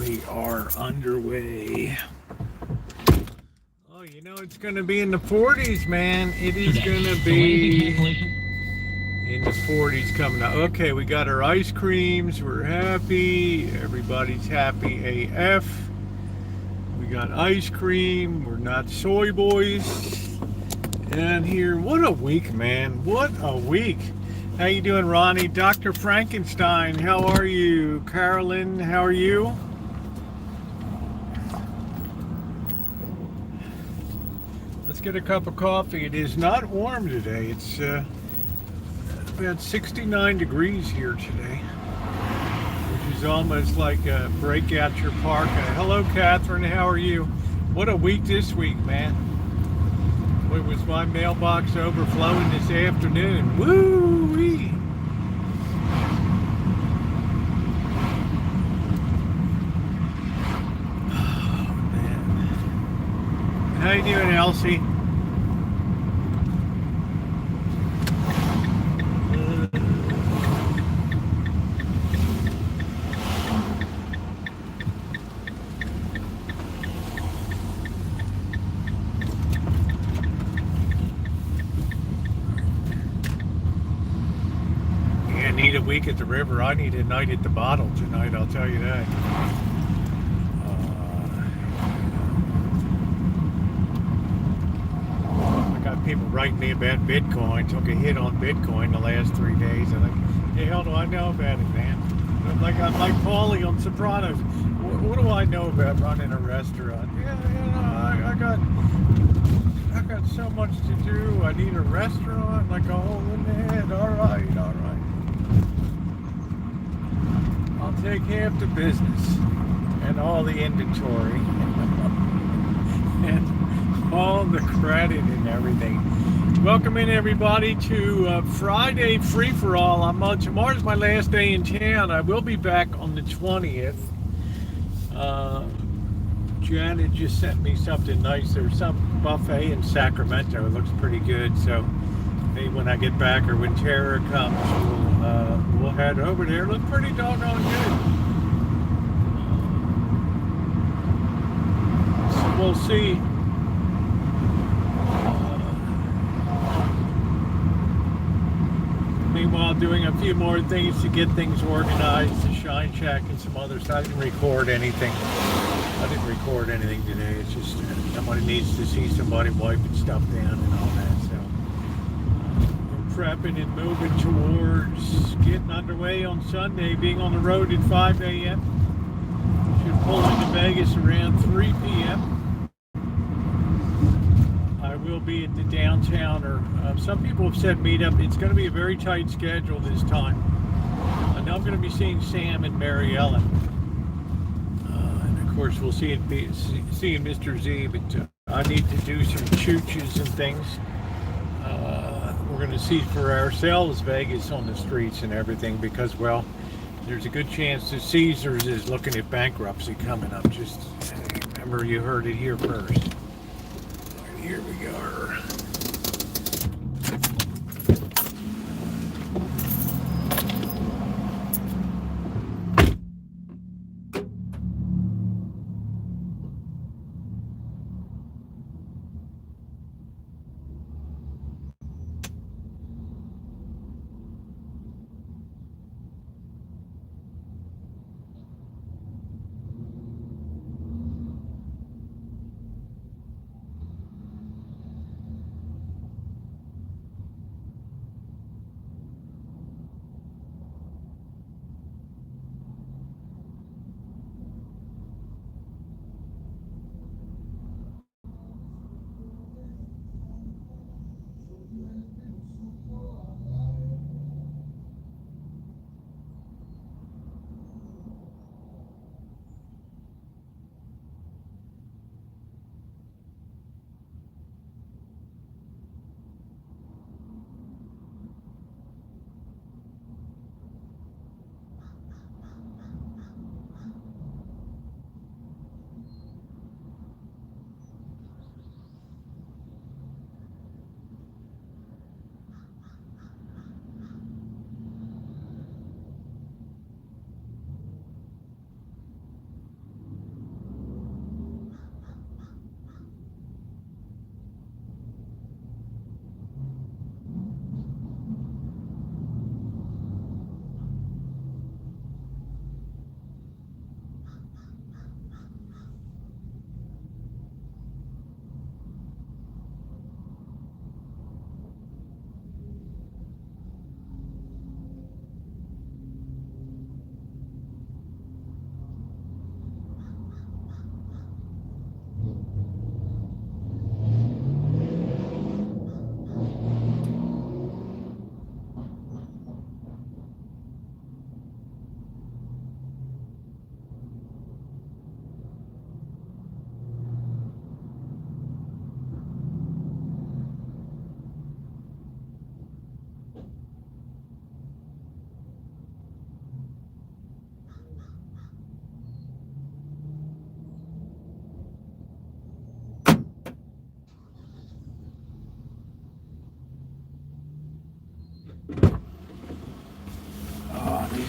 We are underway. Oh, you know, it's going to be in the 40s, man. It is going to be in the 40s coming up. Okay, we got our ice creams. We're happy. Everybody's happy AF. We got ice cream. We're not soy boys. And here, what a week, man. What a week. How you doing, Ronnie? Dr. Frankenstein, how are you? Carolyn, how are you? Let's get a cup of coffee. It is not warm today. It's about 69 degrees here today, which is almost like a breakout your parka. Hello, Catherine. How are you? What a week this week, man. What was my mailbox overflowing this afternoon? Woo-wee! Oh, man. How you doing, Elsie? Week at the river. I need a night at the bottle tonight, I'll tell you that. I got people writing me about Bitcoin. Took a hit on Bitcoin the last 3 days. I'm like, the hell do I know about it, man? I'm like Paulie on Sopranos. What do I know about running a restaurant? Yeah, you know, I got so much to do. I need a restaurant, like a hole in the head. All right. I'll take half the business and all the inventory and all the credit and everything. Welcome in, everybody, to Friday Free-for-All. Tomorrow's my last day in town. I will be back on the 20th. Janet just sent me something nice. There's some buffet in Sacramento. It looks pretty good. So maybe when I get back or when Tara comes, we'll head over there. It looks pretty doggone good. So we'll see. Meanwhile, doing a few more things to get things organized, the Shine Shack and some others. I didn't record anything. Today. It's just somebody needs to see somebody wiping stuff down and all that. So we're prepping and moving towards getting underway on Sunday, being on the road at 5 a.m. Should pull into Vegas around 3 p.m. I will be at the downtown, or some people have said meet up. It's going to be a very tight schedule this time. I know I'm going to be seeing Sam and Mary Ellen. Of course, we'll see Mr. Z, but I need to do some chooches and things. We're going to see for ourselves Vegas on the streets and everything because, well, there's a good chance that Caesars is looking at bankruptcy coming up. Just remember, you heard it here first. Right, here we go.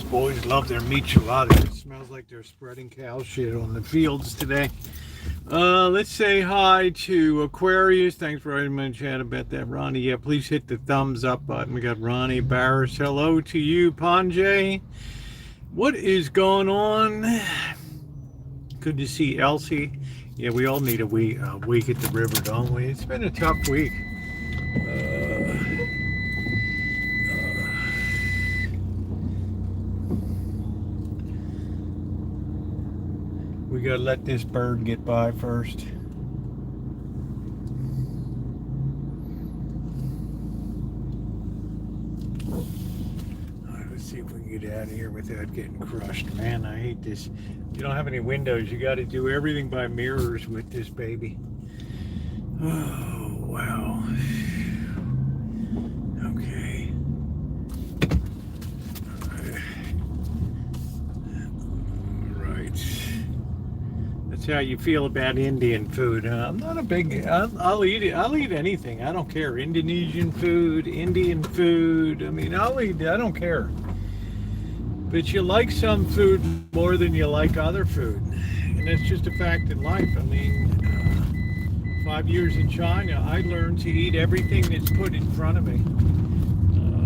boys love their micheladas. It smells like they're spreading cow shit on the fields today. Let's say hi to Aquarius. Thanks for writing my chat about that, Ronnie. Yeah, please hit the thumbs up button. We got Ronnie Barris. Hello to you, Panjay. What is going on? Good to see Elsie. Yeah, we all need a week at the river, don't we? It's been a tough week. We gotta let this bird get by first. Alright, let's see if we can get out of here without getting crushed. Man, I hate this. You don't have any windows. You gotta do everything by mirrors with this baby. Oh, wow. Okay. How you feel about Indian food? I'm not a big. I'll eat it. I'll eat anything. I don't care. Indonesian food, Indian food. I mean, I'll eat. I don't care. But you like some food more than you like other food, and that's just a fact in life. I mean, 5 years in China, I learned to eat everything that's put in front of me.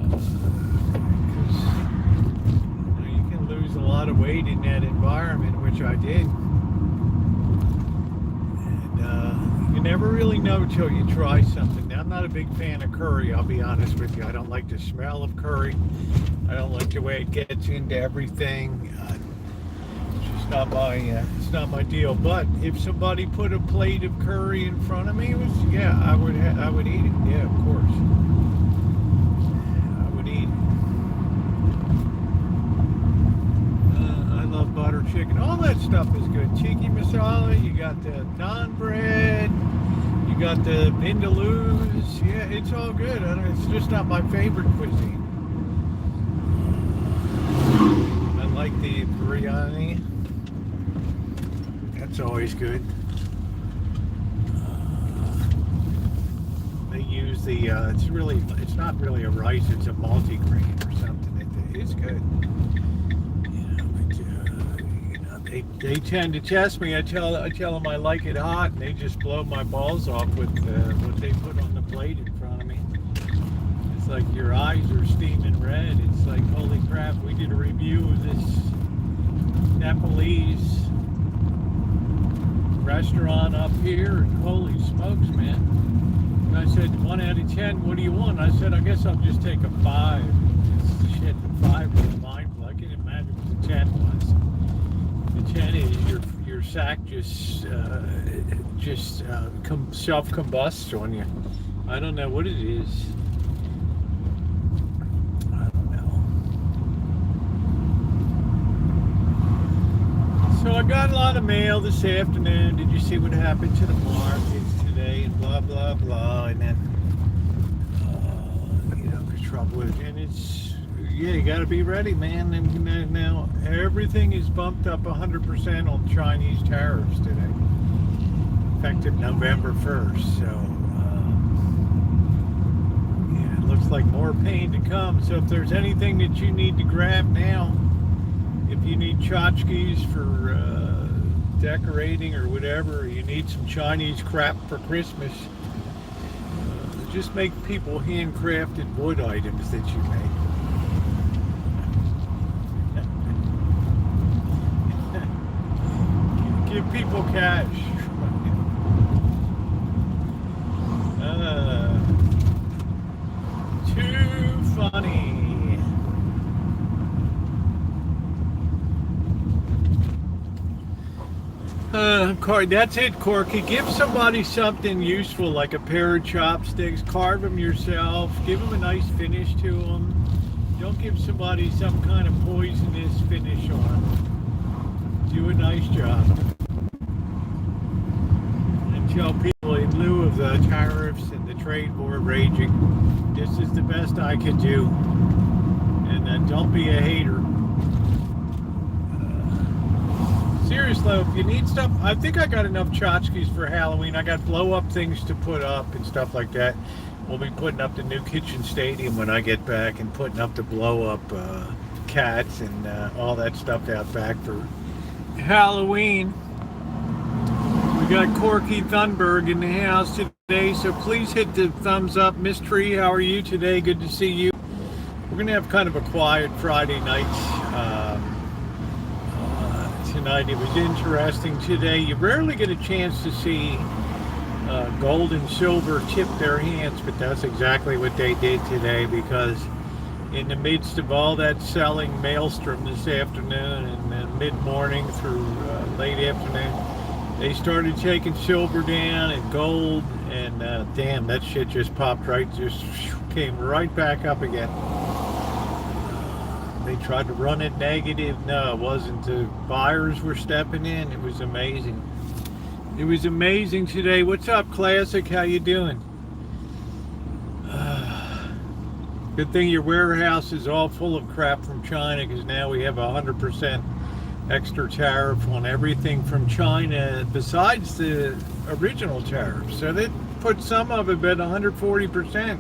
Because you can lose a lot of weight in that environment, which I did. You never really know till you try something. Now, I'm not a big fan of curry, I'll be honest with you. I don't like the smell of curry. I don't like the way it gets into everything. It's just not my deal. But if somebody put a plate of curry in front of me, I would eat it. Yeah, of course. I would eat it. I love butter chicken. All that stuff is good. Tiki masala, you got the naan bread, you got the vindaloos. Yeah, it's all good. It's just not my favorite cuisine. I like the biryani. That's always good. They use the, it's not really a rice, it's a multi-grain or something. It's good. They tend to test me. I tell them I like it hot, and they just blow my balls off with what they put on the plate in front of me. It's like your eyes are steaming red. It's like, holy crap, we did a review of this Nepalese restaurant up here, and holy smokes, man. And I said, 1 out of 10, what do you want? I said, I guess I'll just take a 5. It's shit, the 5 was mind blowing. I can imagine what the 10 was. The 10 is your sack just self-combusts on you. I don't know what it is. I don't know. So I got a lot of mail this afternoon. Did you see what happened to the markets today? And blah blah blah. And then the trouble is, and it's. Yeah, you got to be ready, man. And now everything is bumped up 100% on Chinese tariffs today, effective November 1st. So, it looks like more pain to come. So if there's anything that you need to grab now, if you need tchotchkes for decorating or whatever, or you need some Chinese crap for Christmas, just make people handcrafted wood items that you make. Give people cash. Too funny. That's it, Corky. Give somebody something useful like a pair of chopsticks. Carve them yourself. Give them a nice finish to them. Don't give somebody some kind of poisonous finish on them. Do a nice job. Tell people in lieu of the tariffs and the trade war raging, this is the best I can do. And don't be a hater. Seriously, if you need stuff, I think I got enough tchotchkes for Halloween. I got blow-up things to put up and stuff like that. We'll be putting up the new kitchen stadium when I get back and putting up the blow-up cats and all that stuff out back for Halloween. We got Corky Thunberg in the house today, so please hit the thumbs up. Miss Tree, how are you today? Good to see you. We're going to have kind of a quiet Friday night tonight. It was interesting today. You rarely get a chance to see gold and silver tip their hands, but that's exactly what they did today, because in the midst of all that selling maelstrom this afternoon and then mid-morning through late afternoon, they started taking silver down and gold, and damn, that shit just popped right, just came right back up again. They tried to run it negative. No, it wasn't. The buyers were stepping in. It was amazing. It was amazing today. What's up, Classic? How you doing? Good thing your warehouse is all full of crap from China, because now we have 100% extra tariff on everything from China besides the original tariff. So they put some of it at 140%.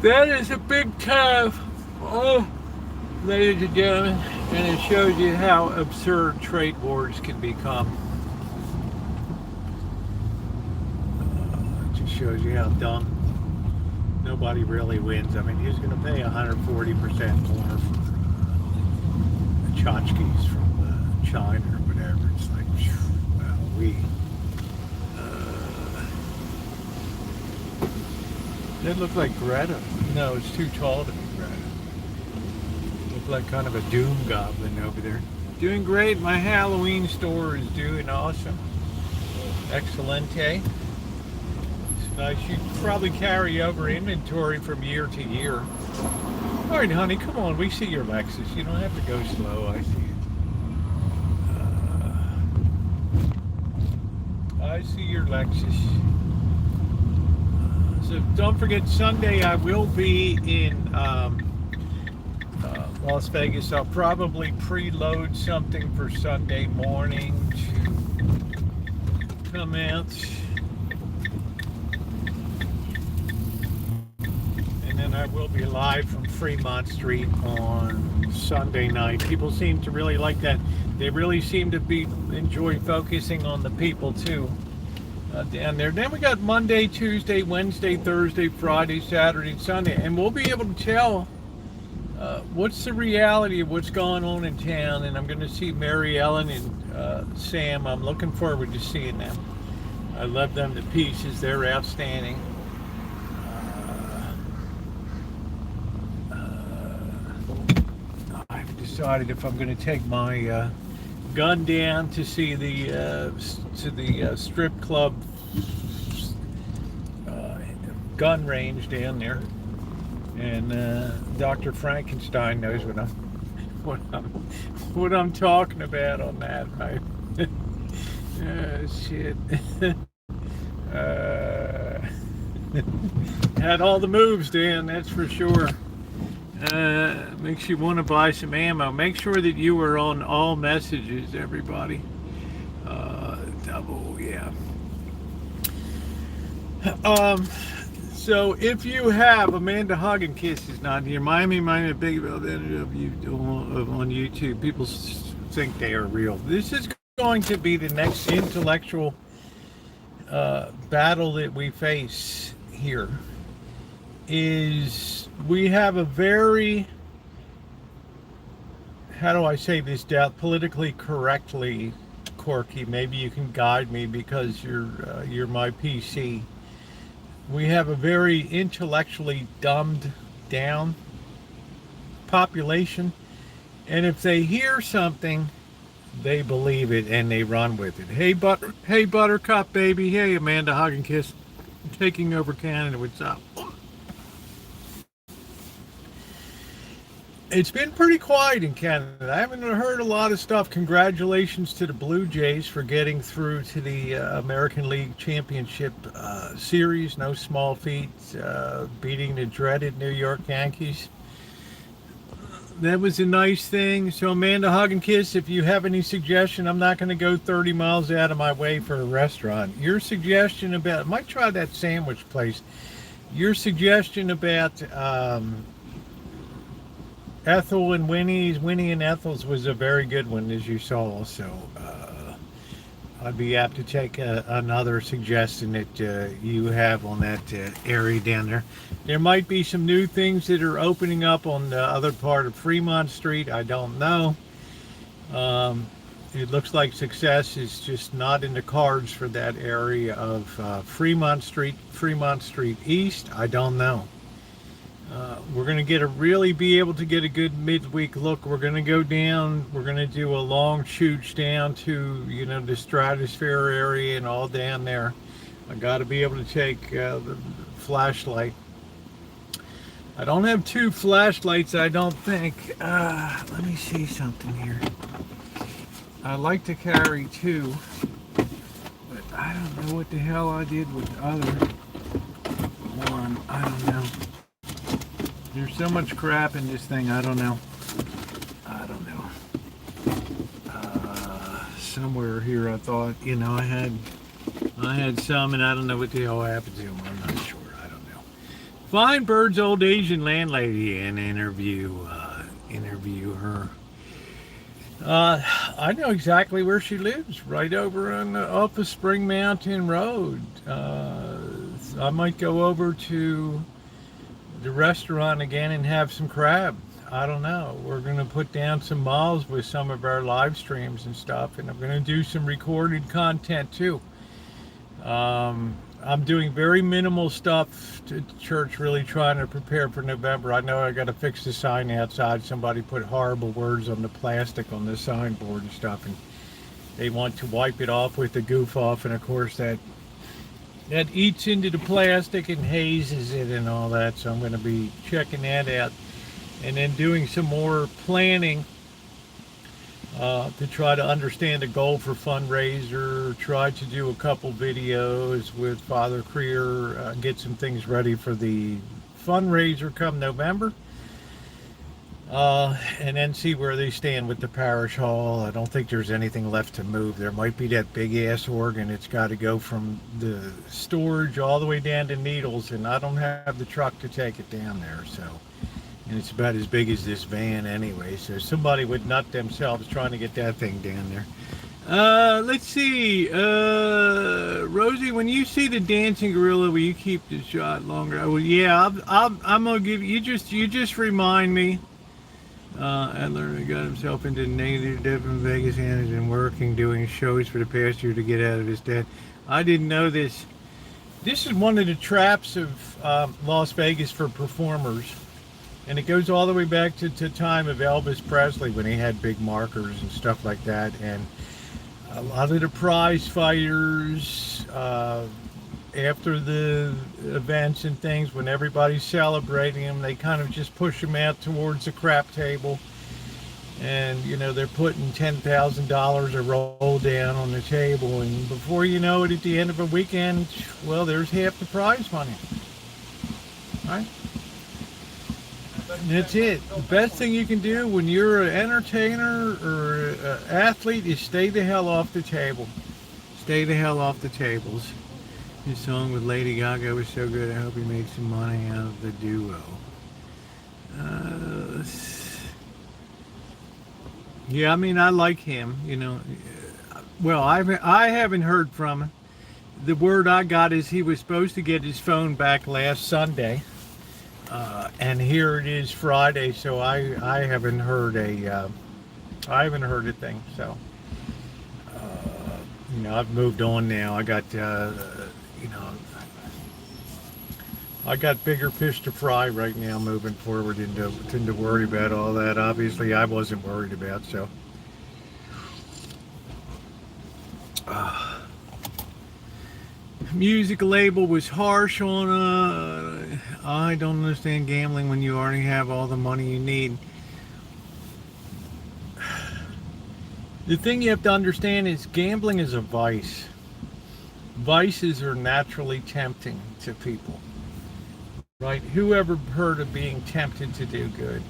That is a big tariff, ladies and gentlemen, and it shows you how absurd trade wars can become. It just shows you how dumb. Nobody really wins. I mean, who's going to pay 140% more for tchotchkes from China or whatever? It's like, well, That looked like Greta. No, it's too tall to be Greta. Looked like kind of a doom goblin over there. Doing great. My Halloween store is doing awesome. Excelente. It's nice. You probably carry over inventory from year to year. All right, honey, come on. We see your Lexus. You don't have to go slow. I see it. I see your Lexus. So don't forget, Sunday I will be in Las Vegas. I'll probably preload something for Sunday morning to come out. And then I will be live from Fremont Street on Sunday night. People seem to really like that. They really seem to enjoy focusing on the people too. Down there. Then we got Monday, Tuesday, Wednesday, Thursday, Friday, Saturday, Sunday, and we'll be able to tell what's the reality of what's going on in town. And I'm going to see Mary Ellen and Sam. I'm looking forward to seeing them. I love them to pieces. They're outstanding. I've decided if I'm going to take my gun down to see the strip club gun range down there, and Dr. Frankenstein knows what I'm talking about on that, right? Shit. Had all the moves, Dan, that's for sure. Makes you want to buy some ammo. Make sure that you are on all messages, everybody. Double, yeah. So if you have Amanda Hug and Kiss is not here, Miami Big Bill of you on YouTube. People think they are real. This is going to be the next intellectual battle that we face here. Is we have a very, how do I say this politically correctly, Corky? Maybe you can guide me because you're my PC. We have a very intellectually dumbed down population, and if they hear something, they believe it and they run with it. Hey Buttercup baby. Hey Amanda Hug and Kiss. I'm taking over Canada. What's up? It's been pretty quiet in Canada. I haven't heard a lot of stuff. Congratulations to the Blue Jays for getting through to the American League Championship Series. No small feat, beating the dreaded New York Yankees. that was a nice thing. So Amanda, hug and kiss. If you have any suggestion, I'm not going to go 30 miles out of my way for a restaurant. Your suggestion about, I might try that sandwich place. Your suggestion about Ethel and Winnie and Ethel's was a very good one, as you saw. So I'd be apt to take another suggestion that you have on that area down there. There might be some new things that are opening up on the other part of Fremont Street. I don't know. It looks like success is just not in the cards for that area of Fremont Street East. I don't know. We're going to really be able to get a good midweek look. We're going to go down. We're going to do a long shoots down to, the Stratosphere area and all down there. I got to be able to take the flashlight. I don't have two flashlights, I don't think. Let me see something here. I like to carry two, but I don't know what the hell I did with the other one. I don't know. There's so much crap in this thing, I don't know. Somewhere here I thought, I had some, and I don't know what the hell happened to them. I'm not sure. I don't know. Find Bird's old Asian landlady and interview her. I know exactly where she lives, right over on off of Spring Mountain Road. I might go over to the restaurant again and have some crab. I don't know. We're going to put down some malls with some of our live streams and stuff, and I'm going to do some recorded content too. I'm doing very minimal stuff to church, really trying to prepare for November. I know I got to fix the sign outside. Somebody put horrible words on the plastic on the signboard and stuff, and they want to wipe it off with the goof off, and of course that eats into the plastic and hazes it and all that. So I'm going to be checking that out, and then doing some more planning to try to understand the goal for fundraiser. Try to do a couple videos with Father Creer, get some things ready for the fundraiser come November, and then see where they stand with the parish hall. I don't think there's anything left to move. There might be that big ass organ. It's got to go from the storage all the way down to Needles, and I don't have the truck to take it down there. So, and it's about as big as this van anyway, so somebody would nut themselves trying to get that thing down there. Let's see, Rosie, when you see the dancing gorilla, will you keep the shot longer? Well, yeah, I'm gonna give you just remind me. Adler got himself into negative debt in Vegas and has been working doing shows for the past year to get out of his debt. I didn't know this. This is one of the traps of Las Vegas for performers. And it goes all the way back to time of Elvis Presley when he had big markers and stuff like that. And a lot of the prize fighters, after the events and things, when everybody's celebrating them, they kind of just push them out towards the crap table. And, they're putting $10,000 a roll down on the table. And before you know it, at the end of a weekend, well, there's half the prize money. Right? That's it. The best thing you can do when you're an entertainer or an athlete is stay the hell off the table. Stay the hell off the tables. His song with Lady Gaga was so good. I hope he made some money out of the duo. Yeah, I mean, I like him. Well, I haven't heard from him. The word I got is he was supposed to get his phone back last Sunday. And here it is Friday, so I haven't heard a thing. So I've moved on now. I got I got bigger fish to fry right now, moving forward, and to worry about all that. Obviously, I wasn't worried about. So music label was harsh on I don't understand gambling when you already have all the money you need. The thing you have to understand is gambling is a vice. Vices are naturally tempting to people, right? Who ever heard of being tempted to do good?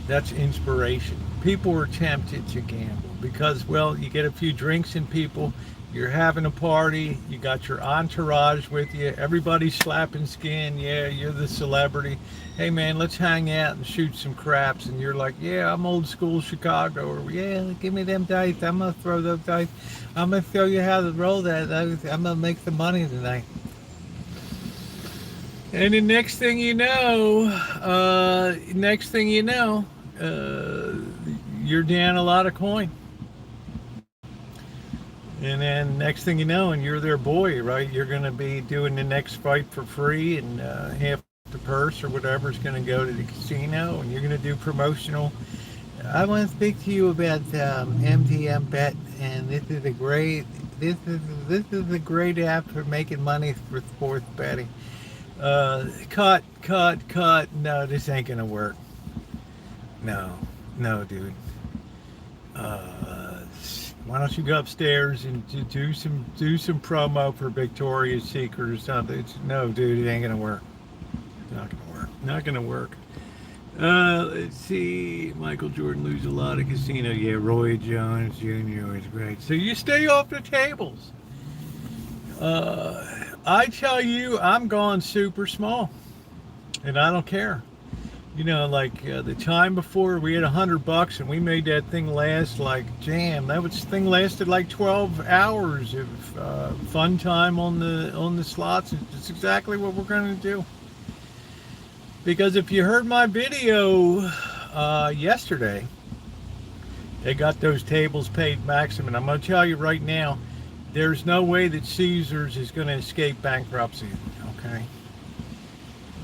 That's inspiration. People are tempted to gamble because, well, you get a few drinks in people, you're having a party, you got your entourage with you, everybody's slapping skin, yeah, you're the celebrity. Hey man, let's hang out and shoot some craps. And you're like, yeah, I'm old school Chicago, or yeah, give me them dice. I'm gonna throw those dice. I'm gonna show you how to roll that. I'm gonna make the money tonight. And the next thing you know, uh, you're down a lot of coin. And then next thing you know, and you're their boy, right? You're going to be doing the next fight for free, and half the purse or whatever is going to go to the casino, and you're going to do promotional. I want to speak to you about MTM Bet, and this is a great app for making money for sports betting. Cut. No, this ain't gonna work. No, dude. Why don't you go upstairs and do some promo for Victoria's Secret or something? No, dude, it ain't gonna work. Not gonna work. Let's see. Michael Jordan lose a lot of casino. Yeah, Roy Jones Jr. is great. So you stay off the tables. I tell you, I'm going super small, and I don't care. You know, like the time before we had $100 and we made that thing last like jam. Thing lasted like 12 hours of fun time on the slots. It's exactly what we're going to do. Because if you heard my video yesterday, they got those tables paid maximum. And I'm going to tell you right now, there's no way that Caesars is going to escape bankruptcy. Okay.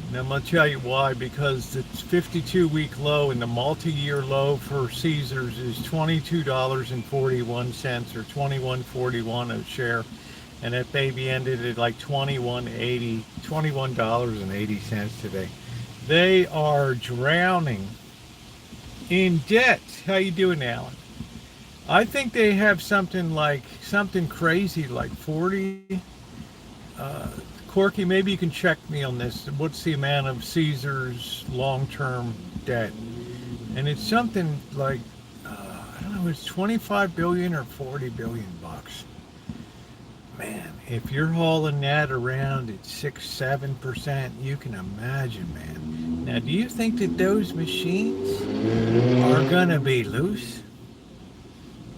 And I'm going to tell you why, because the 52-week low and the multi-year low for Caesars is $22.41 or $21.41 a share, and that baby ended at like $21.80 today. They are drowning in debt. How you doing, Alan? I think they have something crazy like 40. Corky, maybe you can check me on this. What's the amount of Caesar's long-term debt? And it's something like, I don't know, it's 25 billion or 40 billion bucks. Man, if you're hauling that around at 6-7%, you can imagine, man. Now, do you think that those machines are gonna be loose?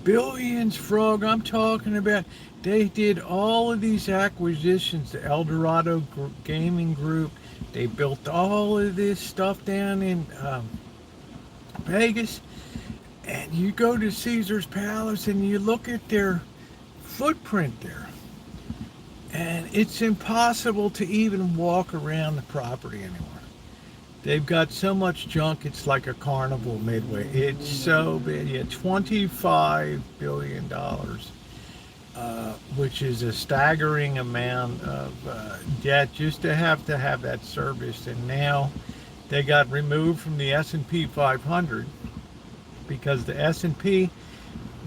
Billions, Frog, I'm talking about. They did all of these acquisitions, the Eldorado Gaming Group. They built all of this stuff down in Vegas. And you go to Caesar's Palace and you look at their footprint there. And it's impossible to even walk around the property anymore. They've got so much junk, it's like a carnival midway. It's so big. Yeah, $25 billion, which is a staggering amount of debt just to have that serviced. And now they got removed from the S&P 500 because the S&P,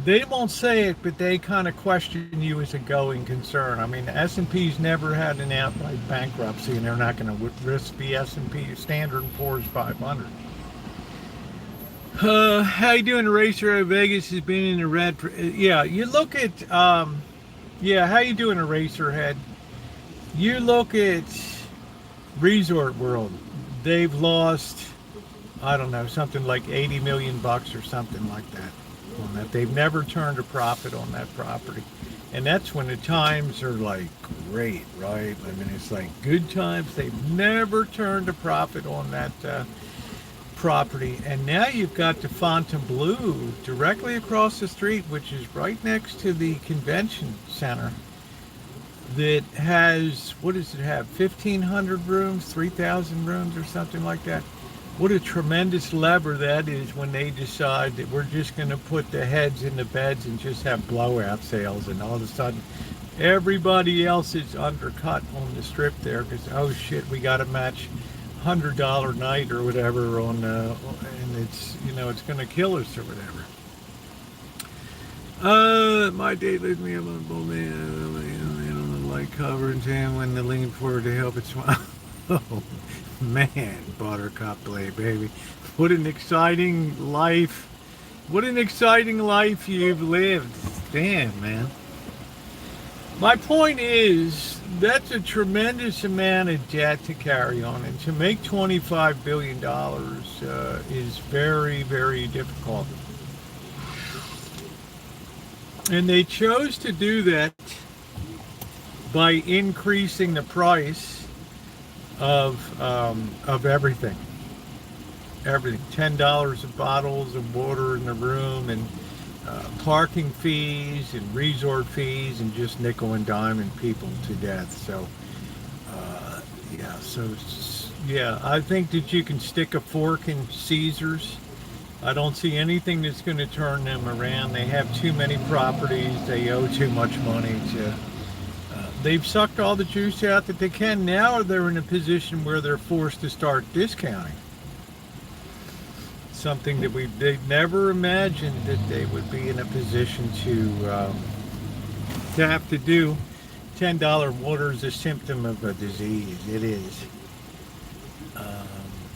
they won't say it, but they kind of question you as a going concern. I mean, the S&P's never had an outright bankruptcy, and they're not going to risk the S&P Standard & Poor's 500. How you doing, Racer? Vegas has been in the red. Yeah, you look at, how you doing, Eraserhead? You look at Resort World. They've lost, I don't know, something like 80 million bucks or something like that on that. They've never turned a profit on that property. And that's when the times are like great, right? I mean, it's like good times. They've never turned a profit on that property. And now you've got the Fontainebleau directly across the street, which is right next to the convention center, that has, what does it have, 1,500 rooms, 3,000 rooms or something like that. What a tremendous lever that is when they decide that we're just going to put the heads in the beds and just have blowout sales, and all of a sudden everybody else is undercut on the strip there because, oh shit, we got to match $100 night or whatever on, and it's, you know, it's going to kill us or whatever. My date leaves me on the light cover and when the lean forward to help it smile. Oh, man, Buttercup Play, baby. What an exciting life. What an exciting life you've lived. Damn, man. My point is, that's a tremendous amount of debt to carry on, and to make $25 billion is very, very difficult. And they chose to do that by increasing the price of everything. Everything. $10 of bottles of water in the room, and parking fees and resort fees, and just nickel and diming people to death. So, yeah, I think that you can stick a fork in Caesars. I don't see anything that's going to turn them around. They have too many properties. They owe too much money to. They've sucked all the juice out that they can. Now they're in a position where they're forced to start discounting. Something that they never imagined that they would be in a position to have to do. $10 water is a symptom of a disease. It is.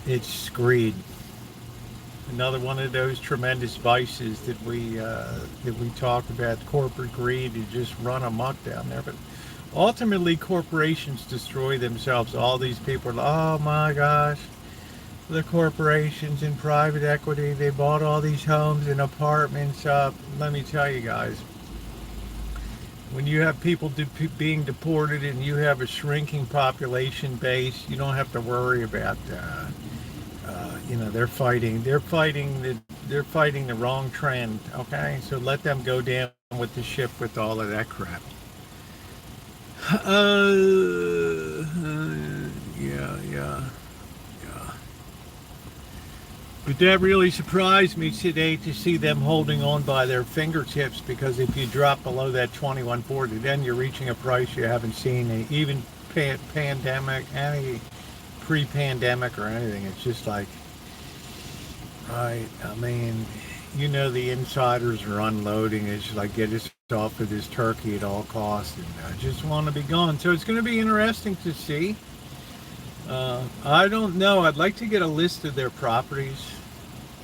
It's greed. Another one of those tremendous vices that we talk about. Corporate greed to just run amok down there. But ultimately, corporations destroy themselves. All these people are, oh my gosh, the corporations in private equity, they bought all these homes and apartments up. Let me tell you guys, when you have people being deported and you have a shrinking population base, you don't have to worry about they're fighting the wrong trend. Okay, so let them go down with the ship with all of that crap. Yeah. But that really surprised me today to see them holding on by their fingertips, because if you drop below that 21.40, then you're reaching a price you haven't seen even pandemic, any pre-pandemic or anything. It's just like, right, I mean, the insiders are unloading. It's just like, get us off of this turkey at all costs, and I just want to be gone. So it's going to be interesting to see. I don't know. I'd like to get a list of their properties.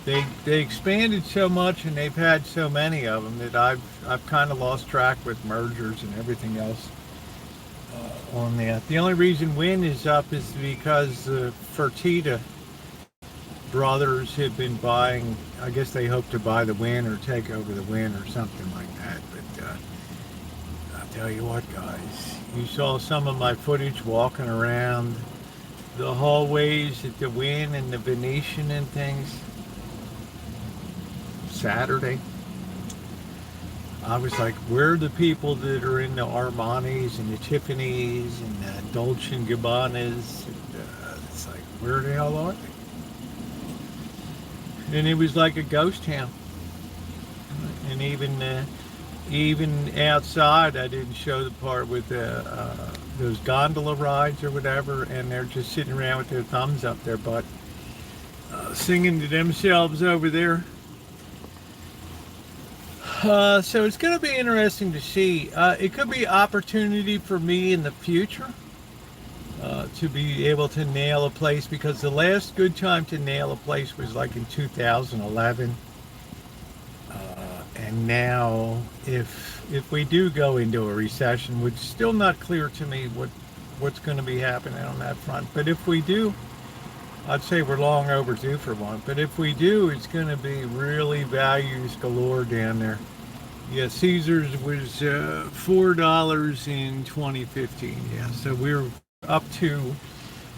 They expanded so much, and they've had so many of them that I've kind of lost track with mergers and everything else on that. The only reason Wynn is up is because the Fertitta brothers have been buying. I guess they hope to buy the Wynn or take over the Wynn or something like that. But I'll tell you what, guys, you saw some of my footage walking around the hallways at the Wynn and the Venetian and things Saturday. I was like, where are the people that are in the Armanis and the Tiffany's and the Dolce & Gabbanas? And, it's like, where the hell are they? And it was like a ghost town. And even outside, I didn't show the part with those gondola rides or whatever, and they're just sitting around with their thumbs up their butt, singing to themselves over there. So it's going to be interesting to see. It could be opportunity for me in the future to be able to nail a place, because the last good time to nail a place was like in 2011. And now, if we do go into a recession, which is still not clear to me what's going to be happening on that front, but if we do, I'd say we're long overdue for one. But if we do, it's going to be really values galore down there. Yeah, Caesars was $4 in 2015. Yeah, so we're up to,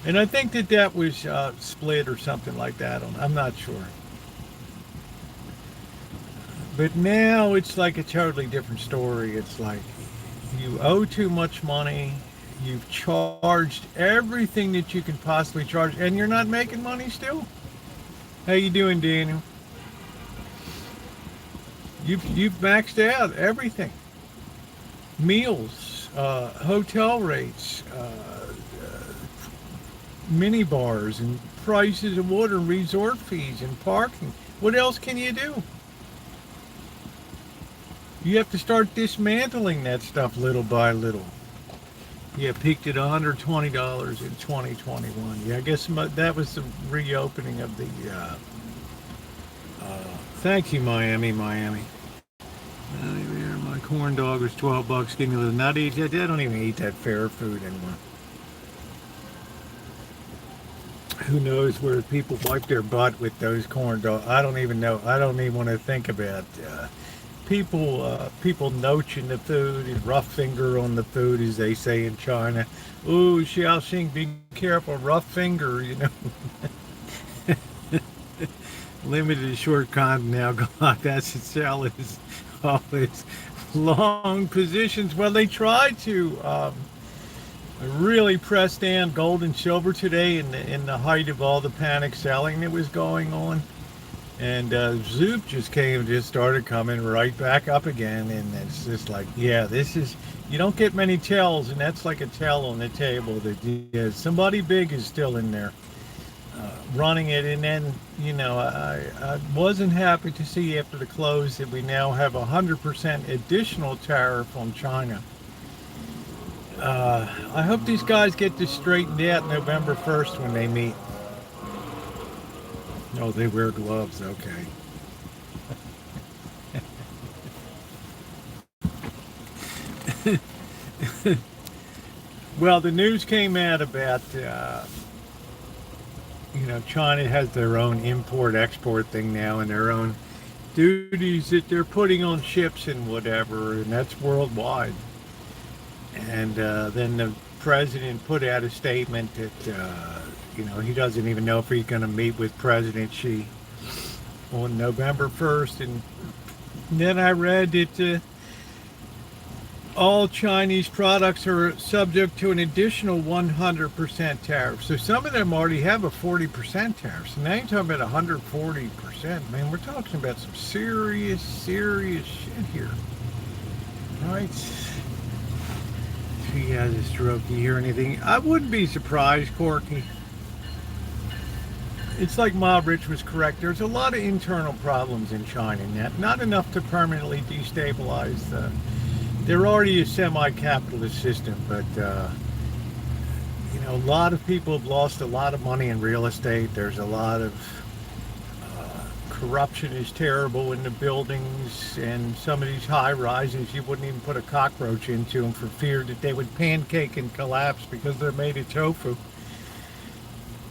and I think that was split or something like that. I'm not sure. But now it's like a totally different story. It's like you owe too much money. You've charged everything that you can possibly charge, and you're not making money still. How you doing, Daniel? You've maxed out everything. Meals, hotel rates, mini bars, and prices of water, and resort fees, and parking. What else can you do? You have to start dismantling that stuff little by little. Yeah, peaked at $120 in 2021. Yeah, I guess that was the reopening of the. Thank you, Miami, Miami. My corn dog was 12 bucks. Give me a little nutty. I don't even eat that fair food anymore. Who knows where people wipe their butt with those corn dogs? I don't even know. I don't even want to think about people noaching the food and rough finger on the food, as they say in China. Ooh, Xiaoxing, be careful, rough finger, you know. Limited short con now. God, that's it. Sell is always long positions. Well, they tried to really press down gold and silver today in the height of all the panic selling that was going on. And Zoop just started coming right back up again. And it's just like, yeah, you don't get many tells, and that's like a tell on the table that somebody big is still in there running it. And then, I wasn't happy to see after the close that we now have 100% additional tariff on China. I hope these guys get this straightened out November 1st when they meet. Oh, they wear gloves, okay. Well, the news came out about, China has their own import-export thing now and their own duties that they're putting on ships and whatever, and that's worldwide. And then the president put out a statement that, he doesn't even know if he's going to meet with President Xi on November 1st. And then I read that all Chinese products are subject to an additional 100% tariff. So some of them already have a 40% tariff. So now you're talking about 140%. Man, we're talking about some serious, serious shit here. Right? If he has a stroke, you hear anything? I wouldn't be surprised, Corky. It's like Ma Rich was correct. There's a lot of internal problems in China, not enough to permanently destabilize they're already a semi-capitalist system, but a lot of people have lost a lot of money in real estate. There's a lot of corruption is terrible in the buildings, and some of these high rises you wouldn't even put a cockroach into them for fear that they would pancake and collapse because they're made of tofu.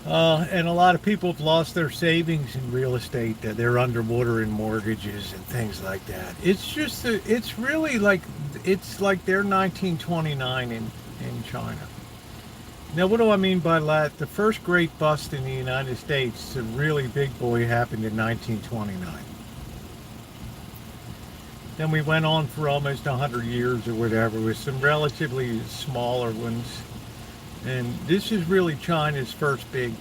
And a lot of people have lost their savings in real estate. They're underwater in mortgages and things like that. It's just, it's really like, it's like they're 1929 in China. Now, what do I mean by that? The first great bust in the United States, a really big boy, happened in 1929. Then we went on for almost 100 years or whatever with some relatively smaller ones. And this is really China's first big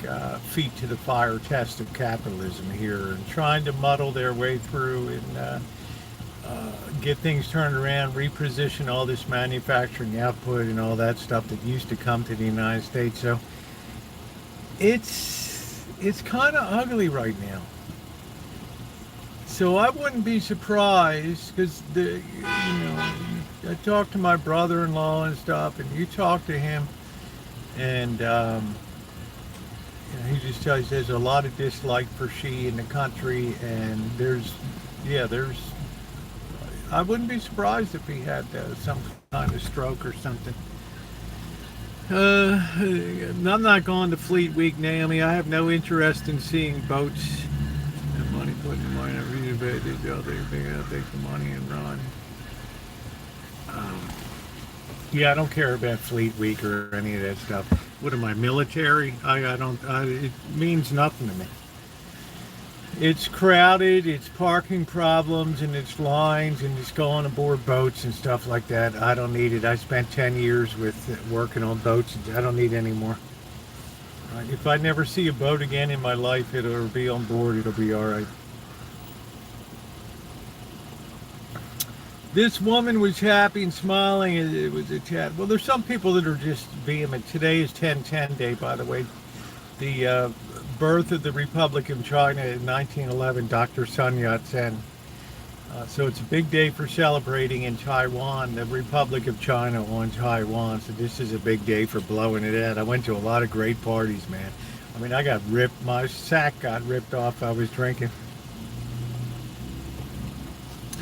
feet to the fire test of capitalism here, and trying to muddle their way through and get things turned around, reposition all this manufacturing output and all that stuff that used to come to the United States. So it's kind of ugly right now. So I wouldn't be surprised, because I talked to my brother-in-law and stuff, and you talk to him. And he just tells you there's a lot of dislike for Xi in the country, and I wouldn't be surprised if he had some kind of stroke or something. I'm not going to Fleet Week, Naomi. I have no interest in seeing boats. And money put in the money, they take the money and run. Yeah, I don't care about Fleet Week or any of that stuff. What am I, military? It means nothing to me. It's crowded, it's parking problems, and it's lines, and it's going aboard boats and stuff like that. I don't need it. I spent 10 years working on boats. I don't need any more. If I never see a boat again in my life, it'll be on board. It'll be all right. This woman was happy and smiling. It was a chat. Well, there's some people that are just vehement. Today is 10-10 Day, by the way. The birth of the Republic of China in 1911, Dr. Sun Yat-sen. So it's a big day for celebrating in Taiwan, the Republic of China on Taiwan. So this is a big day for blowing it out. I went to a lot of great parties, man. I mean, I got ripped. My sack got ripped off. I was drinking.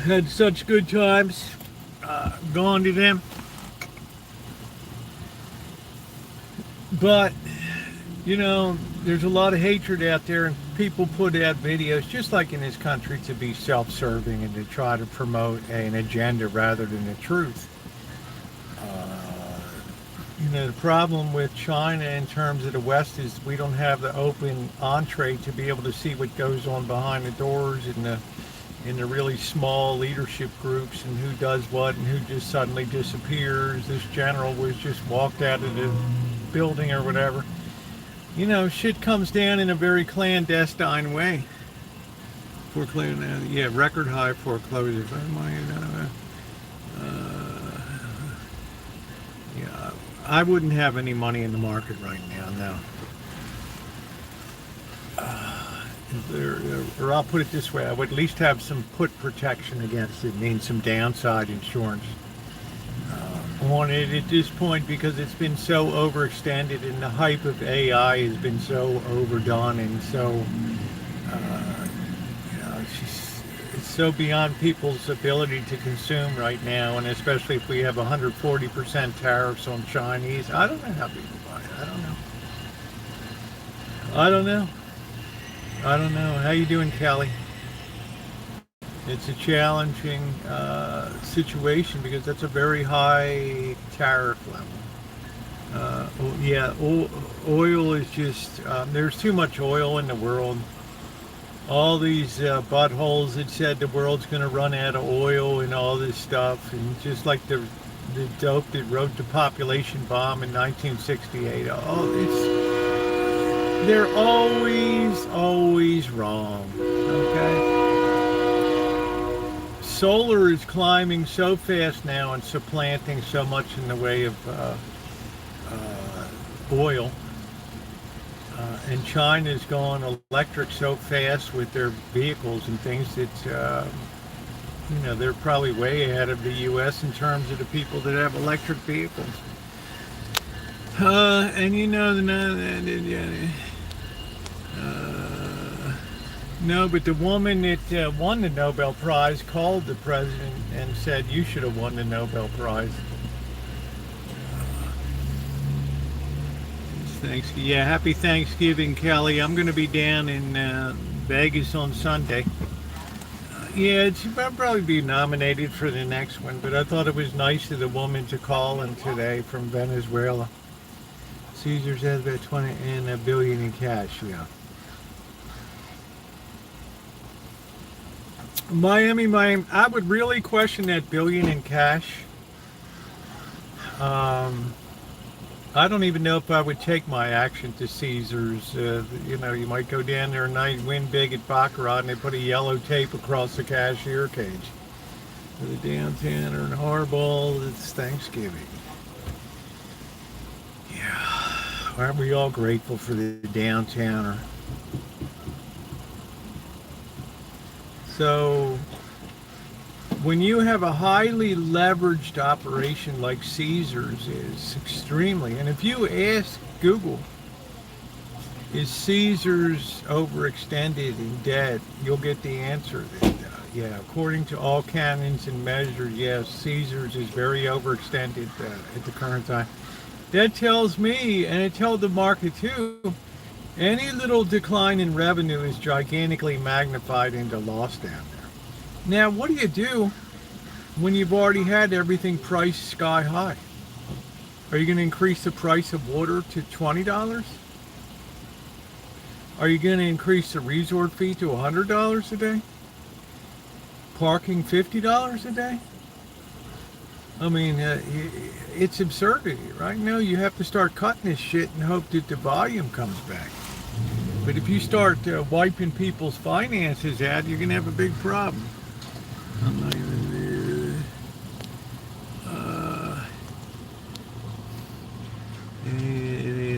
Had such good times going to them. But, you know, there's a lot of hatred out there, and people put out videos, just like in this country, to be self-serving and to try to promote an agenda rather than the truth. You know, the problem with China in terms of the West is we don't have the open entree to be able to see what goes on behind the doors in the really small leadership groups, and who does what and who just suddenly disappears. This general was just walked out of the building or whatever. You know, shit comes down in a very clandestine way. Yeah, record high foreclosures. Yeah, I wouldn't have any money in the market right now, no. Or I'll put it this way, I would at least have some put protection against it, means some downside insurance on it at this point, because it's been so overextended and the hype of AI has been so overdone and so, you know, it's so beyond people's ability to consume right now, and especially if we have 140% tariffs on Chinese. I don't know how people buy it. I don't know. How you doing, Kelly? It's a challenging situation because that's a very high tariff level. Yeah, oil is just, there's too much oil in the world. All these buttholes that said the world's going to run out of oil and all this stuff, and just like the dope that wrote the population bomb in 1968. They're always wrong, okay? Solar is climbing so fast now and supplanting so much in the way of oil. And China's gone electric so fast with their vehicles and things that, you know, they're probably way ahead of the U.S. in terms of the people that have electric vehicles. And you know, no, but the woman that won the Nobel Prize called the president and said, you should have won the Nobel Prize. Thanksgiving. Yeah, happy Thanksgiving, Kelly. I'm going to be down in Vegas on Sunday. Yeah, I'll probably be nominated for the next one, but I thought it was nice of the woman to call in today from Venezuela. Caesars has about 20 and $1 billion in cash, yeah. Miami, I would really question that $1 billion in cash. I don't even know if I would take my action to Caesars. You know, you might go down there and win big at Baccarat, and they put a yellow tape across the cashier cage. For the downtowner and Harball, it's Thanksgiving. Yeah, aren't we all grateful for the downtowner? So, when you have a highly leveraged operation like Caesars is extremely, and if you ask Google, is Caesars overextended in debt, you'll get the answer that, yeah, according to all canons and measures, yes, Caesars is very overextended at the current time. That tells me, and it tells the market too, any little decline in revenue is gigantically magnified into loss down there. Now, what do you do when you've already had everything priced sky high? Are you going to increase the price of water to $20? Are you going to increase the resort fee to $100 a day? Parking $50 a day? I mean, it's absurdity, right? No, you have to start cutting this shit and hope that the volume comes back. But if you start wiping people's finances out, you're going to have a big problem. I'm not even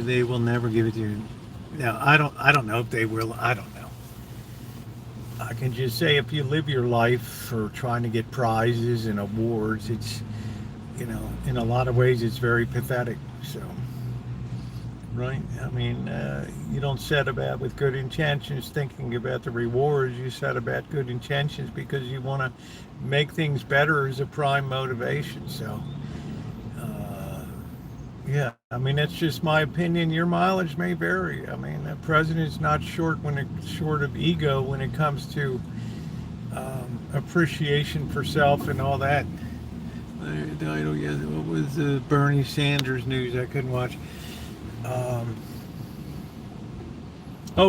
they will never give it to you. No, I don't know if they will. I don't know. I can just say if you live your life for trying to get prizes and awards, it's, in a lot of ways, it's very pathetic. So, right? I mean, you don't set about with good intentions thinking about the rewards. You set about good intentions because you want to make things better as a prime motivation. So, yeah, I mean, that's just my opinion. Your mileage may vary. I mean, the president's not short short of ego when it comes to appreciation for self and all that. What was the Bernie Sanders news? I couldn't watch.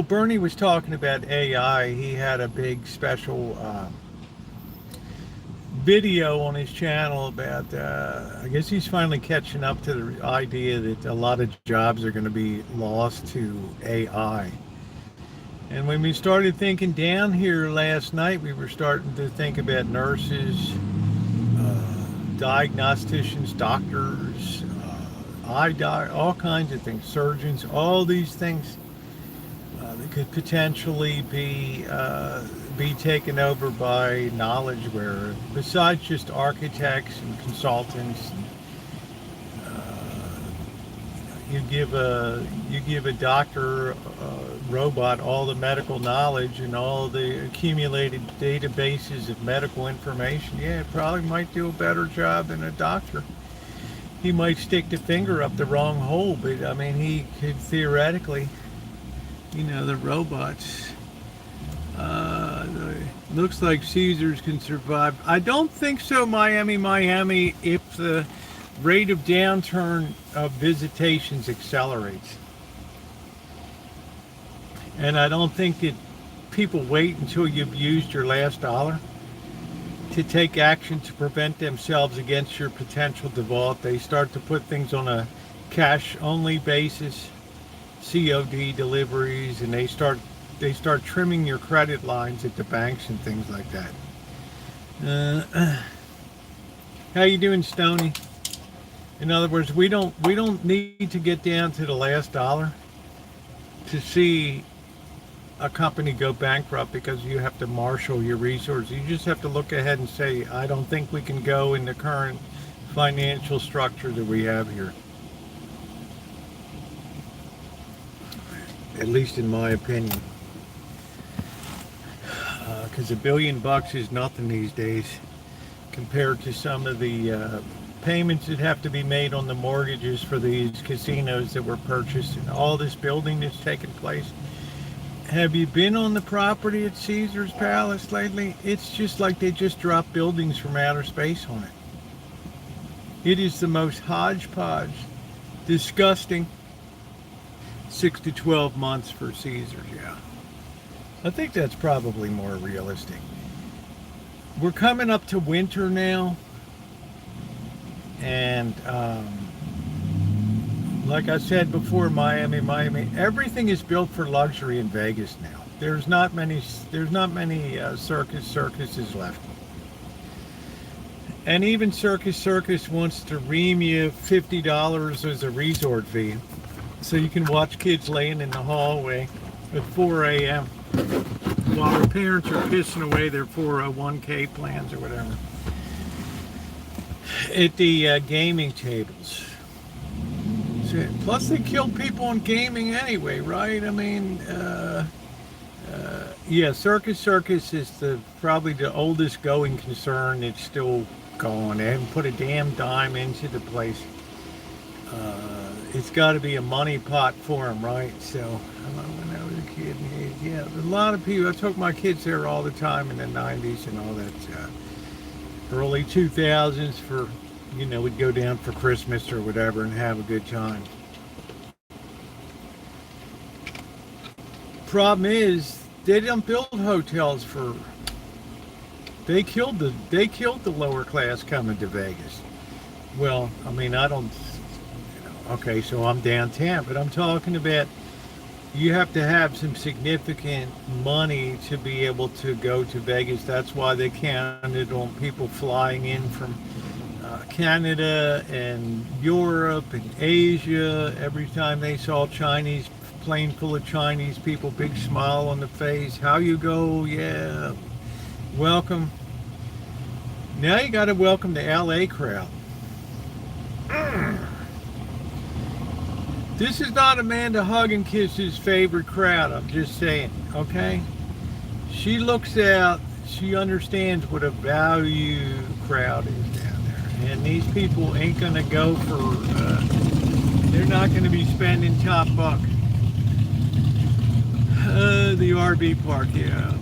Bernie was talking about AI. He had a big special video on his channel about, I guess he's finally catching up to the idea that a lot of jobs are going to be lost to AI. And when we started thinking down here last night, we were starting to think about nurses, diagnosticians, doctors, all kinds of things, surgeons, all these things that could potentially be taken over by knowledge where besides just architects and consultants, you give a doctor, a robot, all the medical knowledge and all the accumulated databases of medical information. Yeah, it probably might do a better job than a doctor. He might stick the finger up the wrong hole, but I mean, he could theoretically, the robots. Looks like Caesars can survive. I don't think so, Miami, if the rate of downturn of visitations accelerates. And I don't think that people wait until you've used your last dollar to take action to prevent themselves against your potential default. They start to put things on a cash-only basis, COD deliveries, and they start trimming your credit lines at the banks and things like that. How you doing, Stoney? In other words, we don't need to get down to the last dollar to see a company go bankrupt because you have to marshal your resources. You just have to look ahead and say, I don't think we can go in the current financial structure that we have here. At least in my opinion. Because $1 billion is nothing these days compared to some of the payments that have to be made on the mortgages for these casinos that were purchased and all this building that's taken place. Have you been on the property at Caesar's Palace lately? It's just like they just dropped buildings from outer space on it. It is the most hodgepodge, disgusting 6 to 12 months for Caesar's, yeah. I think that's probably more realistic. We're coming up to winter now, and like I said before, Miami, everything is built for luxury in Vegas now. There's not many circuses left. And even Circus wants to ream you $50 as a resort fee, so you can watch kids laying in the hallway at 4 a.m. while their parents are pissing away their 401k plans or whatever at the gaming tables. Plus, they kill people in gaming anyway, right? I mean, yeah, Circus is probably the oldest going concern that's still going. They haven't put a damn dime into the place. It's got to be a money pot for them, right? So, when I was a kid, yeah, a lot of people. I took my kids there all the time in the 90s and all that. Early 2000s for, we'd go down for Christmas or whatever and have a good time. Problem is, they don't build hotels for. They killed the lower class coming to Vegas. Well, I mean, I don't. Okay, so I'm downtown, but I'm talking about you have to have some significant money to be able to go to Vegas. That's why they counted on people flying in from Canada and Europe and Asia every time they saw Chinese plane full of Chinese people, big smile on the face. How you go? Yeah. Welcome. Now you got to welcome the LA crowd. This is not Amanda hug and kiss's favorite crowd, I'm just saying, okay? She looks out, she understands what a value crowd is down there. And these people ain't gonna go for, they're not gonna be spending top buck. The RV park, yeah.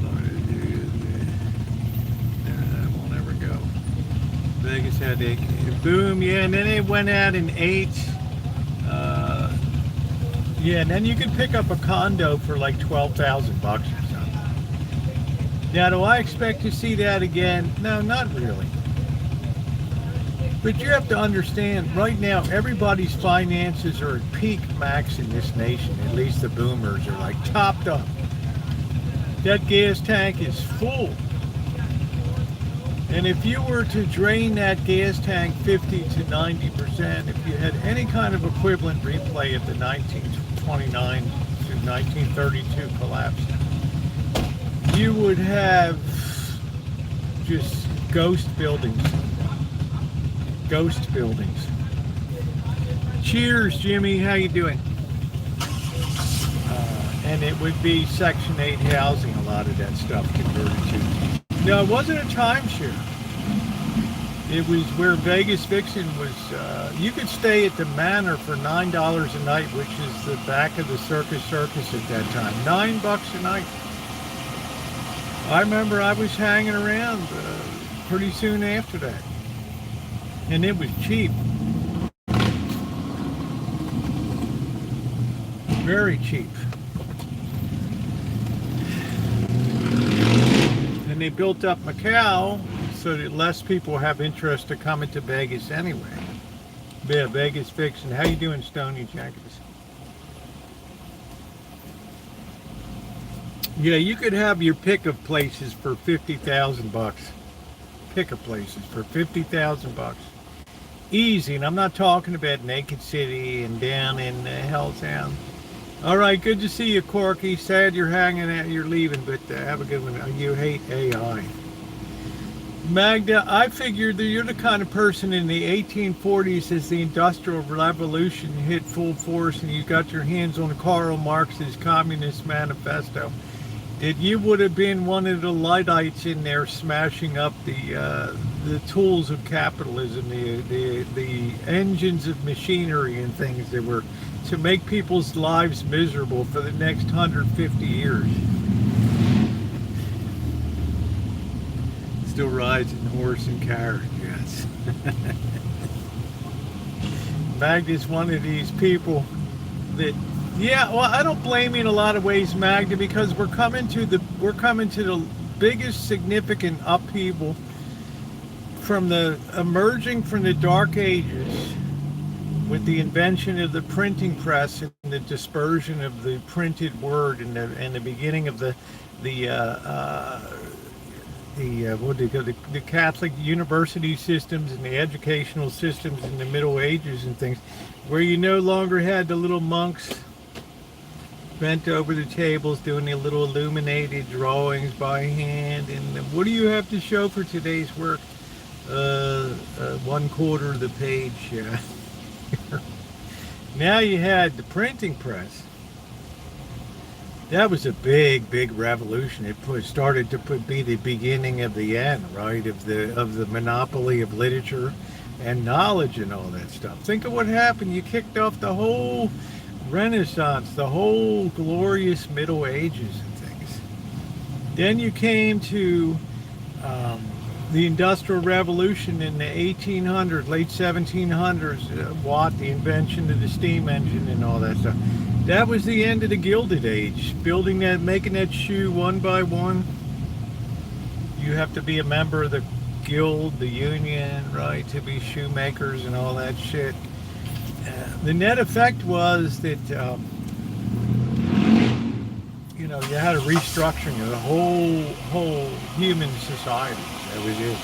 I won't ever go. Vegas headache. Boom, yeah, and then they went out and ate. Yeah, and then you could pick up a condo for like 12,000 bucks or something. Now, do I expect to see that again? No, not really. But you have to understand, right now, everybody's finances are at peak max in this nation. At least the boomers are like topped up. That gas tank is full. And if you were to drain that gas tank 50 to 90%, if you had any kind of equivalent replay of the 1929 to 1932 collapse, you would have just ghost buildings. Ghost buildings. Cheers, Jimmy. How you doing? And it would be Section 8 housing, a lot of that stuff converted to. No, it wasn't a timeshare. It was where Vegas Vixen was. You could stay at the Manor for $9 a night, which is the back of the Circus at that time. $9 a night. I remember I was hanging around pretty soon after that. And it was cheap. Very cheap. And they built up Macau so that less people have interest to come into Vegas anyway. Yeah, Vegas Vixen. How you doing, Stony Jackets? Yeah, you could have your pick of places for 50,000 bucks. Pick of places for 50,000 bucks. Easy, and I'm not talking about Naked City and down in Helltown. All right, good to see you, Corky. Sad you're hanging out, you're leaving, but have a good one. You hate AI. Magda, I figured that you're the kind of person in the 1840s as the Industrial Revolution hit full force and you got your hands on Karl Marx's Communist Manifesto, that you would have been one of the Luddites in there smashing up the tools of capitalism, the engines of machinery and things that were to make people's lives miserable for the next 150 years. Still rides in horse and carriage, yes. Magda's one of these people that, yeah, well, I don't blame you in a lot of ways, Magda, because we're coming to the biggest significant upheaval from the emerging from the Dark Ages with the invention of the printing press and the dispersion of the printed word and the beginning of the Catholic university systems and the educational systems in the Middle Ages and things, where you no longer had the little monks bent over the tables doing the little illuminated drawings by hand. And what do you have to show for today's work? 1/4 of the page. Yeah. Now you had the printing press. That was a big revolution. It started to be the beginning of the end, right? Of the monopoly of literature and knowledge and all that stuff. Think of what happened. You kicked off the whole Renaissance, the whole glorious Middle Ages and things. Then you came to the Industrial Revolution in the 1800s, late 1700s, Watt, the invention of the steam engine and all that stuff. That was the end of the Gilded Age. Building that, making that shoe one by one. You have to be a member of the guild, the union, right, to be shoemakers and all that shit. The net effect was that, you had a restructuring of the whole human society. That was it.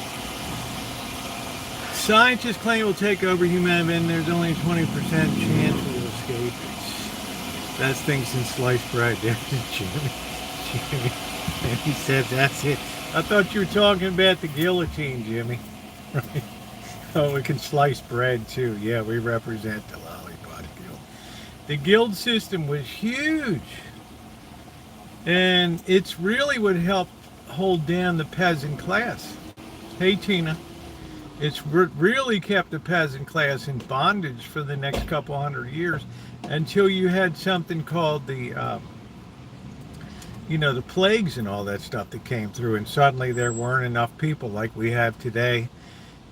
Scientists claim it will take over humanity and there's only a 20% chance we'll escape. Best thing since sliced bread. There's Jimmy. Jimmy. And he said, that's it. I thought you were talking about the guillotine, Jimmy. Right? Oh, we can slice bread too. Yeah, we represent the Lollipop Guild. The guild system was huge. And it's really what helped hold down the peasant class. Hey, Tina. It's really kept the peasant class in bondage for the next couple hundred years until you had something called the, the plagues and all that stuff that came through. And suddenly there weren't enough people like we have today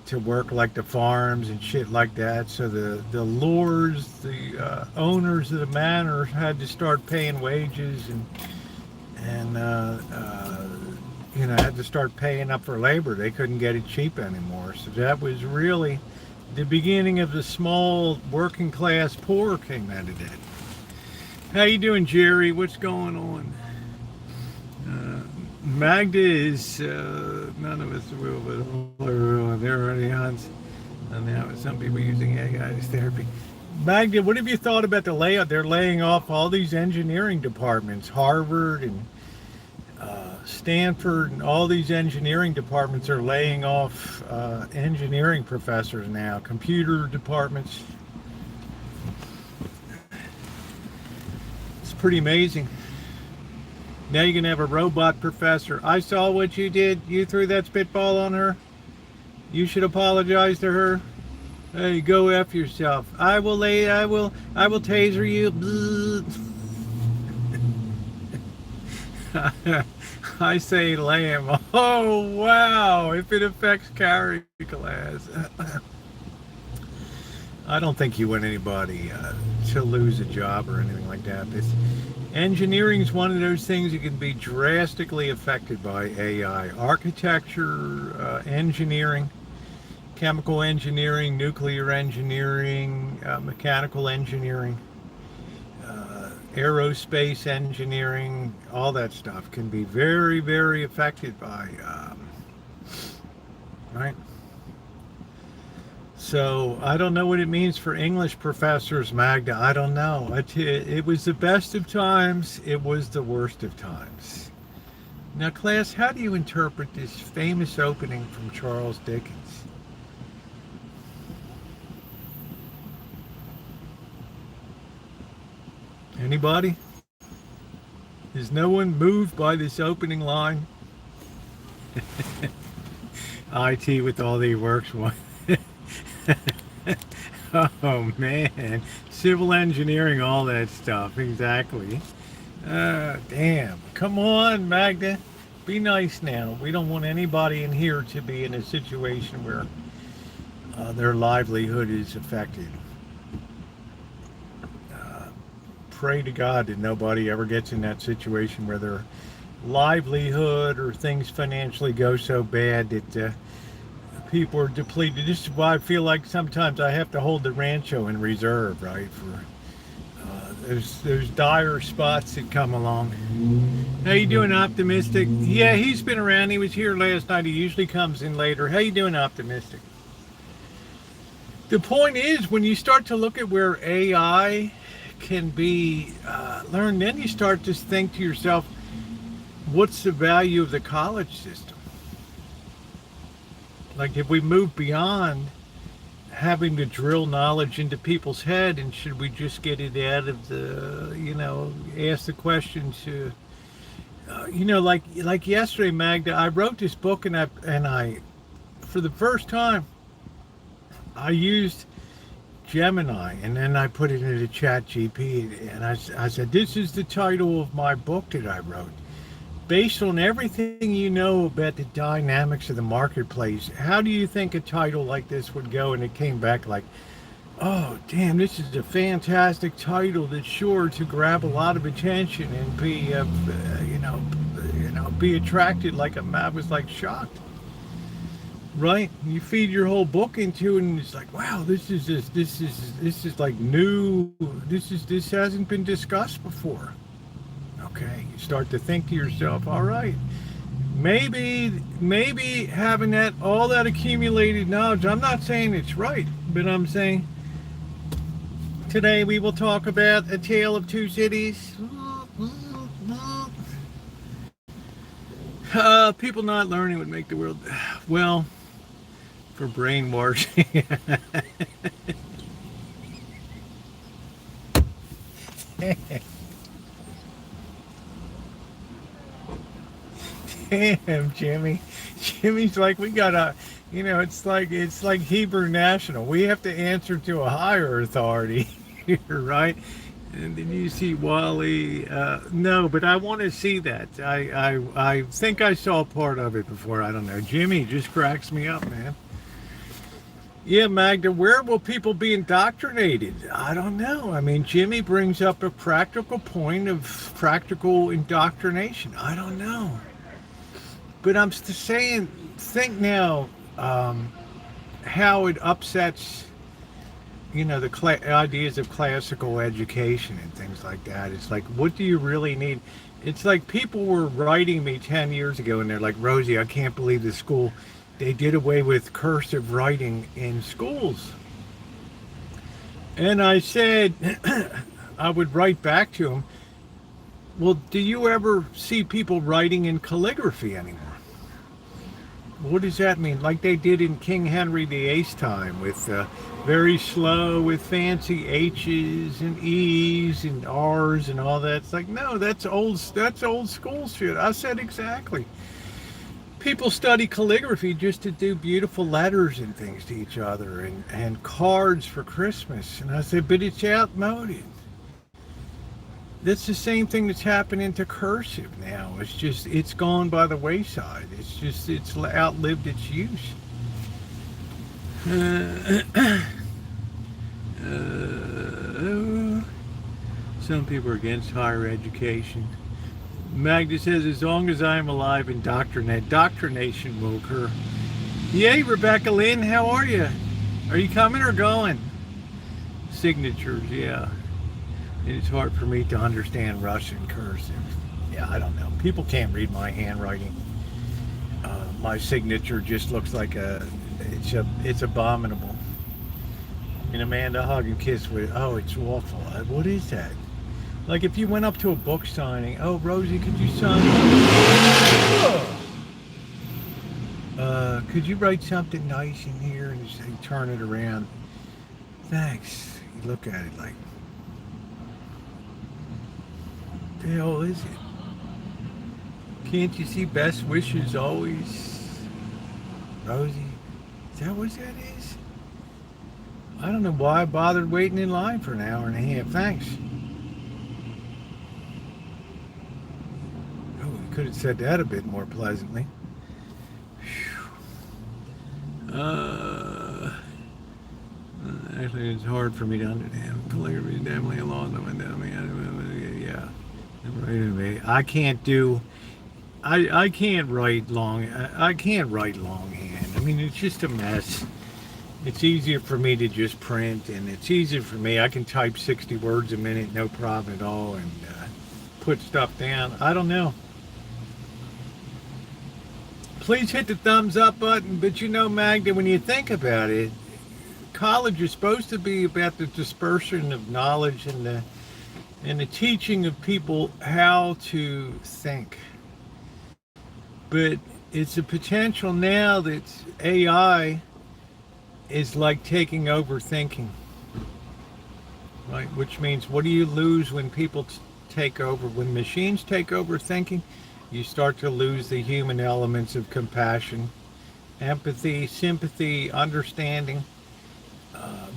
to work like the farms and shit like that. So the lords, the owners of the manor had to start paying wages and had to start paying up for labor. They couldn't get it cheap anymore. So that was really the beginning of the small working class poor came out of that. How you doing, Jerry? What's going on? Magda is, none of us will, but they're already on. And now some people using AI as therapy. Magda, what have you thought about the layout? They're laying off all these engineering departments, Harvard and Stanford, and all these engineering departments are laying off engineering professors now, computer departments. It's pretty amazing. Now you can have a robot professor. I saw what you did. You threw that spitball on her. You should apologize to her. Hey, go F yourself. I will taser you. I say lamb. Oh, wow. If it affects carry class. I don't think you want anybody to lose a job or anything like that. Engineering is one of those things that can be drastically affected by AI. Architecture, engineering, chemical engineering, nuclear engineering, mechanical engineering, aerospace engineering, all that stuff can be very, very affected by, right? So I don't know what it means for English professors, Magda. I don't know. It was the best of times. It was the worst of times. Now, class, how do you interpret this famous opening from Charles Dickens? Anybody? Is no one moved by this opening line? IT with all the works one. Oh man, civil engineering, all that stuff, exactly. Damn, come on, Magda, be nice now. We don't want anybody in here to be in a situation where their livelihood is affected. Pray to God that nobody ever gets in that situation where their livelihood or things financially go so bad that people are depleted. This is why I feel like sometimes I have to hold the Rancho in reserve, right? For there's dire spots that come along. How you doing, Optimistic? Yeah, he's been around. He was here last night. He usually comes in later. How you doing, Optimistic? The point is, when you start to look at where AI can be learned, then you start to think to yourself, what's the value of the college system? Like, if we move beyond having to drill knowledge into people's head, and should we just get it out of the, ask the question to, like yesterday, Magda, I wrote this book and I, for the first time, I used Gemini, and then I put it into ChatGPT, and I said, this is the title of my book that I wrote. Based on everything you know about the dynamics of the marketplace, how do you think a title like this would go? And it came back like, oh, damn, this is a fantastic title that's sure to grab a lot of attention and be, be attracted. I was like shocked. Right? You feed your whole book into it, and it's like, wow, this is like new. This hasn't been discussed before. Okay, you start to think to yourself, all right, maybe having all that accumulated knowledge. I'm not saying it's right, but I'm saying Today we will talk about A Tale of Two Cities. People not learning would make the world, well, for brainwashing. Damn, Jimmy. Jimmy's like, we gotta, it's like Hebrew National. We have to answer to a higher authority here, right? And then you see Wally. No, but I want to see that. I think I saw part of it before. I don't know. Jimmy just cracks me up, man. Yeah, Magda, where will people be indoctrinated? I don't know. I mean, Jimmy brings up a practical point of practical indoctrination. I don't know. But I'm saying, think now how it upsets, the ideas of classical education and things like that. It's like, what do you really need? It's like people were writing me 10 years ago and they're like, Rosie, I can't believe the school, they did away with cursive writing in schools. And I said, I would write back to them, well, do you ever see people writing in calligraphy anymore? What does that mean? Like they did in King Henry VIII's time, with very slow, with fancy H's and E's and R's and all that. It's like, no, that's old school shit. I said exactly. People study calligraphy just to do beautiful letters and things to each other and cards for Christmas. And I said, but it's outmoded. That's the same thing that's happening to cursive now. It's gone by the wayside. It's outlived its use. Some people are against higher education. Magda says, as long as I am alive, indoctrination will occur. Yay, Rebecca Lynn, how are you? Are you coming or going? Signatures, yeah. It's hard for me to understand Russian cursive. Yeah, I don't know. People can't read my handwriting. My signature just looks like it's abominable. And Amanda, hug and kiss with, oh, it's awful. What is that? Like if you went up to a book signing, oh, Rosie, could you sign? Could you write something nice in here? And you turn it around. Thanks. You look at it like, what the hell is it? Can't you see best wishes always? Rosie, is that what that is? I don't know why I bothered waiting in line for an hour and a half. Thanks. Oh, we could have said that a bit more pleasantly. Actually, it's hard for me to understand. Calligraphy is definitely a law. Yeah. I can't do. I can't write long. I can't write longhand. I mean, it's just a mess. It's easier for me to just print, and it's easier for me. I can type 60 words a minute, no problem at all, and put stuff down. I don't know. Please hit the thumbs up button. But Magda, when you think about it, college is supposed to be about the dispersion of knowledge and the teaching of people how to think. But it's a potential now that AI is like taking over thinking, right? Which means, what do you lose when people take over? When machines take over thinking, you start to lose the human elements of compassion, empathy, sympathy, understanding,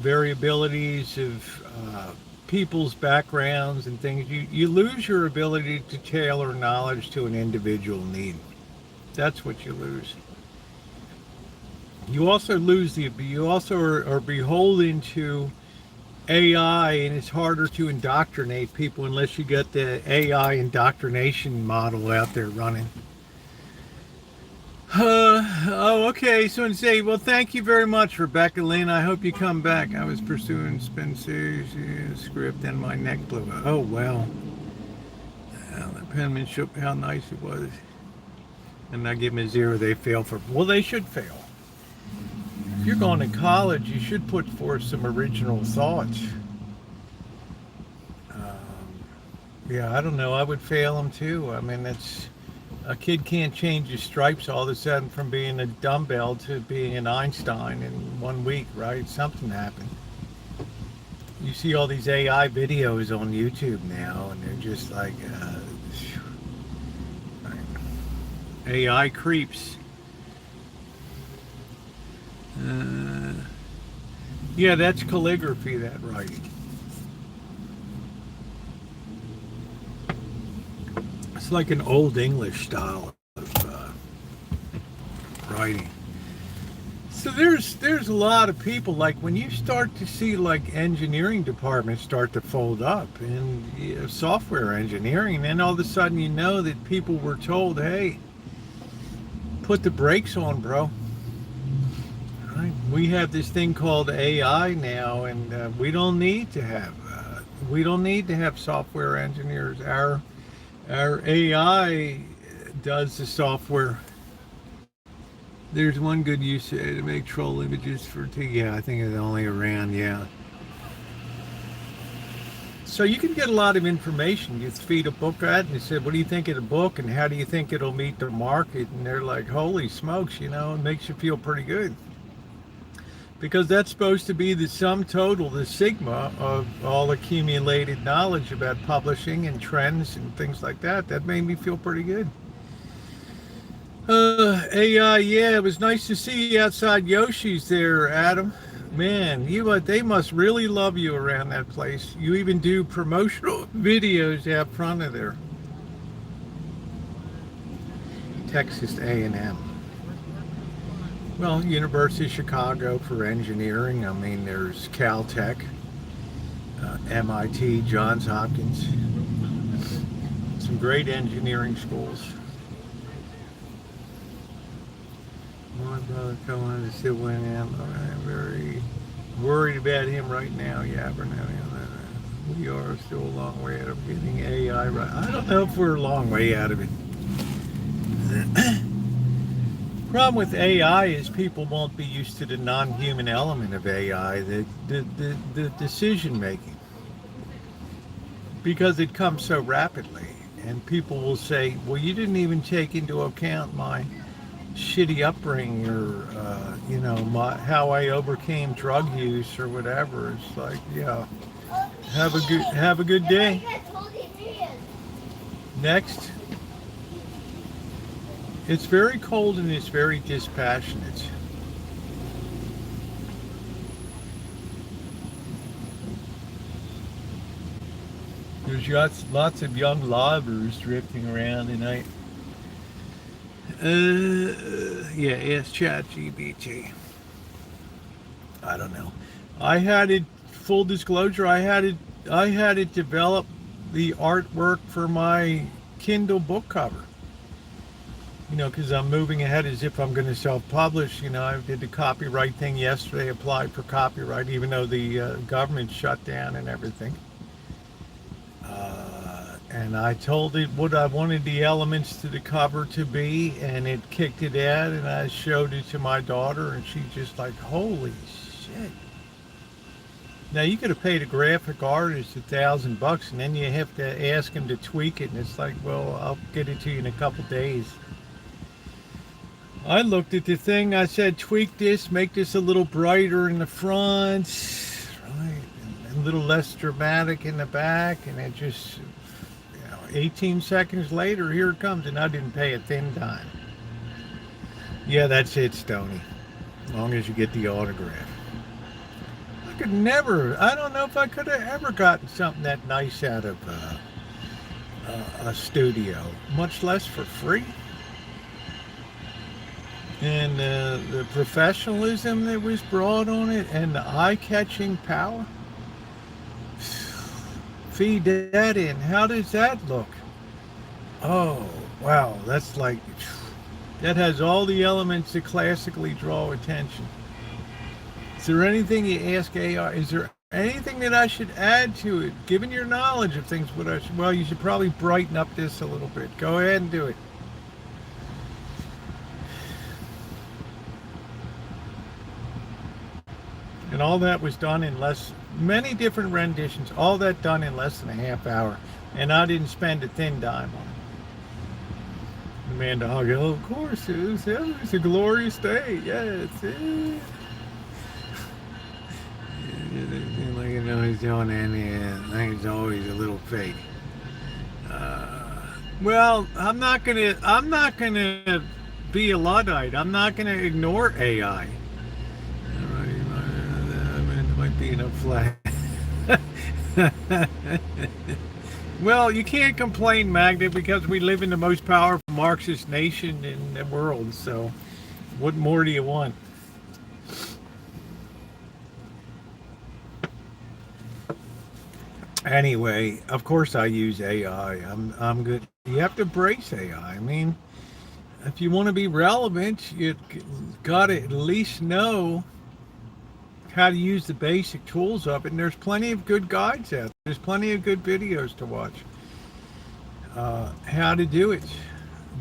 variabilities of people's backgrounds and things. You lose your ability to tailor knowledge to an individual need. That's what you lose. You also are beholden to AI, and it's harder to indoctrinate people unless you got the AI indoctrination model out there running. Okay. So to say, well, thank you very much, Rebecca Lynn. I hope you come back. I was pursuing Spencer's script and my neck blew out. Oh, well. The penmanship, how nice it was. And I give them a 0, they fail for, well, they should fail. If you're going to college, you should put forth some original thoughts. Yeah, I don't know. I would fail him too. I mean, a kid can't change his stripes all of a sudden from being a dumbbell to being an Einstein in 1 week, right? Something happened. You see all these AI videos on YouTube now, and they're just like AI creeps. Uh, yeah, that's calligraphy, that writing. It's like an old English style of writing. So there's a lot of people, like when you start to see like engineering departments start to fold up and software engineering, and then all of a sudden you know that people were told, hey, put the brakes on, bro. Right? We have this thing called AI now, and we don't need to have software engineers. Our AI does the software. There's one good use to make troll images for yeah, I think it's only around, yeah. So you can get a lot of information. You feed a book at and you say, what do you think of the book and how do you think it'll meet the market? And they're like, holy smokes, it makes you feel pretty good. Because that's supposed to be the sum total, the sigma of all accumulated knowledge about publishing and trends things like that. That made me feel pretty good. AI, yeah, it was nice to see you outside Yoshi's there, Adam. Man, they must really love you around that place. You even do promotional videos out front of there. Texas A&M. Well, University of Chicago for engineering. I mean, there's Caltech, MIT, Johns Hopkins. Some great engineering schools. My brother coming to sit with him. I'm very worried about him right now. Yeah, we are still a long way out of getting AI right. I don't know if we're a long way out of it. Problem with AI is people won't be used to the non-human element of AI, the decision making, because it comes so rapidly. And people will say, well, you didn't even take into account my shitty upbringing or how I overcame drug use or whatever. It's like, yeah, have a good day. Next. It's very cold and it's very dispassionate. There's lots of young lovers drifting around tonight. Yeah, ask ChatGPT. I don't know. I had it, full disclosure, I had it develop the artwork for my Kindle book cover. Because I'm moving ahead as if I'm going to self-publish. I did the copyright thing yesterday, applied for copyright, even though the government shut down and everything. And I told it what I wanted the elements to the cover to be, and it kicked it out, and I showed it to my daughter, and she just like, holy shit. Now, you could have paid a graphic artist $1,000, and then you have to ask him to tweak it, and it's like, well, I'll get it to you in a couple days. I looked at the thing, I said, tweak this, make this a little brighter in the front, right, and a little less dramatic in the back, and it just, 18 seconds later, here it comes, and I didn't pay a thin dime. Yeah, that's it, Stoney, as long as you get the autograph. I don't know if I could have ever gotten something that nice out of a studio, much less for free. And the professionalism that was brought on it and the eye-catching power. Feed that in. How does that look? Oh, wow. That's like, that has all the elements that classically draw attention. Is there anything you ask AI? Is there anything that I should add to it? Given your knowledge of things, well, you should probably brighten up this a little bit. Go ahead and do it. And all that was done in many different renditions, all that done in less than a half hour. and I didn't spend a thin dime on it. Amanda Hogg, oh, of course, it's a glorious day. Yes. Like, you know, he's doing any. I think it's always a little fake. Well, I'm not gonna be a Luddite. I'm not gonna ignore AI. It might be enough flag. Well, you can't complain, Magda, because we live in the most powerful Marxist nation in the world. So, what more do you want? Anyway, of course I use AI. I'm good. You have to embrace AI. I mean, if you want to be relevant, you got to at least know how to use the basic tools of it. And there's plenty of good guides out there. There's plenty of good videos to watch. How to do it.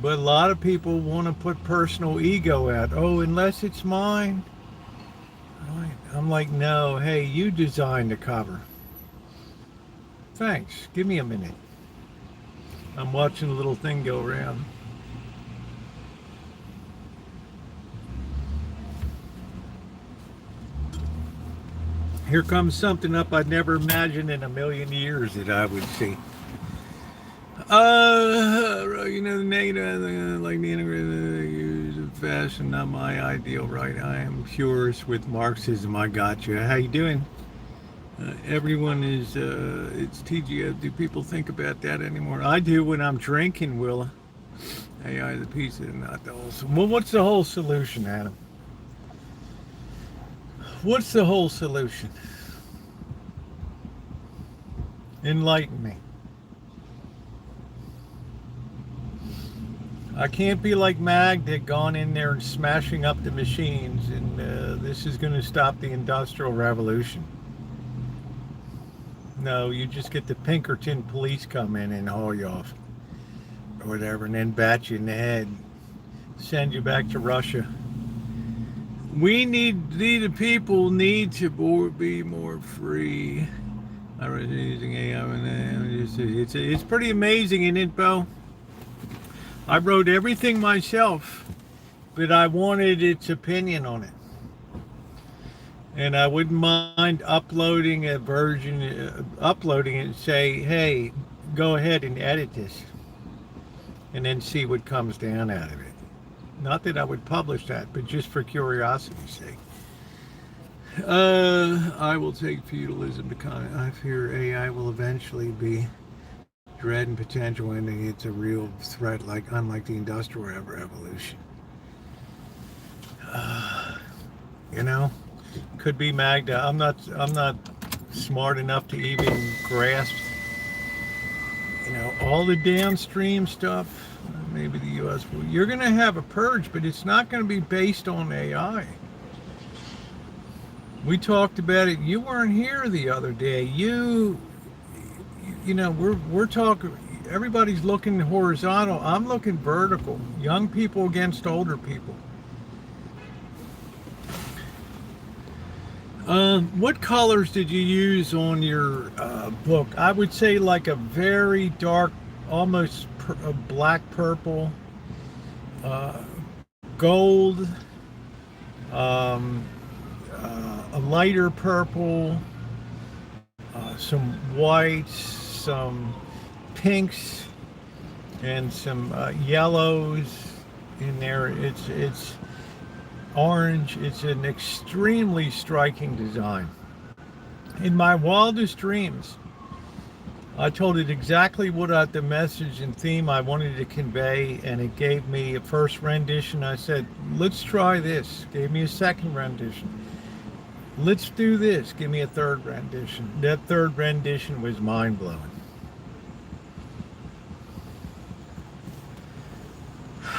But a lot of people want to put personal ego out. Oh, unless it's mine. I'm like, no, hey, you designed the cover. Thanks. Give me a minute. I'm watching a little thing go around. Here comes something up I'd never imagined in a million years that I would see. You know, the negative, like the integrated use of fashion, not my ideal, right? I am purist with Marxism. I got you. How you doing? Everyone is, it's TGF. Do people think about that anymore? I do when I'm drinking, Willa. AI the pizza, not the whole. Well, what's the whole solution, Adam? What's the whole solution? Enlighten me. I can't be like Mag that gone in there and smashing up the machines, and this is going to stop the Industrial Revolution. No, you just get the Pinkerton police come in and haul you off, or whatever, and then bat you in the head, send you back to Russia. The people need to be more free. I was using AI, and it's pretty amazing, isn't it, Bo? I wrote everything myself, but I wanted its opinion on it. And I wouldn't mind uploading a version, uploading it and say, hey, go ahead and edit this. And then see what comes down out of it. Not that I would publish that, but just for curiosity's sake. I will take feudalism to comment. I fear AI will eventually be dread and potential ending. It's a real threat, unlike the Industrial Revolution. You know? Could be Magda. I'm not smart enough to even grasp, all the downstream stuff. Maybe the U.S. will. You're going to have a purge, but it's not going to be based on AI. We talked about it. You weren't here the other day. We're talking. Everybody's looking horizontal. I'm looking vertical. Young people against older people. What colors did you use on your book? I would say like a very dark, almost black purple, gold, a lighter purple, some whites, some pinks, and some yellows in there. It's orange. It's an extremely striking design. In my wildest dreams, I told it exactly what the message and theme I wanted to convey, and it gave me a first rendition. I said, let's try this. Gave me a second rendition. Let's do this. Give me a third rendition. That third rendition was mind-blowing.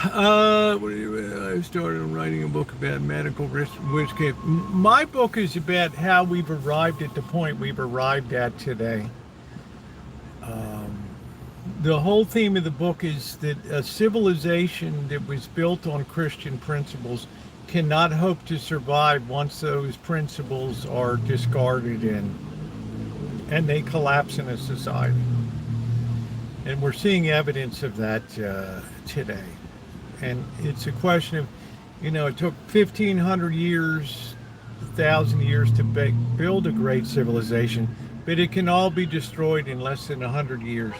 I started writing a book about medical witchcraft. My book is about how we've arrived at the point we've arrived at today. The whole theme of the book is that a civilization that was built on Christian principles cannot hope to survive once those principles are discarded and they collapse in a society. And we're seeing evidence of that today. And it's a question of, it took 1,500 years, 1,000 years to build a great civilization, but it can all be destroyed in less than 100 years.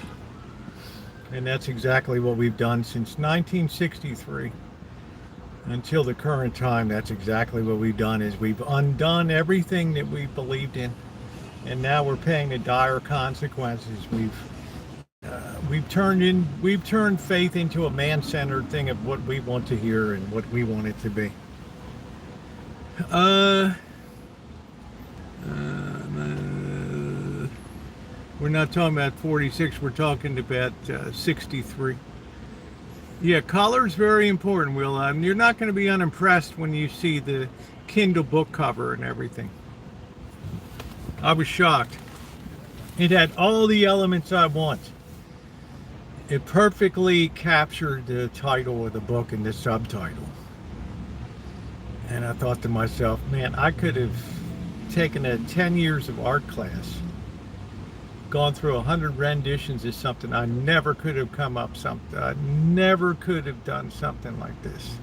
And that's exactly what we've done since 1963 until the current time. That's exactly what we've done, is we've undone everything that we believed in, and now we're paying the dire consequences. We've turned faith into a man-centered thing of what we want to hear and what we want it to be. We're not talking about 46, we're talking about 63. Yeah, color is very important, Will. You're not going to be unimpressed when you see the Kindle book cover and everything. I was shocked. It had all the elements I want. It perfectly captured the title of the book and the subtitle. And I thought to myself, man, I could have taken a 10 years of art class, gone through 100 renditions of something. I never could have done something like this.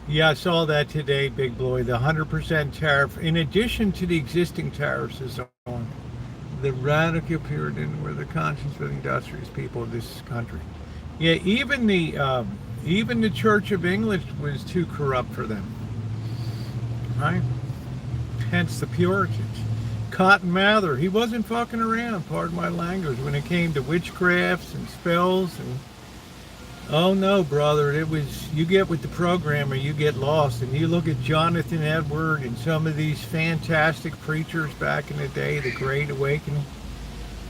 Yeah, I saw that today, Big Boy. The 100% tariff, in addition to the existing tariffs, is on the radical Puritan, were the conscience of the industrious people of this country. Yeah, even the Church of England was too corrupt for them, right? Hence the Puritans. Cotton Mather, he wasn't fucking around, pardon my language, when it came to witchcrafts and spells. And oh no, brother, it was, you get with the program or you get lost. And you look at Jonathan Edward and some of these fantastic preachers back in the day, the Great Awakening.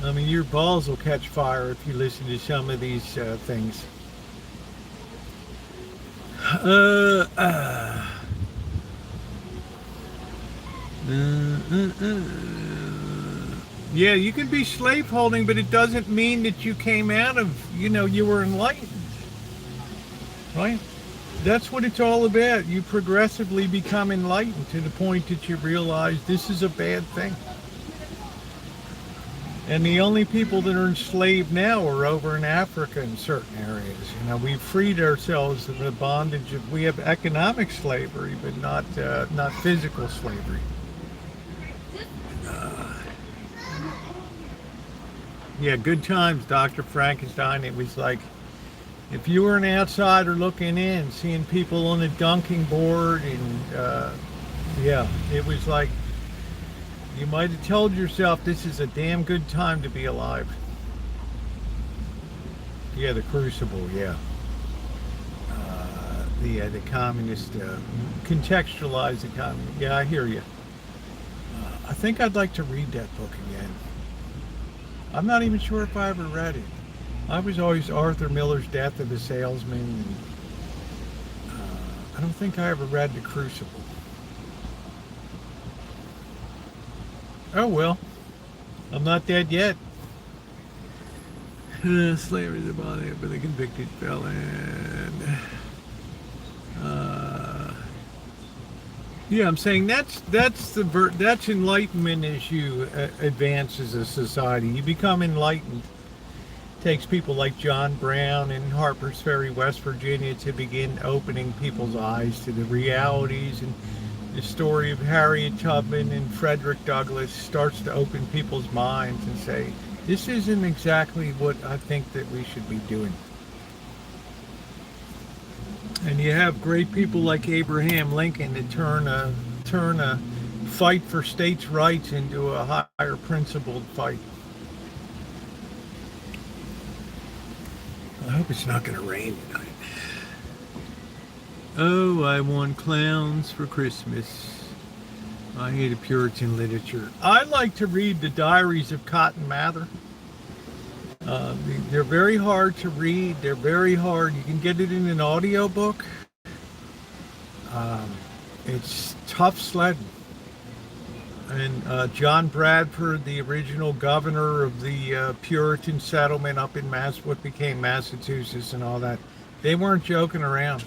I mean, your balls will catch fire if you listen to some of these things. Yeah, you can be slaveholding, but it doesn't mean that you came out of, you were enlightened, right? That's what it's all about. You progressively become enlightened to the point that you realize this is a bad thing. And the only people that are enslaved now are over in Africa in certain areas. We've freed ourselves of the bondage of, we have economic slavery, but not physical slavery. Yeah, good times, Dr. Frankenstein. It was like, if you were an outsider looking in, seeing people on the dunking board, and yeah, it was like, you might have told yourself, this is a damn good time to be alive. Yeah, the Crucible, yeah. The communist, contextualize the communist. Yeah, I hear you. I think I'd like to read that book again. I'm not even sure if I ever read it. I was always Arthur Miller's Death of a Salesman. And, I don't think I ever read The Crucible. Oh well, I'm not dead yet. Slavery is the body of the convicted felon. Yeah, I'm saying that's enlightenment as you advance as a society. You become enlightened. It takes people like John Brown in Harper's Ferry, West Virginia, to begin opening people's eyes to the realities, and the story of Harriet Tubman and Frederick Douglass starts to open people's minds and say, this isn't exactly what I think that we should be doing. And you have great people like Abraham Lincoln that turn a fight for states' rights into a higher principled fight. I hope it's not going to rain tonight. Oh, I want clowns for Christmas. I hate Puritan literature. I like to read the diaries of Cotton Mather. They're very hard to read. They're very hard. You can get it in an audio book. It's tough sledding. And John Bradford, the original governor of the Puritan settlement up in what became Massachusetts and all that, they weren't joking around.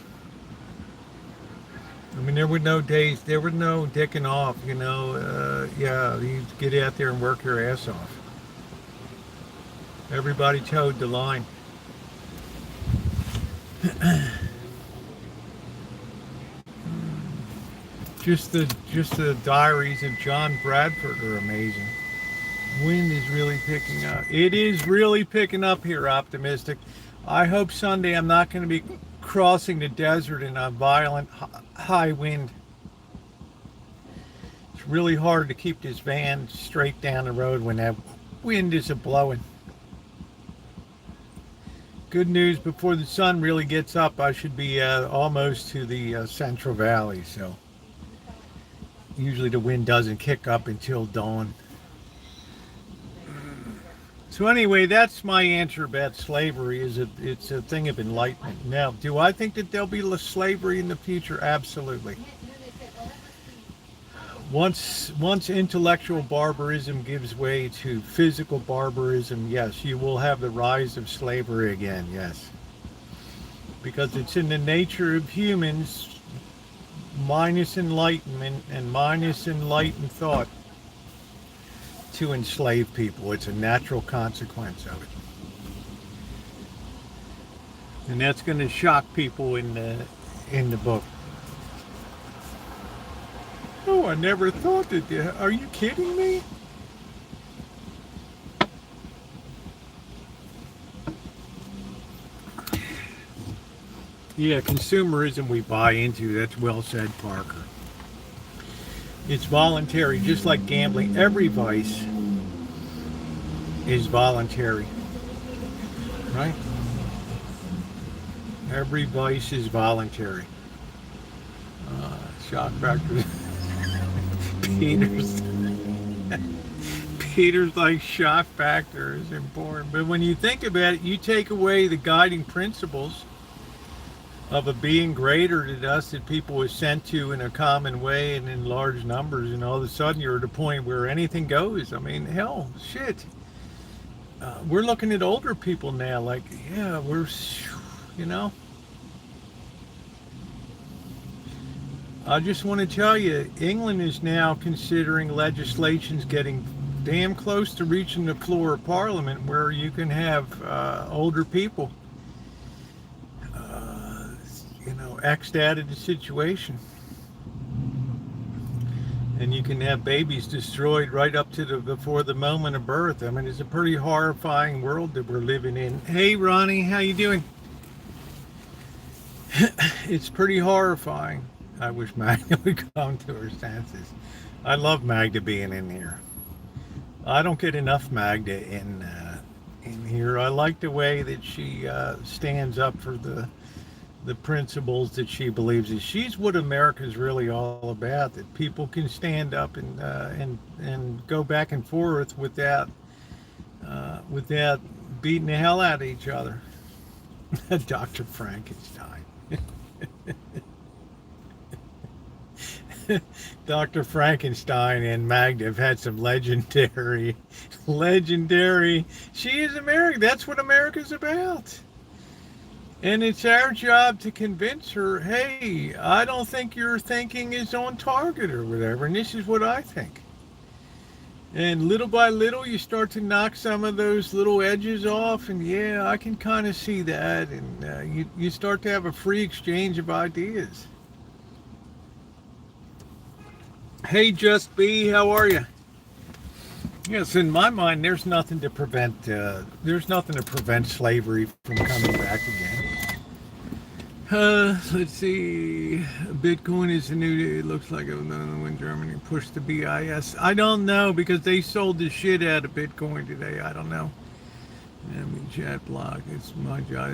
I mean, there were no days, there were no dicking off, yeah, you get out there and work your ass off. Everybody towed the line. Just the diaries of John Bradford are amazing. Wind is really picking up. It is really picking up here, optimistic. I hope Sunday I'm not going to be crossing the desert in a violent high wind. It's really hard to keep this van straight down the road when that wind is blowing. Good news, before the sun really gets up, I should be almost to the Central Valley. So usually the wind doesn't kick up until dawn. So anyway, that's my answer about slavery. It's a thing of enlightenment. Now, do I think that there'll be slavery in the future? Absolutely. Once intellectual barbarism gives way to physical barbarism, yes, you will have the rise of slavery again, yes. Because it's in the nature of humans, minus enlightenment and minus enlightened thought, to enslave people. It's a natural consequence of it. And that's going to shock people in the book. Oh, I never thought that. Are you kidding me? Yeah, consumerism we buy into. That's well said, Parker. It's voluntary, just like gambling. Every vice is voluntary, right? Every vice is voluntary. Shock factor. Peter's like shock factor is important. But when you think about it, you take away the guiding principles of a being greater than us that people were sent to in a common way and in large numbers, and all of a sudden you're at a point where anything goes. I mean, hell, shit. We're looking at older people now like, yeah, you know. I just want to tell you, England is now considering legislations getting damn close to reaching the floor of Parliament where you can have older people X'd out of the situation. And you can have babies destroyed right up to before the moment of birth. I mean, it's a pretty horrifying world that we're living in. Hey, Ronnie, how you doing? It's pretty horrifying. I wish Magda would come to her senses. I love Magda being in here. I don't get enough Magda in here. I like the way that she stands up for the principles that she believes in. She's what America's really all about. That people can stand up and go back and forth without beating the hell out of each other. Dr. Frankenstein. Dr. Frankenstein and Magda have had some legendary. She is America. That's what America's about. And it's our job to convince her, hey, I don't think your thinking is on target or whatever. And this is what I think. And little by little, you start to knock some of those little edges off. And yeah, I can kind of see that. And you start to have a free exchange of ideas. Hey, Just B, how are you? Yes, in my mind, there's nothing to prevent slavery from coming back again. Let's see. Bitcoin is the new. It looks like when Germany pushed the BIS. I don't know because they sold the shit out of Bitcoin today. I don't know. I mean, chat block. It's my job.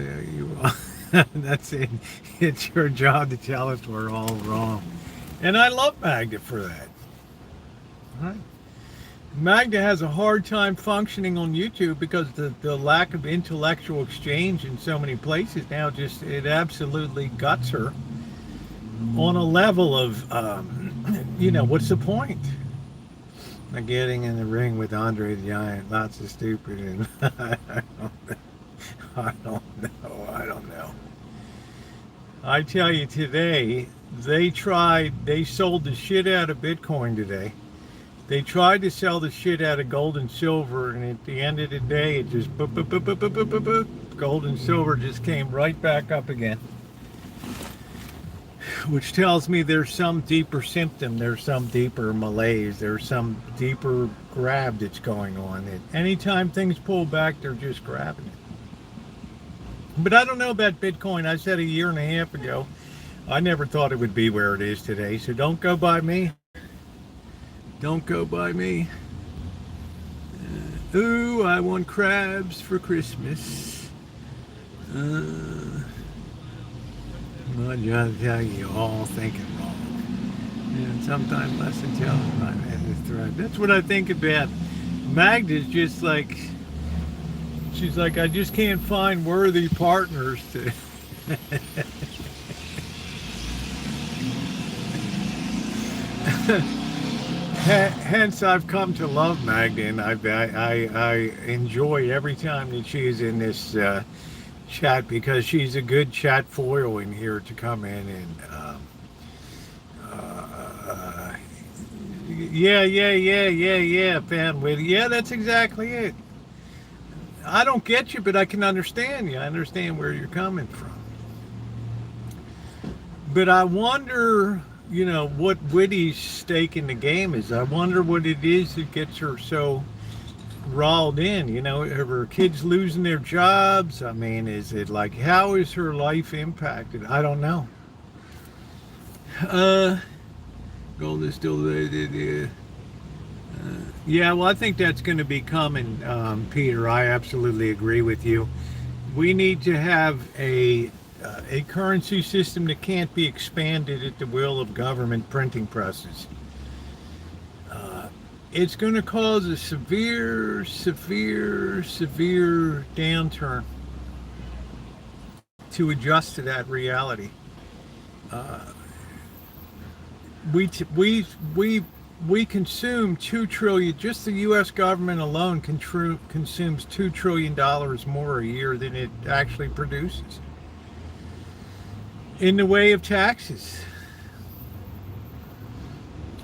That's it. It's your job to tell us we're all wrong. And I love Magda for that. All right. Magda has a hard time functioning on YouTube because the lack of intellectual exchange in so many places now it absolutely guts her on a level of, what's the point? Like getting in the ring with Andre the Giant, lots of stupid, and I don't know. I tell you today, they sold the shit out of Bitcoin today. They tried to sell the shit out of gold and silver, and at the end of the day, it just boop, boop, boop, boop, boop, boop, boop, boop. Gold and silver just came right back up again. Which tells me there's some deeper symptom, there's some deeper malaise, there's some deeper grab that's going on. Anytime things pull back, they're just grabbing it. But I don't know about Bitcoin. I said a year and a half ago, I never thought it would be where it is today. So don't go by me. Don't go by me. Ooh, I want crabs for Christmas. Well, just tell you all thinking wrong. And sometimes less than telling my man is thread. That's what I think about. Magda's just like, she's like, I just can't find worthy partners to. Hence, I've come to love Magda, and I enjoy every time that she is in this chat, because she's a good chat foil in here to come in and fan with. Yeah, that's exactly it. I don't get you, but I can understand you. I understand where you're coming from. But I wonder, you know, what Whitty's stake in the game is. I wonder what it is that gets her so riled in. You know, are her kids losing their jobs? I mean, is it like, how is her life impacted? I don't know. Gold is still yeah, well, I think that's going to be coming, Peter. I absolutely agree with you. We need to have a currency system that can't be expanded at the will of government printing presses. It's going to cause a severe downturn to adjust to that reality. We consume $2 trillion. Just the U.S. government alone consumes $2 trillion more a year than it actually produces in the way of taxes.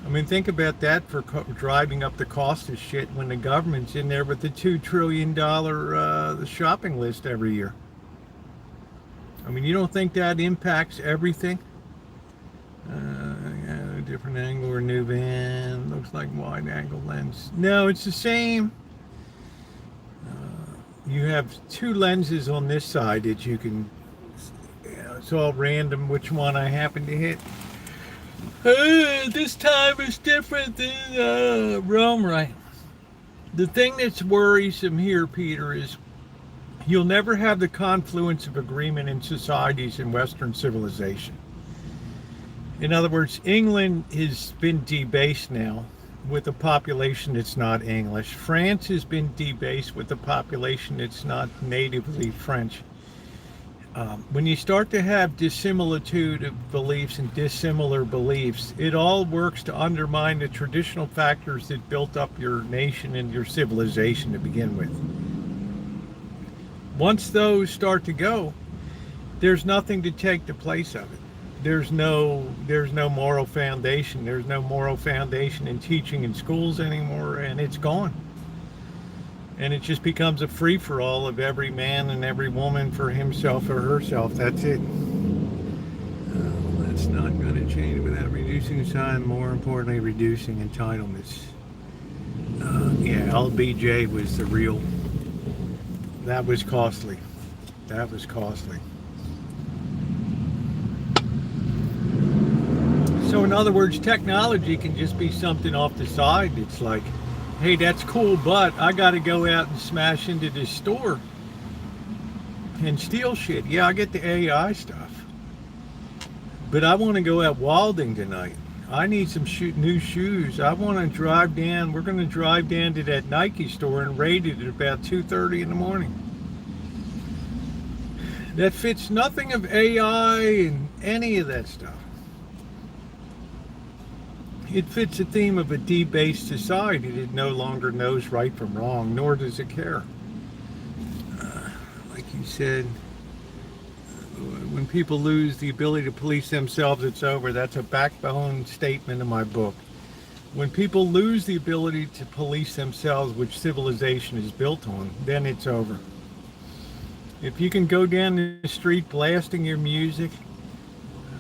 I mean, think about that for driving up the cost of shit when the government's in there with the $2 trillion shopping list every year. I mean, you don't think that impacts everything? Different angle or new van. Looks like wide angle lens. No, it's the same. You have two lenses on this side that you can, it's all random which one I happen to hit. This time it's different than Rome, right? The thing that's worrisome here, Peter, is you'll never have the confluence of agreement in societies in Western civilization. In other words, England has been debased now with a population that's not English. France has been debased with a population that's not natively French. When you start to have dissimilitude of beliefs and dissimilar beliefs, it all works to undermine the traditional factors that built up your nation and your civilization to begin with. Once those start to go, there's nothing to take the place of it. There's no moral foundation. There's no moral foundation in teaching in schools anymore, and it's gone. And it just becomes a free-for-all of every man and every woman for himself or herself. That's it. That's not going to change without reducing time. More importantly, reducing entitlements. Yeah, LBJ was the real. That was costly. That was costly. So in other words, technology can just be something off the side. It's like, hey, that's cool, but I got to go out and smash into this store and steal shit. Yeah, I get the AI stuff, but I want to go out wilding tonight. I need some new shoes. I want to drive down. We're going to drive down to that Nike store and raid it at about 2:30 in the morning. That fits nothing of AI and any of that stuff. It fits the theme of a debased society that no longer knows right from wrong, nor does it care. Like you said, when people lose the ability to police themselves, it's over. That's a backbone statement in my book. When people lose the ability to police themselves, which civilization is built on, then it's over. If you can go down the street blasting your music,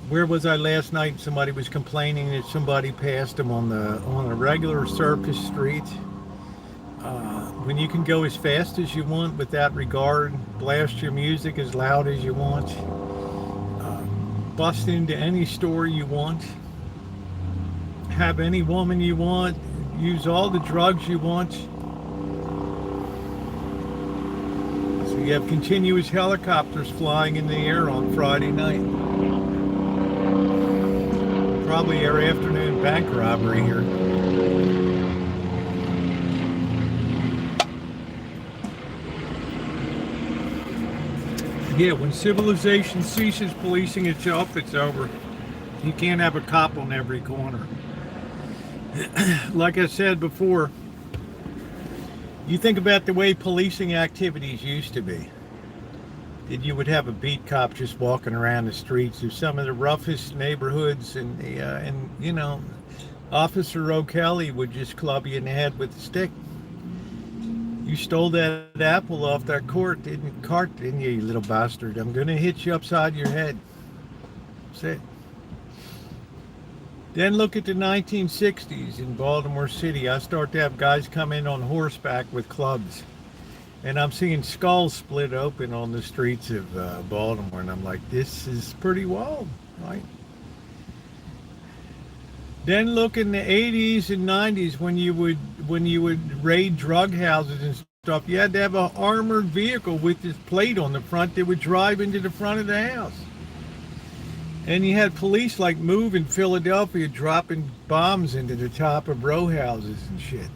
where was I last night? Somebody was complaining that somebody passed them on a regular surface street. When you can go as fast as you want without regard, blast your music as loud as you want, bust into any store you want, have any woman you want, use all the drugs you want. So you have continuous helicopters flying in the air on Friday night. Probably our afternoon bank robbery here. Yeah, when civilization ceases policing itself, it's over. You can't have a cop on every corner. Like I said before, you think about the way policing activities used to be. That you would have a beat cop just walking around the streets of some of the roughest neighborhoods, and you know, Officer O'Kelly would just club you in the head with a stick. You stole that apple off that cart, didn't you, you little bastard? I'm gonna hit you upside your head. That's it. Then look at the 1960s in Baltimore City. I start to have guys come in on horseback with clubs. And I'm seeing skulls split open on the streets of Baltimore. And I'm like, this is pretty wild, right? Then look in the 80s and 90s when you would raid drug houses and stuff. You had to have an armored vehicle with this plate on the front that would drive into the front of the house. And you had police like Move in Philadelphia dropping bombs into the top of row houses and shit.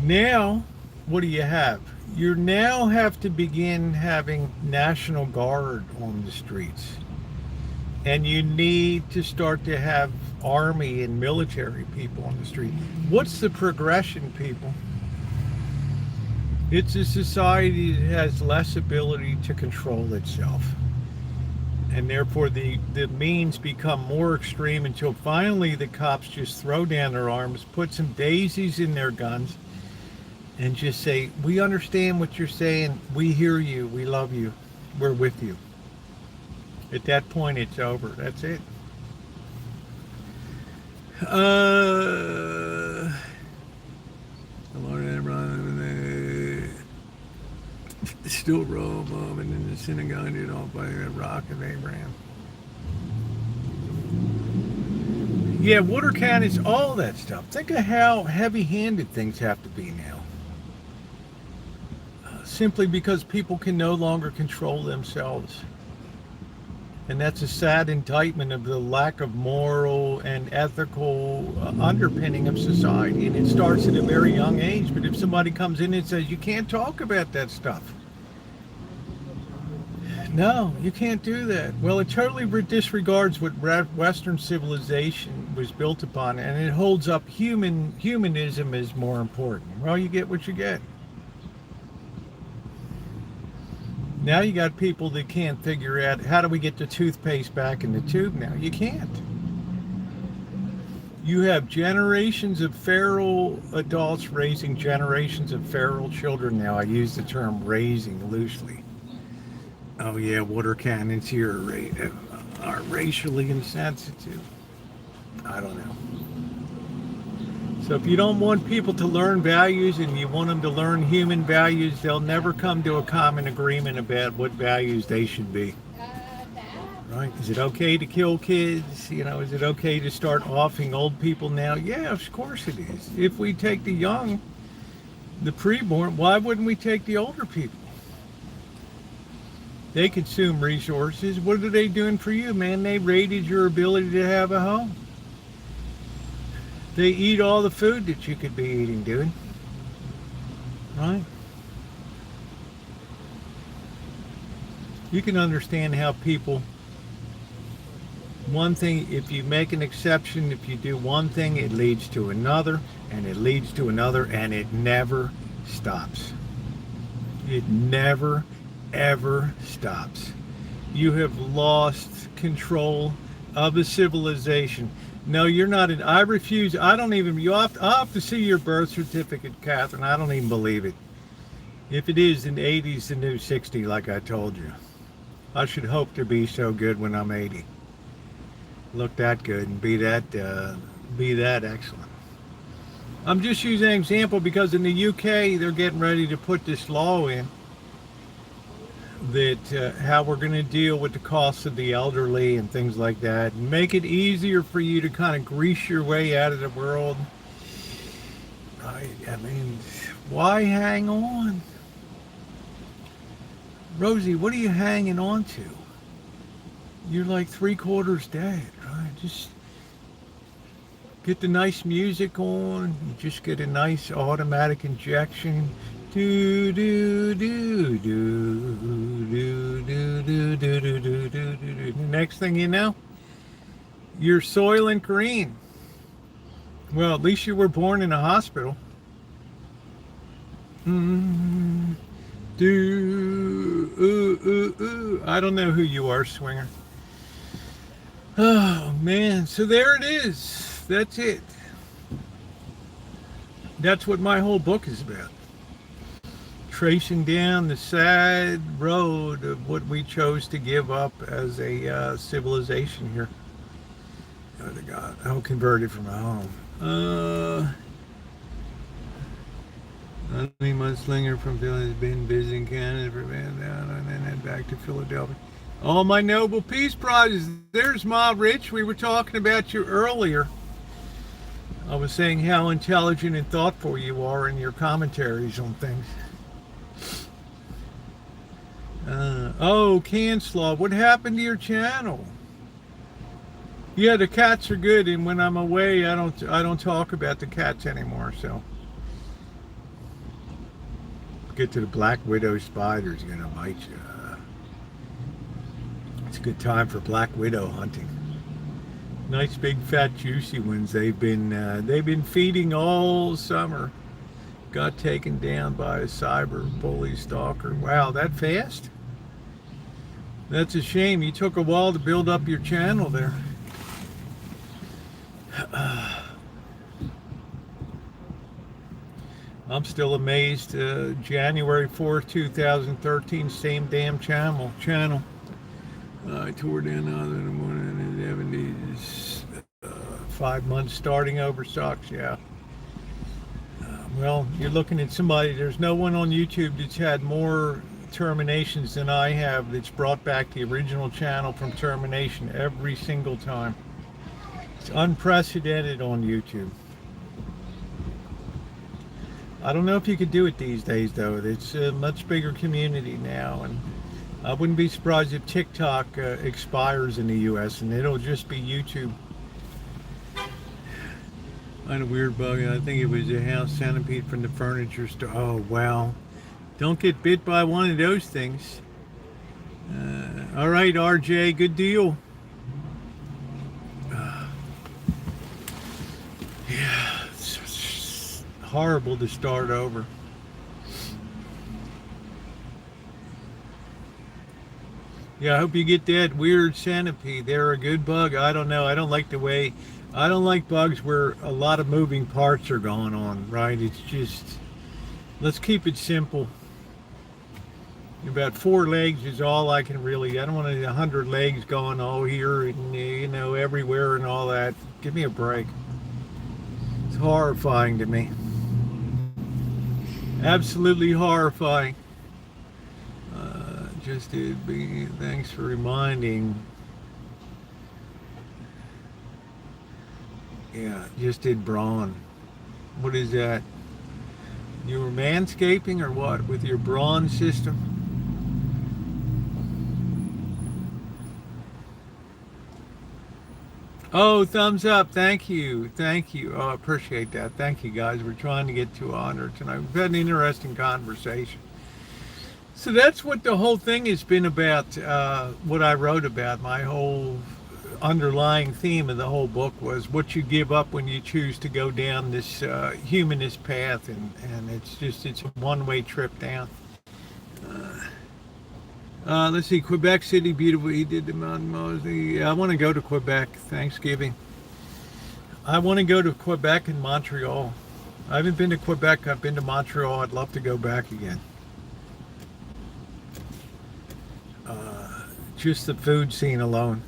Now, what do you have? You now have to begin having National Guard on the streets. And you need to start to have army and military people on the street. What's the progression, people? It's a society that has less ability to control itself. And therefore the means become more extreme until finally the cops just throw down their arms, put some daisies in their guns, and just say, we understand what you're saying, we hear you, we love you, we're with you. At that point, it's over. That's it. Still Rome, and in the synagogue did all by the rock of Abraham. Yeah, water cannons, all that stuff. Think of how heavy-handed things have to be now. Simply because people can no longer control themselves. And that's a sad indictment of the lack of moral and ethical underpinning of society. And it starts at a very young age. But if somebody comes in and says, you can't talk about that stuff. No, you can't do that. Well, it totally disregards what Western civilization was built upon. And it holds up humanism as more important. Well, you get what you get. Now you got people that can't figure out, how do we get the toothpaste back in the tube now? You can't. You have generations of feral adults raising generations of feral children now. I use the term raising loosely. Oh yeah, water cannons here are racially insensitive. I don't know. So if you don't want people to learn values and you want them to learn human values, they'll never come to a common agreement about what values they should be. Right? Is it okay to kill kids? You know, is it okay to start offing old people now? Yeah, of course it is. If we take the young, the preborn, why wouldn't we take the older people? They consume resources. What are they doing for you, man? They raided your ability to have a home. They eat all the food that you could be eating, dude. Right? You can understand how people, one thing, if you make an exception, if you do one thing, it leads to another, and it leads to another, and it never stops. It never, ever stops. You have lost control of a civilization. No, you're not. I refuse. I don't even. I'll have to see your birth certificate, Catherine. I don't even believe it. If it is in the 80s, the new 60, like I told you. I should hope to be so good when I'm 80. Look that good and be that excellent. I'm just using an example because in the UK they're getting ready to put this law in that how we're going to deal with the costs of the elderly and things like that, and make it easier for you to kind of grease your way out of the world. I mean, why hang on? Rosie, what are you hanging on to? You're like 3/4 dead, right? Just get the nice music on. You just get a nice automatic injection. Do do do do do do do do do do do do. The next thing you know, you're Soylent Green. Well, at least you were born in a hospital. I don't know who you are, Swinger. Oh man, so there it is. That's it. That's what my whole book is about. Tracing down the sad road of what we chose to give up as a civilization here. Oh, the God, I'm converted from a home. Honey Mudslinger from Philly has been visiting Canada for Van down and then back to Philadelphia. All my noble peace prizes. There's Ma Rich. We were talking about you earlier. I was saying how intelligent and thoughtful you are in your commentaries on things. Oh, Canslaw, what happened to your channel? Yeah, the cats are good, and when I'm away, I don't talk about the cats anymore. So, get to the Black Widow spider's gonna bite you. It's a good time for Black Widow hunting. Nice big fat juicy ones. They've been feeding all summer. Got taken down by a cyber bully stalker. Wow, that fast? That's a shame. You took a while to build up your channel there. I'm still amazed. January 4th, 2013, same damn channel. I tore down other than one in the 70s. 5 months starting over sucks, yeah. Well, you're looking at somebody, there's no one on YouTube that's had more terminations than I have that's brought back the original channel from termination every single time. It's unprecedented on YouTube. I don't know if you could do it these days, though. It's a much bigger community now, and I wouldn't be surprised if TikTok expires in the US and it'll just be YouTube. Kind of weird bug. I think it was a house centipede from the furniture store. Oh, wow. Don't get bit by one of those things. All right, RJ, good deal. Yeah, it's horrible to start over. Yeah, I hope you get that weird centipede. They're a good bug. I don't know. I don't like bugs where a lot of moving parts are going on, right? It's just, let's keep it simple. About 4 legs is all I can really, I don't want 100 legs going all here and, everywhere and all that. Give me a break. It's horrifying to me. Absolutely horrifying. Thanks for reminding. Yeah, just did brawn. What is that? You were manscaping or what with your brawn system? Oh, thumbs up. Thank you. Oh, I appreciate that. Thank you, guys. We're trying to get to 100 tonight. We've had an interesting conversation. So that's what the whole thing has been about, what I wrote about. My whole underlying theme of the whole book was what you give up when you choose to go down this humanist path, and it's a one-way trip down. Let's see, Quebec City, beautiful. He did the Mountain Mosley. I want to go to Quebec, Thanksgiving. I want to go to Quebec and Montreal. I haven't been to Quebec. I've been to Montreal. I'd love to go back again. Just the food scene alone.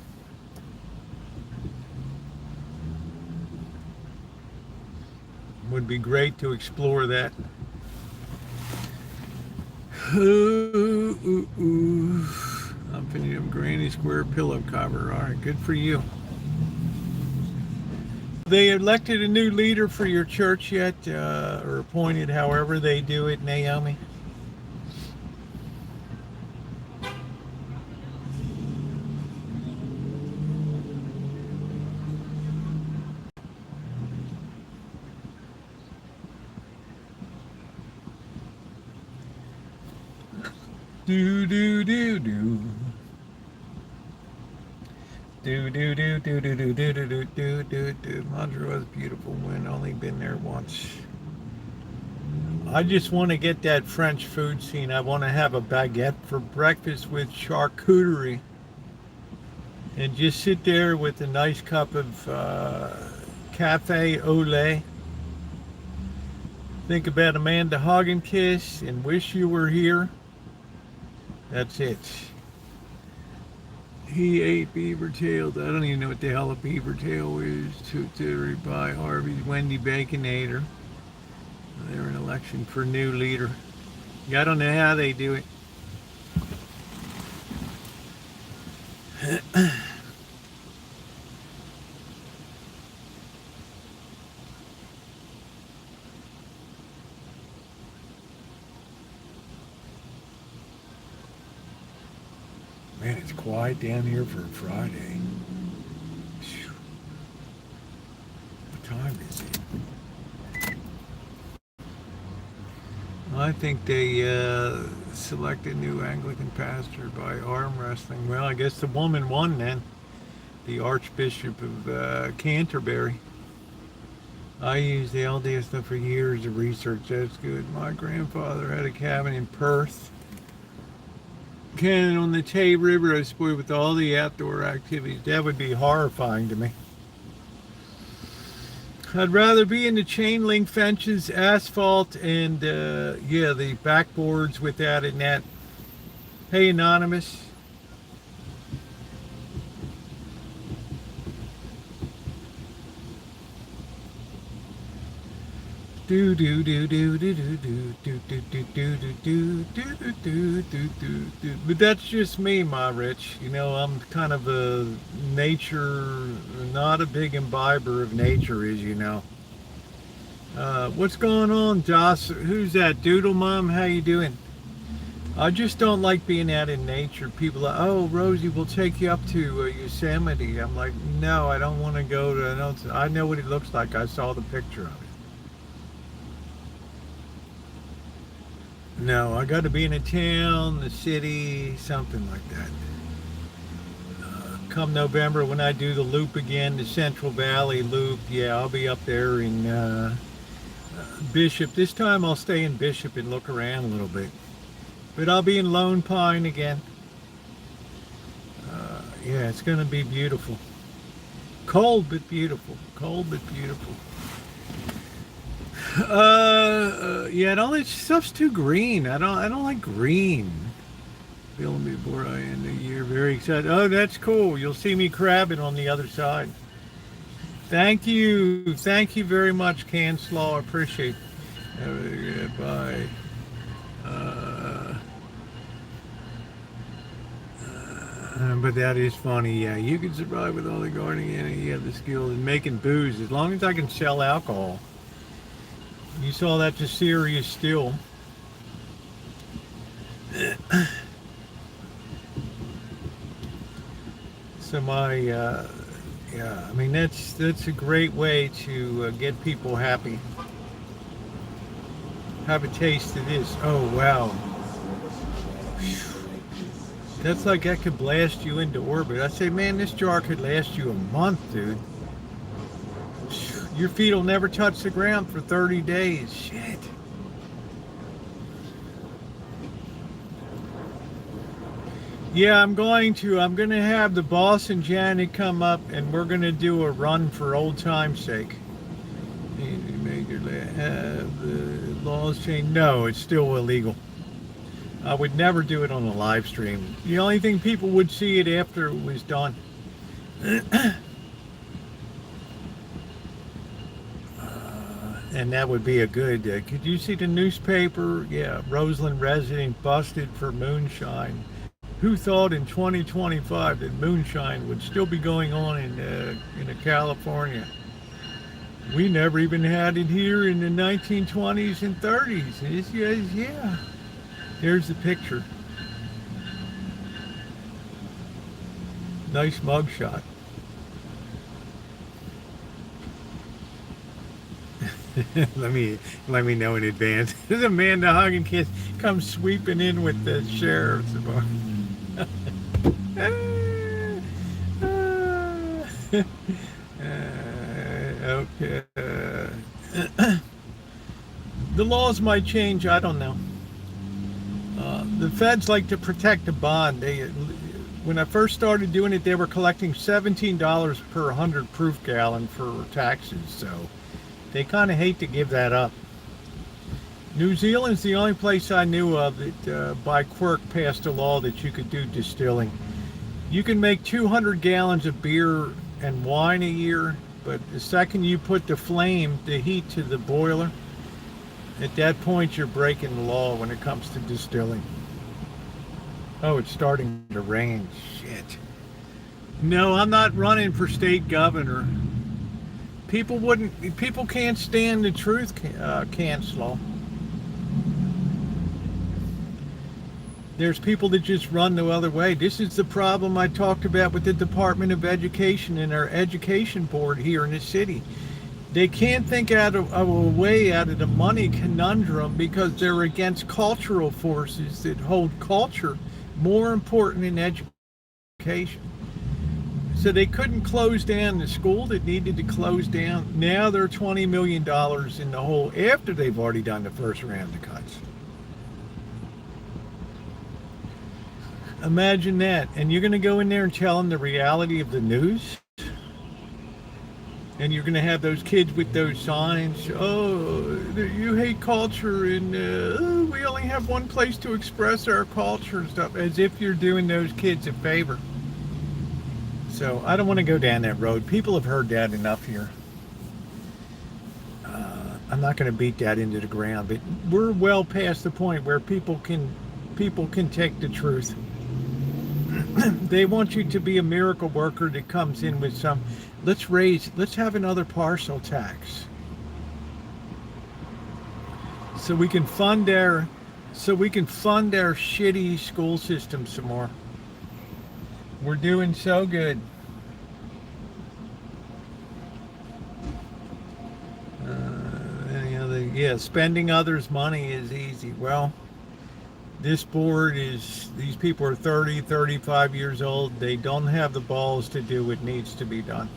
Would be great to explore that. I'm finishing a granny square pillow cover. All right, good for you. They elected a new leader for your church yet, or appointed, however they do it, Naomi? Do do do do. Do do do do do do do do do do do. Montreal is beautiful when only been there once. I just want to get that French food scene. I want to have a baguette for breakfast with charcuterie, and just sit there with a nice cup of cafe au lait. Think about Amanda hug and kiss, and wish you were here. That's it. He ate beaver tails. I don't even know what the hell a beaver tail is. Tutored by Harvey's Wendy Baconator. They're an election for new leader. I don't know how they do it. Man, it's quiet down here for a Friday. What time is it? I think they selected new Anglican pastor by arm wrestling. Well, I guess the woman won then. The Archbishop of Canterbury. I used the LDS stuff for years of research. That's good. My grandfather had a cabin in Perth. Cannon on the Tay River. I was spoiled with all the outdoor activities. That would be horrifying to me. I'd rather be in the chain link fences, asphalt, and yeah, the backboards without a net. Hey, Anonymous. Do do do do do do do do do do do do do do do do. But that's just me, my Rich. You know, I'm kind of a nature, not a big imbiber of nature, as you know. What's going on, Joss? Who's that? Doodle Mom? How you doing? I just don't like being out in nature. People are, oh, Rosie, we'll take you up to Yosemite. I'm like, no, I don't want to go to. I know what it looks like. I saw the picture of it. No, I got to be in a town, the city, something like that. Come November, when I do the loop again, the Central Valley loop, yeah, I'll be up there in Bishop. This time I'll stay in Bishop and look around a little bit. But I'll be in Lone Pine again. Yeah, it's going to be beautiful. Cold but beautiful. Cold but beautiful. Yeah, all this stuff's too green. I don't like green. Feeling before I end the year. Very excited. Oh, that's cool. You'll see me crabbing on the other side. Thank you. Thank you very much, Canslaw. I appreciate it. Bye. But that is funny. Yeah, you can survive with all the gardening and you have the skill in making booze as long as I can sell alcohol. You saw that to serious still. So my, yeah, I mean that's a great way to get people happy. Have a taste of this. Oh wow, that's like that could blast you into orbit. I say, man, this jar could last you a month, dude. Your feet will never touch the ground for 30 days. Shit. Yeah, I'm going to. I'm going to have the boss and Janet come up, and we're going to do a run for old time's sake. Have the laws changed? No, it's still illegal. I would never do it on a live stream. The only thing people would see it after it was done. And that would be a good. Could you see the newspaper? Yeah, Roseland resident busted for moonshine. Who thought in 2025 that moonshine would still be going on in California? We never even had it here in the 1920s and 30s. Yeah. There's the picture. Nice mugshot. let me know in advance. There's Amanda Huggin kiss comes sweeping in with the sheriff's okay. The laws might change. I don't know. The feds like to protect the bond. When I first started doing it, they were collecting $17 per 100 proof gallon for taxes. So they kind of hate to give that up. New Zealand's the only place I knew of that by quirk passed a law that you could do distilling. You can make 200 gallons of beer and wine a year, but the second you put the heat to the boiler, at that point you're breaking the law when it comes to distilling. Oh, it's starting to rain. Shit. No, I'm not running for state governor. People can't stand the truth cancel. There's people that just run the other way. This is the problem I talked about with the Department of Education and our education board here in the city. They can't think out of a way out of the money conundrum because they're against cultural forces that hold culture more important than education. So they couldn't close down the school that needed to close down. Now they're $20 million in the hole after they've already done the first round of cuts. Imagine that. And you're going to go in there and tell them the reality of the news? And you're going to have those kids with those signs, oh, you hate culture, and we only have one place to express our culture and stuff, as if you're doing those kids a favor. So I don't want to go down that road. People have heard that enough here. I'm not going to beat that into the ground, but we're well past the point where people can take the truth. They want you to be a miracle worker that comes in with some, let's have another parcel tax. So we can fund our shitty school system some more. We're doing so good. Spending others' money is easy. Well, these people are 30, 35 years old. They don't have the balls to do what needs to be done.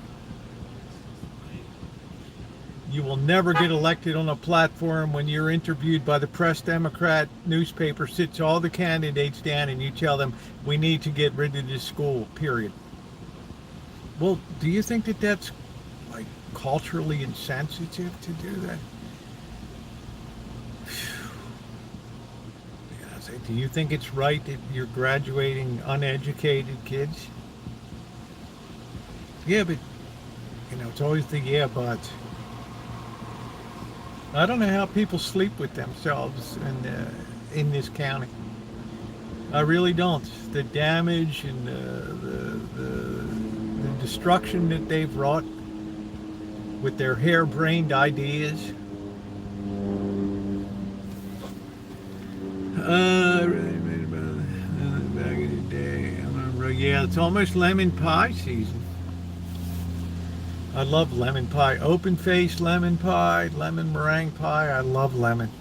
You will never get elected on a platform when you're interviewed by the Press Democrat newspaper, sits all the candidates down and you tell them, we need to get rid of this school, period. Well, do you think that that's like culturally insensitive to do that? Do you think it's right that you're graduating uneducated kids? Yeah, but, it's always the yeah, but. I don't know how people sleep with themselves in this county. I really don't. The damage and the destruction that they've wrought with their harebrained ideas. Back in the day. Yeah, it's almost lemon pie season. I love lemon pie. Open-faced lemon pie, lemon meringue pie. I love lemon.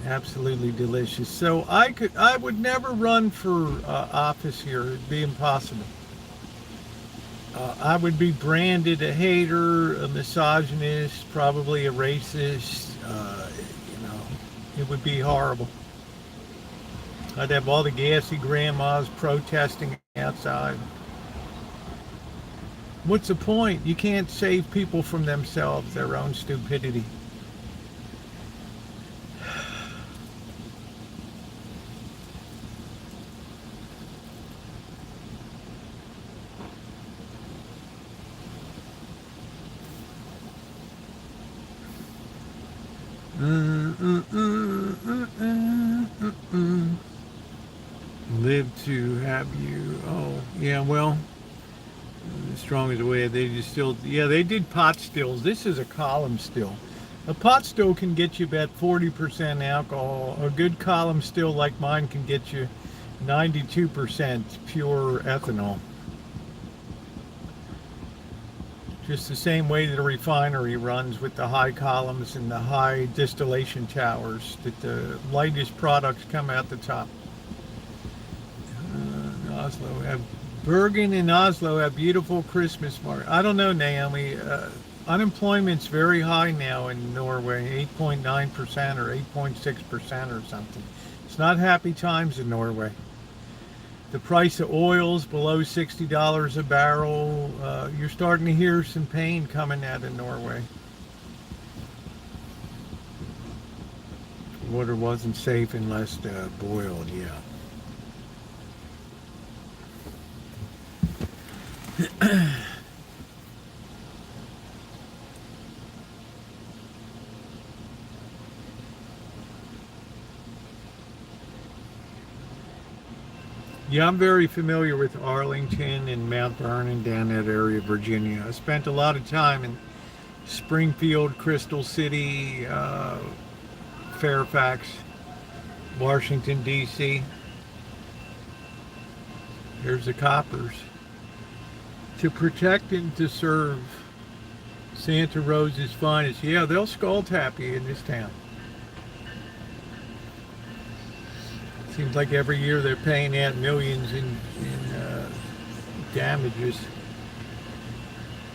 Absolutely delicious. So I would never run for office here. It'd be impossible. I would be branded a hater, a misogynist, probably a racist. It would be horrible. I'd have all the gassy grandmas protesting outside. What's the point? You can't save people from themselves, their own stupidity. Live to have you. Oh, yeah, well, as strong as the way they just still, yeah, they did pot stills. This is a column still. A pot still can get you about 40% alcohol. A good column still like mine can get you 92% pure ethanol. Just the same way that a refinery runs with the high columns and the high distillation towers, that the lightest products come out the top. Oslo have Bergen and Oslo have beautiful Christmas market. I don't know, Naomi. Unemployment's very high now in Norway, 8.9% or 8.6% or something. It's not happy times in Norway. The price of oil's below $60 a barrel. You're starting to hear some pain coming out of Norway. Water wasn't safe unless boiled, yeah. Yeah, I'm very familiar with Arlington and Mount Vernon, down that area of Virginia. I spent a lot of time in Springfield, Crystal City, Fairfax, Washington, D.C. There's the coppers. To protect and to serve, Santa Rosa's finest. Yeah, they'll skull tap you in this town. Seems like every year they're paying out millions in damages.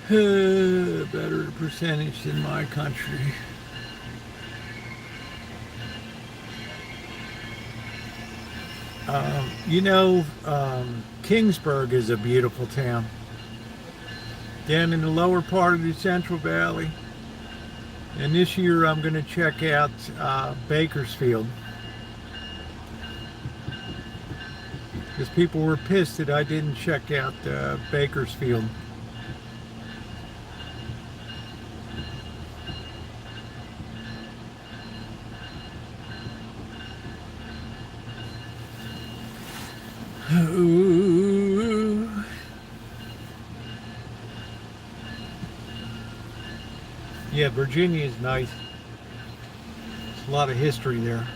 Better percentage than my country. Kingsburg is a beautiful town. Down in the lower part of the Central Valley. And this year I'm going to check out Bakersfield. Because people were pissed that I didn't check out Bakersfield. Ooh. Yeah, Virginia is nice. There's a lot of history there.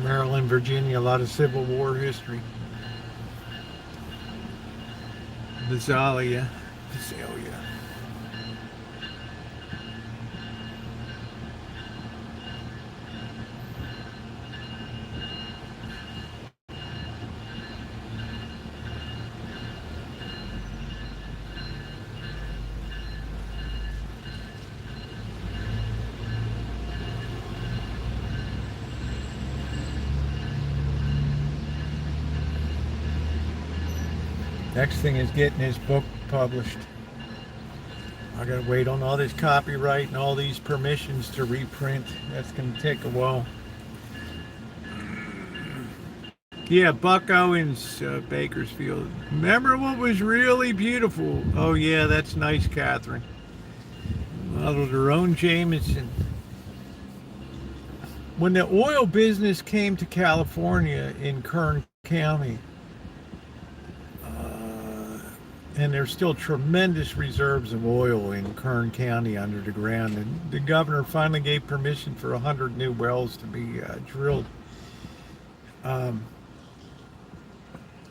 Maryland, Virginia, a lot of Civil War history. Visalia. Next thing is getting his book published. I gotta wait on all this copyright and all these permissions to reprint. That's gonna take a while. Yeah, Buck Owens, Bakersfield. Remember what was really beautiful? Oh yeah, that's nice, Catherine. Modeled her own Jameson. When the oil business came to California in Kern County, and there's still tremendous reserves of oil in Kern County under the ground. And the governor finally gave permission for 100 new wells to be drilled.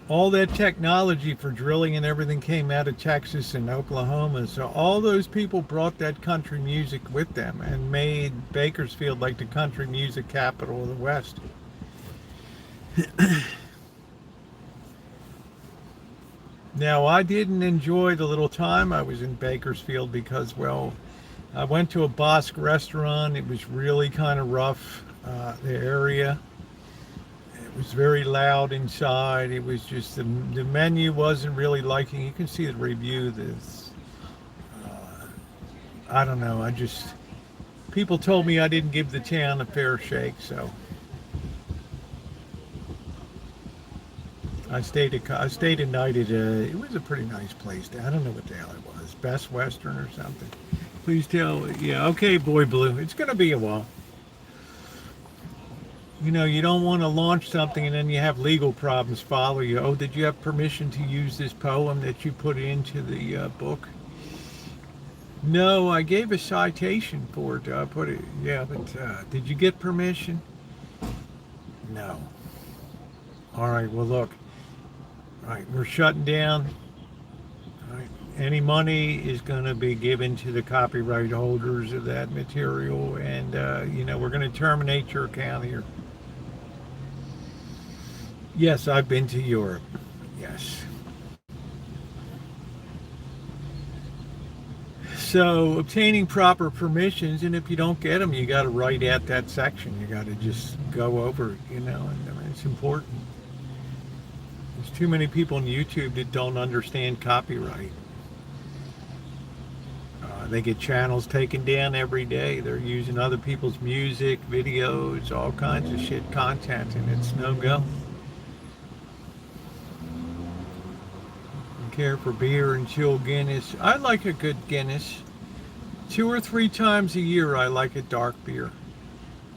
All that technology for drilling and everything came out of Texas and Oklahoma. So all those people brought that country music with them and made Bakersfield like the country music capital of the West. Now, I didn't enjoy the little time I was in Bakersfield because, well, I went to a Basque restaurant. It was really kind of rough, the area. was very loud inside. It was just the menu wasn't really liking. You can see the review. This I don't know. I just people told me I didn't give the town a fair shake, so I stayed a night at it was a pretty nice place. I don't know what the hell it was. Best Western or something. Please tell. Yeah, okay, Boy Blue. It's gonna be a while. You know, you don't want to launch something and then you have legal problems follow you. Oh, did you have permission to use this poem that you put into the book? No, I gave a citation for it. I put it, yeah, but did you get permission? No. All right, well, look. All right, we're shutting down. All right, any money is going to be given to the copyright holders of that material, and, you know, we're going to terminate your account here. Yes, I've been to Europe. Yes. So obtaining proper permissions, and if you don't get them, you got to write at that section. You got to just go over it, you know, and I mean, it's important. There's too many people on YouTube that don't understand copyright. They get channels taken down every day. They're using other people's music, videos, all kinds of shit content, and it's no go. Care for beer and chill Guinness. I like a good Guinness. 2 or 3 times a year I like a dark beer.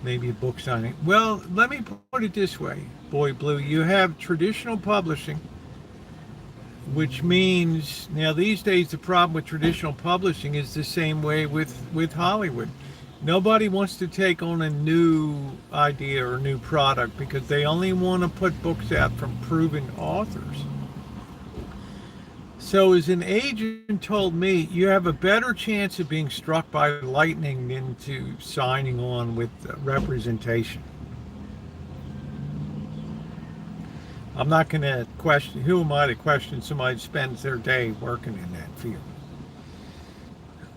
Maybe a book signing. Well, let me put it this way, Boy Blue. You have traditional publishing, which means, now these days the problem with traditional publishing is the same way with Hollywood. Nobody wants to take on a new idea or a new product because they only want to put books out from proven authors. So as an agent told me, you have a better chance of being struck by lightning than to signing on with representation. I'm not going to question, who am I to question somebody who spends their day working in that field?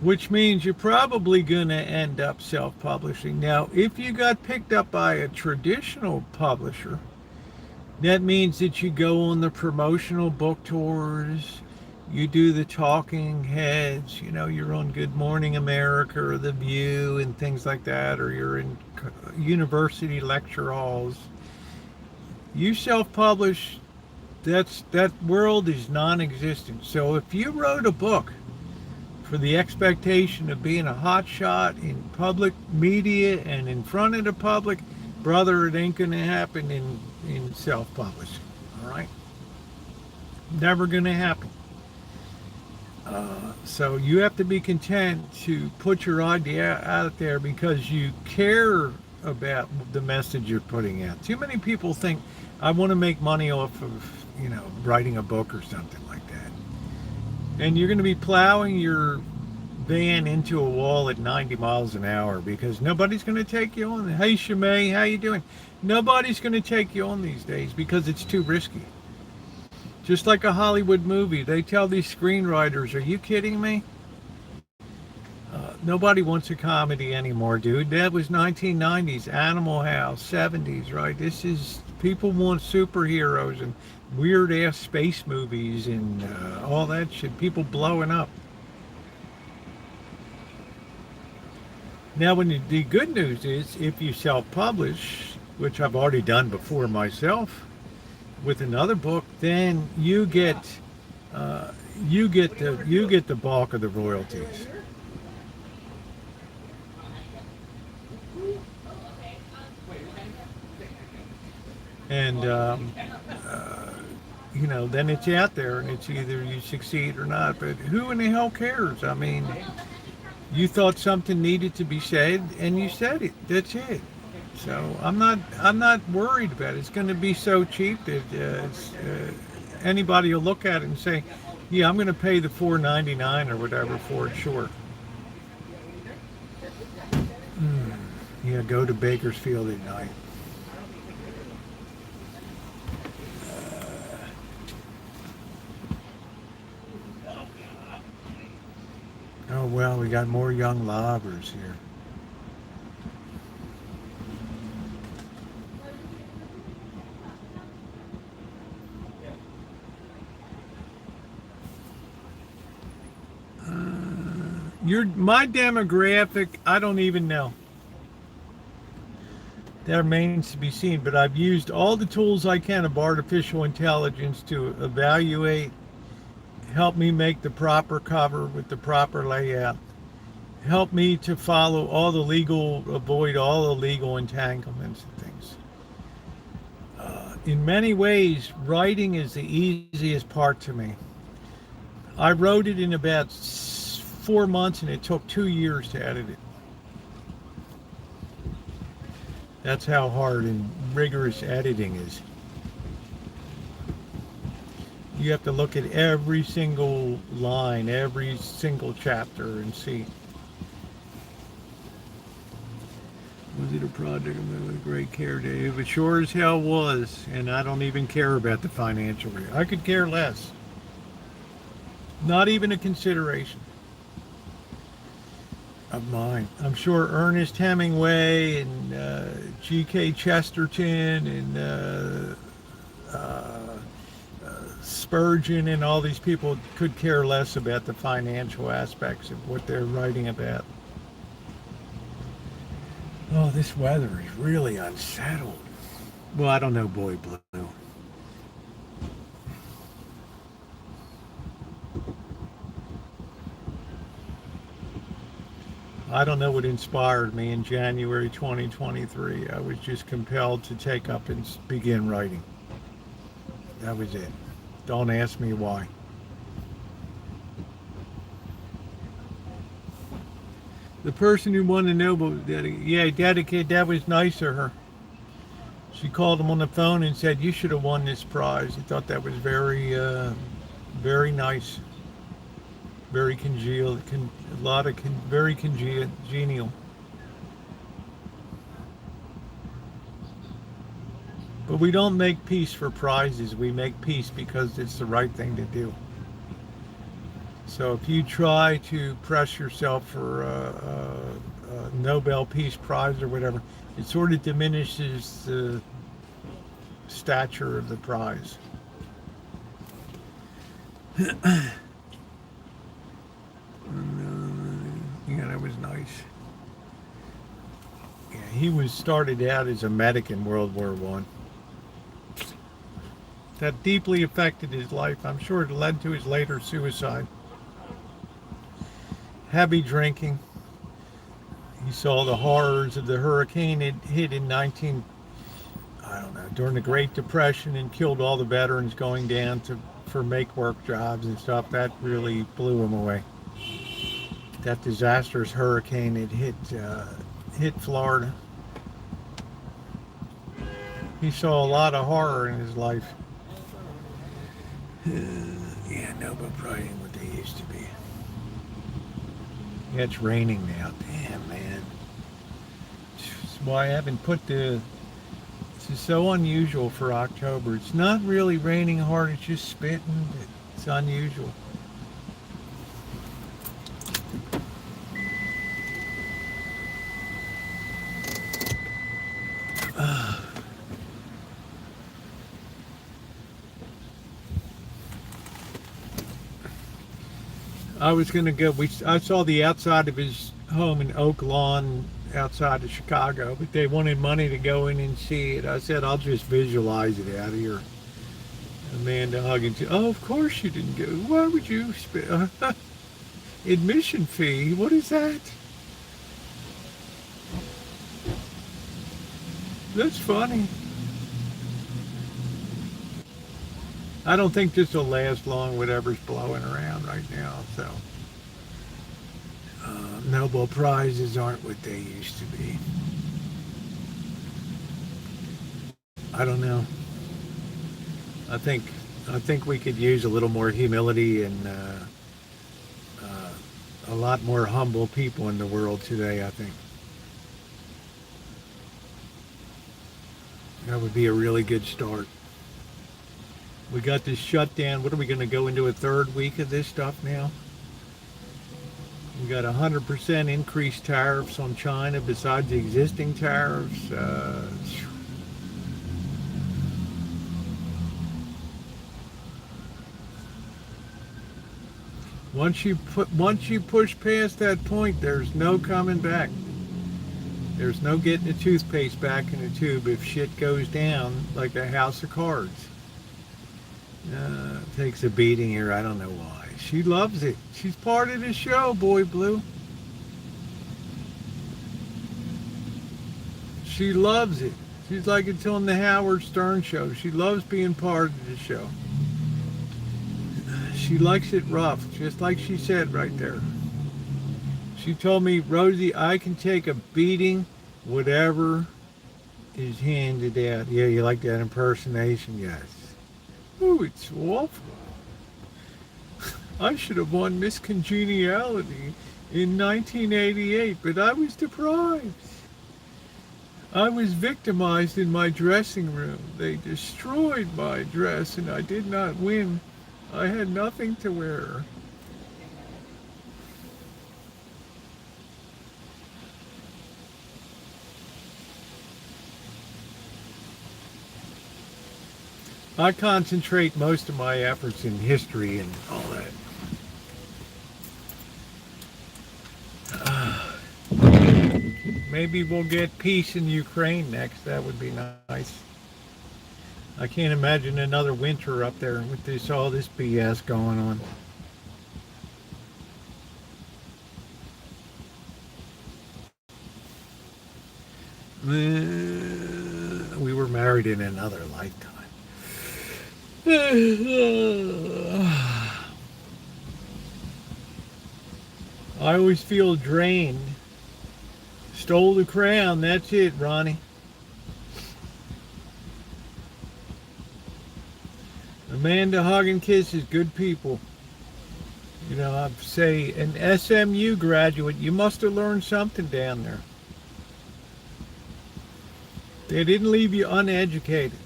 Which means you're probably going to end up self-publishing. Now, if you got picked up by a traditional publisher, that means that you go on the promotional book tours, you do the talking heads, you know, you're on Good Morning America or The View and things like that, or you're in university lecture halls. You self-publish, that world is non-existent. So if you wrote a book for the expectation of being a hot shot in public media and in front of the public, brother, it ain't gonna happen in self-publishing, all right? Never gonna happen. So you have to be content to put your idea out there because you care about the message you're putting out. Too many people think, I want to make money off of, you know, writing a book or something like that. And you're going to be plowing your van into a wall at 90 miles an hour because nobody's going to take you on. Hey, Shimei, how you doing? Nobody's going to take you on these days because it's too risky. Just like a Hollywood movie, they tell these screenwriters, are you kidding me? Nobody wants a comedy anymore, dude. That was 1990s, Animal House, 70s, right? This is, people want superheroes and weird-ass space movies and all that shit. People blowing up. Now, the good news is, if you self-publish, which I've already done before myself, with another book, then you get the bulk of the royalties. And you know, then it's out there, and it's either you succeed or not. But who in the hell cares? I mean, you thought something needed to be said, and you said it. That's it. So I'm not worried about it. It's going to be so cheap that anybody will look at it and say, yeah, I'm going to pay the $4.99 or whatever for it, sure. Yeah, go to Bakersfield at night. Oh, well, we got more young lobbers here. my demographic, I don't even know. That remains to be seen, but I've used all the tools I can of artificial intelligence to evaluate, help me make the proper cover with the proper layout, help me to avoid all the legal entanglements and things. In many ways, writing is the easiest part to me. I wrote it in about 4 months, and it took 2 years to edit it. That's how hard and rigorous editing is. You have to look at every single line, every single chapter, and see. Was it a project with great care, Dave? It sure as hell was, and I don't even care about the financial rate. I could care less. Not even a consideration of mine. I'm sure Ernest Hemingway and G.K. Chesterton and Spurgeon and all these people could care less about the financial aspects of what they're writing about. Oh, this weather is really unsettled. Well, I don't know, Boy Blue. I don't know what inspired me in January 2023. I was just compelled to take up and begin writing. That was it. Don't ask me why. The person who won the Nobel, dedicated, that was nice of her. She called him on the phone and said, "You should have won this prize." I thought that was very nice. Very congenial, very congenial. But we don't make peace for prizes. We make peace because it's the right thing to do. So if you try to press yourself for a Nobel Peace Prize or whatever, it sort of diminishes the stature of the prize. Yeah, that was nice. Yeah, he started out as a medic in World War One. That deeply affected his life. I'm sure it led to his later suicide. Heavy drinking. He saw the horrors of the hurricane it hit in during the Great Depression and killed all the veterans going down for make work jobs and stuff. That really blew him away. That disastrous hurricane it hit Florida. He saw a lot of horror in his life. Yeah, Nobel Prize ain't what they used to be. Yeah, it's raining now. Damn, man. That's why I haven't put this is so unusual for October. It's not really raining hard, it's just spitting. It's unusual. I was going to go, I saw the outside of his home in Oak Lawn outside of Chicago, but they wanted money to go in and see it. I said, I'll just visualize it out of here. Amanda Huggins, oh, of course you didn't go. Why would you spend admission fee? What is that? That's funny. I don't think this will last long, whatever's blowing around right now. So, Nobel Prizes aren't what they used to be. I don't know. I think we could use a little more humility and a lot more humble people in the world today, I think. That would be a really good start. We got this shutdown. What are we going to go into a third week of this stuff now? We got 100% increased tariffs on China besides the existing tariffs. Once you push past that point, there's no coming back. There's no getting the toothpaste back in the tube if shit goes down like a house of cards. Takes a beating here. I don't know why. She loves it. She's part of the show, Boy Blue. She loves it. She's like it's on the Howard Stern show. She loves being part of the show. She likes it rough, just like she said right there. She told me, Rosie, I can take a beating, whatever is handed out. Yeah, you like that impersonation? Yes. Ooh, it's awful. I should have won Miss Congeniality in 1988, but I was deprived. I was victimized in my dressing room. They destroyed my dress and I did not win. I had nothing to wear. I concentrate most of my efforts in history and all that. Maybe we'll get peace in Ukraine next. That would be nice. I can't imagine another winter up there with all this BS going on. We were married in another lifetime. I always feel drained. Stole the crown, that's it, Ronnie. Amanda, hug and kisses, good people. You know, I'd say an SMU graduate, you must have learned something down there. They didn't leave you uneducated.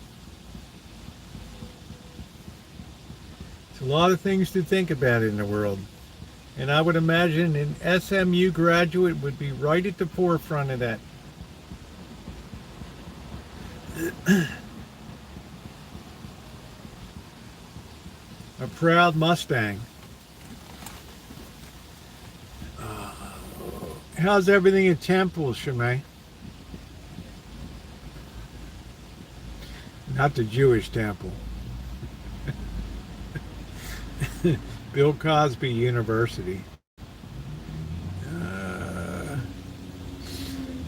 It's a lot of things to think about in the world. And I would imagine an SMU graduate would be right at the forefront of that. A proud Mustang. How's everything at Temple, Shemay? Not the Jewish Temple. Bill Cosby University.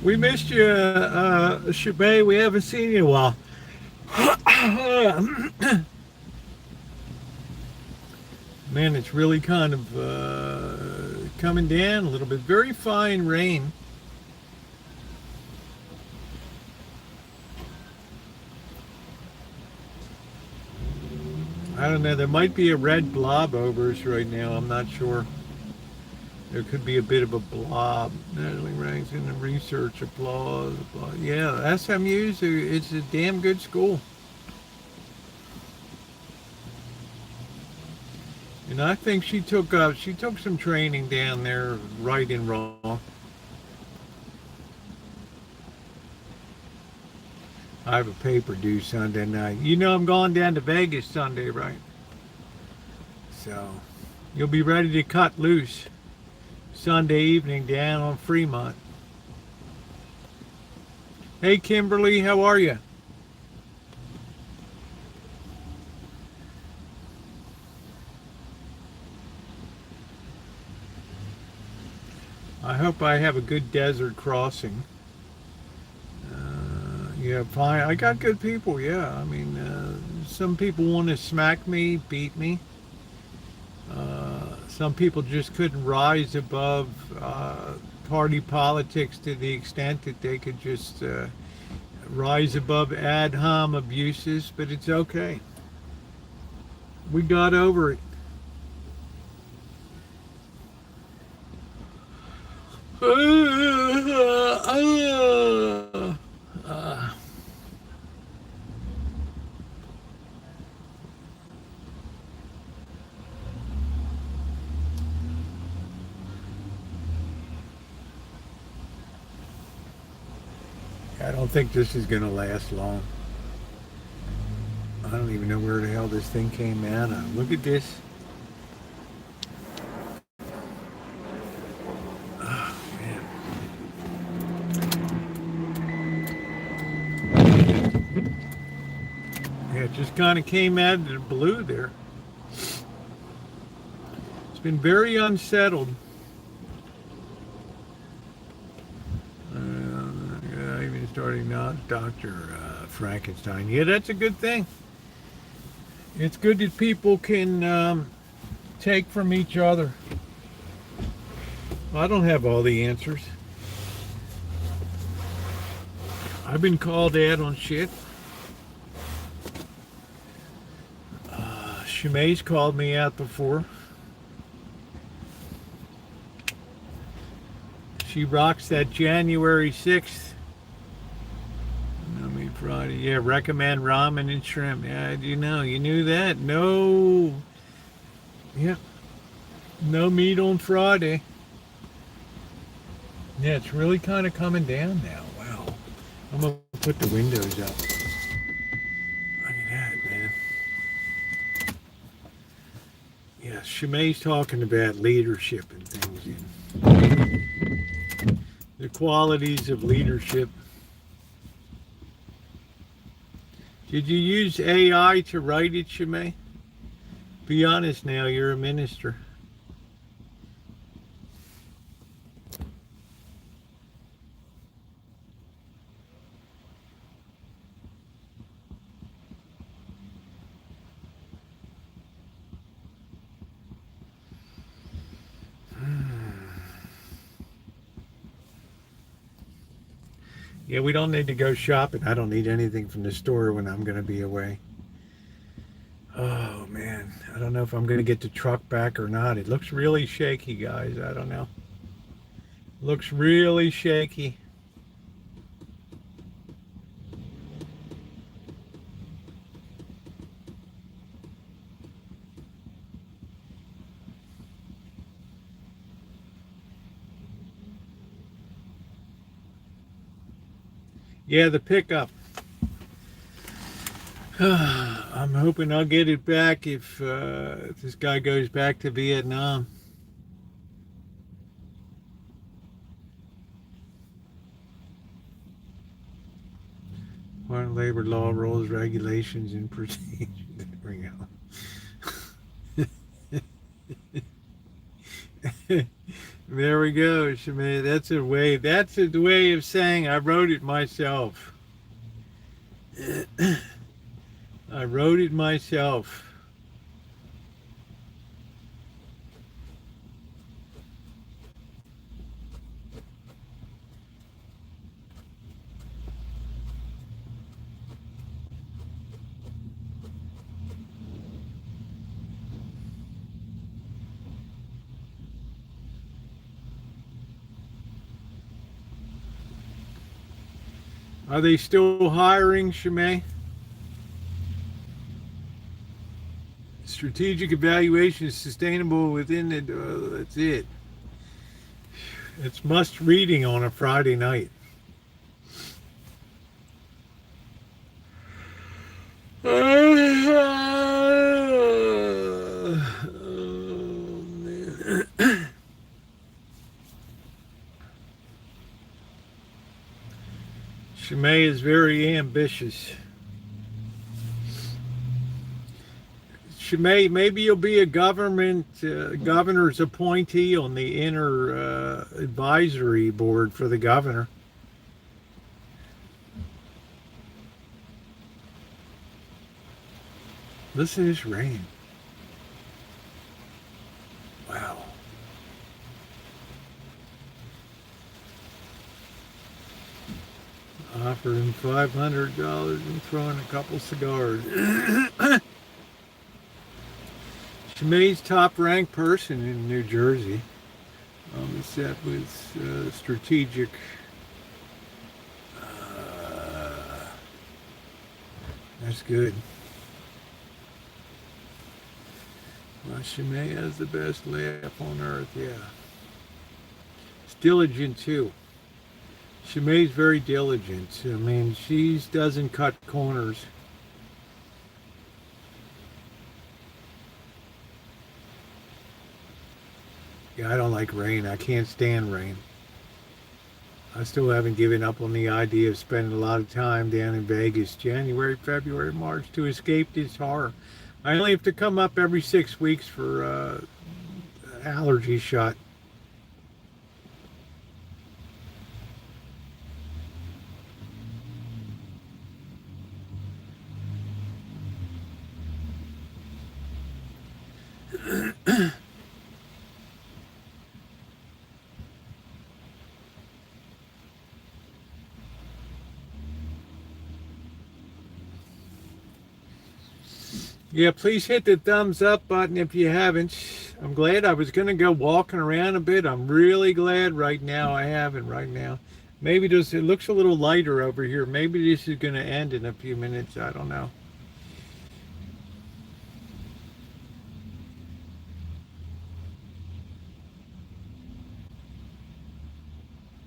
We missed you, Shemay. We haven't seen you in a while. Man, it's really kind of coming down a little bit. Very fine rain. I don't know. There might be a red blob over us right now. I'm not sure. There could be a bit of a blob. Natalie ranks in the research. Applause. Yeah, SMU's it's a damn good school. And I think she took some training down there, right and wrong. I have a paper due Sunday night. You know I'm going down to Vegas Sunday, right? So you'll be ready to cut loose Sunday evening down on Fremont. Hey Kimberly, how are you? I hope I have a good desert crossing. Yeah, fine. I got good people, yeah. I mean, some people want to smack me, beat me. Some people just couldn't rise above party politics to the extent that they could just rise above ad hom abuses, but it's okay. We got over it. I don't think this is going to last long. I don't even know where the hell this thing came out of. Look at this. It just kind of came out of the blue there. It's been very unsettled. Yeah, even starting now, Dr. Frankenstein. Yeah, that's a good thing. It's good that people can take from each other. I don't have all the answers. I've been called out on shit. Shemai's called me out before. She rocks that January 6th. I mean, Friday. Yeah, recommend ramen and shrimp. Yeah, you knew that. No. Yeah. No meat on Friday. Yeah, it's really kind of coming down now. Wow. I'm going to put the windows up. Look at that, man. Yeah, Shemai's talking about leadership and things. The qualities of leadership. Did you use AI to write it, Shemai? Be honest now, you're a minister. Yeah, we don't need to go shopping. I don't need anything from the store when I'm going to be away. Oh, man. I don't know if I'm going to get the truck back or not. It looks really shaky, guys. I don't know. Looks really shaky. Yeah, the pickup. I'm hoping I'll get it back if this guy goes back to Vietnam. Foreign labor law, rules, regulations, and procedures. There we go. There we go, Shemay. That's a way of saying I wrote it myself. I wrote it myself. Are they still hiring, Shemay? Strategic evaluation is sustainable within the. That's it. It's must reading on a Friday night. Shemay is very ambitious. Shemay, maybe you'll be a governor's appointee on the inner advisory board for the governor. Listen to this rain. Wow. Offered him $500 and throwing a couple cigars. Shemay's top-ranked person in New Jersey. On set with strategic. That's good. Well, Shemay has the best laugh on earth, yeah. It's diligent, too. Shemay's very diligent. I mean, she doesn't cut corners. Yeah, I don't like rain. I can't stand rain. I still haven't given up on the idea of spending a lot of time down in Vegas, January, February, March, to escape this horror. I only have to come up every 6 weeks for allergy shot. Yeah, please hit the thumbs up button if you haven't. I'm glad. I was going to go walking around a bit. I'm really glad right now I haven't right now. Maybe this, it looks a little lighter over here. Maybe this is going to end in a few minutes. I don't know.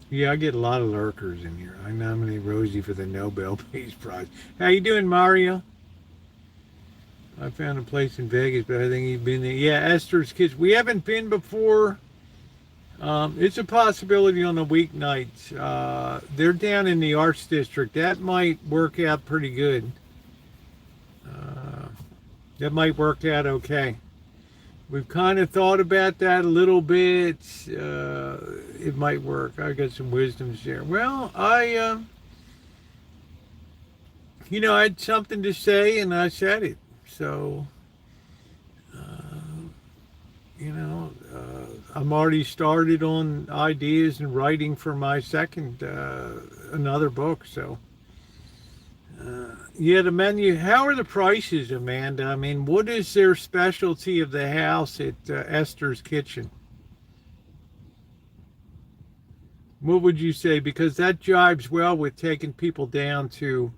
Yeah, I get a lot of lurkers in here. I nominate Rosie for the Nobel Peace Prize. How you doing, Mario? I found a place in Vegas, but I think you've been there. Yeah, Esther's Kids. We haven't been before. It's a possibility on the weeknights. They're down in the Arts District. That might work out pretty good. Uh, that might work out okay. We've kind of thought about that a little bit. It might work. I got some wisdoms there. Well, I had something to say and I said it. So, I'm already started on ideas and writing for my second, another book. So, yeah, the menu. How are the prices, Amanda? I mean, what is their specialty of the house at Esther's Kitchen? What would you say? Because that jives well with taking people down to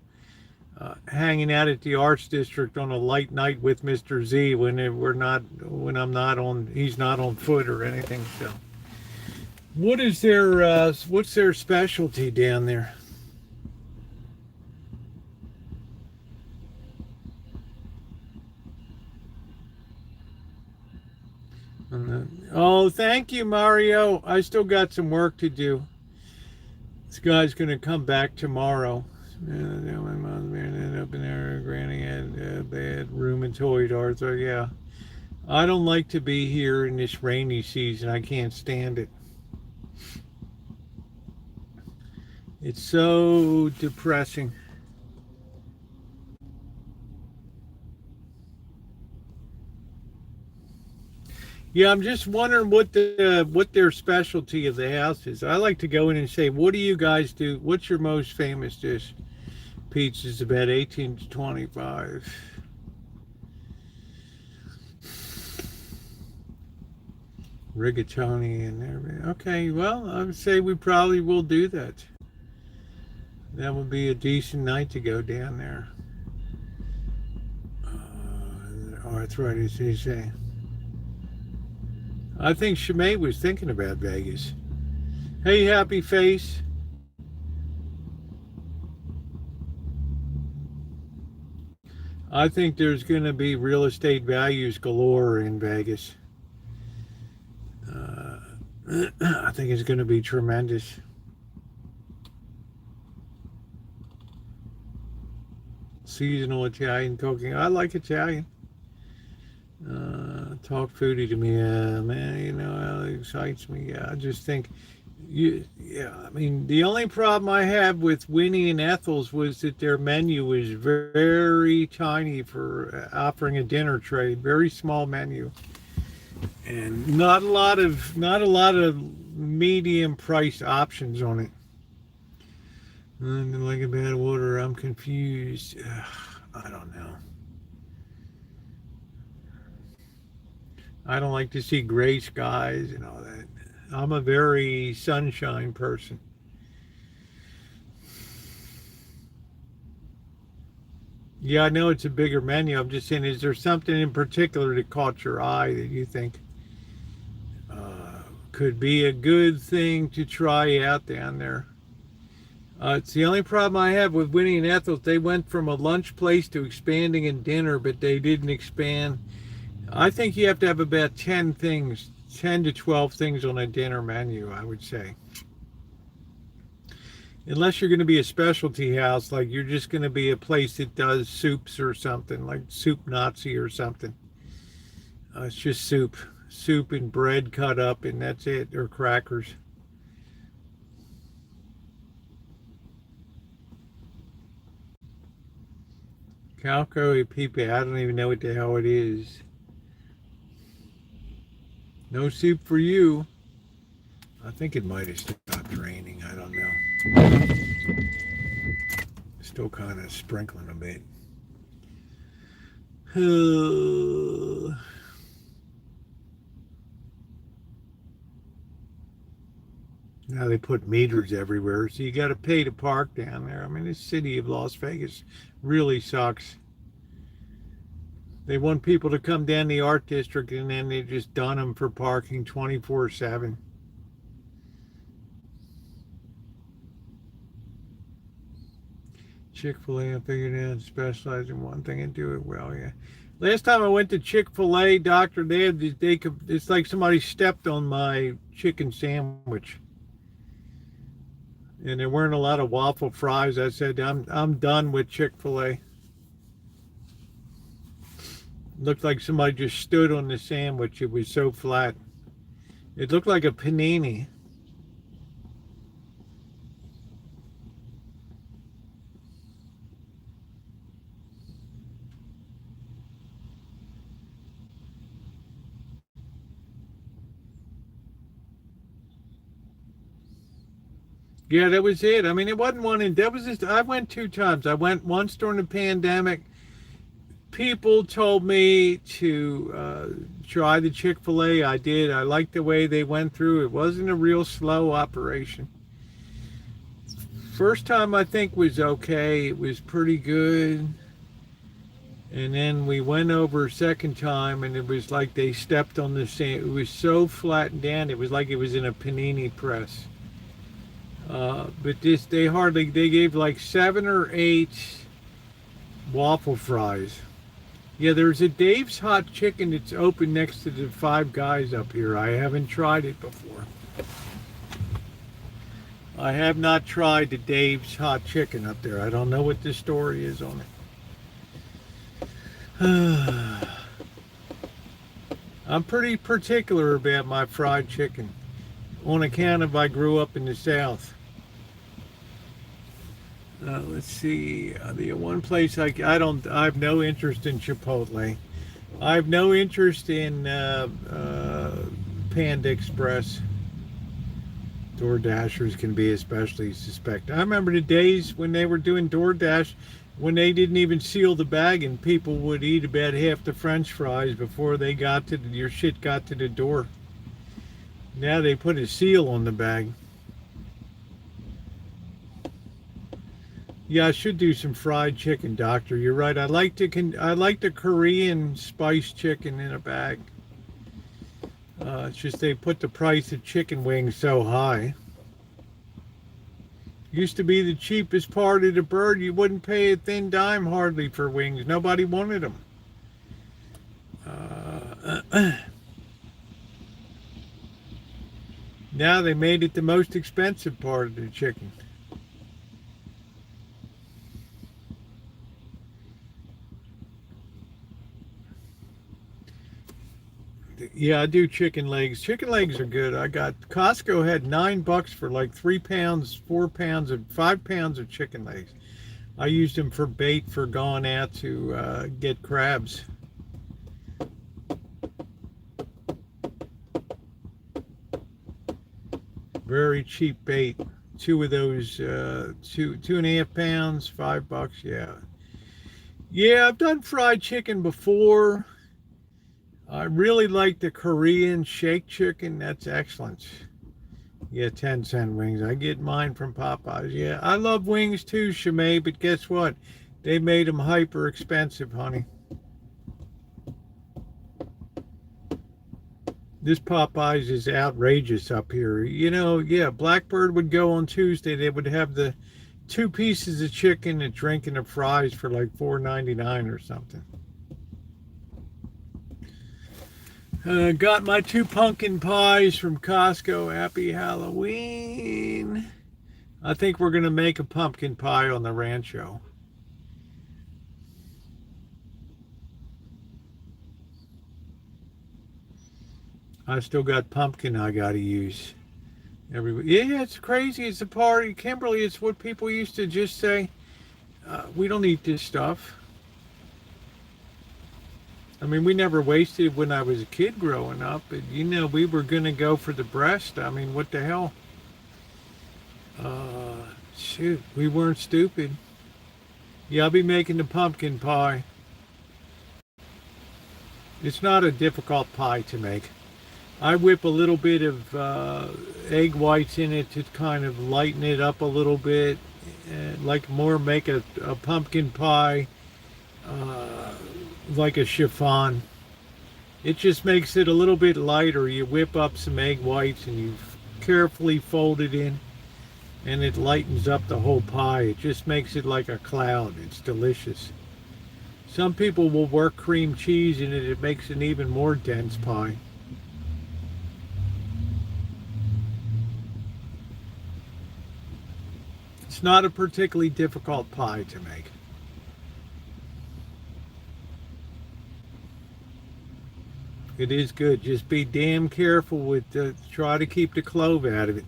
hanging out at the Arts District on a light night with Mr. Z when he's not on foot or anything. So, what's their specialty down there? Oh, thank you, Mario. I still got some work to do. This guy's going to come back tomorrow. My mom's ended up in there. Granny had bad rheumatoid arthritis. Yeah, I don't like to be here in this rainy season. I can't stand it. It's so depressing. Yeah, I'm just wondering what their specialty of the house is. I like to go in and say, "What do you guys do? What's your most famous dish?" Pizza's about 18 to 25. Rigatoni and everything. Okay, well, I would say we probably will do that. That would be a decent night to go down there. Arthritis, they say. I think Shemay was thinking about Vegas. Hey, happy face. I think there's going to be real estate values galore in Vegas. Uh, I think it's going to be tremendous. Seasonal Italian cooking. I like Italian. Talk foodie to me, man. It excites me. Yeah, I just think, I mean, the only problem I have with Winnie and Ethel's was that their menu was very tiny for offering a dinner trade. Very small menu, and not a lot of medium price options on it. Like a bad water, I'm confused. I don't know. I don't like to see gray skies and all that. I'm a very sunshine person. Yeah, I know it's a bigger menu. I'm just saying, is there something in particular that caught your eye that you think could be a good thing to try out down there? It's the only problem I have with Winnie and Ethel. They went from a lunch place to expanding in dinner, but they didn't expand. I think you have to have about 10 things, 10 to 12 things on a dinner menu, I would say. Unless you're going to be a specialty house, like you're just going to be a place that does soups or something, like Soup Nazi or something. It's just soup and bread cut up, and that's it, or crackers. Calco Pipe, I don't even know what the hell it is. No soup for you. I think it might have stopped raining. I don't know. Still kind of sprinkling a bit. Now they put meters everywhere, so you got to pay to park down there. I mean, the city of Las Vegas really sucks. They want people to come down the art district, and then they just done them for parking 24/7. Chick-fil-A, I figured out, specialize in one thing and do it well, yeah. Last time I went to Chick-fil-A, doctor, it's like somebody stepped on my chicken sandwich. And there weren't a lot of waffle fries. I said, I'm done with Chick-fil-A. Looked like somebody just stood on the sandwich. It was so flat. It looked like a panini. Yeah, that was it. I mean, it wasn't one, and that was just, I went 2 times. I went once during the pandemic. People told me to try the Chick-fil-A. I did. I liked the way they went through. It wasn't a real slow operation. First time I think was okay. It was pretty good. And then we went over a second time, and it was like they stepped on the sand. It was so flattened down. It was like it was in a panini press. But they gave like 7 or 8 waffle fries. Yeah, there's a Dave's Hot Chicken that's open next to the Five Guys up here. I haven't tried it before. I have not tried the Dave's Hot Chicken up there. I don't know what the story is on it. I'm pretty particular about my fried chicken on account of I grew up in the South. Let's see. The one place I have no interest in Chipotle. I have no interest in Panda Express. DoorDashers can be especially suspect. I remember the days when they were doing DoorDash, when they didn't even seal the bag, and people would eat about half the French fries before they your shit got to the door. Now they put a seal on the bag. Yeah, I should do some fried chicken, doctor. You're right. I like the Korean spiced chicken in a bag. It's just they put the price of chicken wings so high. Used to be the cheapest part of the bird. You wouldn't pay a thin dime hardly for wings. Nobody wanted them. Now they made it the most expensive part of the chicken. Yeah, I do chicken legs. Chicken legs are good. Costco had $9 for like 3 pounds, 4 pounds, and 5 pounds of chicken legs. I used them for bait for going out to get crabs. Very cheap bait. 2 of those, 2.5 pounds, $5. Yeah. Yeah, I've done fried chicken before. I really like the Korean shake chicken. That's excellent. Yeah, 10-cent wings. I get mine from Popeyes. Yeah, I love wings too, Shimei, but guess what? They made them hyper expensive, honey. This Popeyes is outrageous up here. You know, yeah, Blackbird would go on Tuesday. They would have the 2 pieces of chicken, a drink, and the fries for like $4.99 or something. Got my 2 pumpkin pies from Costco. Happy Halloween. I think we're going to make a pumpkin pie on the Rancho. I still got pumpkin I got to use. Yeah, it's crazy. It's a party. Kimberly, it's what people used to just say, we don't eat this stuff. I mean, we never wasted it when I was a kid growing up, but we were going to go for the breast. I mean, what the hell? Shoot, we weren't stupid. Yeah, I'll be making the pumpkin pie. It's not a difficult pie to make. I whip a little bit of egg whites in it to kind of lighten it up a little bit, like more make a pumpkin pie, uh, like a chiffon. It just makes it a little bit lighter. You whip up some egg whites and you carefully fold it in, and it lightens up the whole pie. It just makes it like a cloud. It's delicious. Some people will work cream cheese in it. It makes an even more dense pie. It's not a particularly difficult pie to make. It is good. Just be damn careful with try to keep the clove out of it.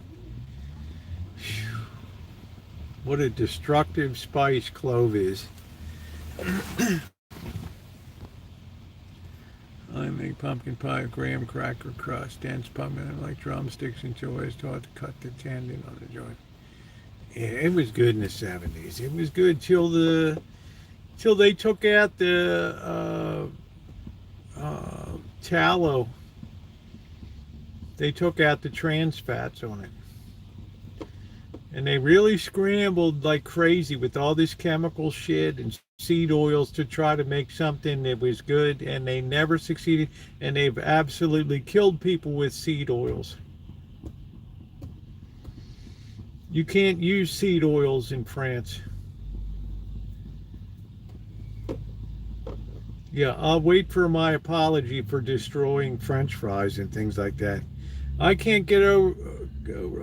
What a destructive spice clove is. I make pumpkin pie with graham cracker crust, dense pumpkin. I like drumsticks and joys taught to cut the tendon on the joint. Yeah, it was good in the 70s. It was good till they took out the tallow. They took out the trans fats on it. And they really scrambled like crazy with all this chemical shit and seed oils to try to make something that was good, and they never succeeded, and they've absolutely killed people with seed oils. You can't use seed oils in France. Yeah, I'll wait for my apology for destroying French fries and things like that. I can't get over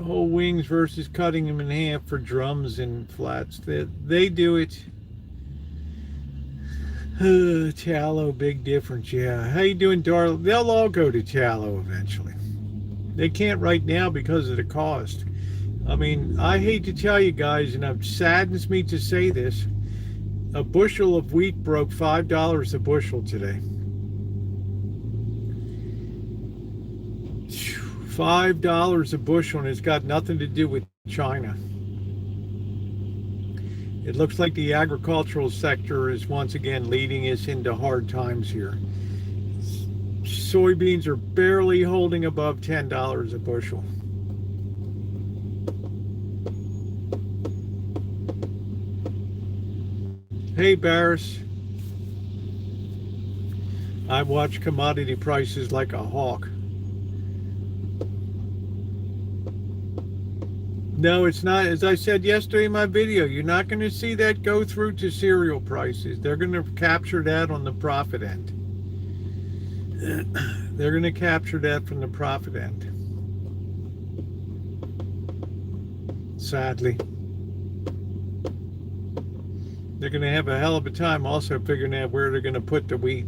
whole wings versus cutting them in half for drums and flats. They do it. Tallow, big difference. Yeah. How you doing, darling? They'll all go to tallow eventually. They can't right now because of the cost. I mean, I hate to tell you guys, and it saddens me to say this, a bushel of wheat broke $5 a bushel today. $5 a bushel, and it's got nothing to do with China. It looks like the agricultural sector is once again leading us into hard times here. Soybeans are barely holding above $10 a bushel. Hey, Barris. I watch commodity prices like a hawk. No, it's not. As I said yesterday in my video, you're not going to see that go through to cereal prices. They're going to capture that on the profit end. They're going to capture that from the profit end. Sadly. They're going to have a hell of a time also figuring out where they're going to put the wheat.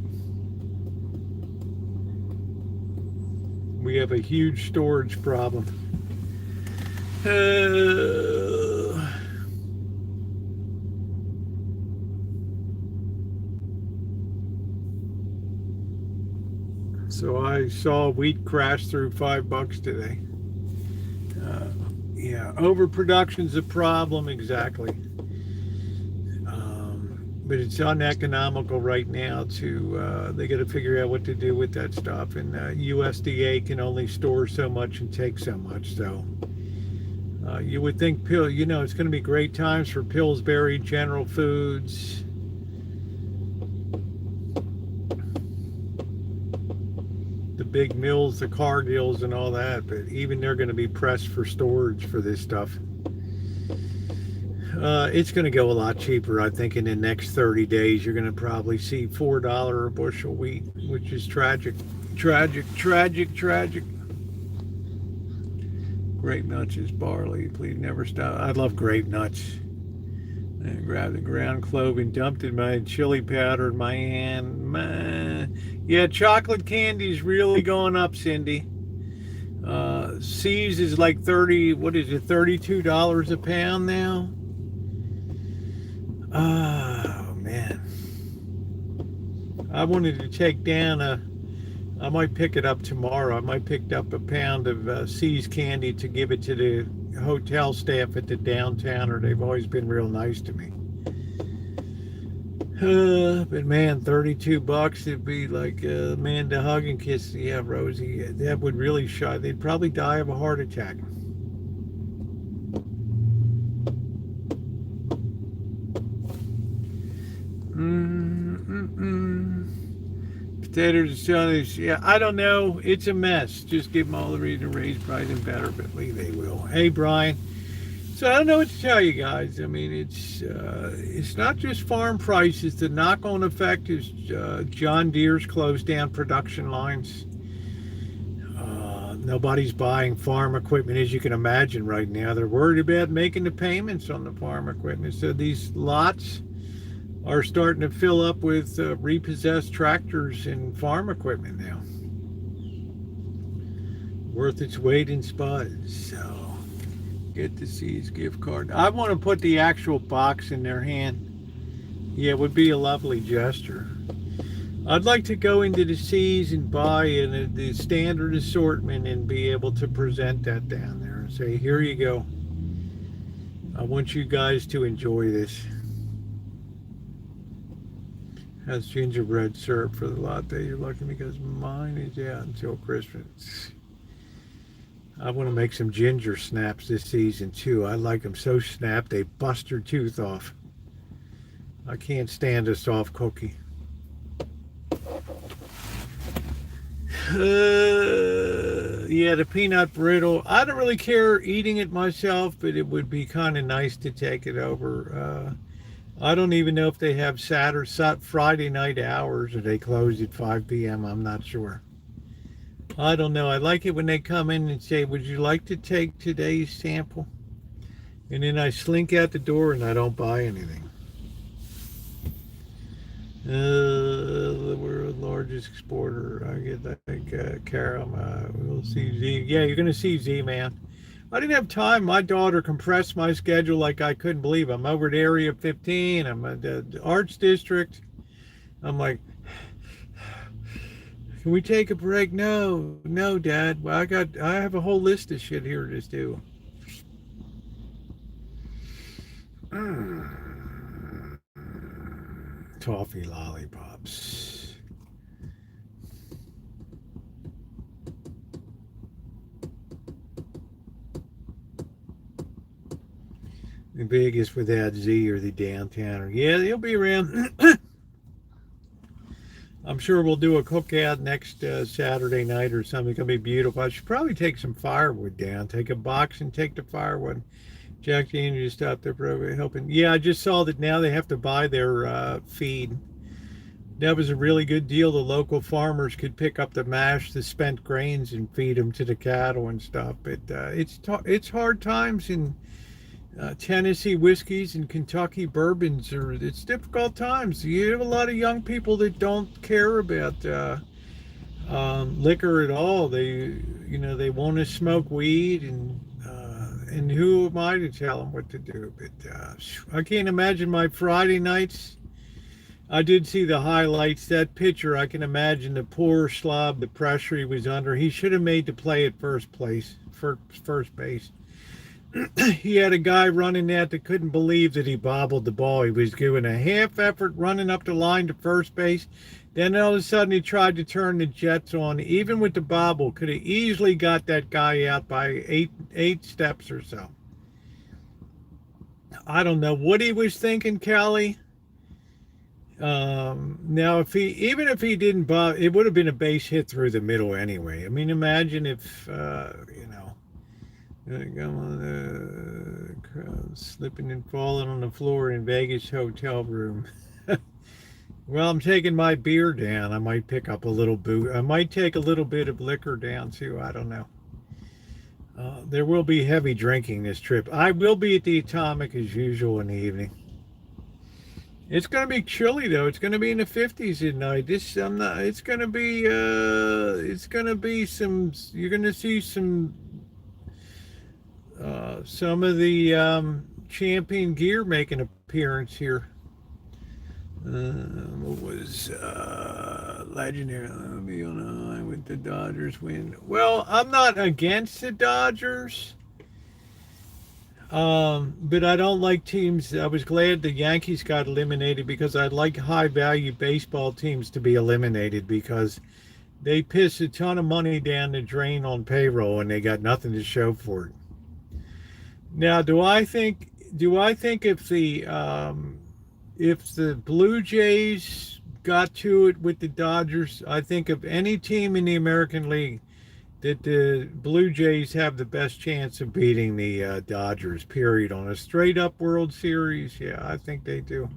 We have a huge storage problem. So I saw wheat crash through $5 today. Yeah, overproduction's a problem, exactly. But it's uneconomical right now to, they got to figure out what to do with that stuff. And USDA can only store so much and take so much. So you would think, it's going to be great times for Pillsbury, General Foods. The big mills, the Cargills and all that. But even they're going to be pressed for storage for this stuff. It's going to go a lot cheaper. I think in the next 30 days, you're going to probably see $4 a bushel wheat, which is tragic. Tragic, tragic, tragic. Grape nuts is barley. Please never stop. I love grape nuts. And grabbed the ground clove and dumped in my chili powder in my hand. Yeah, chocolate candy's really going up, Cindy. C's is like 30, what is it, $32 a pound now? Oh, man. I wanted to take down I might pick it up tomorrow. I might pick up a pound of C's candy to give it to the hotel staff at the downtowner. They've always been real nice to me. But man, $32, it'd be like a man to hug and kiss. Yeah, Rosie, that would really shock. They'd probably die of a heart attack. Potatoes, yeah, I don't know. It's a mess. Just give them all the reason to raise price and better, but they will. Hey, Brian. So I don't know what to tell you guys. I mean, it's not just farm prices. The knock-on effect is John Deere's closed down production lines. Nobody's buying farm equipment, as you can imagine, right now. They're worried about making the payments on the farm equipment. So these lots are starting to fill up with repossessed tractors and farm equipment now. Worth its weight in spuds. So get the C's gift card. I want to put the actual box in their hand. Yeah, it would be a lovely gesture. I'd like to go into the C's and buy the standard assortment and be able to present that down there and say, here you go. I want you guys to enjoy this. Has gingerbread syrup for the latte. You're lucky because mine is out until Christmas. I want to make some ginger snaps this season too. I like them so snapped they bust your tooth off. I can't stand a soft cookie. Yeah, the peanut brittle. I don't really care eating it myself, but it would be kind of nice to take it over. I don't even know if they have Friday night hours or they close at 5 p.m. I'm not sure. I don't know. I like it when they come in and say, would you like to take today's sample? And then I slink out the door and I don't buy anything. The world's largest exporter. I get that. Carol, we'll see Z. Yeah, you're going to see Z, man. I didn't have time. My daughter compressed my schedule like I couldn't believe. I'm over at Area 15. I'm at the Arts District. I'm like, can we take a break? No, Dad. Well, I have a whole list of shit here to just do. Toffee lollipops. The biggest without Z or the downtowner. Yeah, they'll be around. I'm sure we'll do a cookout next Saturday night or something. It's going to be beautiful. I should probably take some firewood down. Take a box and take the firewood. Jack Daniels stopped their program helping. Yeah, I just saw that now they have to buy their feed. That was a really good deal. The local farmers could pick up the mash, the spent grains, and feed them to the cattle and stuff. But it's hard times in Tennessee whiskeys and Kentucky bourbons. It's difficult times. You have a lot of young people that don't care about liquor at all. They want to smoke weed and who am I to tell them what to do? But I can't imagine my Friday nights. I did see the highlights. That pitcher, I can imagine the poor slob, the pressure he was under. He should have made the play at first base. He had a guy running that couldn't believe that he bobbled the ball. He was doing a half effort running up the line to first base. Then all of a sudden he tried to turn the jets on. Even with the bobble, could have easily got that guy out by eight steps or so. I don't know what he was thinking, Callie. Now, if he didn't bob, it would have been a base hit through the middle anyway. I mean, imagine if slipping and falling on the floor in Vegas hotel room. Well, I'm taking my beer down. I might pick up a little I might take a little bit of liquor down too. I don't know. There will be heavy drinking this trip. I will be at the Atomic as usual in the evening. It's going to be chilly though. It's going to be in the 50s at night. This I'm not. It's going to be. It's going to be some. You're going to see some of the champion gear make an appearance here. What was legendary? I'll be on a high with the Dodgers win. Well, I'm not against the Dodgers. But I don't like teams. I was glad the Yankees got eliminated because I like high value baseball teams to be eliminated because they piss a ton of money down the drain on payroll and they got nothing to show for it. Now, do I think if the Blue Jays got to it with the Dodgers, I think of any team in the American League that the Blue Jays have the best chance of beating the Dodgers, period. On a straight-up World Series, yeah, I think they do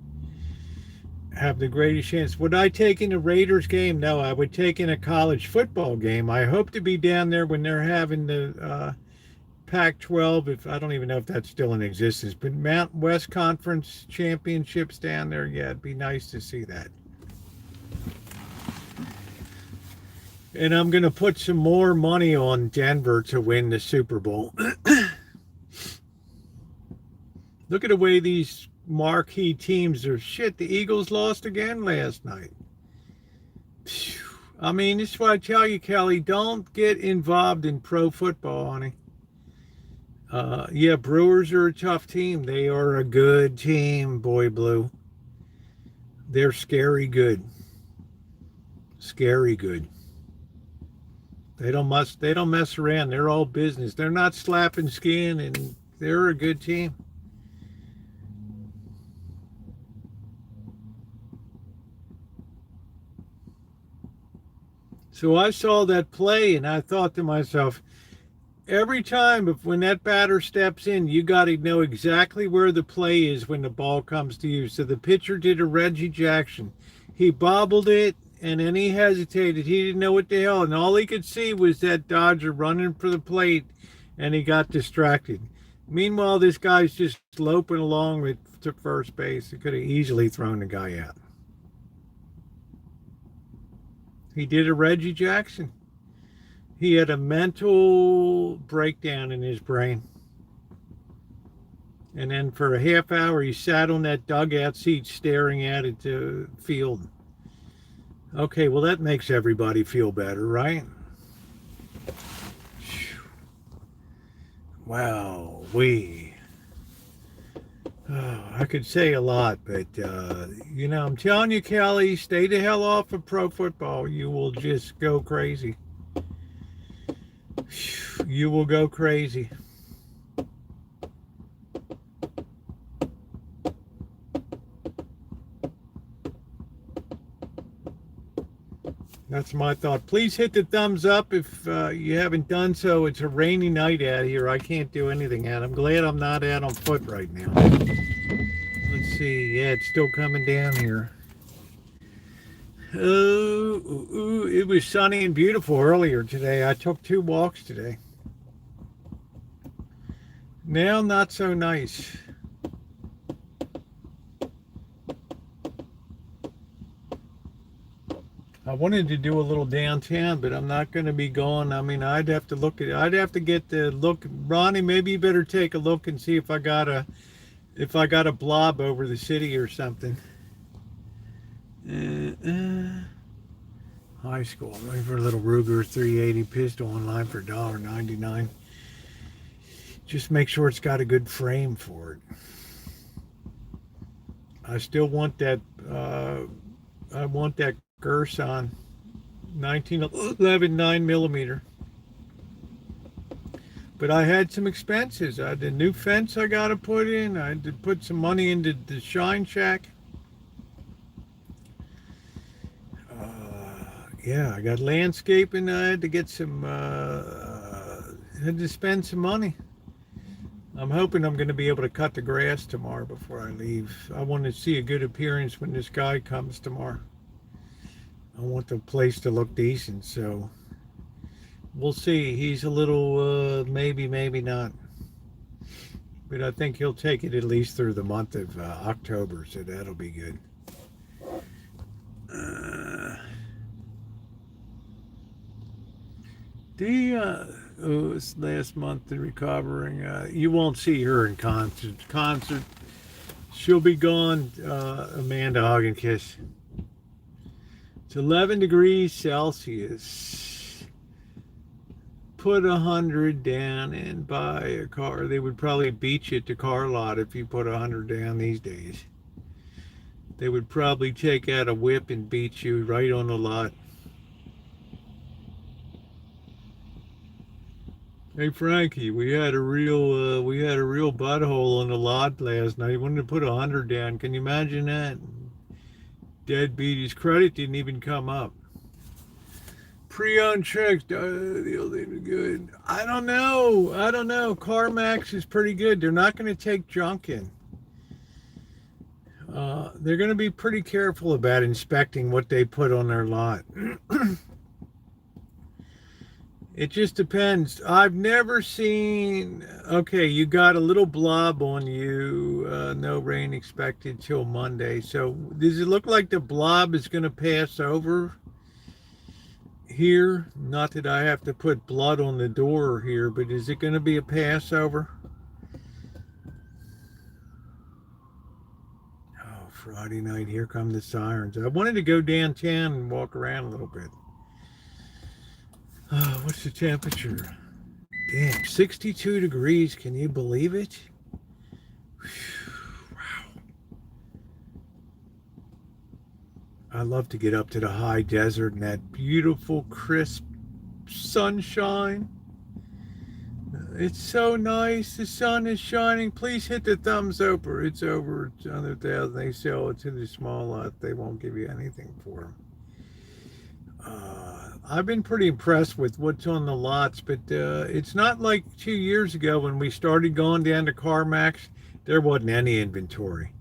have the greatest chance. Would I take in a Raiders game? No, I would take in a college football game. I hope to be down there when they're having the Pac-12, if I don't even know if that's still in existence, but Mountain West Conference championships down there, yeah, it'd be nice to see that. And I'm going to put some more money on Denver to win the Super Bowl. Look at the way these marquee teams are. Shit, the Eagles lost again last night. I mean, this is why I tell you, Kelly, don't get involved in pro football, honey. Yeah, Brewers are a tough team. They are a good team, Boy Blue. They're scary good. Scary good. They don't mess around. They're all business. They're not slapping skin, and they're a good team. So I saw that play, and I thought to myself, every time when that batter steps in, you got to know exactly where the play is when the ball comes to you. So the pitcher did a Reggie Jackson. He bobbled it, and then he hesitated. He didn't know what the hell. And all he could see was that Dodger running for the plate, and he got distracted. Meanwhile, this guy's just loping along to first base. He could have easily thrown the guy out. He did a Reggie Jackson. He had a mental breakdown in his brain. And then for a half hour, he sat on that dugout seat staring at it to field. Okay, well, that makes everybody feel better, right? Wow, I could say a lot, but, I'm telling you, Kelly, stay the hell off of pro football. You will just go crazy. You will go crazy. That's my thought. Please hit the thumbs up if you haven't done so. It's a rainy night out here. I can't do anything out. I'm glad I'm not out on foot right now. Let's see. Yeah, it's still coming down here. Oh, it was sunny and beautiful earlier today. I took 2 walks today. Now, not so nice. I wanted to do a little downtown, but I'm not going to be going. I mean, I'd have to get the look. Ronnie, maybe you better take a look and see if I got a blob over the city or something. High school. I'm looking for a little Ruger 380 pistol online for $1.99. Just make sure it's got a good frame for it. I still want that. I want that Gerson 1911 9mm. But I had some expenses. I had a new fence I got to put in. I had to put some money into the Shine Shack. Yeah, I got landscaping. I had to get some. Had to spend some money. I'm hoping I'm going to be able to cut the grass tomorrow before I leave. I want to see a good appearance when this guy comes tomorrow. I want the place to look decent, so we'll see. He's a little maybe, maybe not. But I think he'll take it at least through the month of October, so that'll be good. Uh, it's last month the recovering. You won't see her in concert. She'll be gone. Amanda Hoggenkiss. It's 11 degrees Celsius. Put 100 down and buy a car. They would probably beat you at the car lot if you put 100 down these days. They would probably take out a whip and beat you right on the lot. Hey Frankie, we had a real butthole on the lot last night. He wanted to put 100 down. Can you imagine that? Deadbeat. His credit didn't even come up. Pre-owned checks, deal ain't good. I don't know. CarMax is pretty good. They're not going to take junk in. They're going to be pretty careful about inspecting what they put on their lot. It just depends. I've never seen, okay, you got a little blob on you, no rain expected till Monday. So does it look like the blob is going to pass over here? Not that I have to put blood on the door here, but is it going to be a passover? Oh, Friday night, here come the sirens. I wanted to go downtown and walk around a little bit. What's the temperature? Damn, 62 degrees. Can you believe it? Whew, wow. I love to get up to the high desert and that beautiful, crisp sunshine. It's so nice. The sun is shining. Please hit the thumbs up. It's over 100,000. They sell it to the small lot. They won't give you anything for them. I've been pretty impressed with what's on the lots, but it's not like 2 years ago when we started going down to CarMax. There wasn't any inventory.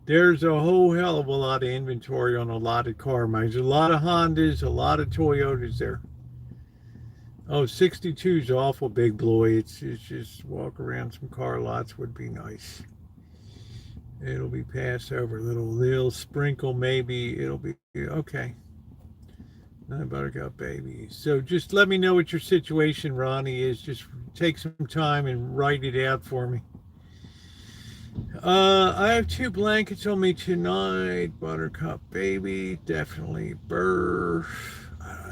There's a whole hell of a lot of inventory on a lot of CarMax. There's a lot of Hondas, a lot of Toyotas there. Oh, 62 is awful big, boy. It's just walk around some car lots would be nice. It'll be Passover, little sprinkle maybe. It'll be okay. Not buttercup baby. So just let me know what your situation, Ronnie, is. Just take some time and write it out for me. I have 2 blankets on me tonight. Buttercup baby, definitely Burr. I don't know.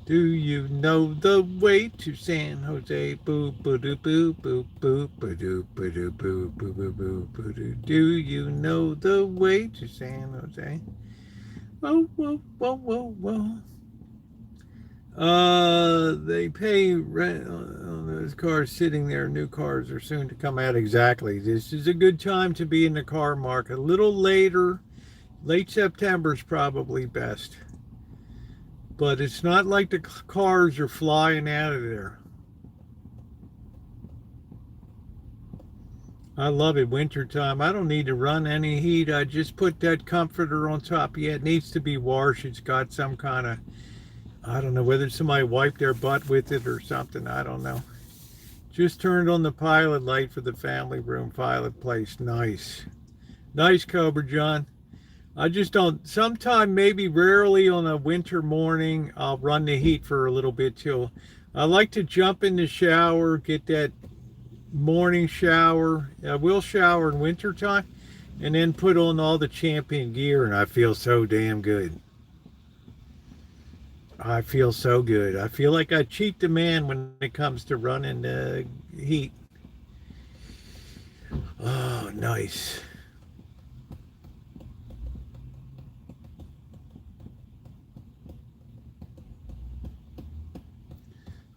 Do you know the way to San Jose? Boo boo doo boo boo boo boo doo boo doo boo boo boo boo boo doo. Do you know the way to San Jose? Whoa whoa whoa whoa whoa. They pay rent on those cars sitting there. New cars are soon to come out. Exactly. This is a good time to be in the car market. A little later, late September is probably best. But it's not like the cars are flying out of there. I love it. Wintertime. I don't need to run any heat. I just put that comforter on top. Yeah, it needs to be washed. It's got some kind of, I don't know whether somebody wiped their butt with it or something. I don't know. Just turned on the pilot light for the family room fireplace. Nice. Nice, Cobra John. I just don't, sometime maybe rarely on a winter morning, I'll run the heat for a little bit too. I like to jump in the shower, get that morning shower. I will shower in wintertime and then put on all the champion gear and I feel so damn good. I feel so good. I feel like I cheat the man when it comes to running the heat. Oh, nice.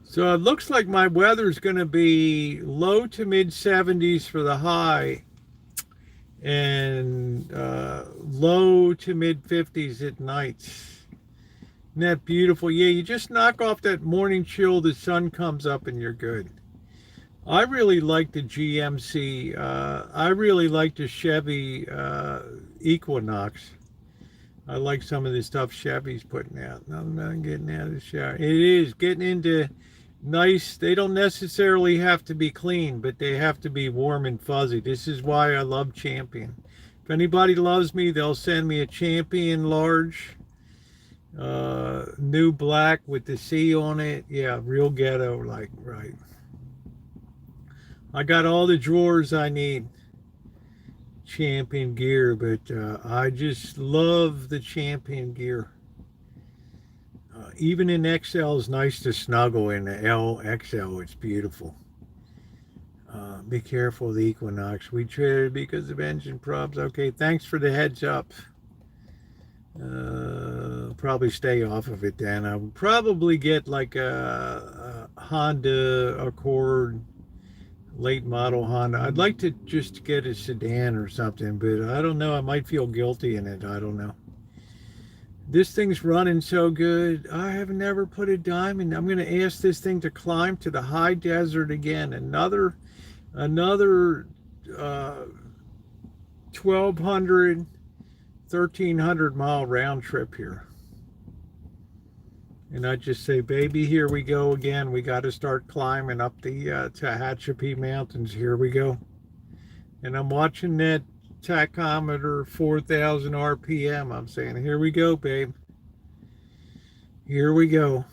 So it looks like my weather's going to be low to mid 70s for the high and low to mid 50s at night. Isn't that beautiful? Yeah, you just knock off that morning chill, the sun comes up and you're good. I really like the GMC. I really like the Chevy Equinox. I like some of the stuff Chevy's putting out. I'm not getting out of the shower. It is getting into nice. They don't necessarily have to be clean, but they have to be warm and fuzzy. This is why I love Champion. If anybody loves me, they'll send me a Champion large, new black with the C on it. Yeah, real ghetto, like, right. I got all the drawers I need. Champion gear, but I just love the Champion gear. Even in XL is nice to snuggle. In the XL, it's beautiful. Be careful of the Equinox. We traded because of engine problems. Okay, thanks for the heads up. Probably stay off of it then. I would probably get like a Honda Accord, late model Honda. I'd like to just get a sedan or something, but I don't know. I might feel guilty in it. I don't know. This thing's running so good. I have never put a dime in. I'm going to ask this thing to climb to the high desert again. Another 1,200, 1,300 mile round trip here. And I just say, baby, here we go again. We got to start climbing up the Tehachapi Mountains. Here we go. And I'm watching that tachometer, 4,000 RPM. I'm saying, here we go, babe. Here we go.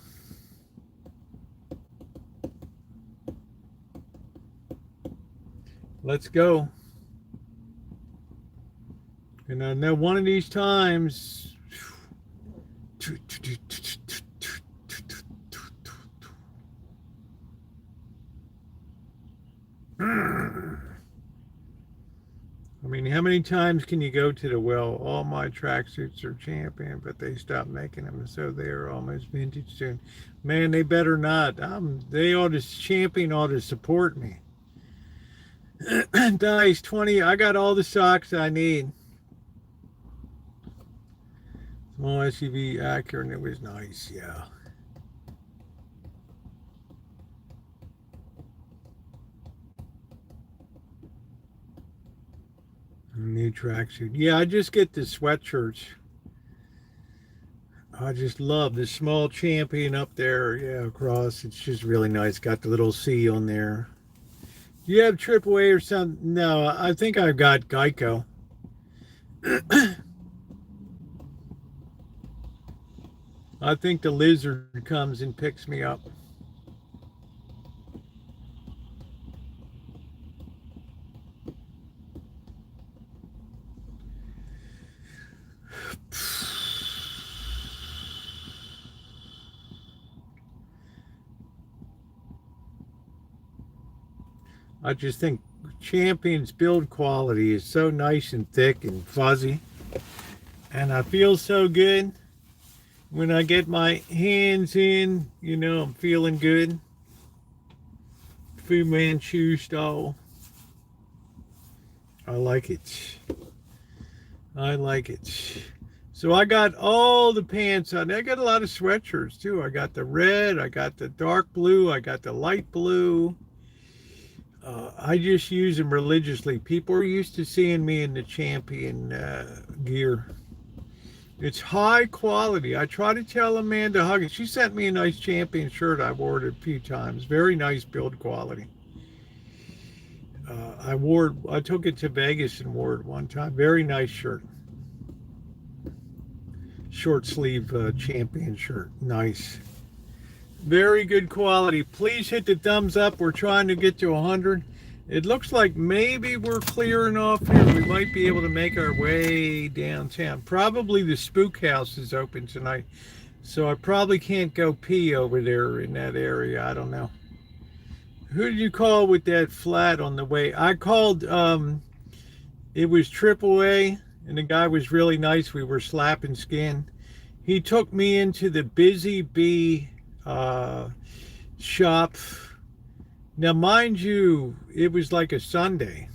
Let's go. And I know one of these times, I mean, how many times can you go to the well? All my tracksuits are Champion, but they stopped making them, so they are almost vintage soon. Man, they better not. They ought to, Champion ought to support me. Nice, 20. I got all the socks I need. Small SUV Acura, and it was nice, yeah. New tracksuit. Yeah, I just get the sweatshirts. I just love the small Champion up there. Yeah, across. It's just really nice. Got the little C on there. Do you have AAA or something? No, I think I've got Geico. I think the lizard comes and picks me up. I just think Champion's build quality is so nice and thick and fuzzy. And I feel so good when I get my hands in, you know, I'm feeling good. Fu Manchu style. I like it. I like it. So I got all the pants on. I got a lot of sweatshirts too. I got the red, I got the dark blue, I got the light blue. I just use them religiously. People are used to seeing me in the Champion gear. It's high quality. I try to tell Amanda Huggins. She sent me a nice Champion shirt. I've worn it a few times. Very nice build quality. I took it to Vegas and wore it one time. Very nice shirt. Short sleeve Champion shirt. Nice. Very good quality. Please hit the thumbs up. We're trying to get to 100. It looks like maybe we're clearing off here. We might be able to make our way downtown. Probably the Spook House is open tonight. So I probably can't go pee over there in that area. I don't know. Who did you call with that flat on the way? I called, it was AAA, and the guy was really nice. We were slapping skin. He took me into the Busy Bee shop. Now, mind you, it was like a Sunday.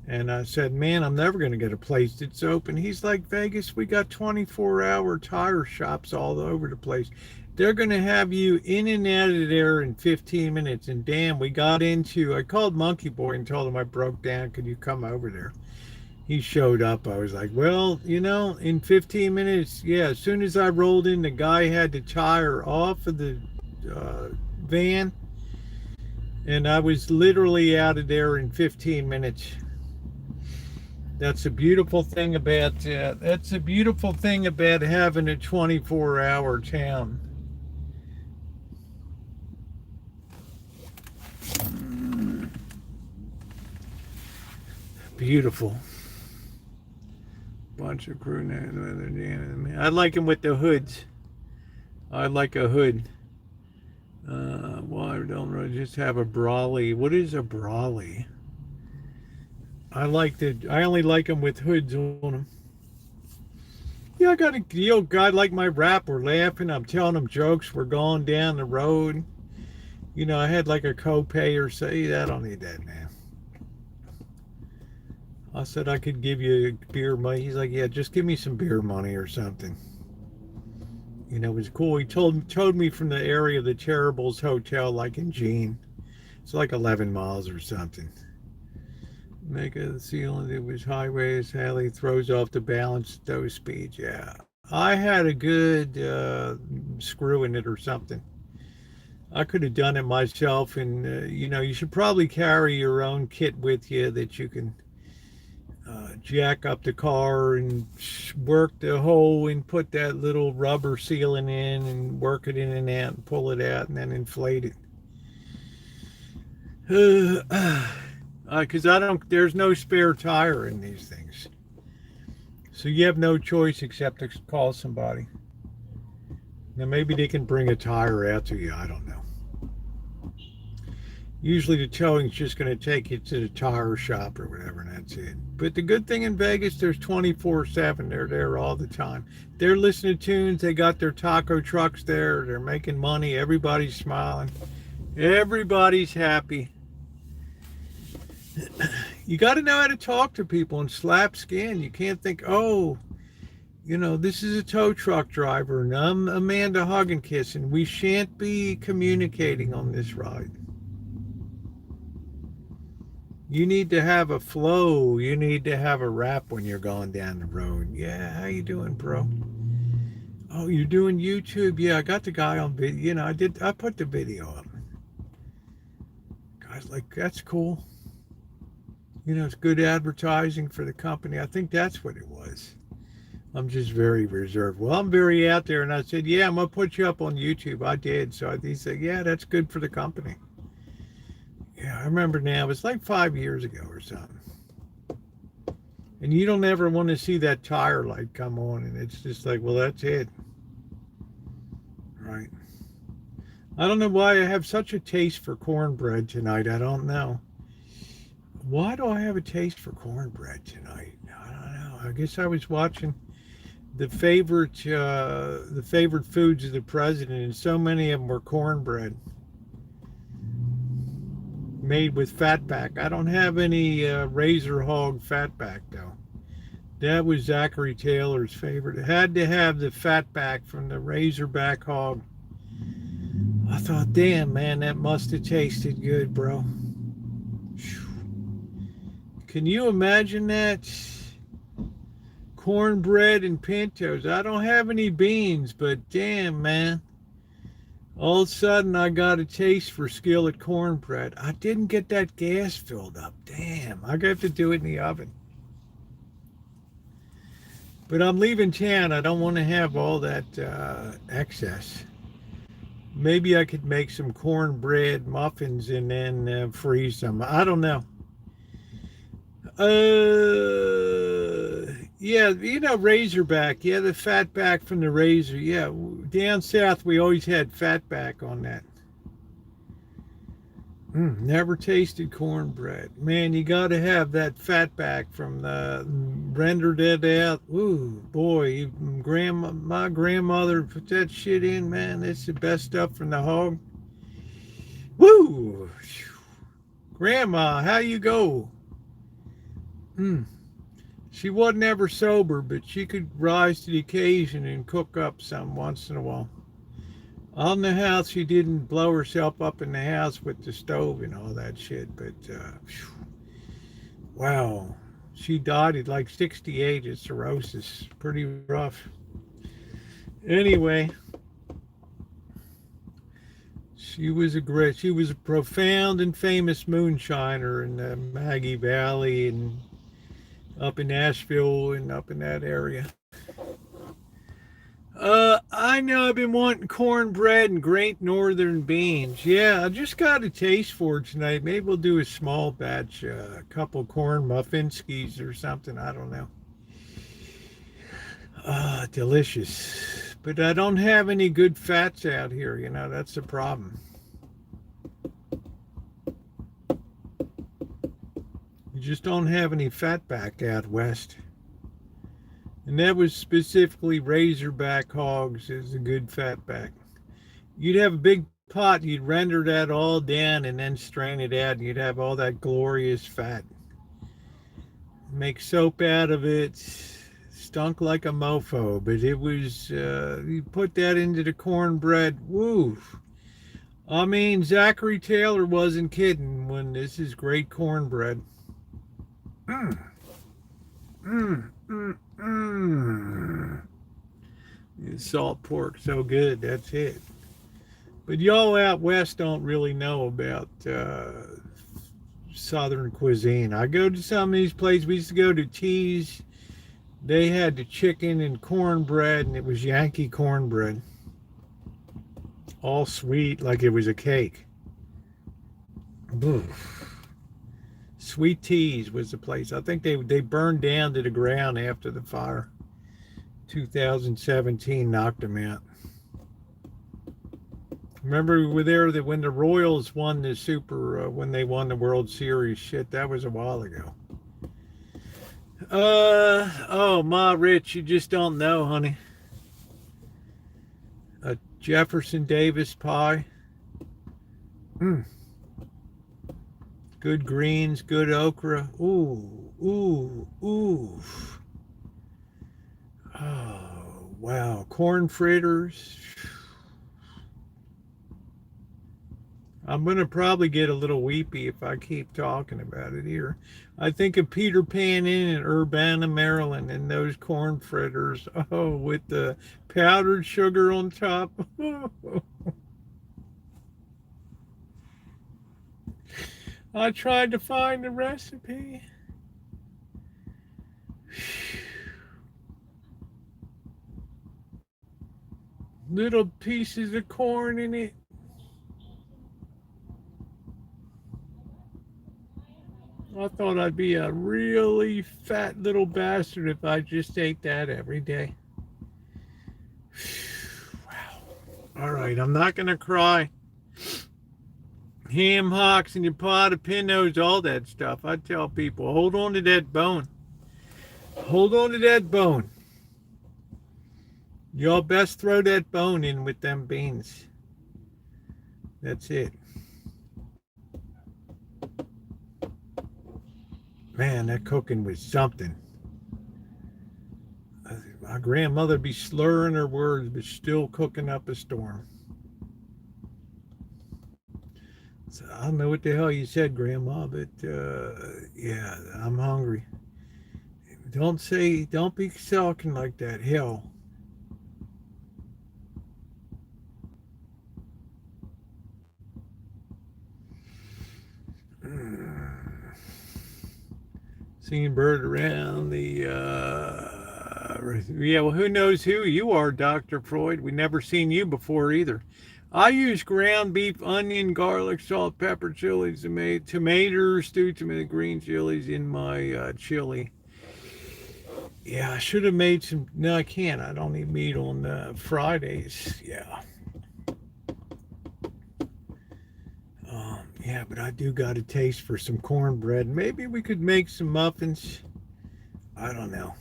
And I said, man, I'm never going to get a place that's open. He's like, Vegas, we got 24-hour tire shops all over the place. They're going to have you in and out of there in 15 minutes. And damn, we got into, I called Monkey Boy and told him I broke down. Could you come over there? he showed up. I was like, well, in 15 minutes, yeah, as soon as I rolled in, the guy had the tire off of the van, and I was literally out of there in 15 minutes. That's a beautiful thing about having a 24-hour town. Beautiful. Bunch of crew names. I like them with the hoods. I like a hood. Why don't I just have a brawly? What is a brawly? I only like them with hoods on them. Yeah, I got a guy like my rap. We're laughing. I'm telling them jokes. We're going down the road. I had like a co-payer say, I don't need that, man. I said I could give you beer money. He's like, yeah, just give me some beer money or something. It was cool. He told me from the area of the Terribles Hotel, like in Jean. It's like 11 miles or something. Make a ceiling. It was highways. Haley throws off the balance, those speeds. Yeah, I had a good screw in it or something. I could have done it myself, and you should probably carry your own kit with you that you can jack up the car and work the hole and put that little rubber sealing in and work it in and out and pull it out and then inflate it. Because there's no spare tire in these things. So you have no choice except to call somebody. Now maybe they can bring a tire out to you, I don't know. Usually the towing's just going to take you to the tire shop or whatever, and that's it. But the good thing in Vegas, there's 24/7. They're there all the time. They're listening to tunes. They got their taco trucks there. They're making money. Everybody's smiling. Everybody's happy. You got to know how to talk to people and slap skin. You can't think, oh, this is a tow truck driver and I'm Amanda Hug and Kiss, and we shan't be communicating on this ride. You need to have a flow. You need to have a rap when you're going down the road. Yeah, how you doing, bro? Oh, you're doing YouTube? Yeah, I got the guy on video. I put the video up. Guys, like, that's cool. It's good advertising for the company. I think that's what it was. I'm just very reserved. Well, I'm very out there, and I said, yeah, I'm going to put you up on YouTube. I did. So he said, yeah, that's good for the company. Yeah, I remember now. It was like 5 years ago or something. And you don't ever want to see that tire light come on, and it's just like, well, that's it. Right. I don't know why I have such a taste for cornbread tonight. I don't know. Why do I have a taste for cornbread tonight? I don't know. I guess I was watching the favorite foods of the president, and so many of them were cornbread made with fatback. I don't have any Razor Hog fatback though. That was Zachary Taylor's favorite. It had to have the fatback from the Razorback hog. I thought, damn, man, that must have tasted good, bro. Can you imagine that? Cornbread and pintos. I don't have any beans, but damn, man. All of a sudden, I got a taste for skillet cornbread. I didn't get that gas filled up. Damn, I got to do it in the oven. But I'm leaving town. I don't want to have all that excess. Maybe I could make some cornbread muffins and then freeze them. I don't know. Yeah, Razorback. Yeah, the fatback from the Razor. Yeah, down south we always had fatback on that. Never tasted cornbread. Man, you got to have that fatback from the rendered it out. Ooh, boy, my grandmother put that shit in, man. It's the best stuff from the hog. Woo! Grandma, how you go? She wasn't ever sober, but she could rise to the occasion and cook up some once in a while. On the house, she didn't blow herself up in the house with the stove and all that shit, but wow. She died at like 68 of cirrhosis. Pretty rough. Anyway, she was a profound and famous moonshiner in the Maggie Valley and up in Asheville and up in that area. I know I've been wanting cornbread and great northern beans. Yeah, I just got a taste for it tonight. Maybe we'll do a small batch, a couple corn muffinskis or something. I don't know. Delicious. But I don't have any good fats out here, you know, that's the problem. You just don't have any fat back out west. And that was specifically razorback hogs is a good fat back. You'd have a big pot, you'd render that all down and then strain it out, and you'd have all that glorious fat. Make soap out of it. Stunk like a mofo, but it was, you put that into the cornbread, woo. I mean, Zachary Taylor wasn't kidding when this is great cornbread. Mm. Mm, mm, mm. Salt pork, so good, that's it. But y'all out west don't really know about Southern cuisine. I go to some of these places, we used to go to T's. They had the chicken and cornbread, and it was Yankee cornbread. All sweet, like it was a cake. Oof. Sweet Teas was the place. I think they burned down to the ground after the fire. 2017 knocked them out. Remember we were there that when the Royals won the when they won the World Series, shit, that was a while ago. Oh, Ma Rich, you just don't know, honey. A Jefferson Davis pie. Good greens, good okra. Ooh, ooh, ooh. Oh, wow. Corn fritters. I'm going to probably get a little weepy if I keep talking about it here. I think of Peter Pan Inn in Urbana, Maryland, and those corn fritters. Oh, with the powdered sugar on top. I tried to find the recipe. Little pieces of corn in it. I thought I'd be a really fat little bastard if I just ate that every day. Wow. All right, I'm not going to cry. Ham hocks and your pot of pintos, all that stuff. I tell people, hold on to that bone. Hold on to that bone. Y'all best throw that bone in with them beans. That's it. Man, that cooking was something. My grandmother be slurring her words, but still cooking up a storm. So I don't know what the hell you said, Grandma, but yeah, I'm hungry. Don't be talking like that. Hell. Seeing bird around the yeah, well, who knows who you are, Dr. Freud. We never seen you before either. I use ground beef, onion, garlic, salt, pepper, chilies, tomatoes, stewed tomato, green chilies in my chili. Yeah, I should have made some. No, I can't. I don't eat meat on Fridays. Yeah. Yeah, but I do got a taste for some cornbread. Maybe we could make some muffins. I don't know.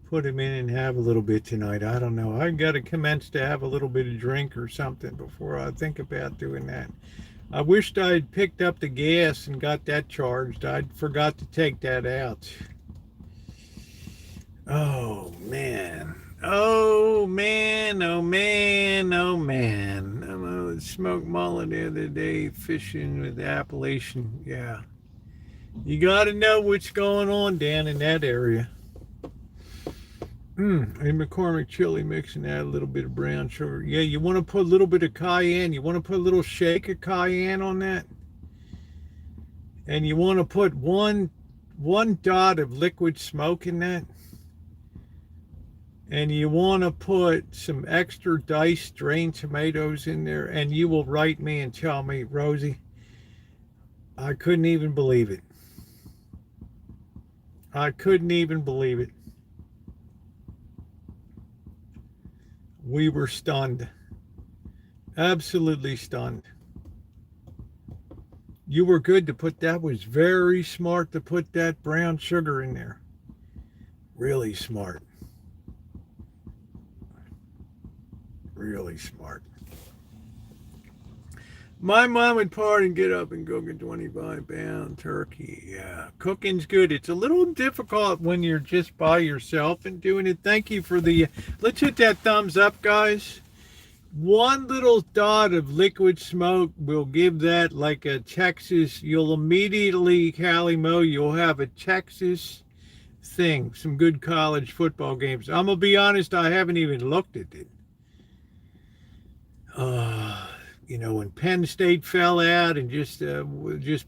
Put them in and have a little bit tonight. I don't know. I got to commence to have a little bit of drink or something before I think about doing that. I wished I'd picked up the gas and got that charged. I forgot to take that out. Oh, man. Oh, man. Oh, man. Oh, man. I smoked mullet the other day fishing with the Appalachian. Yeah. You got to know what's going on down in that area. A McCormick chili mix and add a little bit of brown sugar. Yeah, you want to put a little bit of cayenne. You want to put a little shake of cayenne on that. And you want to put one dot of liquid smoke in that. And you want to put some extra diced strained tomatoes in there. And you will write me and tell me, Rosie, I couldn't even believe it. I couldn't even believe it. We were stunned. Absolutely stunned. You were good to put that. Was very smart to put that brown sugar in there. Really smart. Really smart. My mom would part and get up and go get 25-pound turkey. Yeah, cooking's good. It's a little difficult when you're just by yourself and doing it. Thank you for the... Let's hit that thumbs up, guys. One little dot of liquid smoke will give that like a Texas... You'll immediately, Callie Mo, you'll have a Texas thing. Some good college football games. I'm going to be honest, I haven't even looked at it. You know, when Penn State fell out and just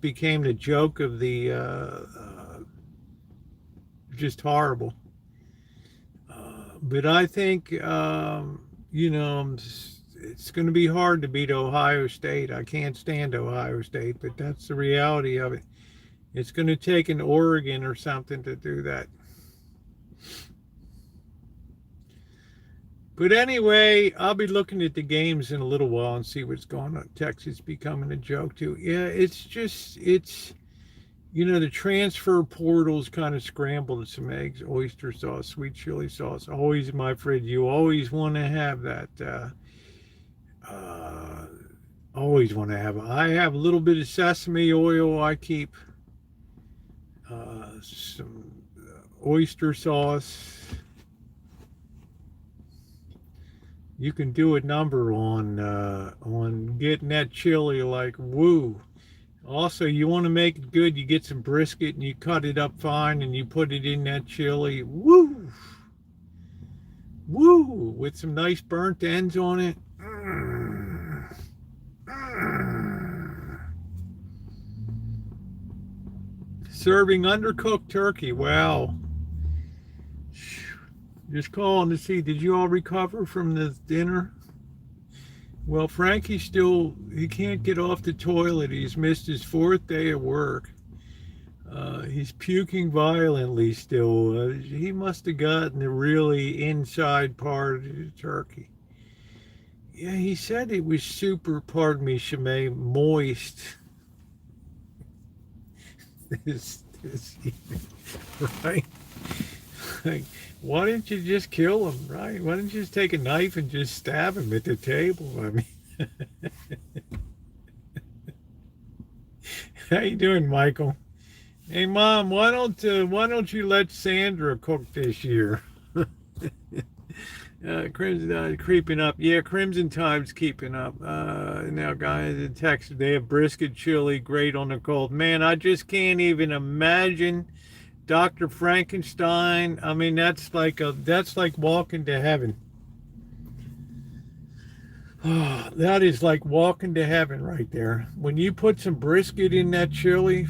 became the joke of the just horrible. But I think you know, it's going to be hard to beat Ohio State. I can't stand Ohio State, but that's the reality of it. It's going to take an Oregon or something to do that. But anyway, I'll be looking at the games in a little while and see what's going on. Texas becoming a joke too. Yeah, it's you know, the transfer portal's kind of scrambled some eggs, oyster sauce, sweet chili sauce. Always, my friend, you always want to have that. Always want to have it. I have a little bit of sesame oil. I keep some oyster sauce. You can do a number on getting that chili like woo. Also, you want to make it good. You get some brisket and you cut it up fine and you put it in that chili. Woo, woo, with some nice burnt ends on it. Serving undercooked turkey. Wow. Just calling to see, did you all recover from the dinner? Well, Frankie's still, he can't get off the toilet. He's missed his 4th day of work. He's puking violently still. He must have gotten the really inside part of the turkey. Yeah, he said it was super, pardon me, Shemay, moist. this right? Like, why didn't you just kill him, right? Why didn't you just take a knife and just stab him at the table? I mean, how you doing, Michael? Hey, Mom, why don't you let Sandra cook this year? Crimson Tide creeping up. Yeah, Crimson Tide's keeping up. Now, guys, in Texas, they have brisket chili, great on the cold. Man, I just can't even imagine Dr. Frankenstein. I mean, that's like walking to heaven. Oh, that is like walking to heaven right there. When you put some brisket in that chili.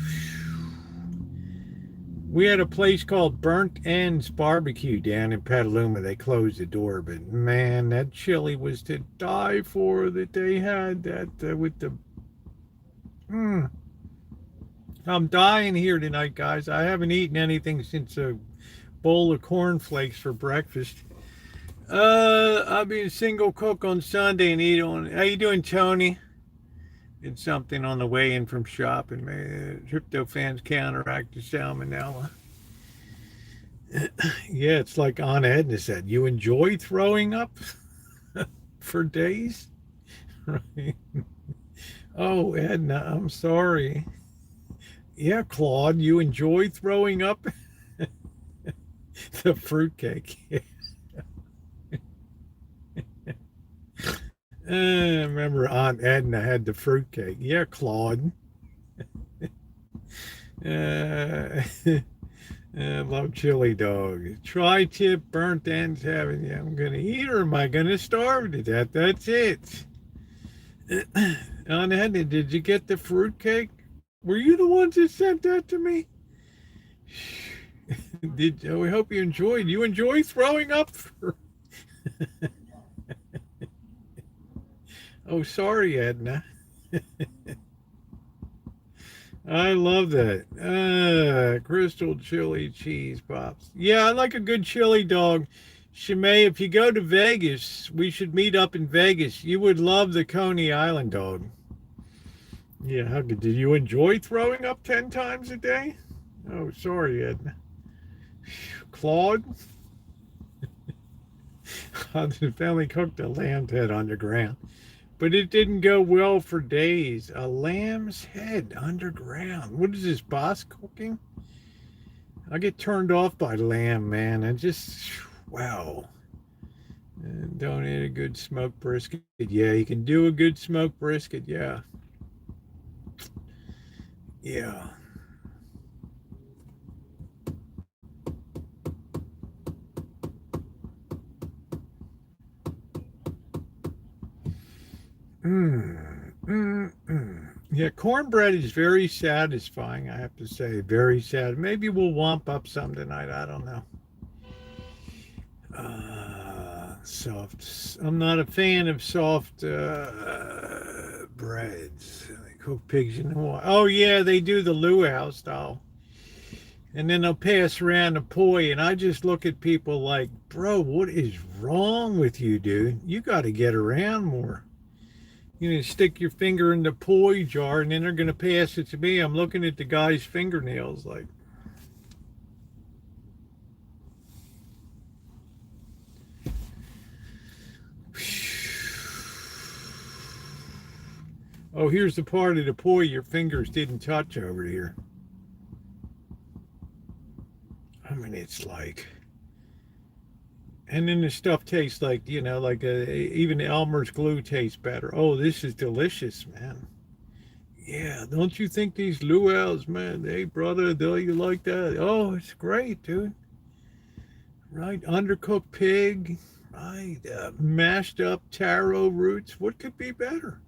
We had a place called Burnt Ends Barbecue down in Petaluma. They closed the door, but man, that chili was to die for that they had that with the... I'm dying here tonight, guys. I haven't eaten anything since a bowl of cornflakes for breakfast. I'll be a single cook on Sunday and eat on... How you doing, Tony? Did something on the way in from shopping. Man, tryptophan's counteract the salmonella. Yeah, it's like Aunt Edna said. You enjoy throwing up for days? Right. Oh, Edna, I'm sorry. Yeah, Claude, you enjoy throwing up? The fruitcake. I remember Aunt Edna had the fruitcake. Yeah, Claude. Uh, I love chili dog. Tri-tip burnt ends having. Yeah, I'm gonna eat or am I gonna starve to death? That's it. Aunt Edna, did you get the fruitcake? Were you the ones that sent that to me? Did we hope you enjoyed? You enjoy throwing up? Oh, sorry, Edna. I love that. Crystal chili cheese pops. Yeah, I like a good chili dog. Shimei, if you go to Vegas, we should meet up in Vegas. You would love the Coney Island dog. Yeah, how good? Did you enjoy throwing up 10 times a day? Oh, sorry, Edna. Claude? The family cooked a lamb's head underground, but it didn't go well for days. A lamb's head underground. What is this, boss cooking? I get turned off by lamb, man. I just, wow. Don't eat a good smoked brisket. Yeah, you can do a good smoked brisket. Yeah. Yeah. Yeah, cornbread is very satisfying, I have to say. Very sad. Maybe we'll womp up some tonight. I don't know. Soft. I'm not a fan of soft breads. They cook pigs in Hawaii. Oh, yeah, they do the luau style. And then they'll pass around a poi, and I just look at people like, bro, what is wrong with you, dude? You got to get around more. You know, stick your finger in the poi jar, and then they're going to pass it to me. I'm looking at the guy's fingernails like, oh, here's the part of the poi your fingers didn't touch over here. I mean, it's like, and then the stuff tastes like, you know, like even Elmer's glue tastes better. Oh, this is delicious, man. Yeah, don't you think these luau's, man? Hey, brother, do you like that? Oh, it's great, dude. Right, undercooked pig, right, mashed up taro roots. What could be better?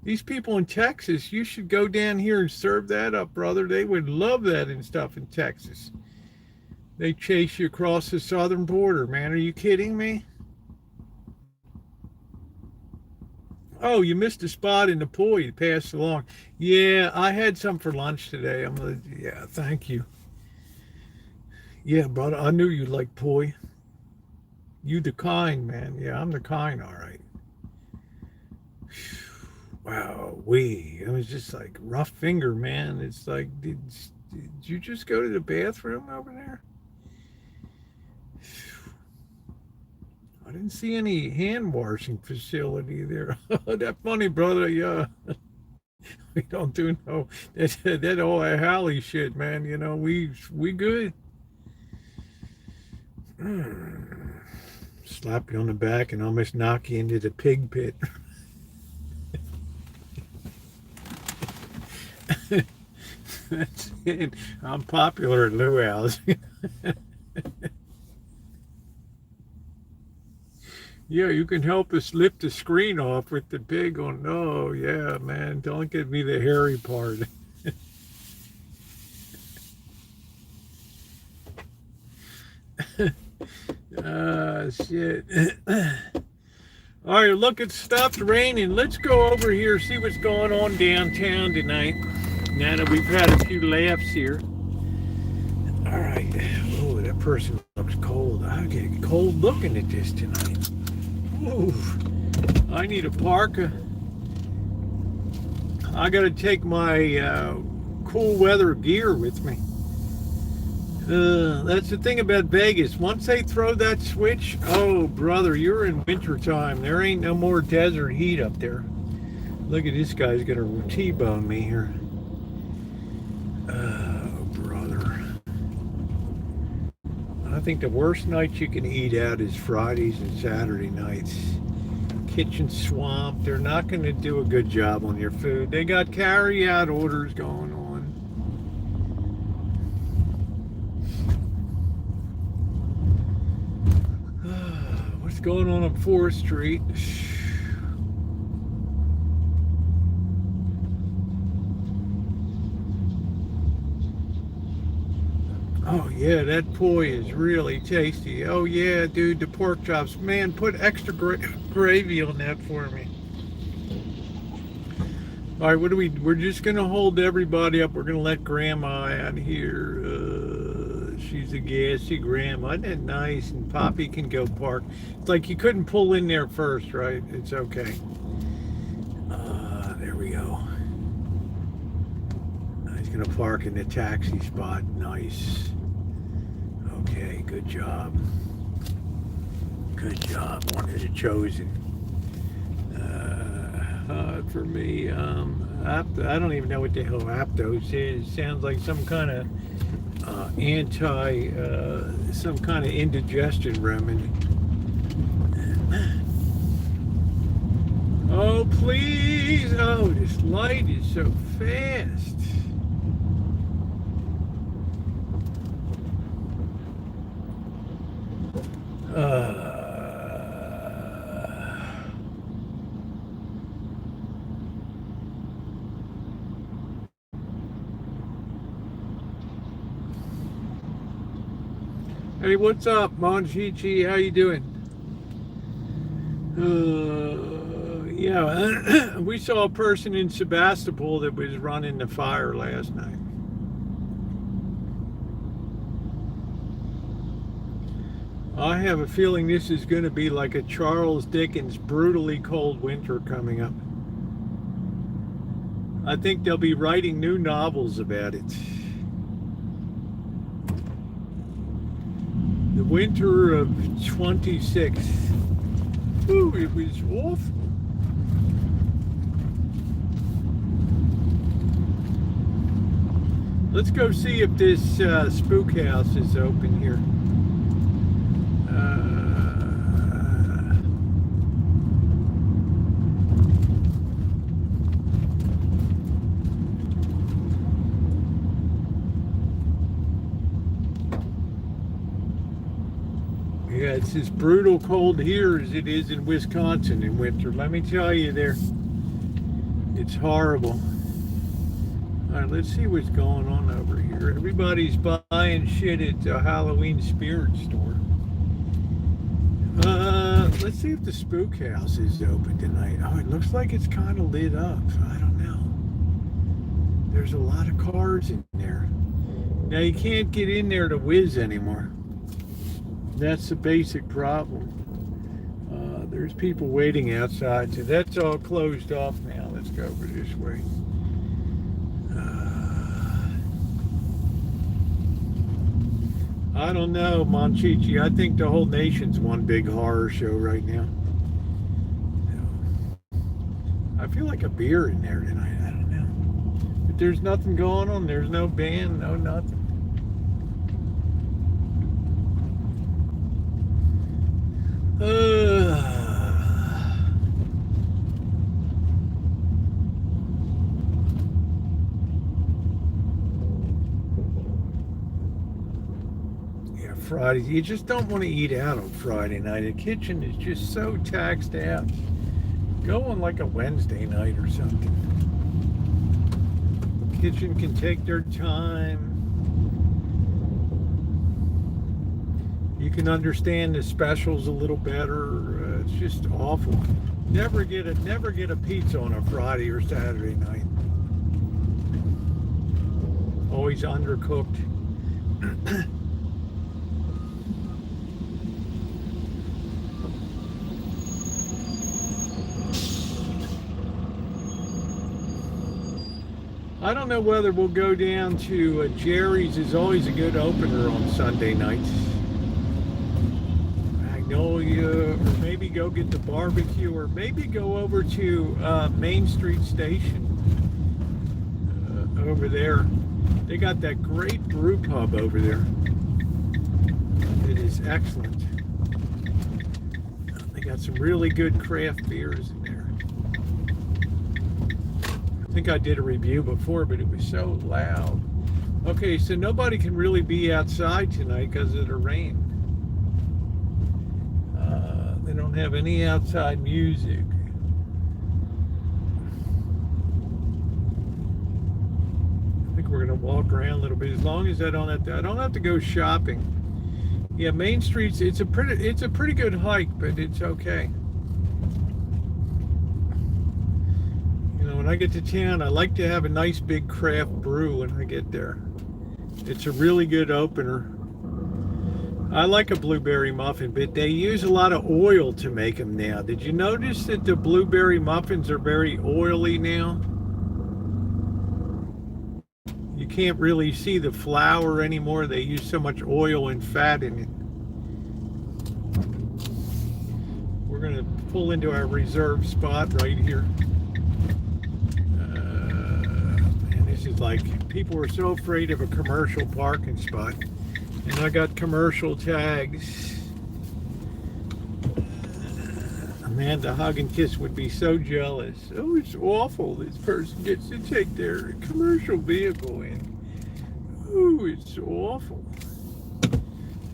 These people in Texas, you should go down here and serve that up, brother. They would love that and stuff in Texas. They chase you across the southern border, man. Are you kidding me? Oh, you missed a spot in the poi you passed along. Yeah, I had some for lunch today. Yeah, thank you. Yeah, brother, I knew you liked poi. You the kind, man. Yeah, I'm the kind, all right. Wow, it was just like rough finger, man. It's like, did you just go to the bathroom over there? I didn't see any hand washing facility there. That funny, brother. Yeah, we don't do no that old Halley shit, man. You know, we good. Slap you on the back and almost knock you into the pig pit. That's it. I'm popular at luau's. Yeah, you can help us lift the screen off with the pig on. Oh, yeah, man. Don't give me the hairy part. Shit. All right, look, it stopped raining. Let's go over here, see what's going on downtown tonight. Now that we've had a few laughs here. All right. Oh, that person looks cold. I get cold looking at this tonight. Ooh, I need a parka. I got to take my cool weather gear with me. That's the thing about Vegas. Once they throw that switch, oh, brother, you're in winter time. There ain't no more desert heat up there. Look at this guy's going to T-bone me here. Oh, brother. I think the worst nights you can eat out is Fridays and Saturday nights. Kitchen swamp. They're not going to do a good job on your food. They got carry-out orders going on. going on 4th Street. Oh yeah, that poi is really tasty. Oh yeah, dude, the pork chops. Man, put extra gravy on that for me. All right, we're just gonna hold everybody up. We're gonna let Grandma out here. She's a gassy grandma. Isn't that nice? And Poppy can go park. It's like you couldn't pull in there first, right? It's okay. There we go. He's gonna park in the taxi spot. Nice. Okay, good job. Good job. One of the chosen. For me, I don't even know what the hell Aptos is. Sounds like some kind of some kind of indigestion remedy. Oh, please. Oh, this light is so fast. Hey, what's up, Monchichi? How you doing? Yeah, we saw a person in Sebastopol that was running the fire last night. I have a feeling this is going to be like a Charles Dickens brutally cold winter coming up. I think they'll be writing new novels about it. The winter of 26. Ooh, it was awful. Let's go see if this spook house is open here. Yeah, it's as brutal cold here as it is in Wisconsin in winter. Let me tell you there. It's horrible. All right, let's see what's going on over here. Everybody's buying shit at the Halloween spirit store. Let's see if the spook house is open tonight. Oh, it looks like it's kind of lit up. I don't know. There's a lot of cars in there. Now you can't get in there to whiz anymore. That's the basic problem. There's people waiting outside, so that's all closed off now. Let's go over this way. I don't know, Monchichi. I think the whole nation's one big horror show right now. I feel like a beer in there tonight. I don't know. But there's nothing going on. There's no band, no nothing. Fridays, you just don't want to eat out on Friday night. The kitchen is just so taxed out. Go on like a Wednesday night or something. Kitchen can take their time. You can understand the specials a little better. It's just awful. Never get a pizza on a Friday or Saturday night. Always undercooked. I don't know whether we'll go down to Jerry's. Is always a good opener on Sunday nights. Magnolia, or maybe go get the barbecue, or maybe go over to Main Street Station over there. They got that great brew pub over there. It is excellent. They got some really good craft beers in there. I think I did a review before, but it was so loud. Okay, so nobody can really be outside tonight because of the rain. Then don't have any outside music. I think we're gonna walk around a little bit, as long as I don't have to go shopping. Yeah, Main Street's it's a pretty good hike, but it's okay. You know, when I get to town, I like to have a nice big craft brew when I get there. It's a really good opener. I like a blueberry muffin, but they use a lot of oil to make them now. Did you notice that the blueberry muffins are very oily now? You can't really see the flour anymore. They use so much oil and fat in it. We're going to pull into our reserved spot right here. And this is like, people were so afraid of a commercial parking spot. And I got commercial tags. Amanda Hug and Kiss would be so jealous. Oh, it's awful. This person gets to take their commercial vehicle in. Oh, it's awful.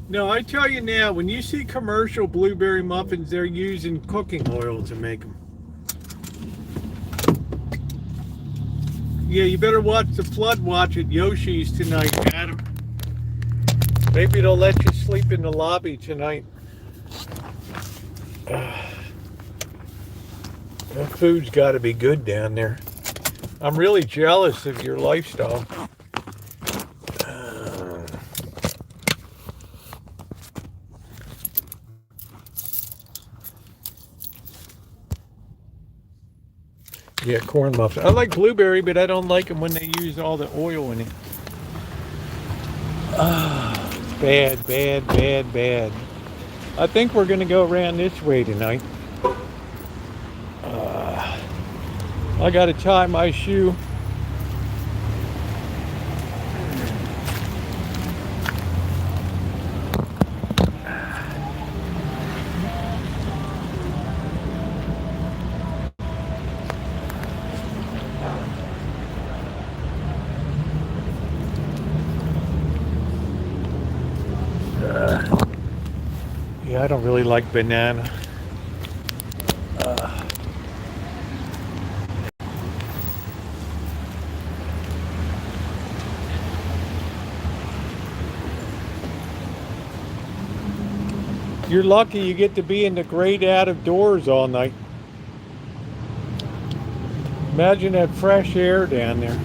No, I tell you now, when you see commercial blueberry muffins, they're using cooking oil to make them. Yeah, you better watch the flood watch at Yoshi's tonight, Adam. Maybe they'll let you sleep in the lobby tonight. That food's got to be good down there. I'm really jealous of your lifestyle. Yeah, corn muffins. I like blueberry, but I don't like them when they use all the oil in it. Bad, bad, bad, bad. I think we're going to go around this way tonight. I got to tie my shoe. Yeah, I don't really like banana. You're lucky you get to be in the great out of doors all night. Imagine that fresh air down there.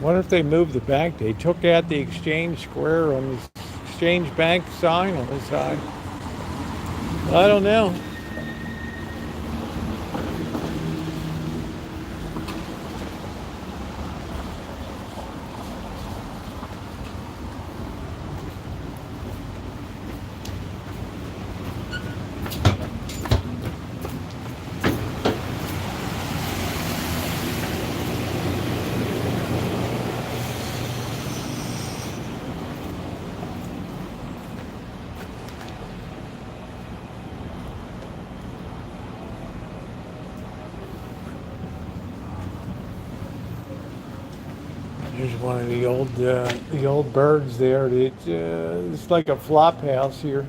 What if they moved the bank? They took out the Exchange Square on the Exchange Bank sign on the side. I don't know. There's one of the old birds there. It's like a flop house here.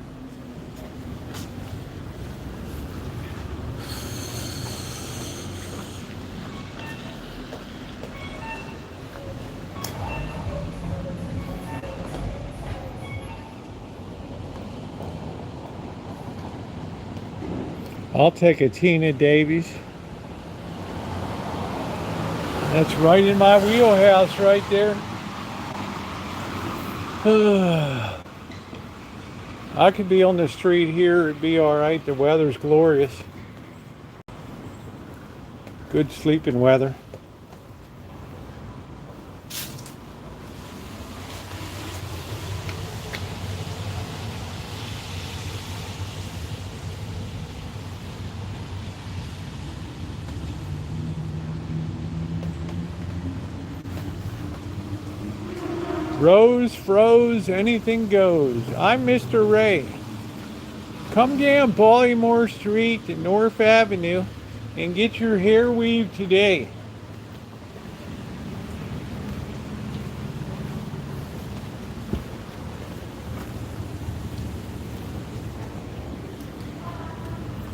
I'll take a Tina Davies. That's right in my wheelhouse right there. I could be on the street here, it'd be all right. The weather's glorious. Good sleeping weather. Rose, froze, anything goes. I'm Mr. Ray. Come down Baltimore Street to North Avenue and get your hair weaved today.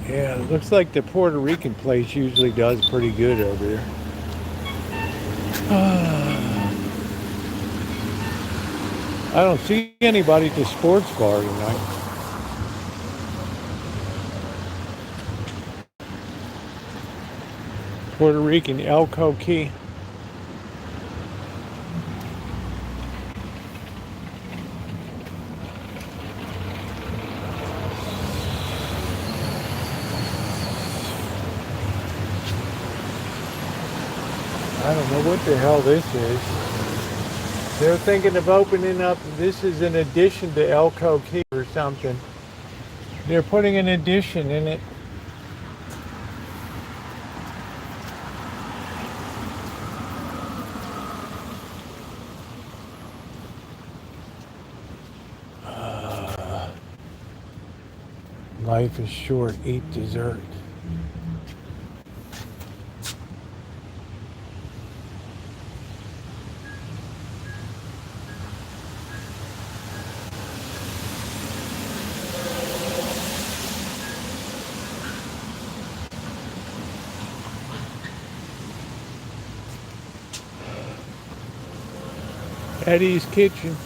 Yeah, it looks like the Puerto Rican place usually does pretty good over there. I don't see anybody at the sports bar tonight. Puerto Rican Elko Key. I don't know what the hell this is. They're thinking of opening up, this is an addition to Elko Key or something. They're putting an addition in it. Life is short, eat dessert. Eddie's Kitchen.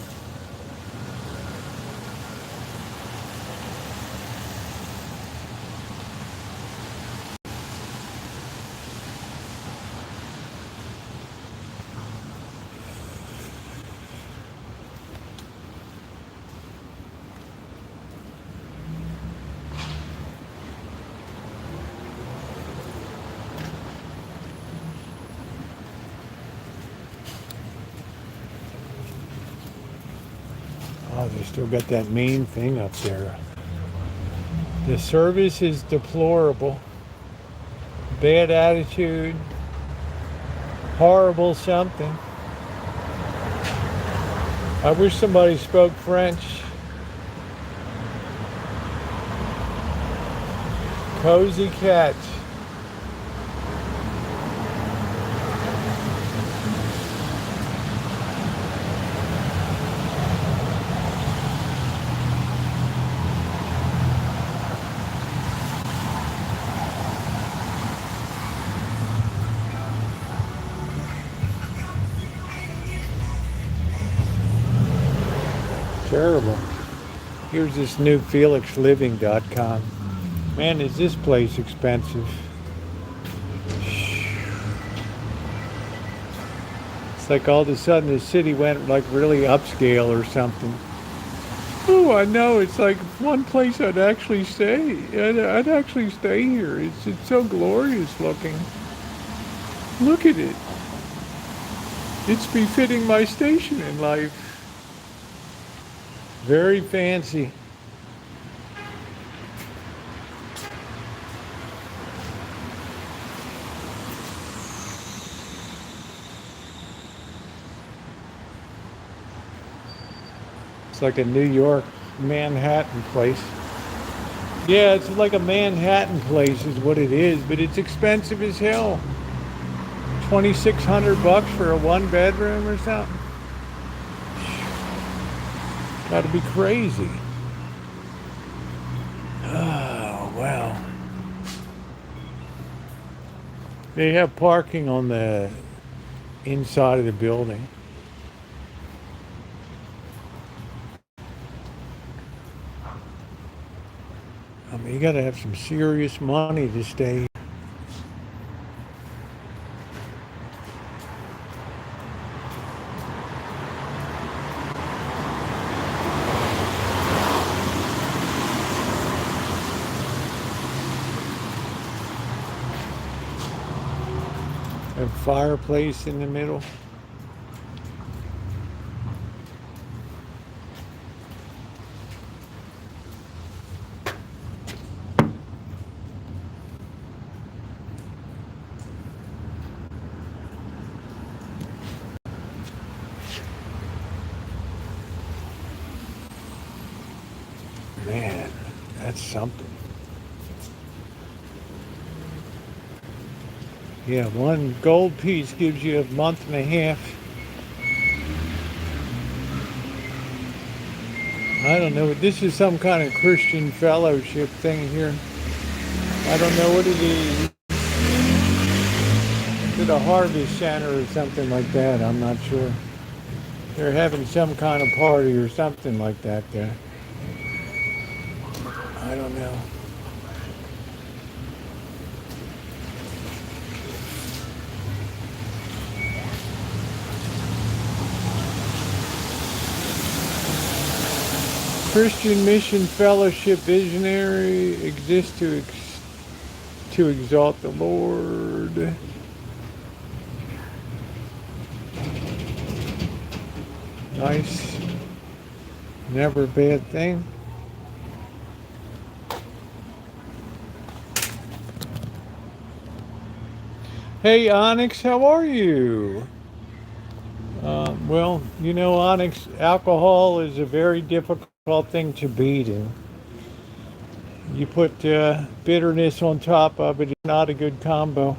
Oh, they still got that main thing up there. The service is deplorable. Bad attitude. Horrible something. I wish somebody spoke French. Cozy catch. Terrible. Here's this new FelixLiving.com. Man, is this place expensive. It's like all of a sudden the city went like really upscale or something. Oh, I know. It's like one place I'd actually stay. I'd actually stay here. It's so glorious looking. Look at it. It's befitting my station in life. Very fancy. It's like a New York Manhattan place. Yeah, it's like a Manhattan place is what it is, but it's expensive as hell. $2,600 for a one bedroom or something. Gotta be crazy. Oh, wow. They have parking on the inside of the building. I mean, you gotta have some serious money to stay. A fireplace in the middle. Man, that's something. Yeah, one gold piece gives you a month and a half. I don't know. This is some kind of Christian fellowship thing here. I don't know what it is. Is it a harvest center or something like that? I'm not sure. They're having some kind of party or something like that there. I don't know. Christian Mission Fellowship Visionary exists to exalt the Lord. Nice. Never a bad thing. Hey Onyx, how are you? Well, you know, Onyx, alcohol is a very difficult thing to beat, and you put bitterness on top of it, it's not a good combo.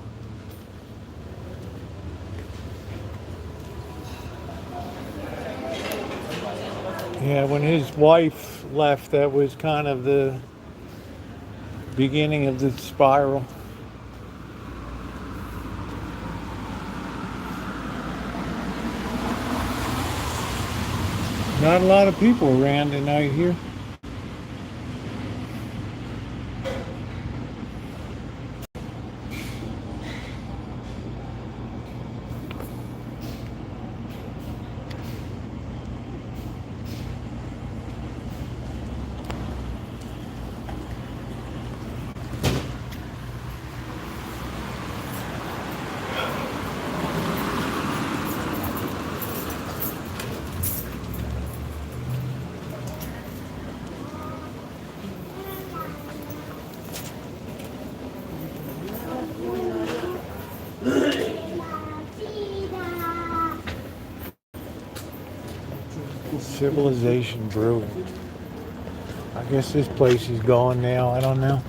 Yeah, when his wife left, that was kind of the beginning of the spiral. Not a lot of people around tonight here. Civilization Brewing. I guess this place is gone now. I don't know.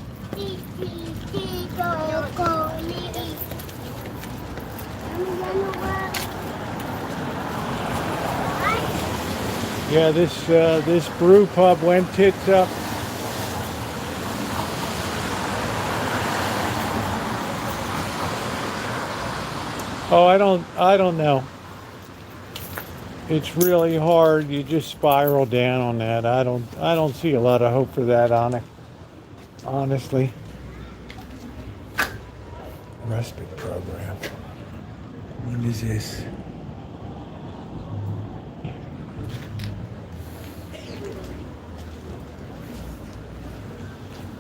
Yeah, this brew pub went tits up. Oh, I don't know. It's really hard. You just spiral down on that. I don't see a lot of hope for that on it, honestly. Respite program. What is this?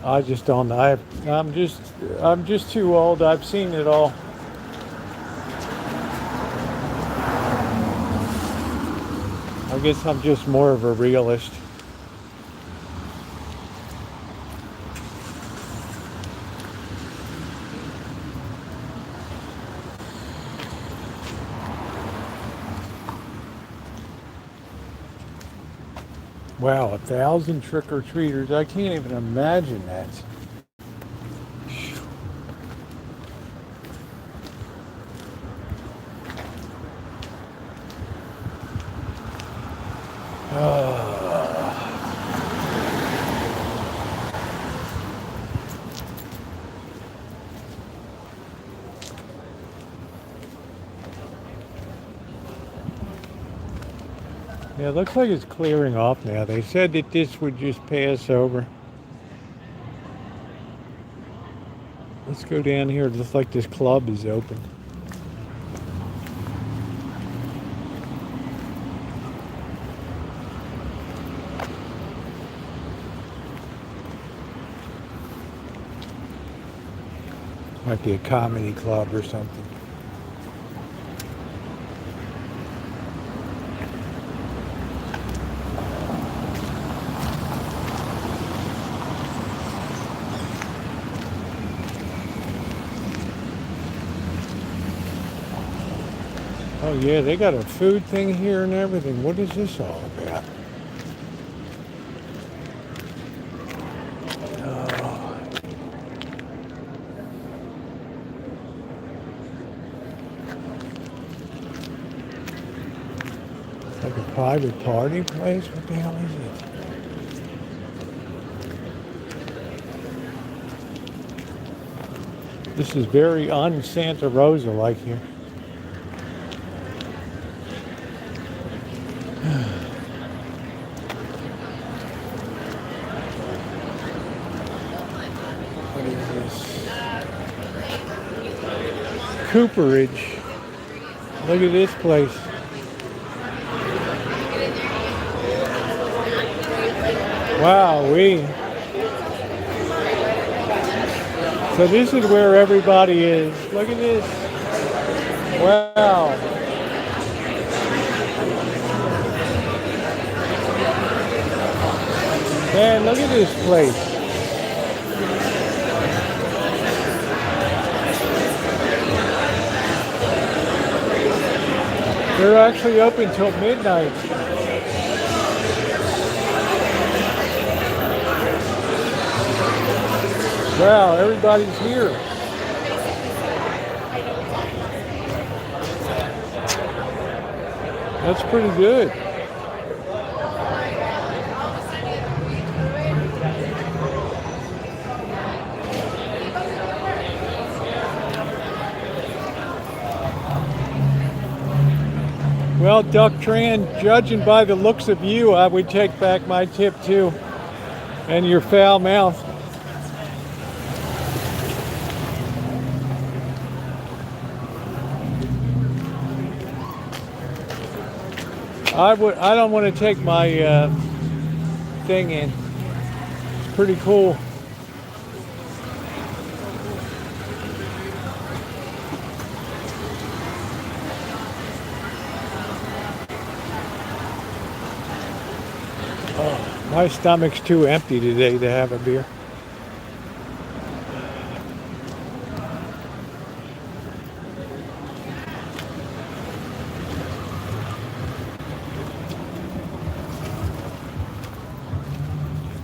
I just don't know. I'm just too old. I've seen it all. I guess I'm just more of a realist. Wow, 1,000 trick-or-treaters. I can't even imagine that. Yeah, it looks like it's clearing off now. They said that this would just pass over. Let's go down here. It looks like this club is open. Might be a comedy club or something. Oh yeah, they got a food thing here and everything. What is this all about? Like a private party place? What the hell is it? This is very un-Santa Rosa like here. What is this? Cooperage. Look at this place. Wow-wee. So this is where everybody is. Look at this. Wow. Man, look at this place. They're actually open till midnight. Wow, everybody's here. That's pretty good. Well, Duck Tran, judging by the looks of you, I would take back my tip too. And your foul mouth. I don't want to take my thing in. It's pretty cool. Oh, my stomach's too empty today to have a beer.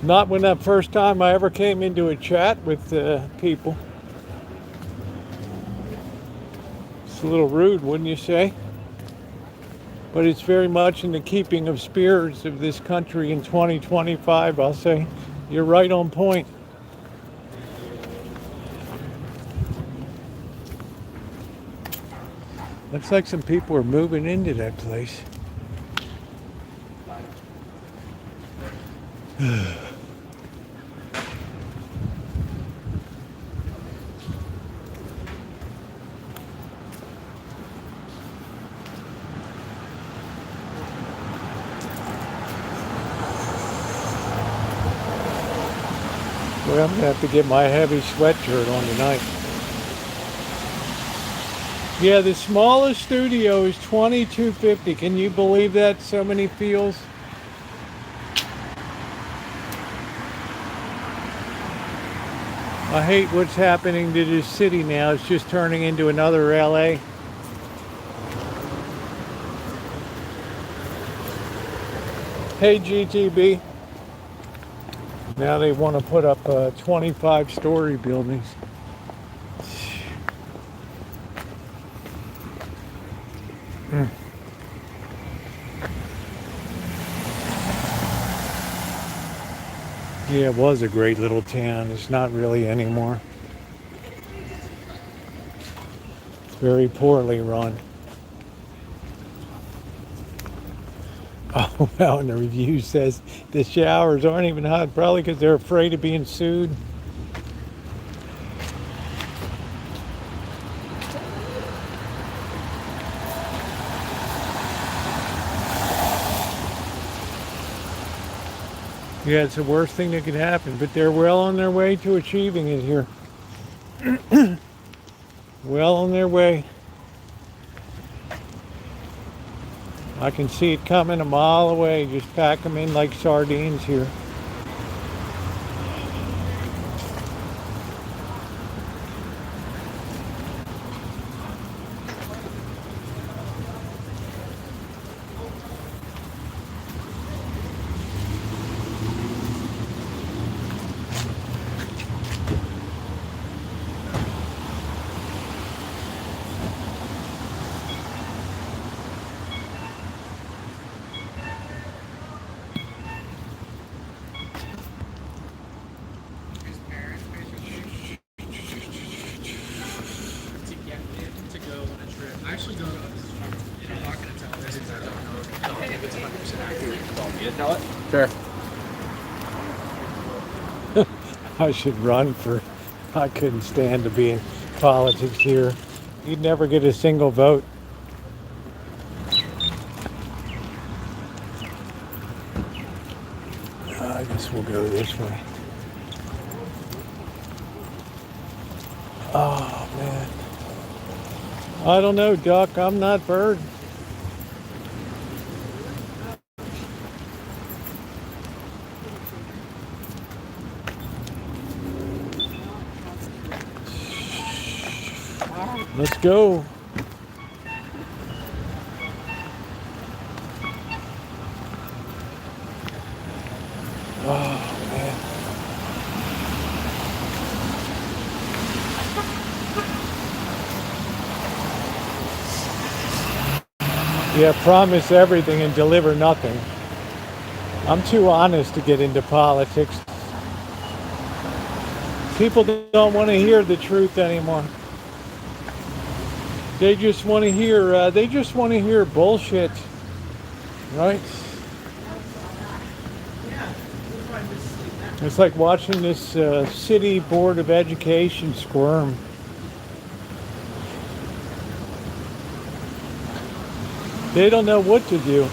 Not when that first time I ever came into a chat with people. It's a little rude, wouldn't you say? But it's very much in the keeping of spirits of this country in 2025, I'll say. You're right on point. Looks like some people are moving into that place. Well, I'm going to have to get my heavy sweatshirt on tonight. Yeah, the smallest studio is $22.50. Can you believe that? So many feels. I hate what's happening to this city now. It's just turning into another LA. Hey, GTB. Now they want to put up 25-story buildings. Yeah, it was a great little town. It's not really anymore. It's very poorly run. Oh, well, and the review says the showers aren't even hot, probably because they're afraid of being sued. Yeah, it's the worst thing that could happen, but they're well on their way to achieving it here. Well on their way. I can see it coming a mile away. Just pack them in like sardines here. actually go to, I'm not going to tell this because I don't know if it's 100% accurate. You to tell it? Sure. I should run for, I couldn't stand to be in politics here. You'd never get a single vote. I guess we'll go this way. Oh, man. I don't know, Duck. I'm not Bird. Let's go. Oh, man. Yeah, promise everything and deliver nothing. I'm too honest to get into politics. People don't want to hear the truth anymore. They just want to hear bullshit, right? It's like watching this city board of education squirm. They don't know what to do.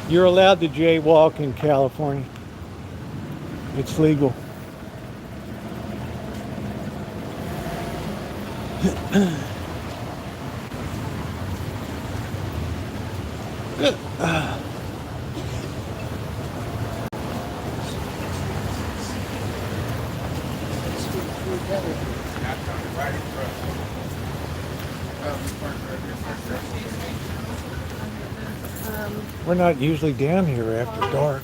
You're allowed to jaywalk in California. It's legal. We're not usually down here after dark.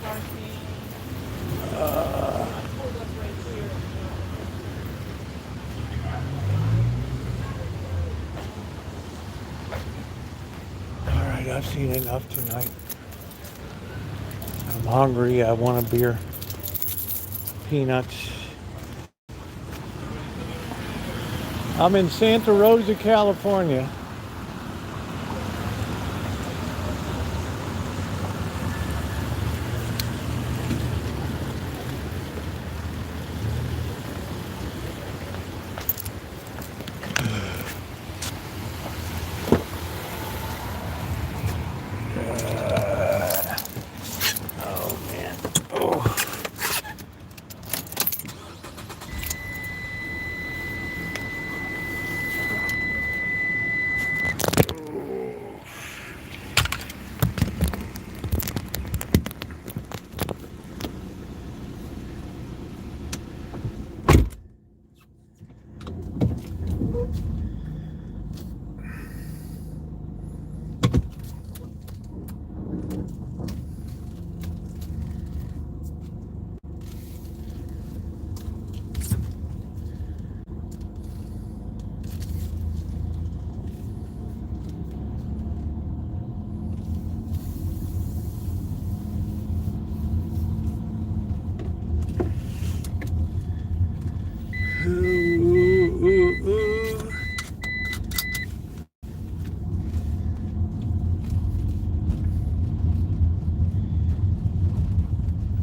Alright, I've seen enough tonight. I'm hungry. I want a beer. Peanuts. I'm in Santa Rosa, California.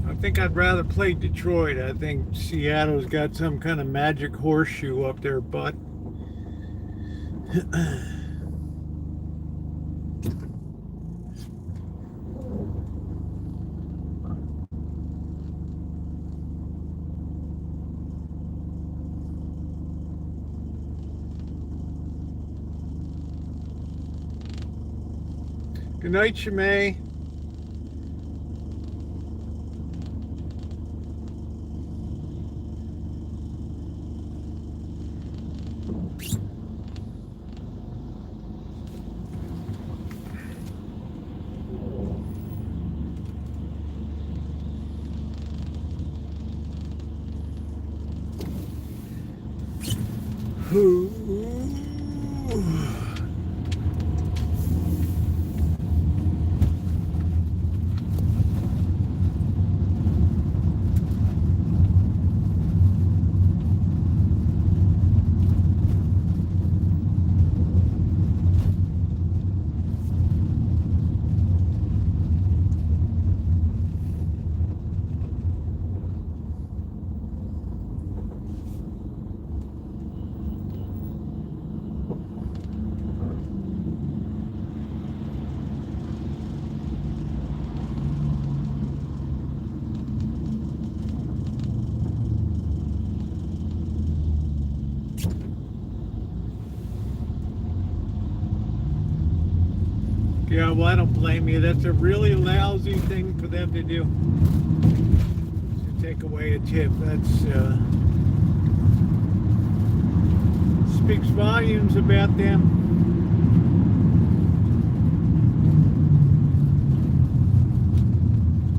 I think I'd rather play Detroit. I think Seattle's got some kind of magic horseshoe up their butt. Good night, Shimei. Yeah, well, I don't blame you. That's a really lousy thing for them to do. To take away a tip. That's speaks volumes about them.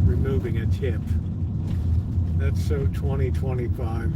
Removing a tip. That's so 2025.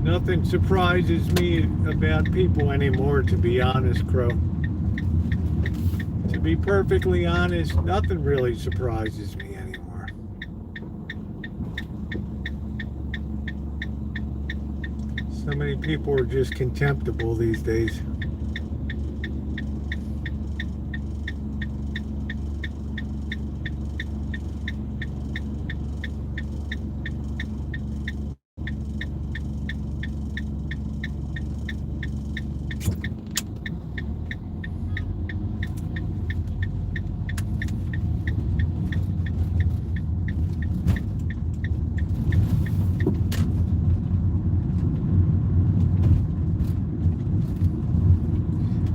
Nothing surprises me about people anymore, to be honest, Crow. To be perfectly honest, nothing really surprises me anymore. So many people are just contemptible these days.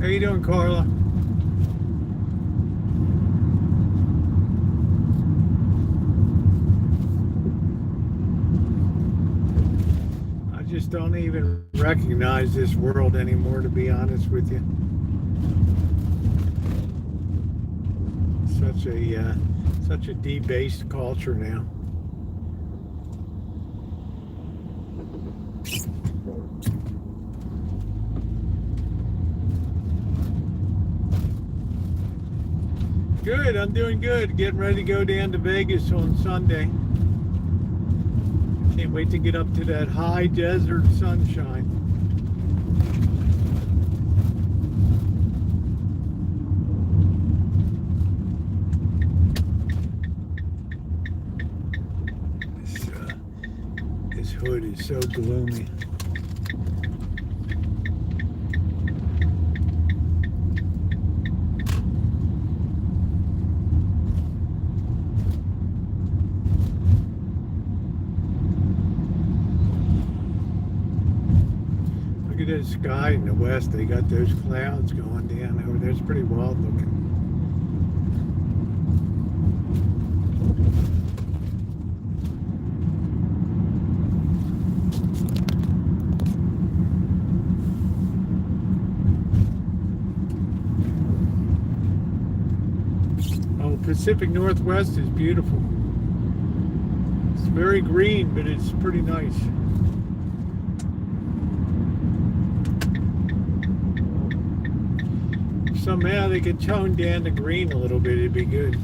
How you doing, Carla? I just don't even recognize this world anymore, to be honest with you. Such a debased culture now. Good, I'm doing good. Getting ready to go down to Vegas on Sunday. Can't wait to get up to that high desert sunshine. This hood is so gloomy. Look at this sky in the west. They got those clouds going down over there. It's pretty wild looking. Oh, Pacific Northwest is beautiful. It's very green, but it's pretty nice. Somehow they could tone down the green a little bit, it'd be good.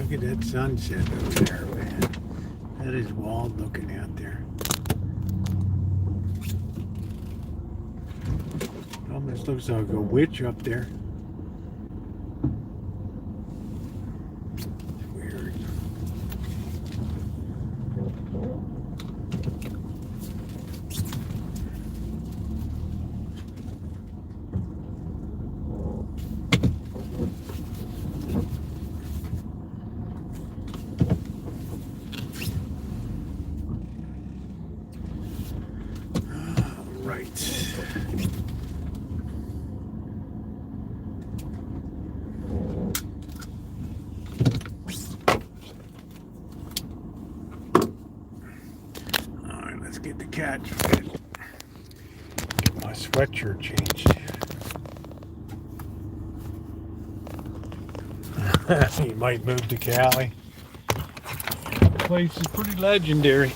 Look at that sunset over there, man. That is wild looking out there. It almost looks like a witch up there. It's weird. right. All right, let's get the cat fed. Get my sweatshirt changed. He might move to Cali. The place is pretty legendary.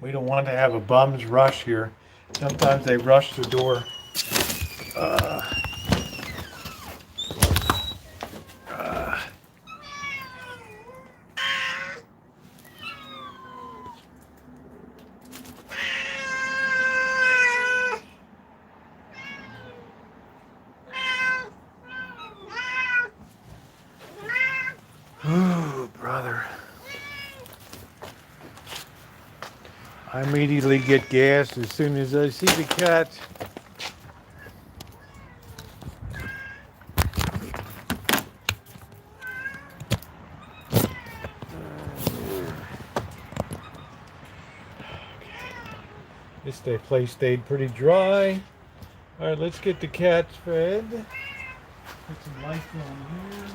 We don't want to have a bum's rush here. Sometimes they rush the door. Oh, brother. I immediately get gas as soon as I see the cat. This place stayed pretty dry. All right, let's get the cats fed. Put some lights on here.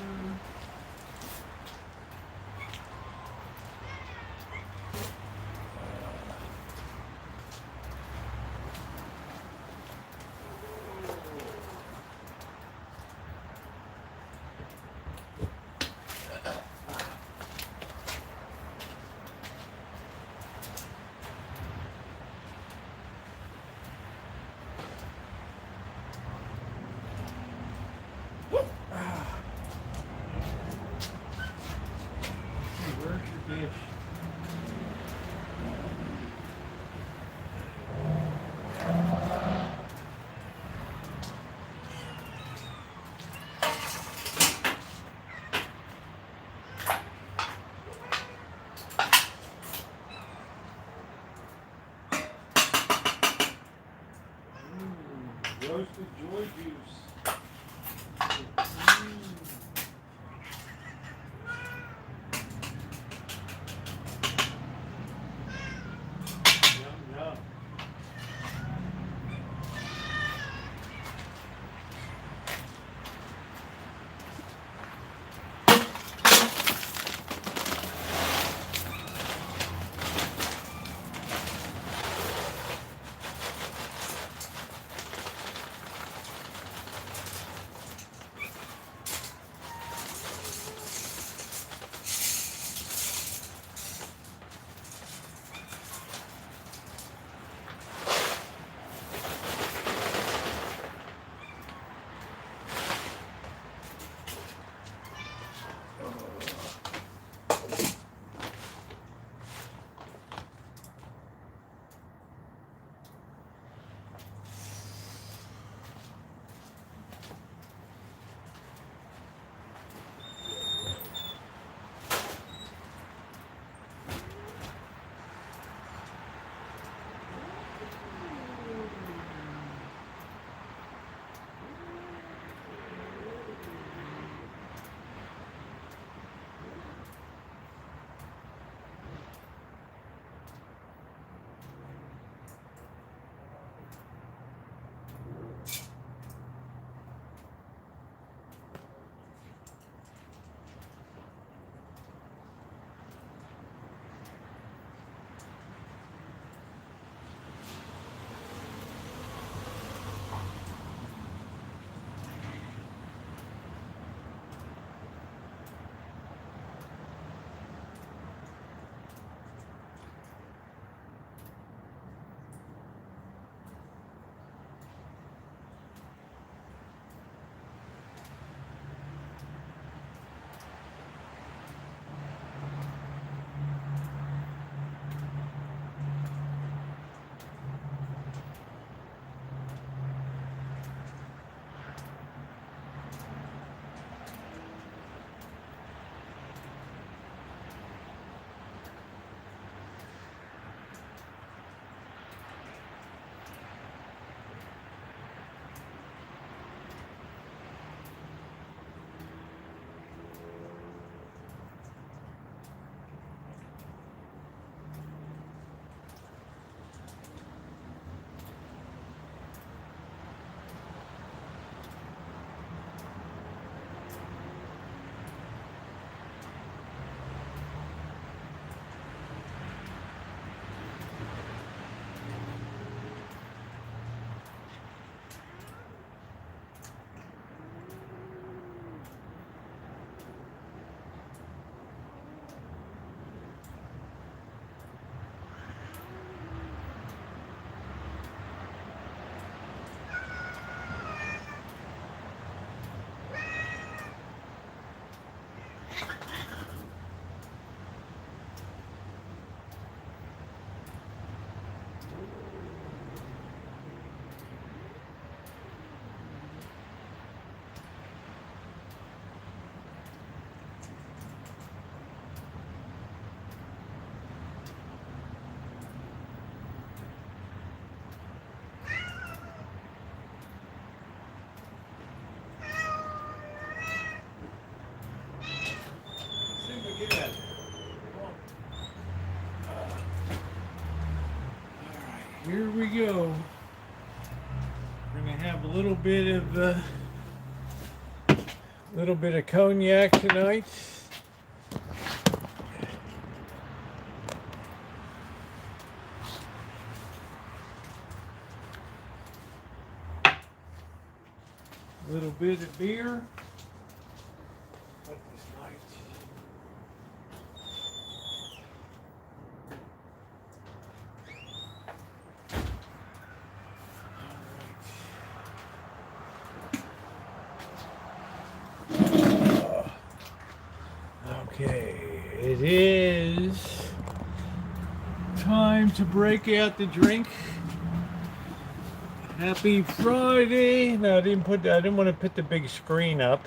go. We're gonna have a little bit of cognac tonight. A little bit of beer. What this night? Okay, it is time to break out the drink. Happy Friday. No, I didn't want to put the big screen up.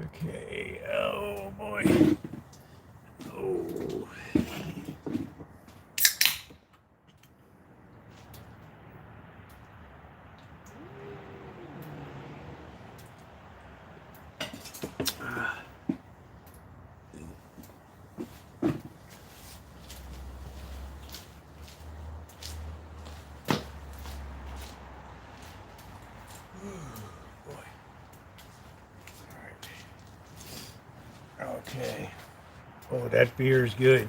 Okay. Oh boy. Oh. Okay. Oh, that beer is good.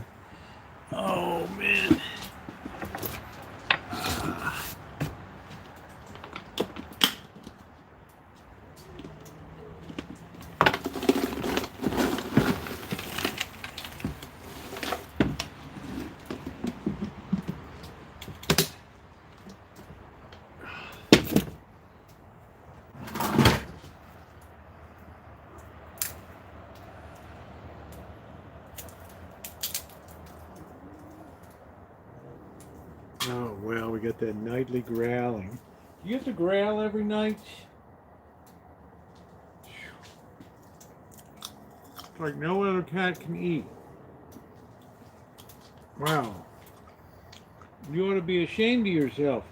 Oh, man. Oh, well, we got that nightly growling. Do you have to growl every night? It's like no other cat can eat. Wow. You ought to be ashamed of yourself.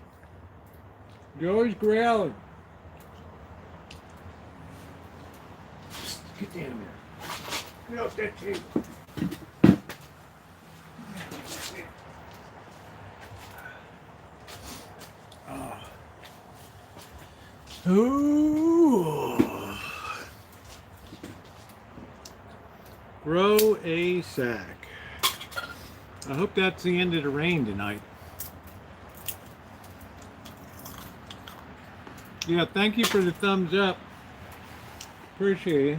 You're always growling. Get down there. Get off that table. Ooh. Grow a sack. I hope that's the end of the rain tonight. Yeah, thank you for the thumbs up. Appreciate it.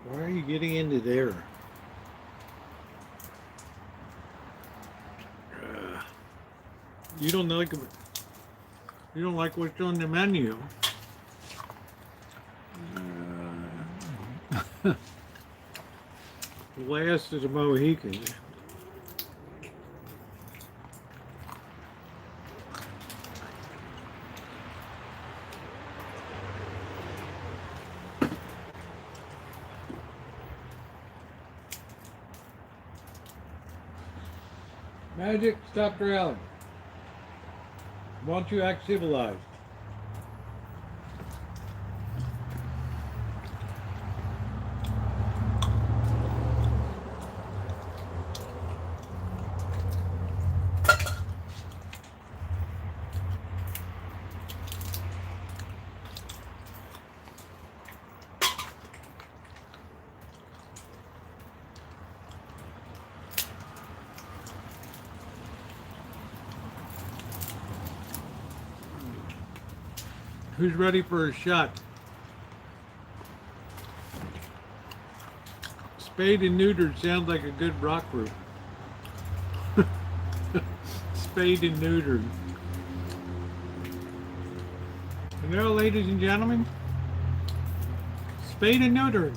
Why are you getting into there? You don't like what's on the menu. Last of the Mohicans. Magic, stop growling. Why don't you act civilized? Who's ready for a shot? Spayed and neutered sounds like a good rock group. Spayed and neutered. You know, ladies and gentlemen, spayed and neutered.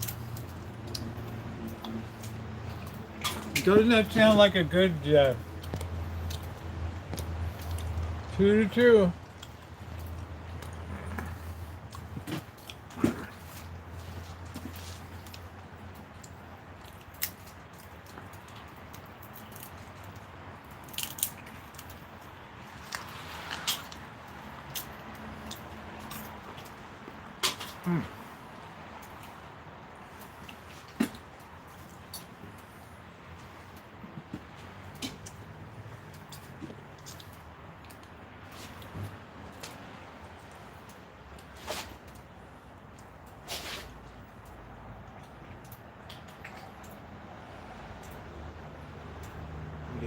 Doesn't that sound like a good 2-2.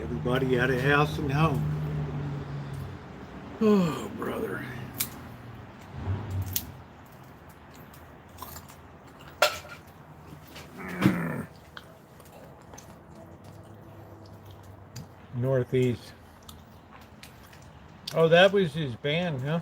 Everybody out of house and home. Oh, brother. Northeast. Oh, that was his band, huh?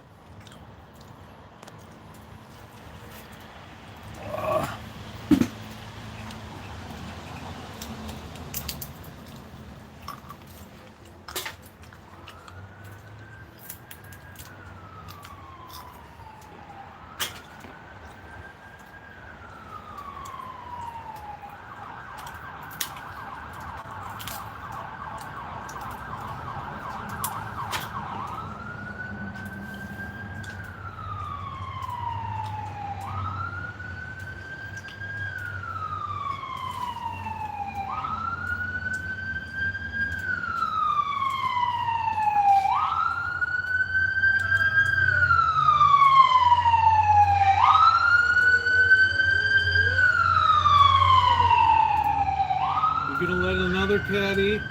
You gonna let another cat eat?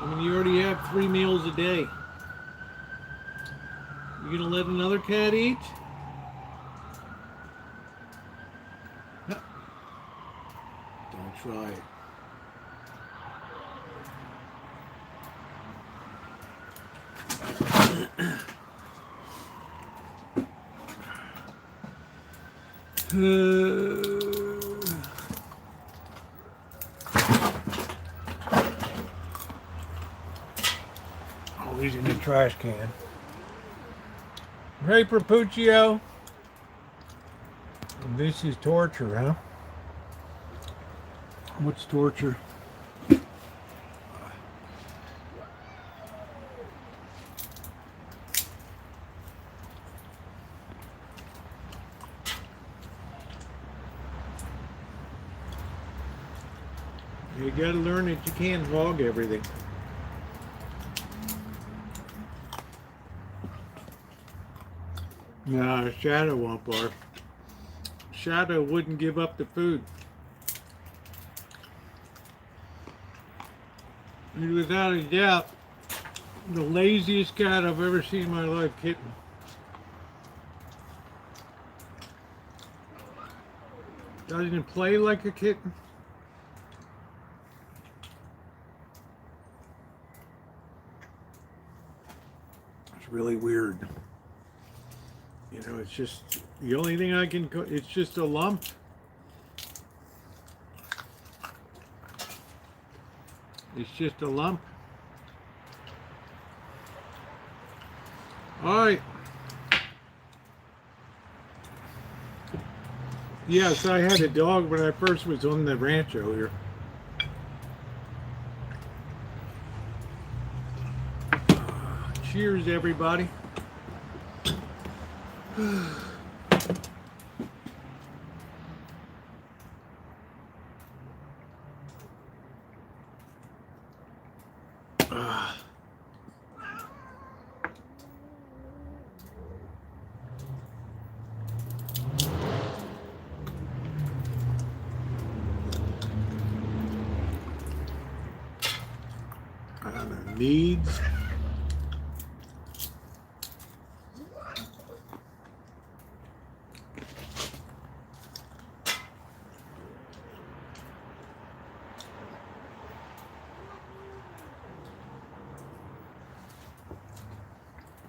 I mean, you already have 3 meals a day. You gonna let another cat eat? No. Don't try it. Oh, he's in the trash can. Hey, Propuccio. This is torture, huh? What's torture? You gotta learn that you can't hog everything. No, Shadow won't bark. Shadow wouldn't give up the food. He's without a doubt the laziest cat I've ever seen in my life, kitten. Doesn't play like a kitten. It's really weird. You know, it's just the only thing I can. It's just a lump. It's just a lump. All right. Yes, I had a dog when I first was on the Rancho here. Cheers, everybody. Needs.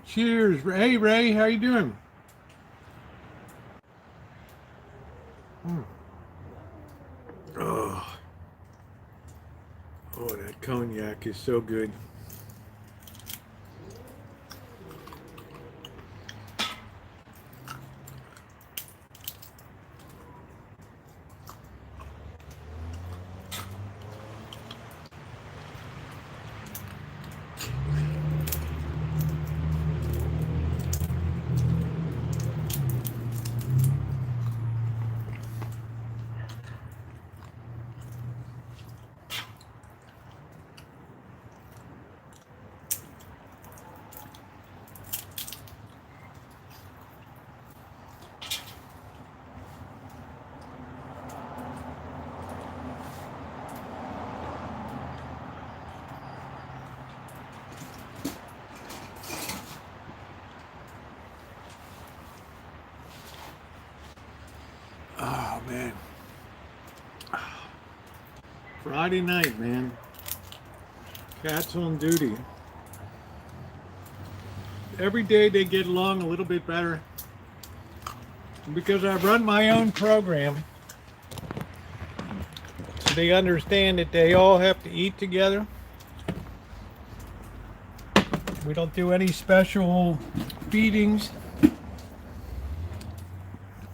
Cheers. Hey, Ray, how you doing? Oh, that cognac is so good. man. Friday night, man. Cats on duty. Every day they get along a little bit better. Because I run my own program. So they understand that they all have to eat together. We don't do any special feedings.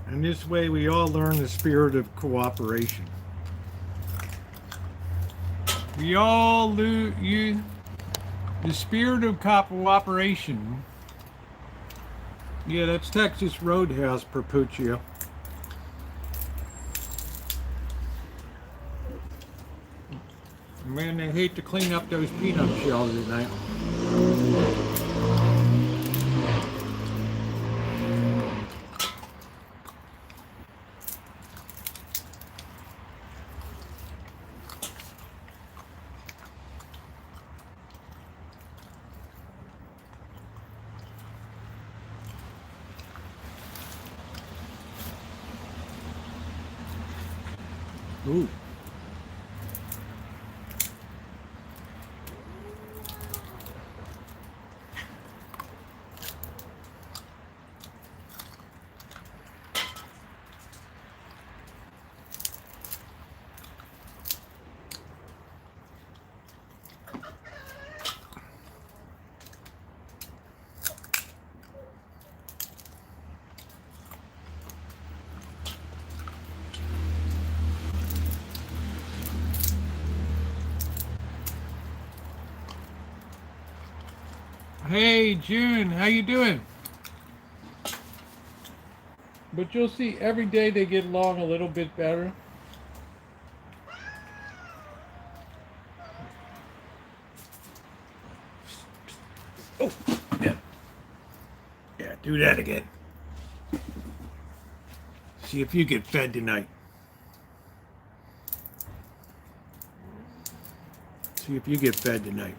And this way we all learn the spirit of cooperation. We all use the spirit of cooperation. Yeah, that's Texas Roadhouse, Perpuccio. Man, they hate to clean up those peanut shells at night. Ooh. Hey June, how you doing? But you'll see every day they get along a little bit better. Oh, yeah. Yeah, do that again. See if you get fed tonight. See if you get fed tonight.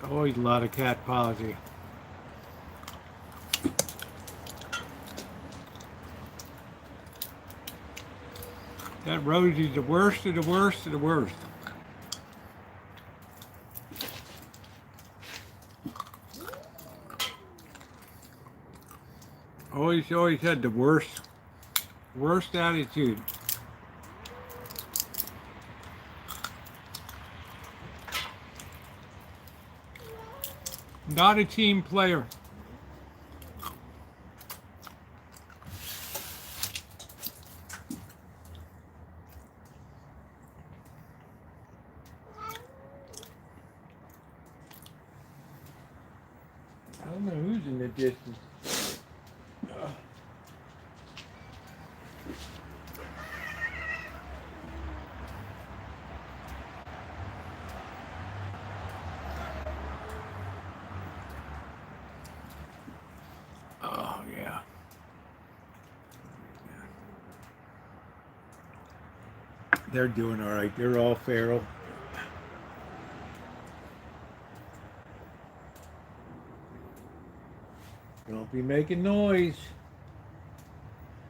Always a lot of cat policy. That Rosie's the worst of the worst of the worst. Always had the worst attitude. Not a team player. I don't know who's in the distance. Oh, yeah. They're doing all right. They're all feral. Don't be making noise.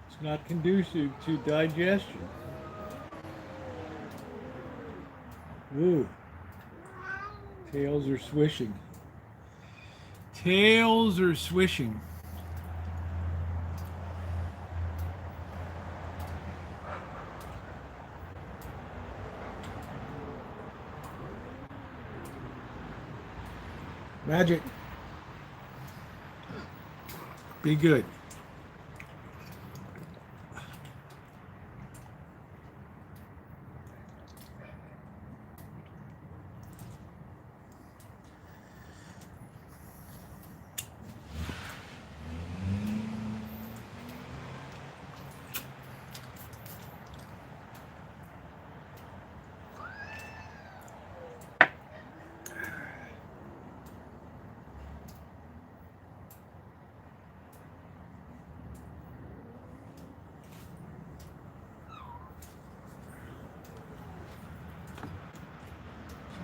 It's not conducive to digestion. Ooh. Tails are swishing. Tails are swishing. Magic. Be good.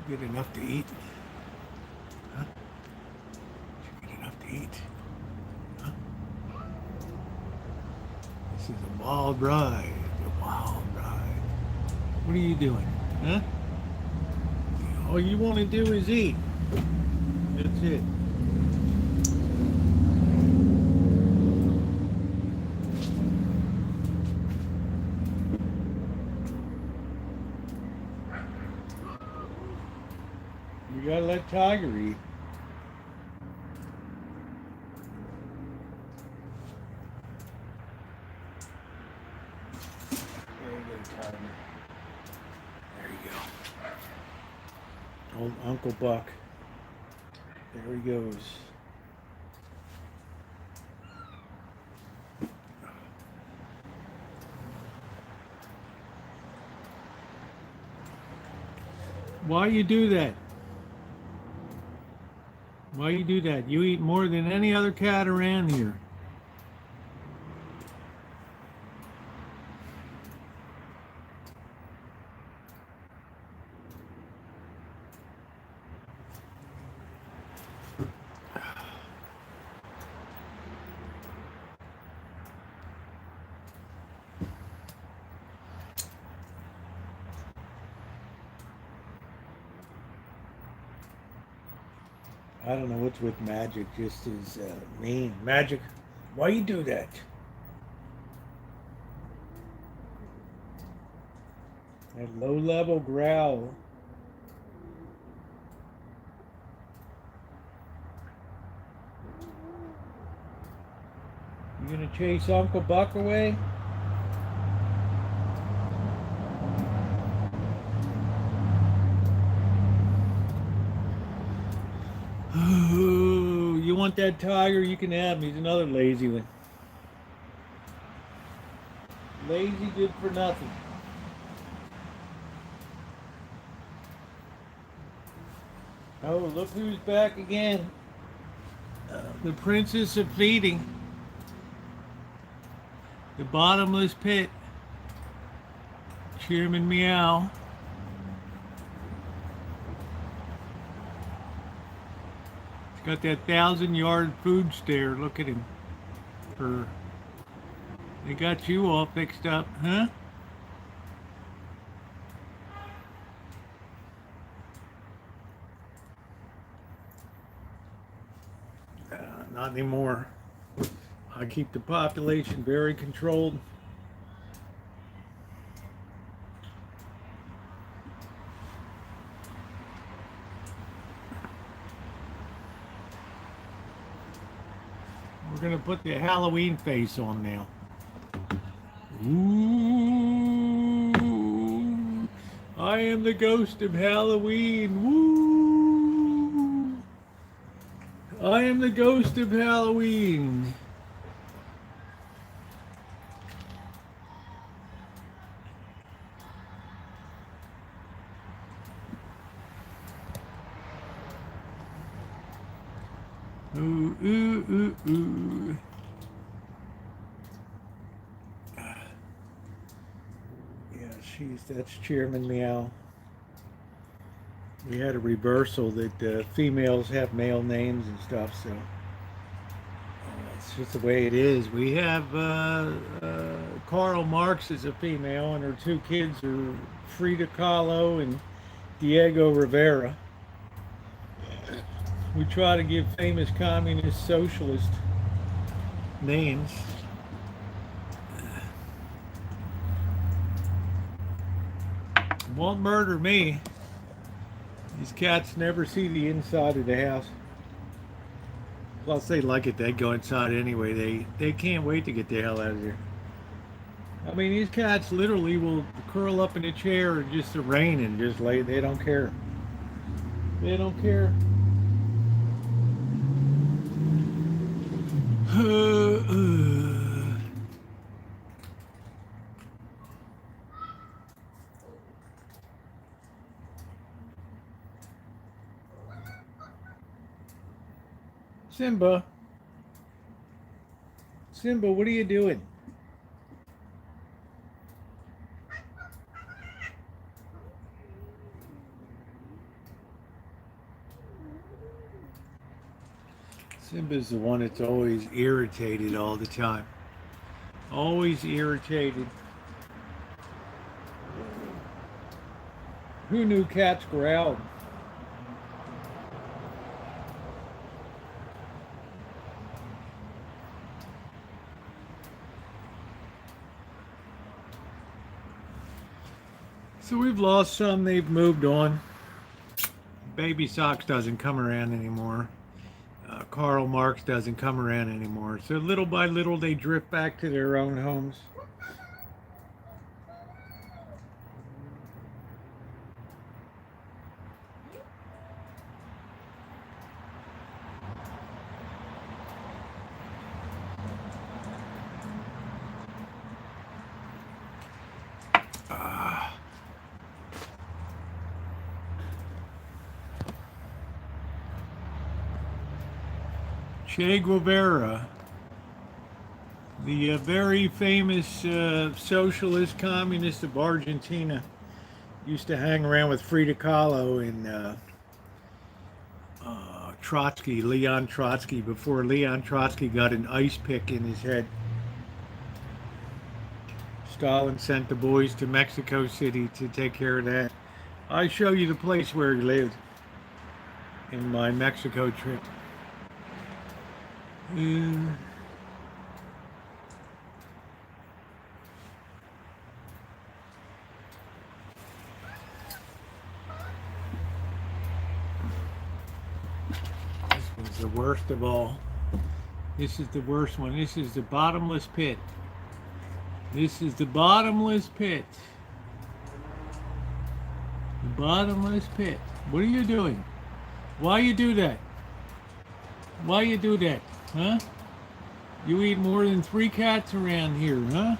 Get enough to eat? Huh? Did you get enough to eat? Huh? is a wild ride. A wild ride. What are you doing? Huh? All you want to do is eat. That's it. You gotta let Tiger eat. There you go, Tiger. There you go. Old Uncle Buck. There he goes. Why you do that? Why you do that? You eat more than any other cat around here. I don't know what's with Magic, just as mean. Magic, why you do that? That low-level growl. You gonna chase Uncle Buck away? Oh, you want that tiger? You can have him. He's another lazy one. Lazy, good for nothing. Oh, look who's back again. The Princess of Feeding. The Bottomless Pit. Chairman Meow. He's got that 1,000-yard food stare. Look at him. They got you all fixed up, huh? Not anymore. I keep the population very controlled. We're gonna put the Halloween face on now. Ooh, I am the ghost of Halloween. Woo! I am the ghost of Halloween. Ooh, ooh, ooh, ooh. Yeah, that's Chairman Meow. We had a reversal that females have male names and stuff, so it's just the way it is. We have Karl Marx is a female, and her two kids are Frida Kahlo and Diego Rivera. We try to give famous communist socialist names. Won't murder me. These cats never see the inside of the house. Plus, they like it. They go inside anyway. They can't wait to get the hell out of here. I mean, these cats literally will curl up in a chair and just the rain and just lay. They don't care. They don't care. Simba. Simba, what are you doing? Simba's the one that's always irritated all the time. Always irritated. Who knew cats growled? So we've lost some, they've moved on. Baby Socks doesn't come around anymore. Karl Marx doesn't come around anymore. So little by little they drift back to their own homes. Che Guevara, the very famous socialist communist of Argentina, used to hang around with Frida Kahlo and Trotsky, Leon Trotsky, before Leon Trotsky got an ice pick in his head. Stalin sent the boys to Mexico City to take care of that. I show you the place where he lived in my Mexico trip. This one's the worst of all. This is the worst one. This is the bottomless pit. This is the bottomless pit. The bottomless pit. What are you doing? Why you do that? Why you do that? Huh? You eat more than 3 cats around here, huh?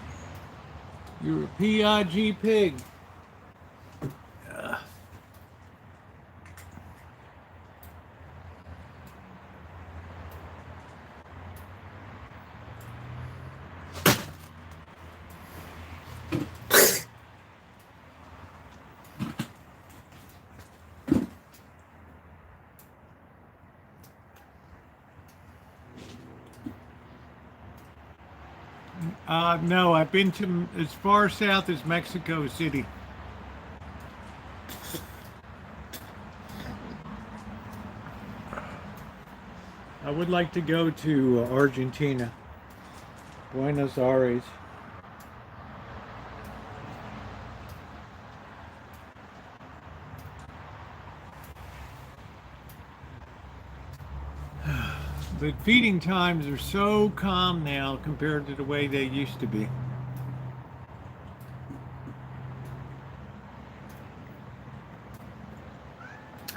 You're a PIG pig. No, I've been to as far south as Mexico City. I would like to go to Argentina, Buenos Aires. But feeding times are so calm now compared to the way they used to be.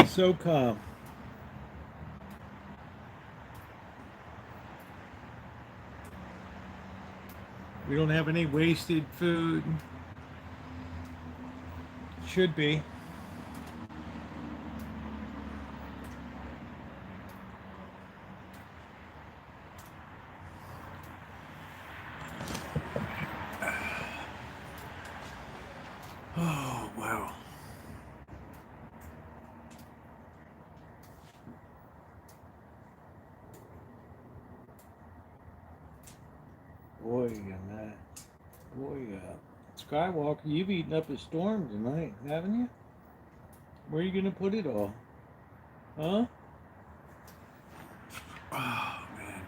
So calm. We don't have any wasted food. Should be. Oh, wow. Boy, man. Boy, Skywalker, you've eaten up a storm tonight, haven't you? Where are you going to put it all? Huh? Oh, man.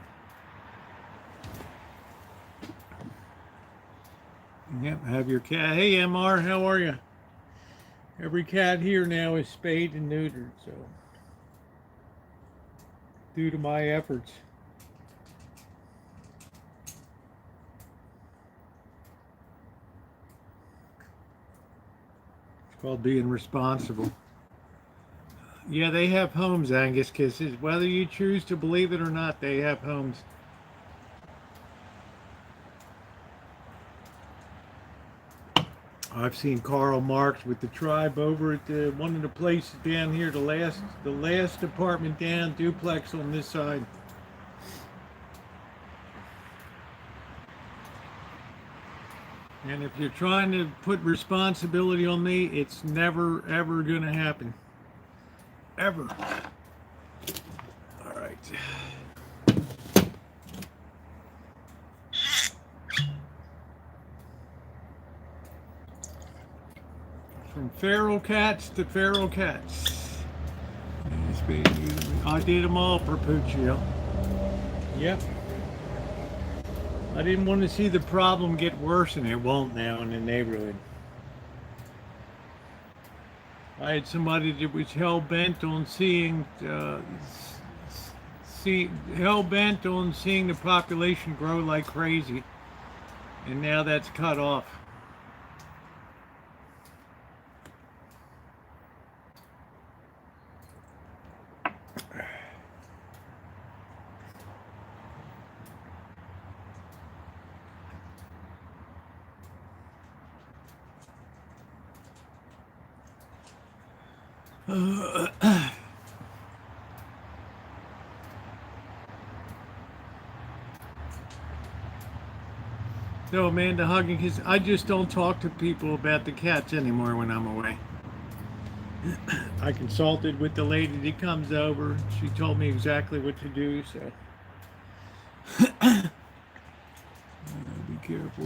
Yep, have your cat. Hey, MR, how are you? Every cat here now is spayed and neutered, so due to my efforts. It's called being responsible. Yeah, they have homes, Angus Kisses. Whether you choose to believe it or not, they have homes. I've seen Karl Marx with the tribe over at one of the places down here, the last apartment down, duplex on this side. And if you're trying to put responsibility on me, it's never ever gonna happen. Ever. All right. feral cats, the feral cats. I did them all, Perpuccio. Yep. I didn't want to see the problem get worse, and it won't now in the neighborhood. I had somebody that was hell-bent on seeing hell-bent on seeing the population grow like crazy, and now that's cut off. So Amanda hugging his. I just don't talk to people about the cats anymore when I'm away. I consulted with the lady that comes over. She told me exactly what to do. So be careful.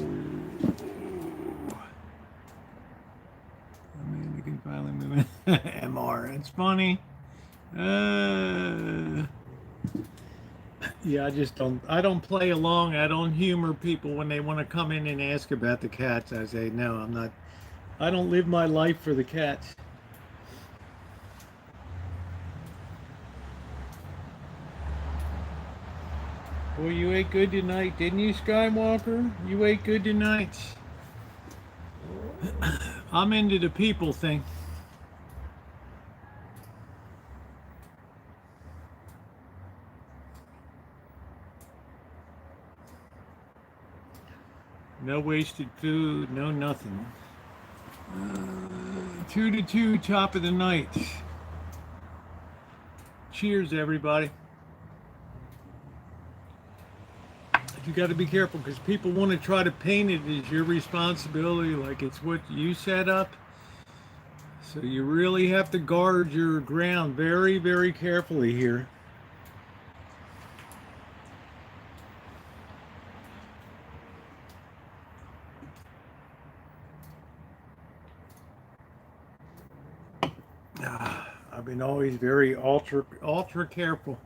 Amanda can finally move in. MR. It's funny. Yeah, I don't play along. I don't humor people when they want to come in and ask about the cats. I say, no, I'm not. I don't live my life for the cats. Boy, you ate good tonight, didn't you, Skywalker? You ate good tonight. I'm into the people thing. No wasted food, no nothing. 2 to 2, top of the night. Cheers, everybody. You got to be careful because people want to try to paint it as your responsibility, like it's what you set up. So you really have to guard your ground very, very carefully here. I've been always very ultra careful.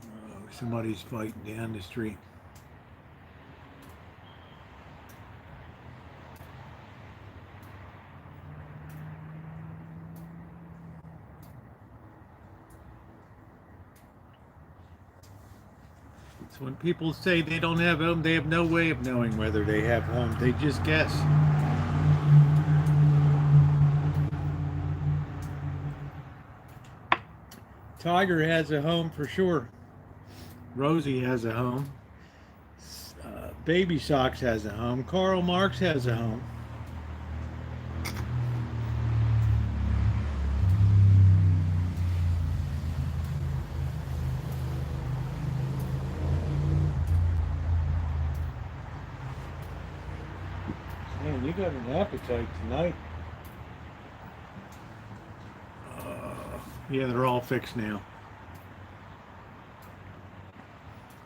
Oh, somebody's fighting down the street. It's when people say they don't have home, they have no way of knowing whether they have home. They just guess. Tiger has a home for sure. Rosie has a home. Baby Socks has a home. Karl Marx has a home. Man, you got an appetite tonight. Yeah, they're all fixed now.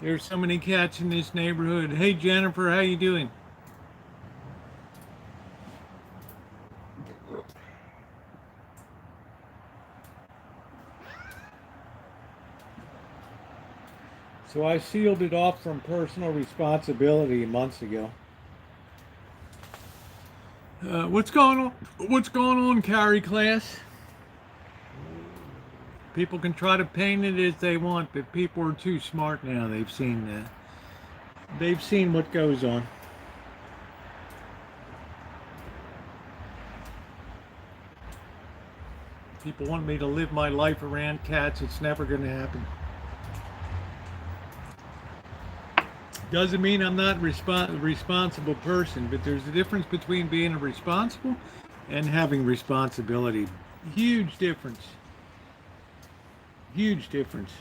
There's so many cats in this neighborhood. Hey, Jennifer, how you doing? So I sealed it off from personal responsibility months ago. What's going on? What's going on, Carrie class? People can try to paint it as they want, but people are too smart now. They've seen what goes on. People want me to live my life around cats. It's never going to happen. Doesn't mean I'm not a responsible person, but there's a difference between being a responsible and having responsibility. Huge difference. Huge difference.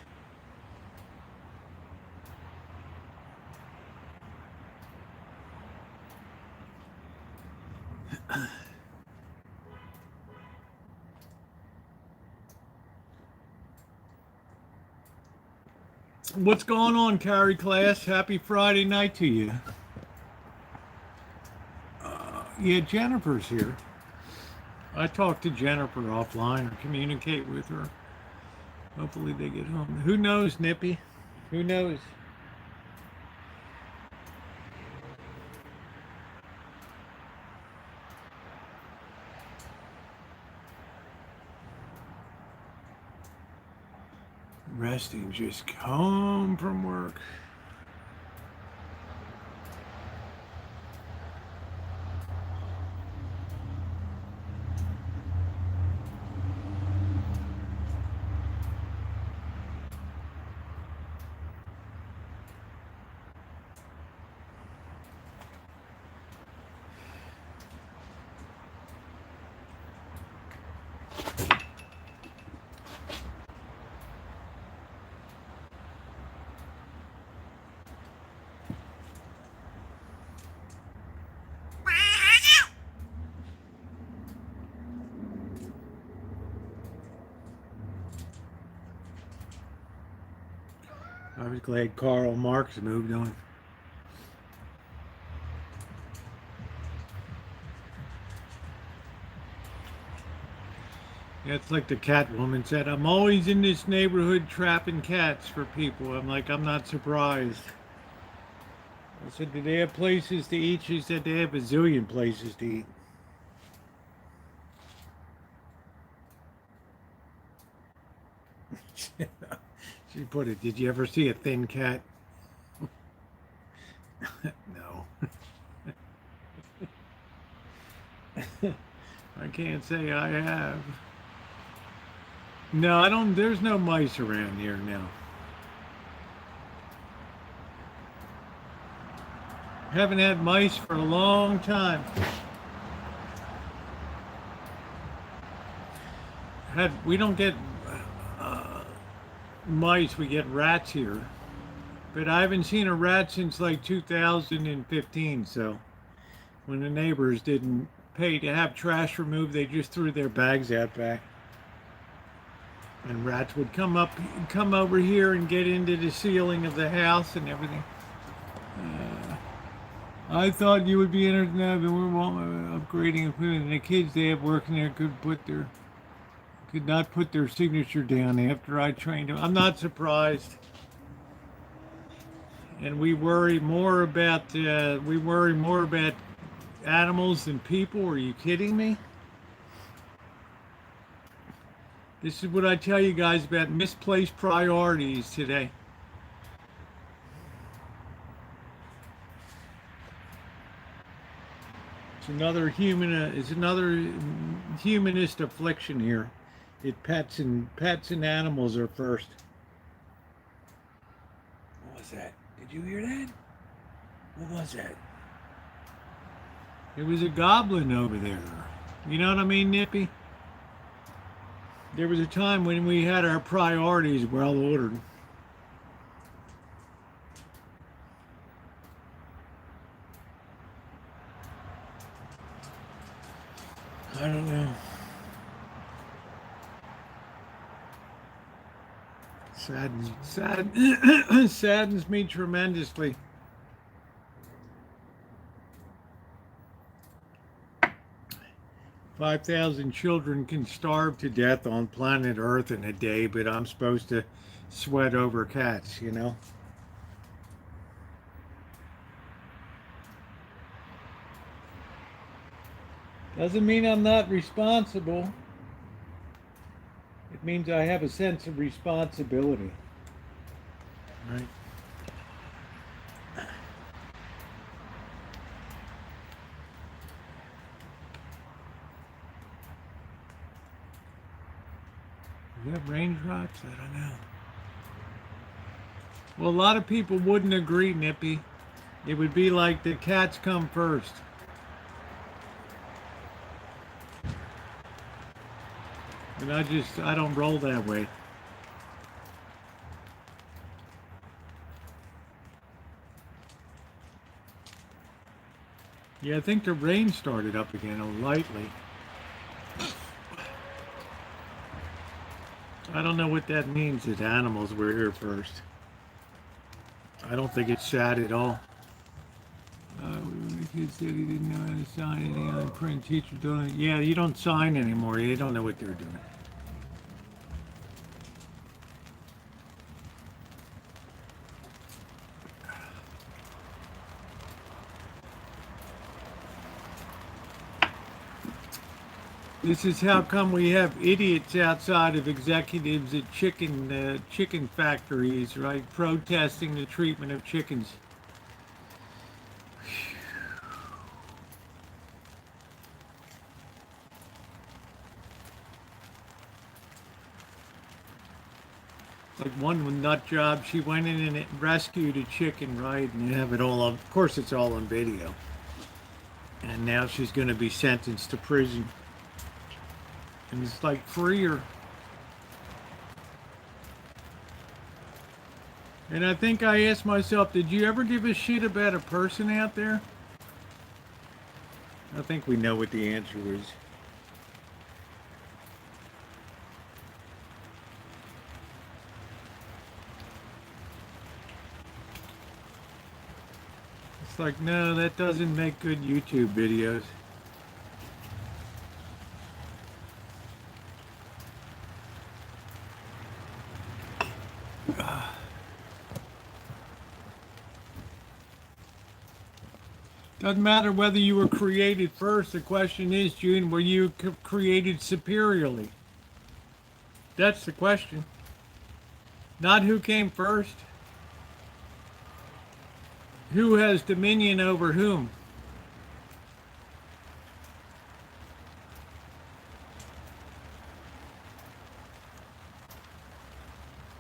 What's going on, Carrie class? Happy Friday night to you. Yeah, Jennifer's here. I talk to Jennifer offline or communicate with her. Hopefully they get home. Who knows, Nippy? Who knows? Resting, just home from work. I was glad Karl Marx moved on. Yeah, it's like the cat woman said, I'm always in this neighborhood trapping cats for people. I'm like, I'm not surprised. I said, do they have places to eat? She said they have a zillion places to eat. She put it, did you ever see a thin cat? No. I can't say I have. No, I don't, there's no mice around here now. Haven't had mice for a long time. We don't get mice, we get rats here. But I haven't seen a rat since like 2015, so when the neighbors didn't pay to have trash removed, they just threw their bags out back. And rats would come over here and get into the ceiling of the house and everything. I thought you would be interested in that, but we're upgrading equipment. And the kids they have working there could not put their signature down after I trained them. I'm not surprised. And we worry more about animals than people. Are you kidding me? This is what I tell you guys about misplaced priorities today. It's another humanist affliction here. Pets and animals are first. What was that? Did you hear that? What was that? It was a goblin over there. You know what I mean, Nippy? There was a time when we had our priorities well ordered. I don't know. Saddens me tremendously. $5,000 children can starve to death on planet Earth in a day, but I'm supposed to sweat over cats, you know? Doesn't mean I'm not responsible. It means I have a sense of responsibility. Right? Do we have raindrops? I don't know. Well, a lot of people wouldn't agree, Nippy. It would be like the cats come first. And I don't roll that way. Yeah, I think the rain started up again, lightly. I don't know what that means that animals were here first. I don't think it's sad at all. kid said he didn't know how to sign anything on print. Teacher doing it. Yeah, you don't sign anymore. They don't know what they're doing. This is how come we have idiots outside of executives at chicken factories, right? Protesting the treatment of chickens. Like one nut job, she went in and rescued a chicken, right? And you have it all on, of course it's all on video. And now she's going to be sentenced to prison. And it's like free her. And I think I asked myself, did you ever give a shit about a person out there? I think we know what the answer is. It's like, no, that doesn't make good YouTube videos. Doesn't matter whether you were created first. The question is, June, were you created superiorly? That's the question. Not who came first. Who has dominion over whom?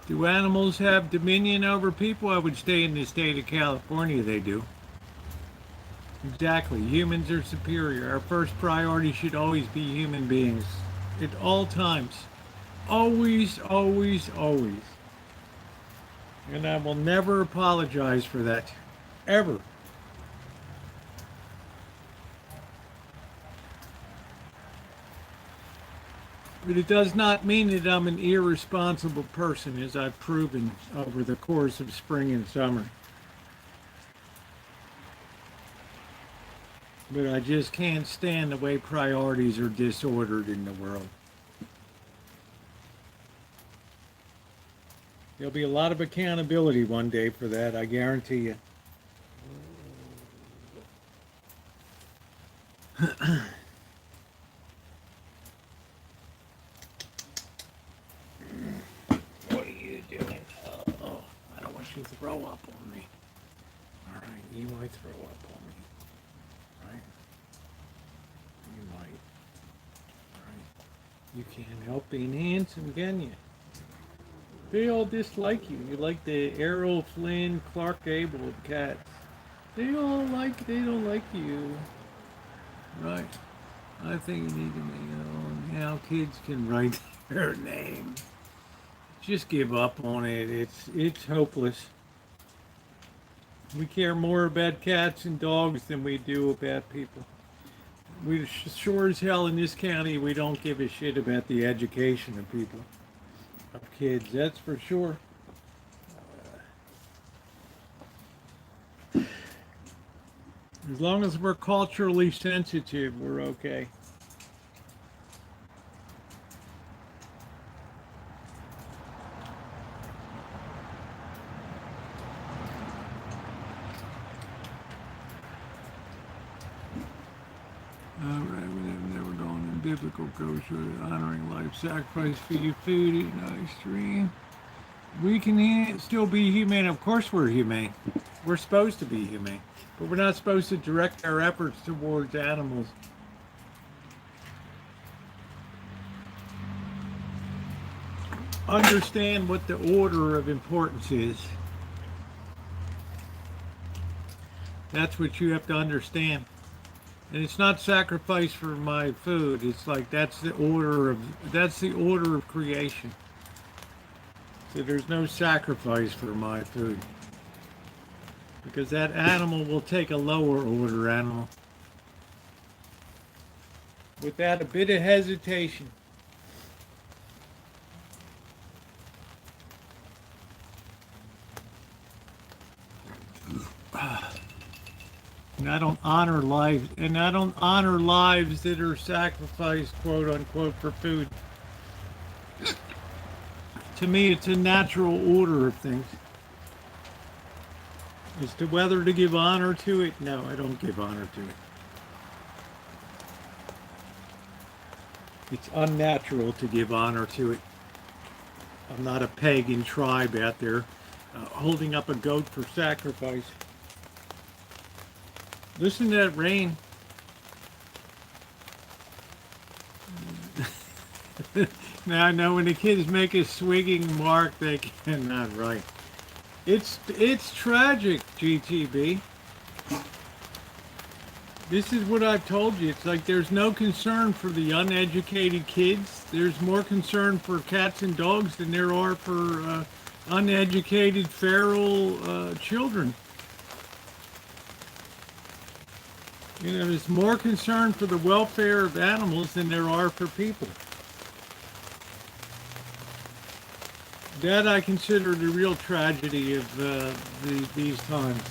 Do animals have dominion over people? I would stay in the state of California, they do. Exactly. Humans are superior. Our first priority should always be human beings. At all times. Always, always, always. And I will never apologize for that. Ever. But it does not mean that I'm an irresponsible person, as I've proven over the course of spring and summer. But I just can't stand the way priorities are disordered in the world. There'll be a lot of accountability one day for that, I guarantee you. What are you doing? Oh, I don't want you to throw up on me. All right, you might throw up on me. Right? You might. All right. You can't help being handsome, can you? They all dislike you. You like the Errol Flynn, Clark Gable of cats. They don't like you. Right. I think you need to make it on how kids can write their name. Just give up on it. It's hopeless. We care more about cats and dogs than we do about people. We sure as hell in this county we don't give a shit about the education of people. Of kids, that's for sure. As long as we're culturally sensitive, we're okay. All right, we've never gone in biblical kosher, honoring life, sacrifice for you, food, eating ice cream. We can still be humane. Of course we're humane. We're supposed to be humane. But we're not supposed to direct our efforts towards animals. Understand what the order of importance is. That's what you have to understand. And it's not sacrifice for my food. It's like that's the order of creation. So there's no sacrifice for my food. Because that animal will take a lower order animal. Without a bit of hesitation. And I don't honor lives, and I don't honor lives that are sacrificed, quote unquote, for food. To me, it's a natural order of things. As to whether to give honor to it, no, I don't give honor to it. It's unnatural to give honor to it. I'm not a pagan tribe out there holding up a goat for sacrifice. Listen to that rain. Now I know when the kids make a swigging mark, they cannot write. It's tragic, GTB. This is what I've told you. It's like there's no concern for the uneducated kids. There's more concern for cats and dogs than there are for uneducated feral children. You know, there's more concern for the welfare of animals than there are for people. That I consider the real tragedy of these times.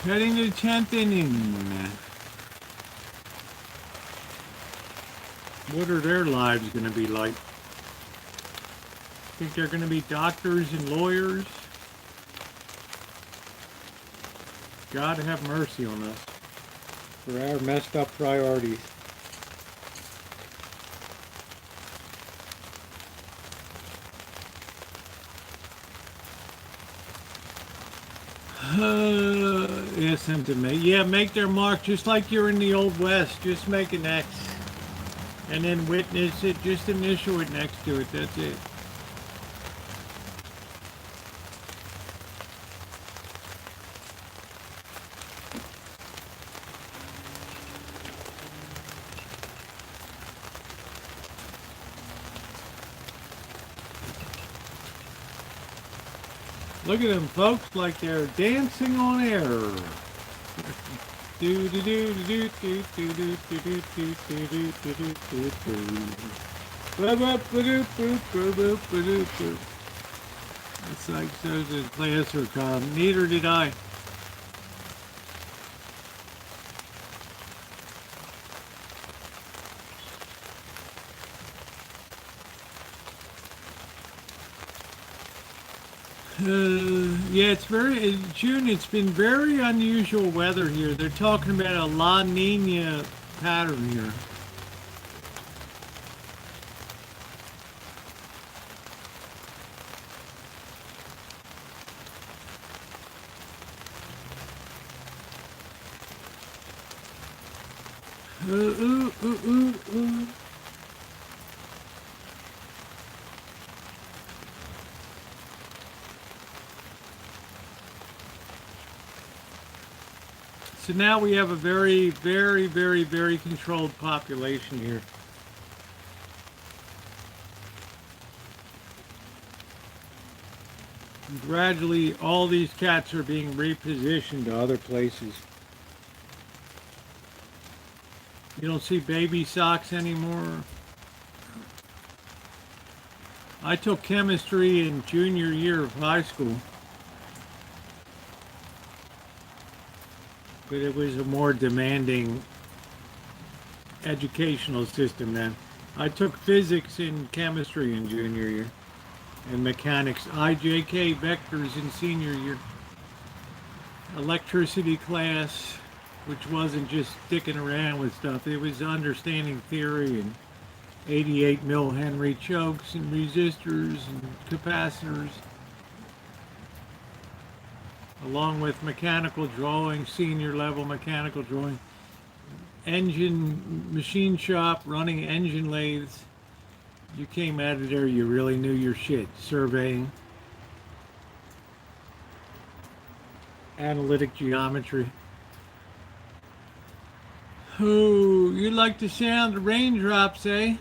Heading to the 10th inning. What are their lives going to be like? Think they're going to be doctors and lawyers? God have mercy on us for our messed up priorities. Ask them to make, yeah, make their mark just like you're in the Old West. Just make an X and then witness it. Just initial it next to it. That's it. Look at them folks like they're dancing on air. Do do do do do do do do do do do do do do do. It's like so the class are calm. Neither did I. Yeah, it's very, June, it's been very unusual weather here. They're talking about a La Nina pattern here. Ooh, ooh, ooh, ooh. So now we have a very, very, very, very controlled population here. And gradually, all these cats are being repositioned to other places. You don't see baby socks anymore. I took chemistry in junior year of high school. But it was a more demanding educational system then. I took physics and chemistry in junior year and mechanics, IJK vectors in senior year. Electricity class, which wasn't just sticking around with stuff. It was understanding theory and 88 mil Henry chokes and resistors and capacitors, along with mechanical drawing, senior level mechanical drawing, engine machine shop, running engine lathes. You came out of there, you really knew your shit. Surveying, analytic geometry. Ooh, you like the sound of raindrops, eh?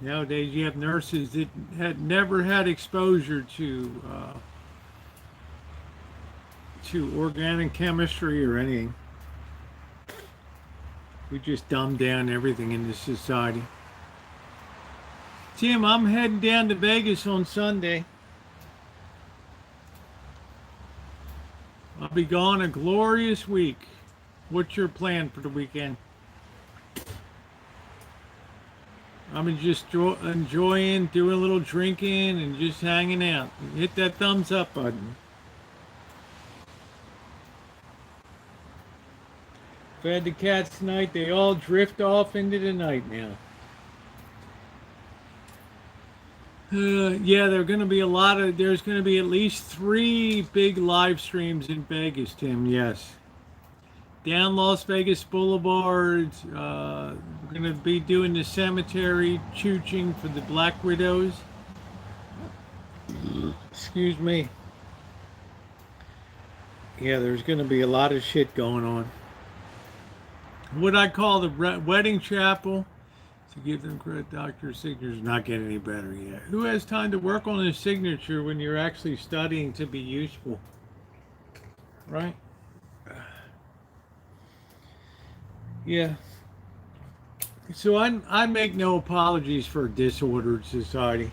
Nowadays, you have nurses that had never had exposure to organic chemistry or anything. We just dumb down everything in this society. Tim, I'm heading down to Vegas on Sunday. I'll be gone a glorious week. What's your plan for the weekend? I'm just enjoying, doing a little drinking, and just hanging out. Hit that thumbs up button. Fed the cats tonight. They all drift off into the night now. Yeah, there's going to be at least 3 big live streams in Vegas, Tim. Yes. Down Las Vegas Boulevard. We're going to be doing the cemetery chooching for the Black Widows. Excuse me. Yeah, there's going to be a lot of shit going on. What I call the wedding chapel. To give them credit, doctor's signature's not getting any better yet. Who has time to work on a signature when you're actually studying to be useful? Right? Yeah. So I make no apologies for a disordered society.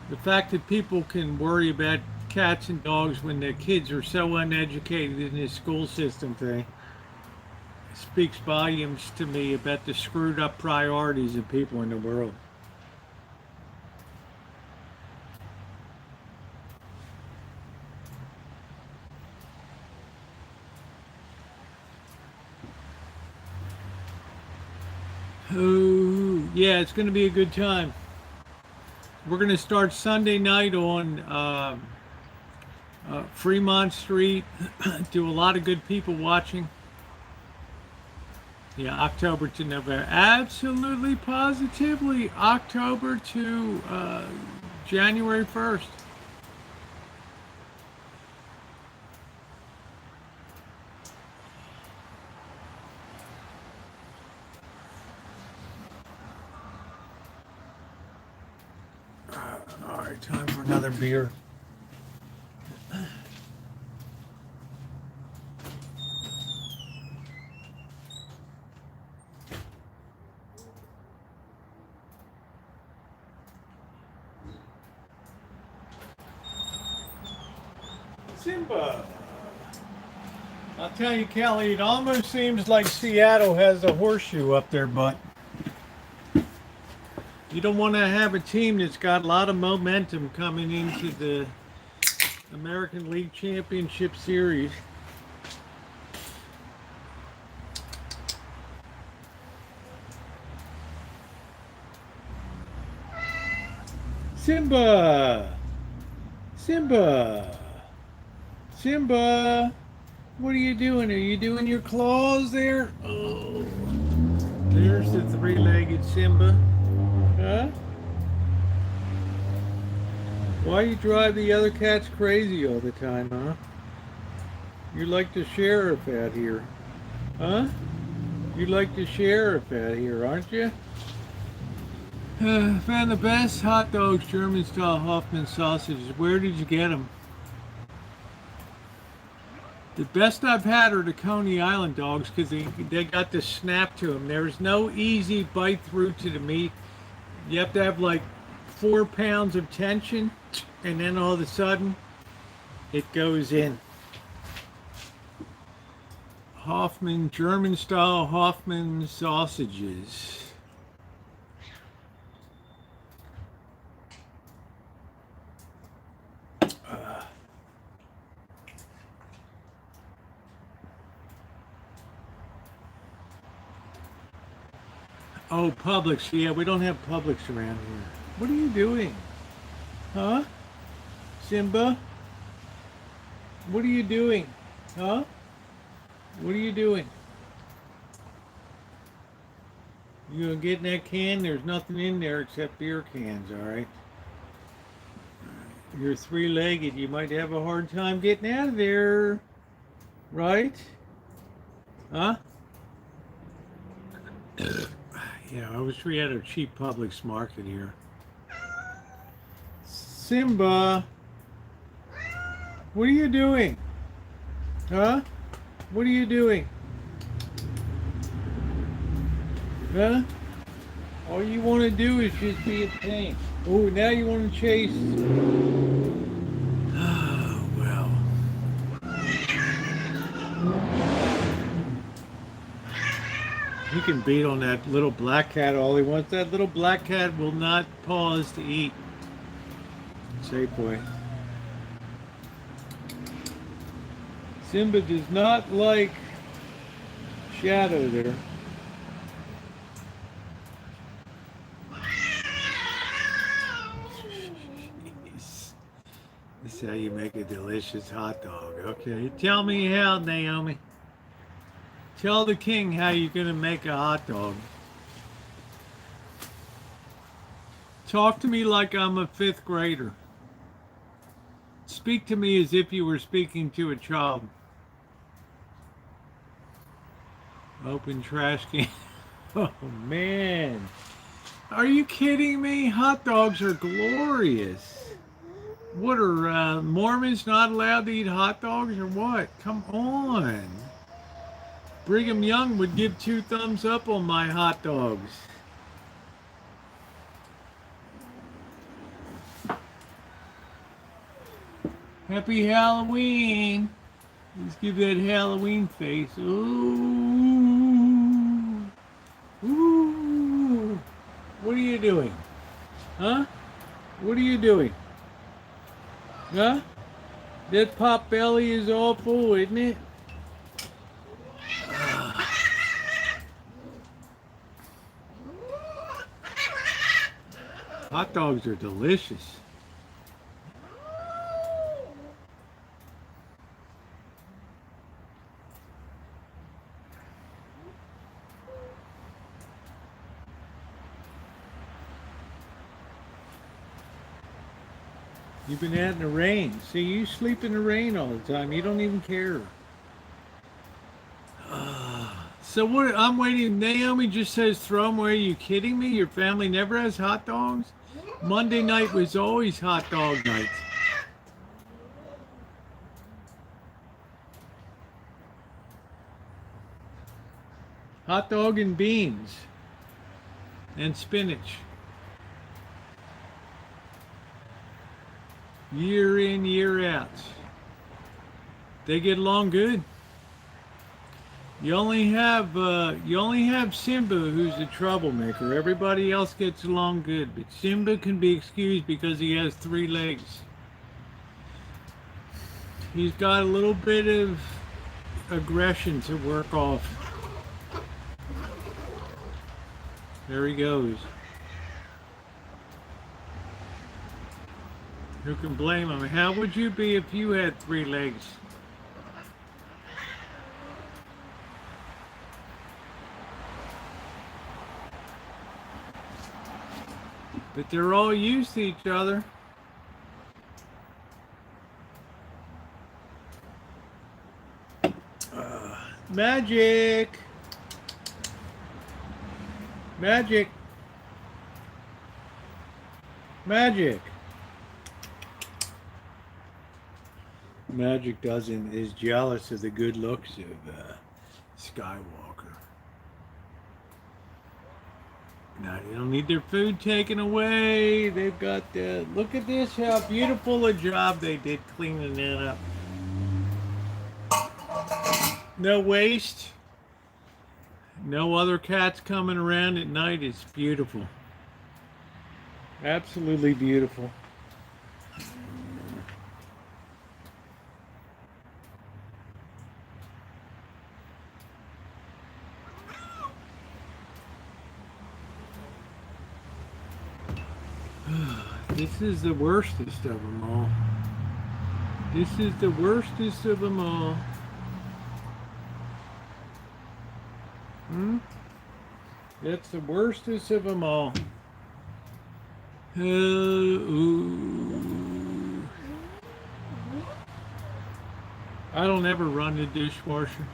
The fact that people can worry about cats and dogs when their kids are so uneducated in this school system thing speaks volumes to me about the screwed up priorities of people in the world. Oh, yeah, it's going to be a good time. We're going to start Sunday night on Fremont Street. Do a lot of good people watching. Yeah, October to November. Absolutely, positively, October to January 1st. All right, time for another beer. Simba. I'll tell you, Kelly, it almost seems like Seattle has a horseshoe up their butt. You don't want to have a team that's got a lot of momentum coming into the American League Championship Series. Simba! Simba! Simba! What are you doing? Are you doing your claws there? Oh. There's the 3-legged Simba. Huh? Why you drive the other cats crazy all the time, huh? You're like the sheriff out here. Huh? You're like the sheriff out here, aren't you? Found the best hot dogs, German style Hoffman sausages. Where did you get them? The best I've had are the Coney Island dogs because they got the snap to them. There's no easy bite through to the meat. You have to have like 4 pounds of tension, and then all of a sudden it goes in. Hoffman, German style Hoffman sausages. Oh, Publix. Yeah, we don't have Publix around here. What are you doing? Huh? Simba? What are you doing? Huh? What are you doing? You gonna get in that can? There's nothing in there except beer cans, alright? You're 3-legged. You might have a hard time getting out of there. Right? Huh? Yeah, I wish we had a cheap Publix market here. Simba, what are you doing? Huh? What are you doing? Huh? All you want to do is just be a pain. Oh, now you want to chase. Oh, well. He can beat on that little black cat all he wants. That little black cat will not pause to eat. Say, boy. Simba does not like Shadow there. This is how you make a delicious hot dog. Okay, tell me how, Naomi. Tell the king how you're going to make a hot dog. Talk to me like I'm a 5th grader. Speak to me as if you were speaking to a child. Open trash can. Oh, man. Are you kidding me? Hot dogs are glorious. What are Mormons not allowed to eat hot dogs or what? Come on. Brigham Young would give 2 thumbs up on my hot dogs. Happy Halloween. Let's give that Halloween face. Ooh. Ooh. What are you doing? Huh? What are you doing? Huh? That pot belly is all full, isn't it? Hot dogs are delicious. You've been out in the rain. See, you sleep in the rain all the time. You don't even care. So what? I'm waiting. Naomi just says throw them away. Are you kidding me? Your family never has hot dogs? Monday night was always hot dog night. Hot dog and beans. And spinach. Year in, year out. They get along good. You only have Simba, who's a troublemaker. Everybody else gets along good, but Simba can be excused because he has 3 legs. He's got a little bit of aggression to work off. There he goes. Who can blame him? How would you be if you had 3 legs? But they're all used to each other. Magic! Magic! Magic! Magic is jealous of the good looks of Skywalker. Now they don't need their food taken away. They've got look at this, how beautiful a job they did cleaning that up. No waste. No other cats coming around at night. It's beautiful. Absolutely beautiful. This is the worstest of them all. This is the worstest of them all. That's the worstest of them all. Ooh. I don't ever run the dishwasher.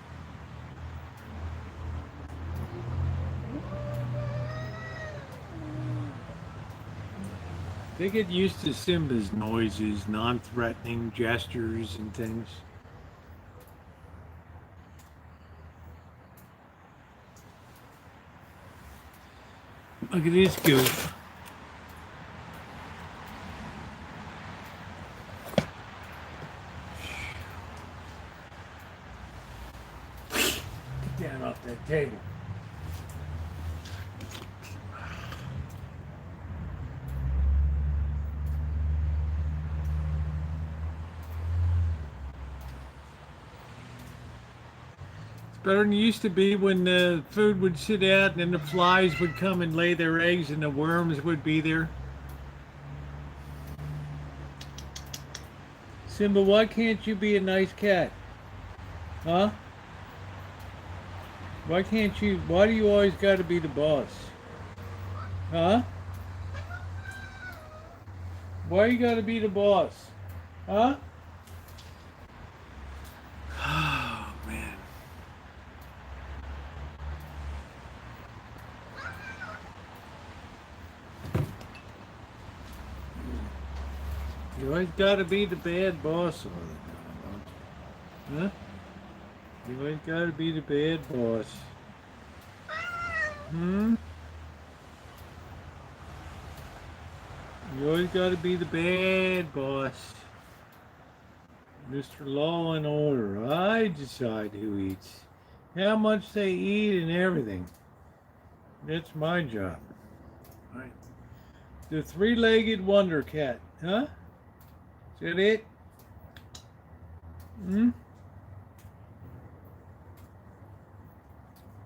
They get used to Simba's noises, non-threatening gestures and things. Look at this goof. Get down off that table. Better than it used to be when the food would sit out and then the flies would come and lay their eggs and the worms would be there. Simba, why can't you be a nice cat? Huh? Why can't you, why do you always gotta be the boss? Huh? Why you gotta be the boss? Huh? Oh, man. You always gotta be the bad boss all the time, don't you? Huh? You always gotta be the bad boss. Hmm? You always gotta be the bad boss. Mr. Law and Order. I decide who eats, how much they eat, and everything. That's my job. Right. The three-legged wonder cat, huh? Is that it? Hmm?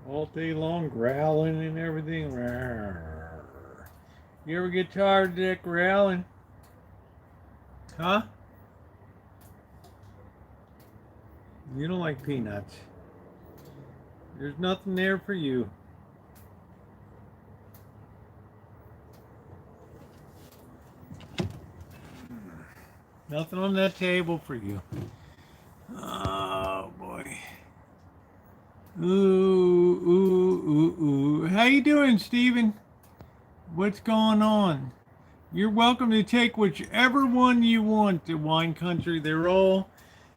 All day long growling and everything. You ever get tired of that growling? Huh? You don't like peanuts. There's nothing there for you. Nothing on that table for you. Oh boy. Ooh, ooh, ooh, ooh. How you doing, Steven? What's going on? You're welcome to take whichever one you want to Wine Country. They're all,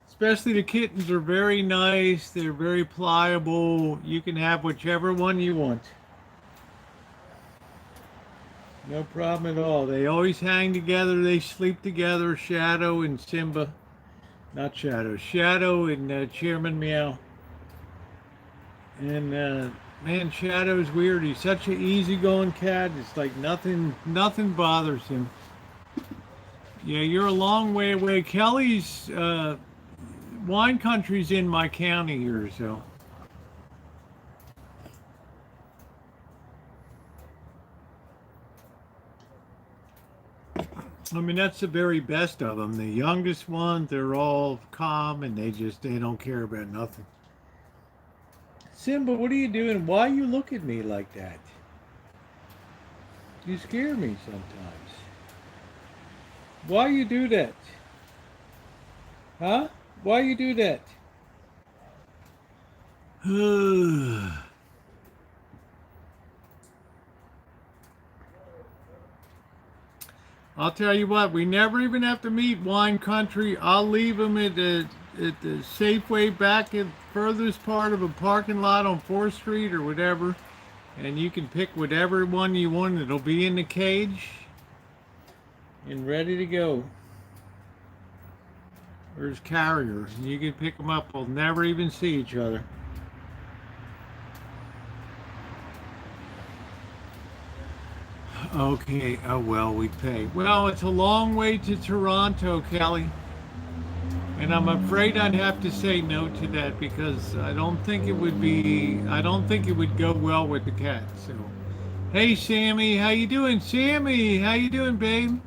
especially the kittens, are very nice. They're very pliable. You can have whichever one you want. No problem at all. They always hang together. They sleep together. Shadow and Simba. Not Shadow. Shadow and Chairman Meow. And man, Shadow's weird. He's such an easygoing cat. It's like nothing bothers him. Yeah, you're a long way away. Kelly's Wine Country's in my county here, so. I mean, that's the very best of them. The youngest one, they're all calm and they don't care about nothing. Simba, what are you doing? Why you look at me like that? You scare me sometimes. Why you do that? Huh? Why you do that? I'll tell you what, we never even have to meet Wine Country. I'll leave them at the Safeway back at furthest part of a parking lot on 4th Street or whatever. And you can pick whatever one you want. It'll be in the cage and ready to go. There's carriers. You can pick them up. We'll never even see each other. Okay, oh well, we pay. Well, it's a long way to Toronto, Kelly. And I'm afraid I'd have to say no to that because I don't think it would go well with the cat. So, hey, Sammy, how you doing? Sammy, how you doing, babe?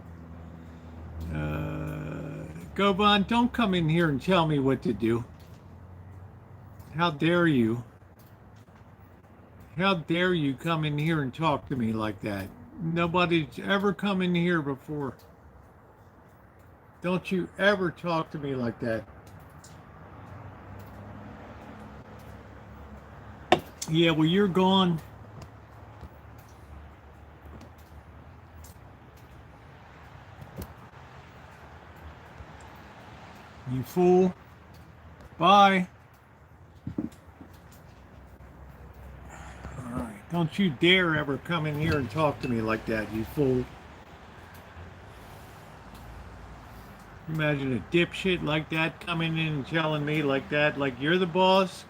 Goban, don't come in here and tell me what to do. How dare you? How dare you come in here and talk to me like that? Nobody's ever come in here before. Don't you ever talk to me like that. Yeah, well, you're gone. You fool. Bye. All right. Don't you dare ever come in here and talk to me like that, you fool. Imagine a dipshit like that coming in and telling me like that, like you're the boss.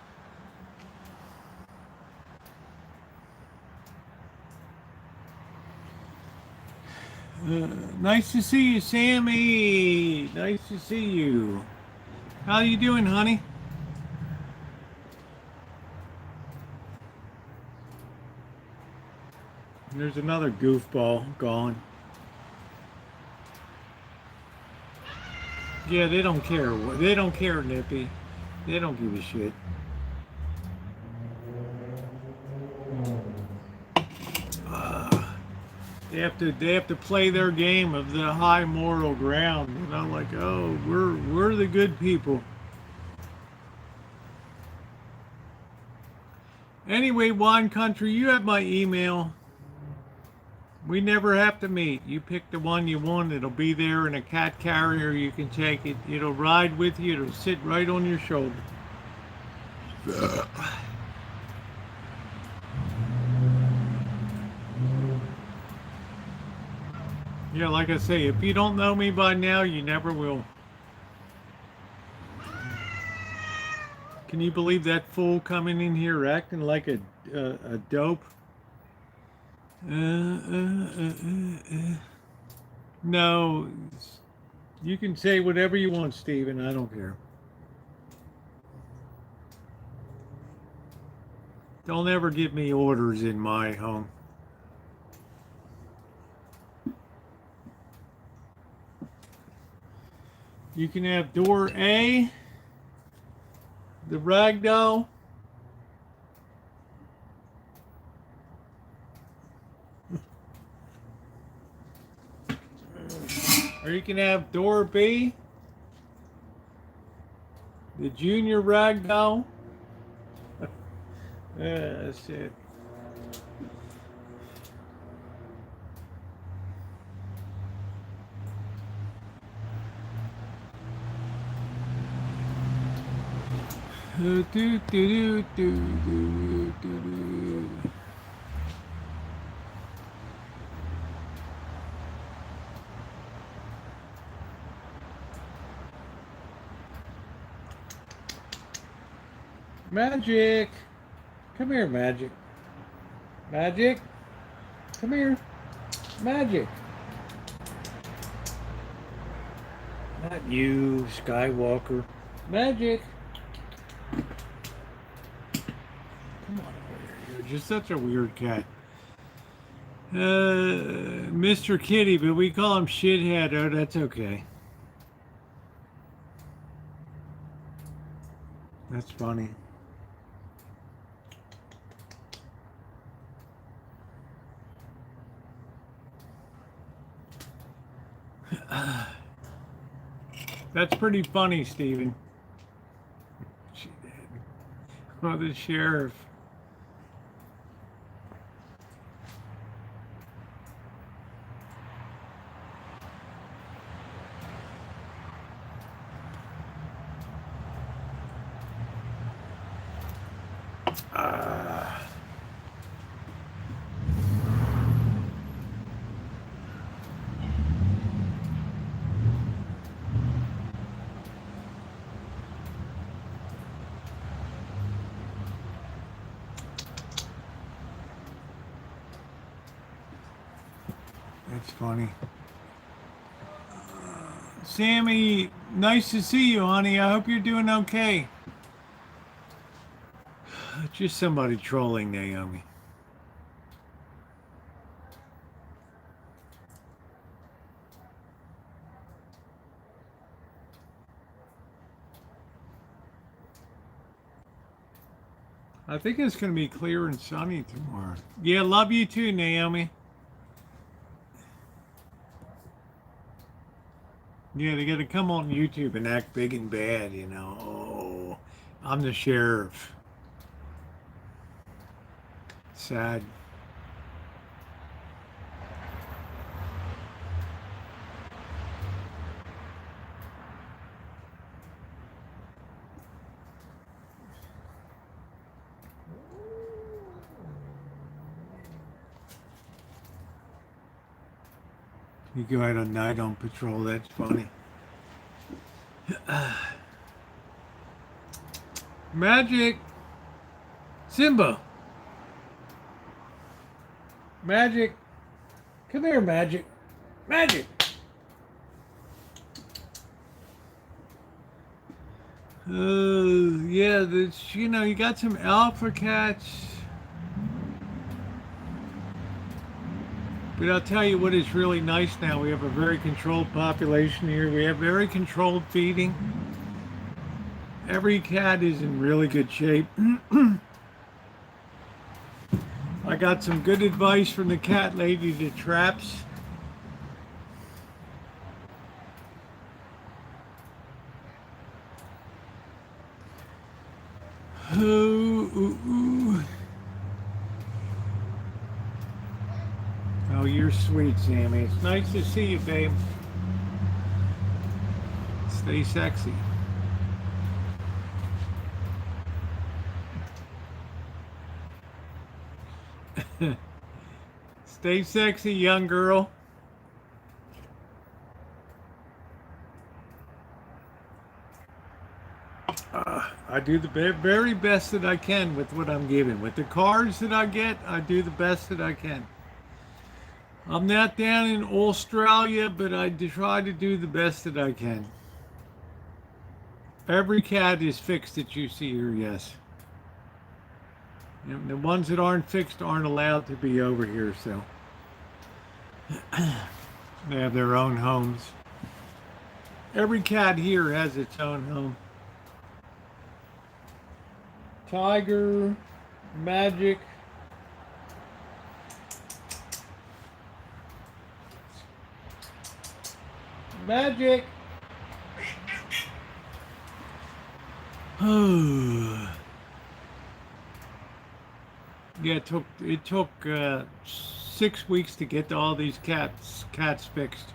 Nice to see you, Sammy. Nice to see you. How you doing, honey? There's another goofball gone. Yeah, they don't care. They don't care, Nippy. They don't give a shit. They have to play their game of the high moral ground. You know, like, oh, we're the good people. Anyway, Wine Country, you have my email. We never have to meet. You pick the one you want. It'll be there in a cat carrier. You can take it. It'll ride with you. It'll sit right on your shoulder. Yeah, like I say, if you don't know me by now, you never will. Can you believe that fool coming in here acting like a dope? No, you can say whatever you want, Steven. I don't care. Don't ever give me orders in my home. You can have door A, the ragdoll. Or you can have door B, the junior ragdoll. Yeah, that's it. Do, do, do, do, do, do, do. Magic! Come here, Magic. Magic! Come here. Magic! Not you, Skywalker. Magic! Come on over here. You're just such a weird cat. Mr. Kitty, but we call him Shithead. Oh, that's okay. That's funny. That's pretty funny, Steven. Oh, the sheriff. That's funny. Sammy, nice to see you, honey. I hope you're doing okay. Just somebody trolling Naomi. I think it's going to be clear and sunny tomorrow. Yeah, love you too, Naomi. Yeah, they got to come on YouTube and act big and bad, you know. Oh, I'm the sheriff. Sad. You go out at night on patrol. That's funny. Magic. Simba. Magic. Come here, Magic. Magic. Yeah, that's, you know, you got some alpha cats. But I'll tell you what is really nice now. We have a very controlled population here. We have very controlled feeding. Every cat is in really good shape. I got some good advice from the cat lady to traps. Oh, you're sweet, Sammy. It's nice to see you, babe. Stay sexy. Stay sexy, young girl. I do the very best that I can with what I'm given. With the cards that I get, I do the best that I can. I'm not down in Australia, but I try to do the best that I can. Every cat is fixed that you see here, yes. And the ones that aren't fixed aren't allowed to be over here, so they have their own homes. Every cat here has its own home. Tiger, Magic. Magic. Yeah, it took 6 weeks to get all these cats fixed.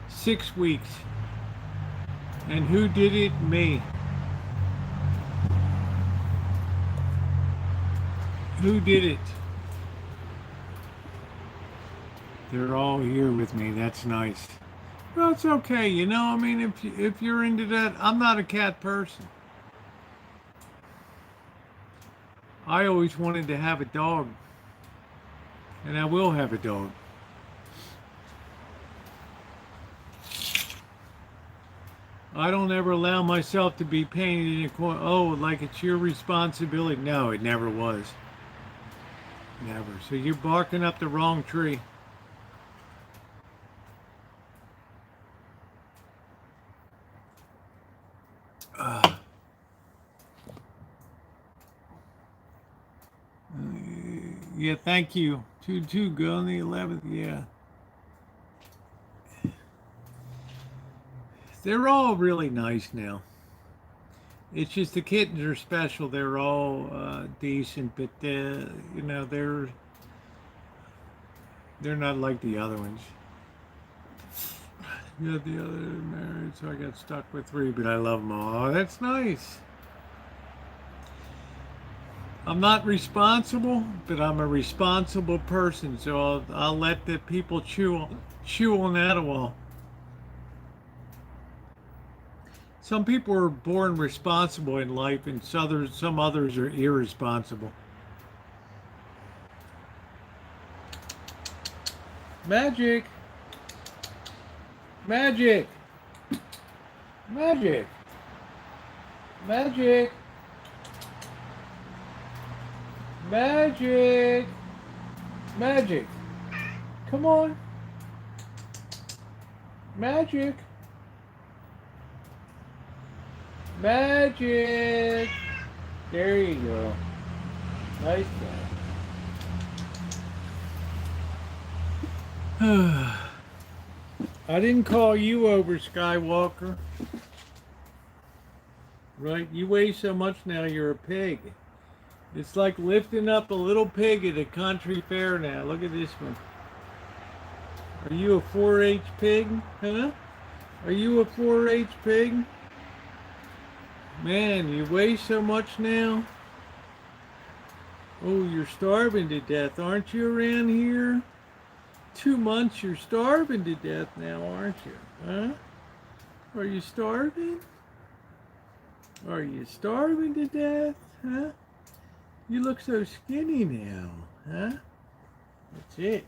6 weeks. And who did it? Me. Who did it? They're all here with me. That's nice. Well, it's okay. You know, I mean, if you're into that, I'm not a cat person. I always wanted to have a dog. And I will have a dog. I don't ever allow myself to be painted in a corner. Oh, like it's your responsibility. No, it never was. Never. So you're barking up the wrong tree. Yeah, thank you. 2-2, go on the 11th, yeah. They're all really nice now. It's just the kittens are special. They're all decent, but you know, they're not like the other ones. Yeah, the other married, so I got stuck with 3, but I love them all. Oh, that's nice. I'm not responsible, but I'm a responsible person, so I'll let the people chew on that a while. Some people are born responsible in life, and some others are irresponsible. Magic! Magic! Magic! Magic! Magic! Magic! Come on! Magic! Magic! There you go. Nice guy. I didn't call you over, Skywalker. Right? You weigh so much now, you're a pig. It's like lifting up a little pig at a country fair now. Look at this one. Are you a 4-H pig? Huh? Are you a 4-H pig? Man, you weigh so much now. Oh, you're starving to death, aren't you, around here? 2 months, you're starving to death now, aren't you? Huh? Are you starving? Are you starving to death? Huh? You look so skinny now, huh? That's it.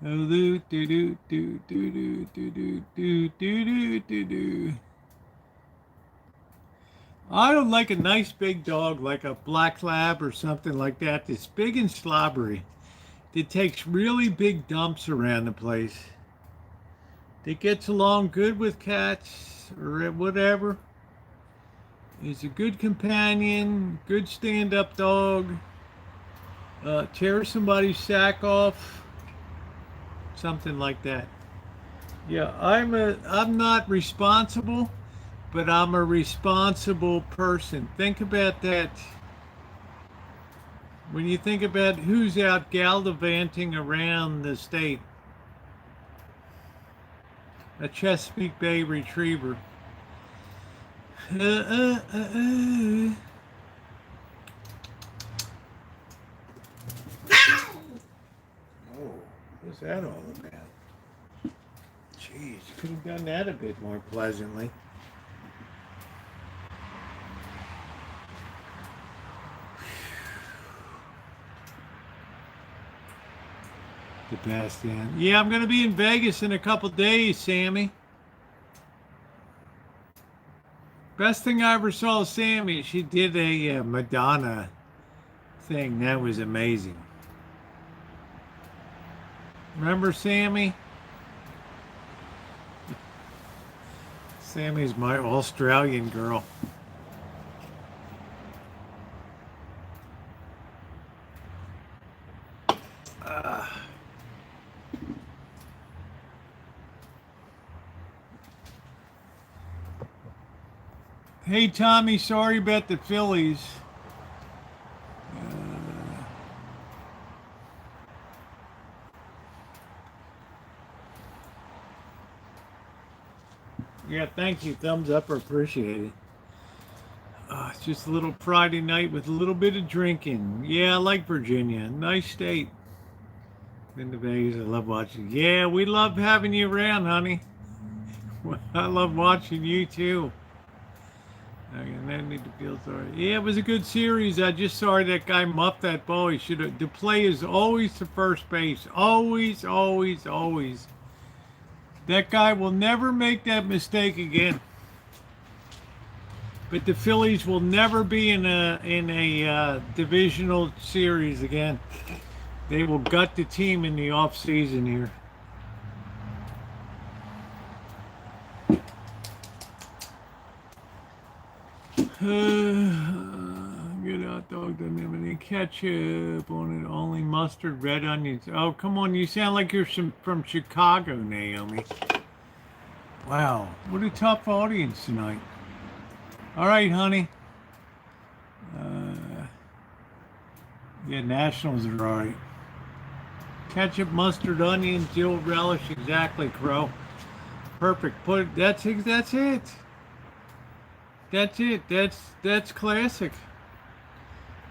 Do do do do do do do do do do do do. I don't like a nice big dog like a black lab or something like that that's big and slobbery. That takes really big dumps around the place. That gets along good with cats or whatever. Is a good companion, good stand-up dog. Tear somebody's sack off, something like that. Yeah, I'm not responsible, but I'm a responsible person. Think about that. When you think about who's out gallivanting around the state, a Chesapeake Bay Retriever. Oh, what's that all about? Jeez, you could have done that a bit more pleasantly. Sebastian. Yeah, I'm going to be in Vegas in a couple days, Sammy. Best thing I ever saw Sammy, she did a Madonna thing. That was amazing. Remember Sammy? Sammy's my Australian girl. Hey Tommy, sorry about the Phillies. Yeah, thank you. Thumbs up, appreciate it. It's just a little Friday night with a little bit of drinking. Yeah, I like Virginia. Nice state. Been to Vegas. I love watching. Yeah, we love having you around, honey. I love watching you too. I need to feel sorry. Yeah, it was a good series. I just sorry that guy muffed that ball. He should have. The play is always to first base. Always, always, always. That guy will never make that mistake again. But the Phillies will never be in a divisional series again. They will gut the team in the off season here. Good hot dog doesn't have any ketchup on it, only mustard, red onions. Oh, come on, you sound like you're from Chicago, Naomi. Wow, what a tough audience tonight. All right, honey. Yeah, Nationals are all right. Ketchup, mustard, onions, dill relish, exactly, Crow. Perfect. That's it. That's it. That's classic.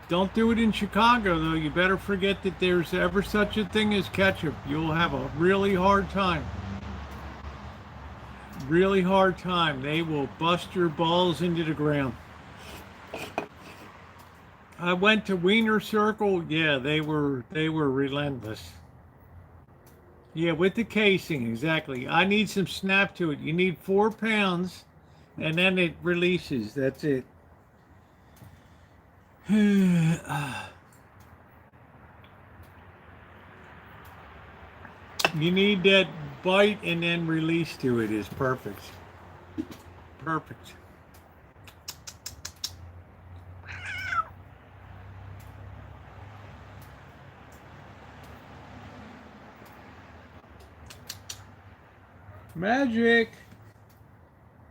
Don't do it in Chicago, though. You better forget that there's ever such a thing as ketchup. You'll have a really hard time. Really hard time. They will bust your balls into the ground. I went to Wiener Circle. Yeah, they were relentless. Yeah, with the casing, exactly. I need some snap to it. You need 4 pounds, and then it releases. That's it. You need that bite and then release to it is perfect. Perfect. Magic.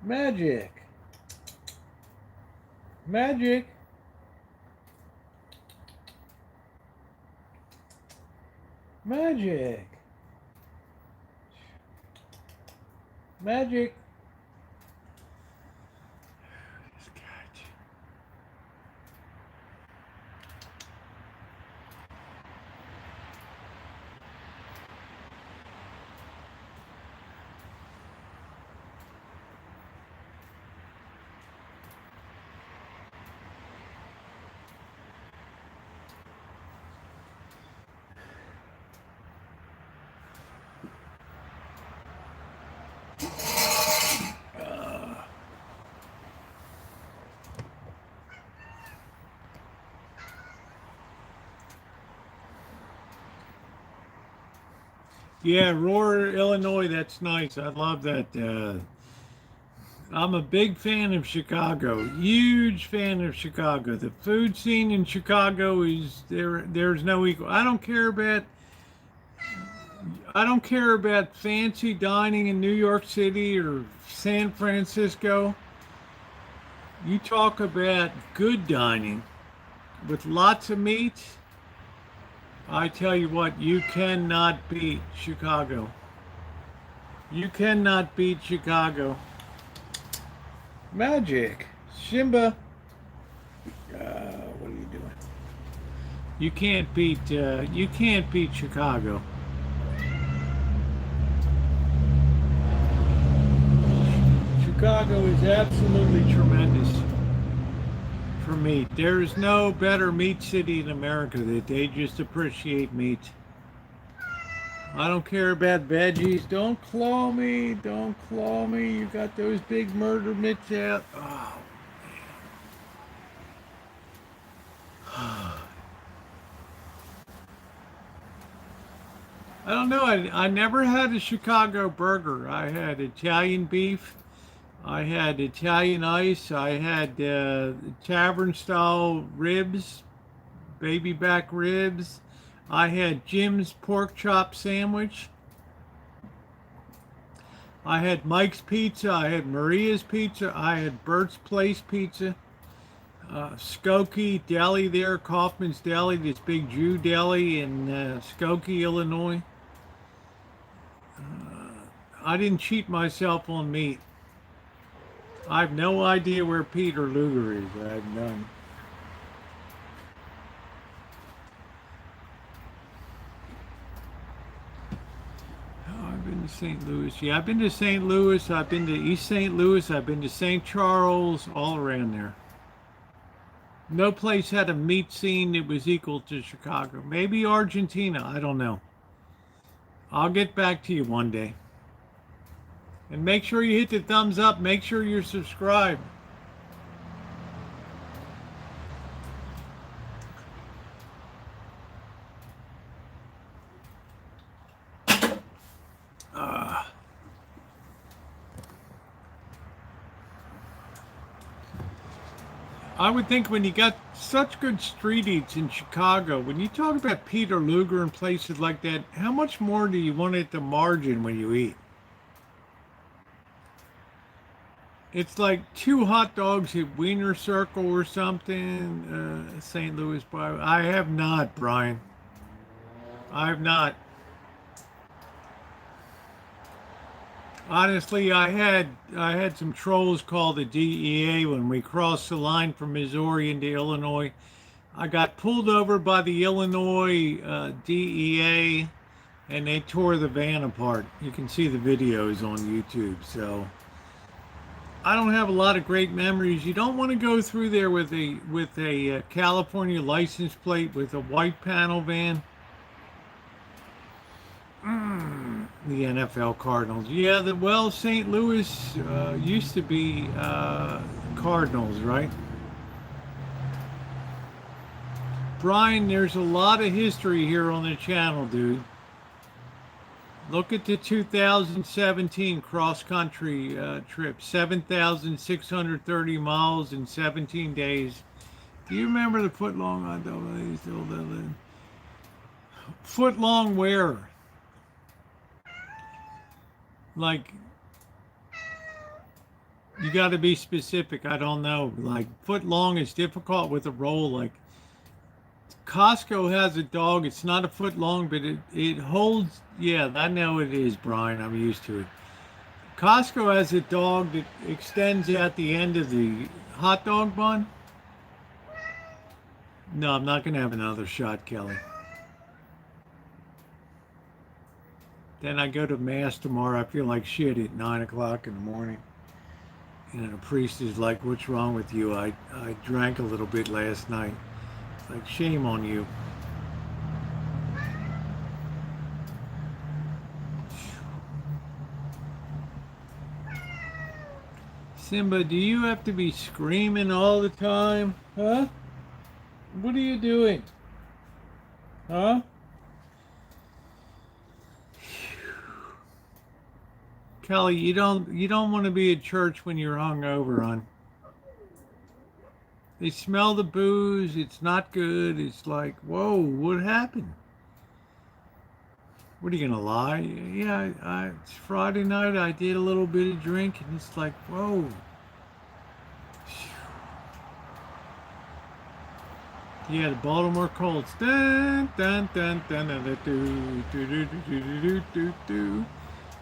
Magic. Magic. Magic. Magic. This guy Yeah, Aurora, Illinois. That's nice. I love that. I'm a big fan of Chicago. Huge fan of Chicago. The food scene in Chicago is there. There's no equal. I don't care about fancy dining in New York City or San Francisco. You talk about good dining with lots of meat. I tell you what, you cannot beat Chicago. You cannot beat Chicago. Magic. Simba. What are you doing? You can't beat Chicago. Chicago is absolutely tremendous for meat. There's no better meat city in America that they just appreciate meat. I don't care about veggies. Don't claw me. Don't claw me. You got those big murder mitts out. Oh. I don't know. I never had a Chicago burger. I had Italian beef. I had Italian ice. I had tavern style ribs, baby back ribs. I had Jim's pork chop sandwich. I had Mike's Pizza. I had Maria's Pizza. I had Bert's Place Pizza. Skokie Deli there, Kaufman's Deli, this big Jew deli in Skokie, Illinois. I didn't cheat myself on meat. I have no idea where Peter Luger is. I have none. Oh, I've been to St. Louis. Yeah, I've been to St. Louis. I've been to East St. Louis. I've been to St. Charles, all around there. No place had a meat scene that was equal to Chicago. Maybe Argentina. I don't know. I'll get back to you one day. And make sure you hit the thumbs up. Make sure you're subscribed. I would think when you got such good street eats in Chicago, when you talk about Peter Luger and places like that, how much more do you want at the margin when you eat? It's like 2 hot dogs at Wiener Circle or something. St. Louis. I have not, Brian. I have not. Honestly, I had some trolls call the DEA when we crossed the line from Missouri into Illinois. I got pulled over by the Illinois DEA, and they tore the van apart. You can see the videos on YouTube. So I don't have a lot of great memories. You don't want to go through there with a California license plate with a white panel van. The NFL Cardinals. Yeah, St. Louis used to be Cardinals, right? Brian, there's a lot of history here on the channel, dude. Look at the 2017 cross-country trip. 7,630 miles in 17 days. Do you remember the foot-long? I don't know. Foot-long where? Like, you got to be specific. I don't know. Like, foot long is difficult with a roll. Like, Costco has a dog. It's not a foot long, but it holds. Yeah, I know it is, Brian. I'm used to it. Costco has a dog that extends out the end of the hot dog bun. No, I'm not going to have another shot, Kelly. Then I go to mass tomorrow. I feel like shit at 9 o'clock in the morning. And the priest is like, "What's wrong with you? I drank a little bit last night." It's like, shame on you. Simba, do you have to be screaming all the time? Huh? What are you doing? Huh? Kelly, you don't want to be at church when you're hungover, hon. They smell the booze. It's not good. It's like, whoa, what happened? What are you gonna lie? Yeah, it's Friday night. I did a little bit of drink, and it's like, whoa. Yeah, the Baltimore Colts. Dun, dun, dun, dun, dun, dun, dun, dun, dun, dun, dun, dun.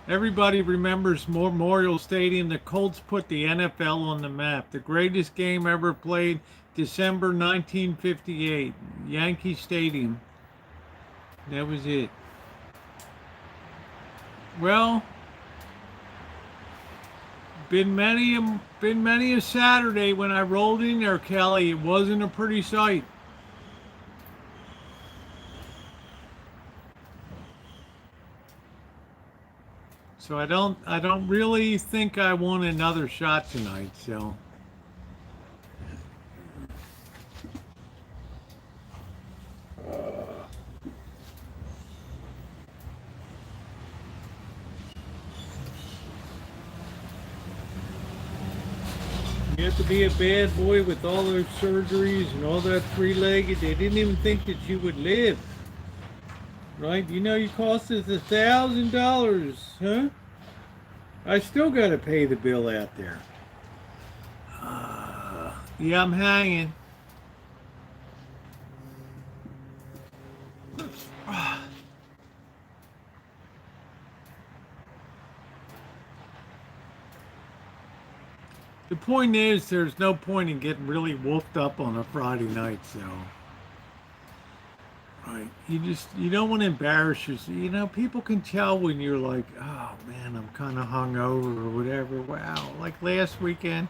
Everybody remembers Memorial Stadium. The Colts put the NFL on the map. The greatest game ever played, December 1958, Yankee Stadium. That was it. Well, been many a Saturday when I rolled in there, Kelly. It wasn't a pretty sight. So I don't really think I want another shot tonight, so. You have to be a bad boy with all those surgeries and all that three-legged. They didn't even think that you would live. Right? You know you cost us $1,000, huh? I still got to pay the bill out there. Yeah, I'm hanging. The point is, there's no point in getting really wolfed up on a Friday night, so. Right. You don't want to embarrass yourself. You know, people can tell when you're like, oh man, I'm kind of hungover or whatever. Wow. Like last weekend.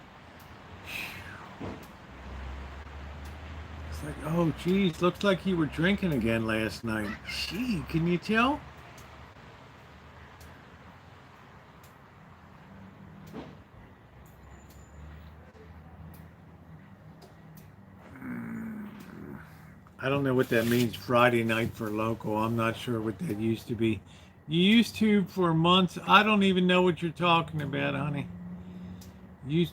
It's like, oh geez, looks like you were drinking again last night. Gee, can you tell? I don't know what that means, Friday night for local. I'm not sure what that used to be. You used to for months. I don't even know what you're talking about, honey. You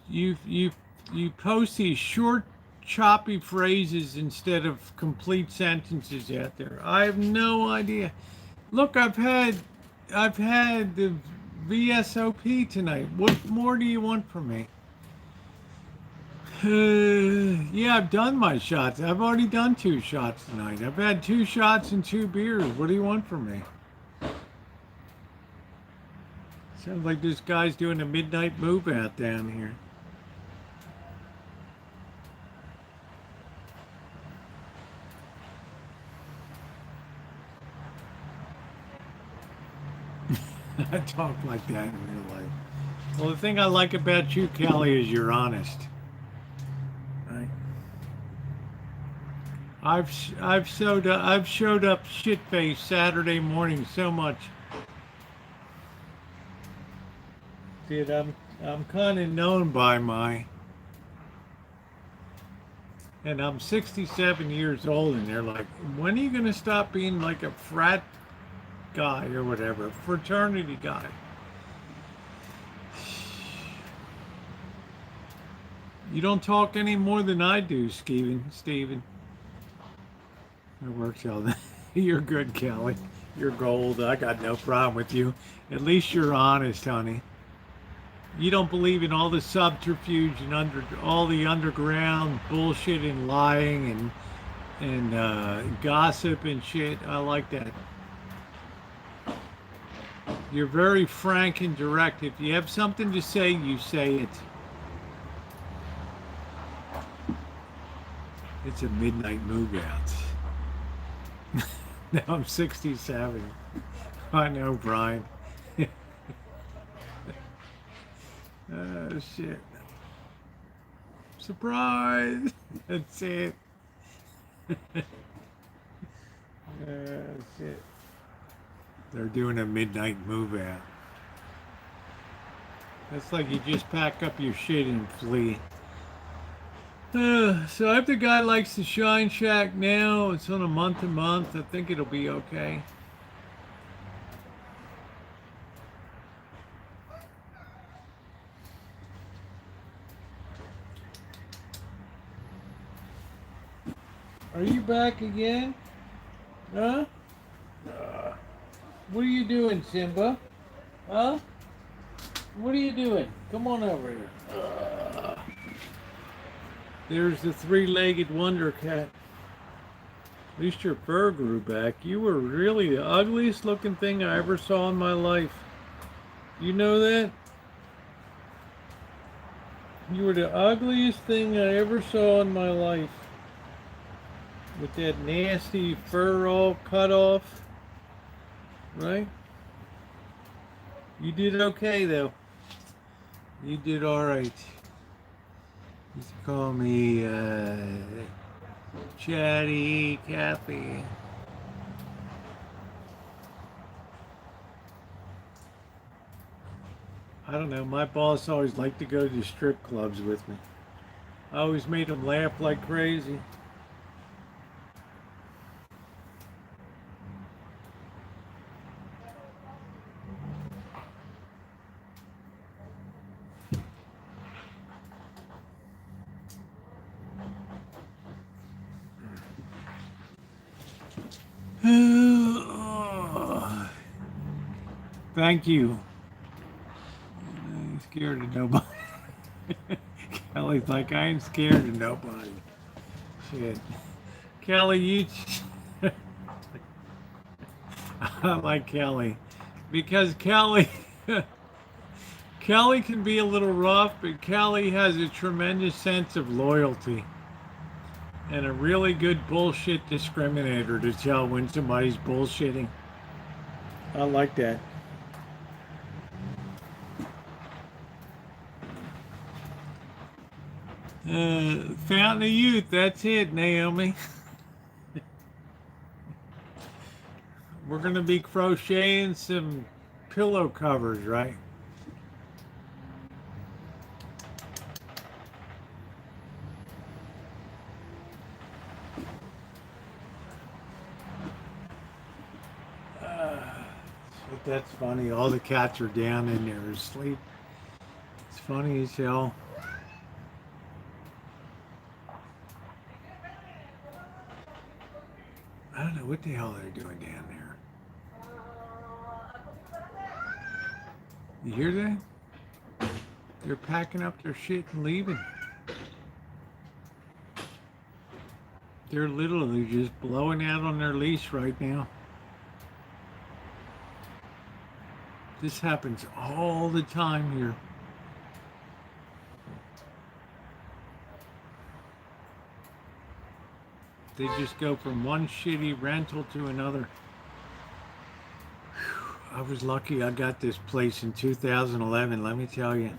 post these short, choppy phrases instead of complete sentences out there. I have no idea. Look, I've had the VSOP tonight. What more do you want from me? Yeah, I've done my shots. I've already done 2 shots tonight. I've had 2 shots and 2 beers. What do you want from me? Sounds like this guy's doing a midnight move out down here. I talk like that in real life. Well, the thing I like about you, Kelly, is you're honest. Right? I've showed up shit-faced Saturday morning so much. Dude, I'm kind of known by and I'm 67 years old, and they're like, when are you gonna stop being like a frat guy or whatever, fraternity guy? You don't talk any more than I do, Steven. It works out. You're good, Kelly. You're gold. I got no problem with you. At least you're honest, honey. You don't believe in all the subterfuge and all the underground bullshit and lying and gossip and shit. I like that. You're very frank and direct. If you have something to say, you say it. It's a midnight move out. Now I'm 67. I know, Brian. Oh, shit. Surprise! That's it. Oh, shit. They're doing a midnight move out. That's like you just pack up your shit and flee. So if the guy likes the Shine Shack now, it's on a month-to-month. I think it'll be okay. Are you back again? Huh? What are you doing, Simba? Huh? What are you doing? Come on over here. There's the three-legged wonder cat. At least your fur grew back. You were really the ugliest looking thing I ever saw in my life. You know that? You were the ugliest thing I ever saw in my life. With that nasty fur all cut off. Right? You did okay though. You did alright. You used to call me Chatty Cappy. I don't know, my boss always liked to go to strip clubs with me. I always made him laugh like crazy. Thank you. I ain't scared of nobody. Kelly's like, I ain't scared of nobody. Shit. Kelly, you... I like Kelly. Because Kelly... Kelly can be a little rough, but Kelly has a tremendous sense of loyalty. And a really good bullshit discriminator to tell when somebody's bullshitting. I like that. Fountain of Youth, that's it, Naomi. We're going to be crocheting some pillow covers, right? That's funny. All the cats are down in there asleep. It's funny as hell. I don't know what the hell they're doing down there. You hear that? They're packing up their shit and leaving. They're literally just blowing out on their leash right now. This happens all the time here. They just go from one shitty rental to another. Whew, I was lucky I got this place in 2011, let me tell you.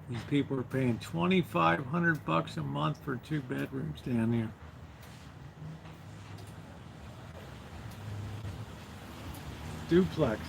These people are paying $2,500 a month for 2 bedrooms down here. Duplex.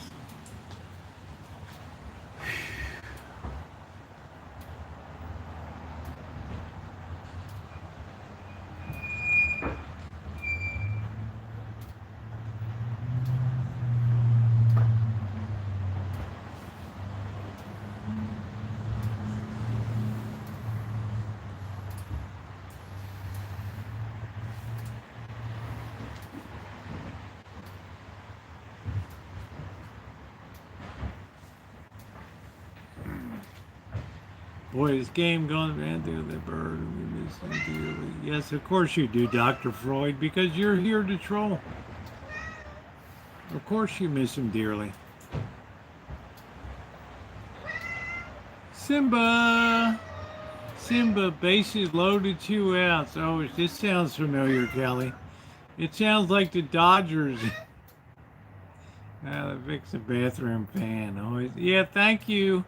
Boy, this game gone man through the bird. We miss him dearly. Yes, of course you do, Dr. Freud, because you're here to troll. Of course you miss him dearly. Simba! Simba, bases loaded 2 outs. Oh, this sounds familiar, Kelly. It sounds like the Dodgers. The Vic's a bathroom fan. Always. Yeah, thank you.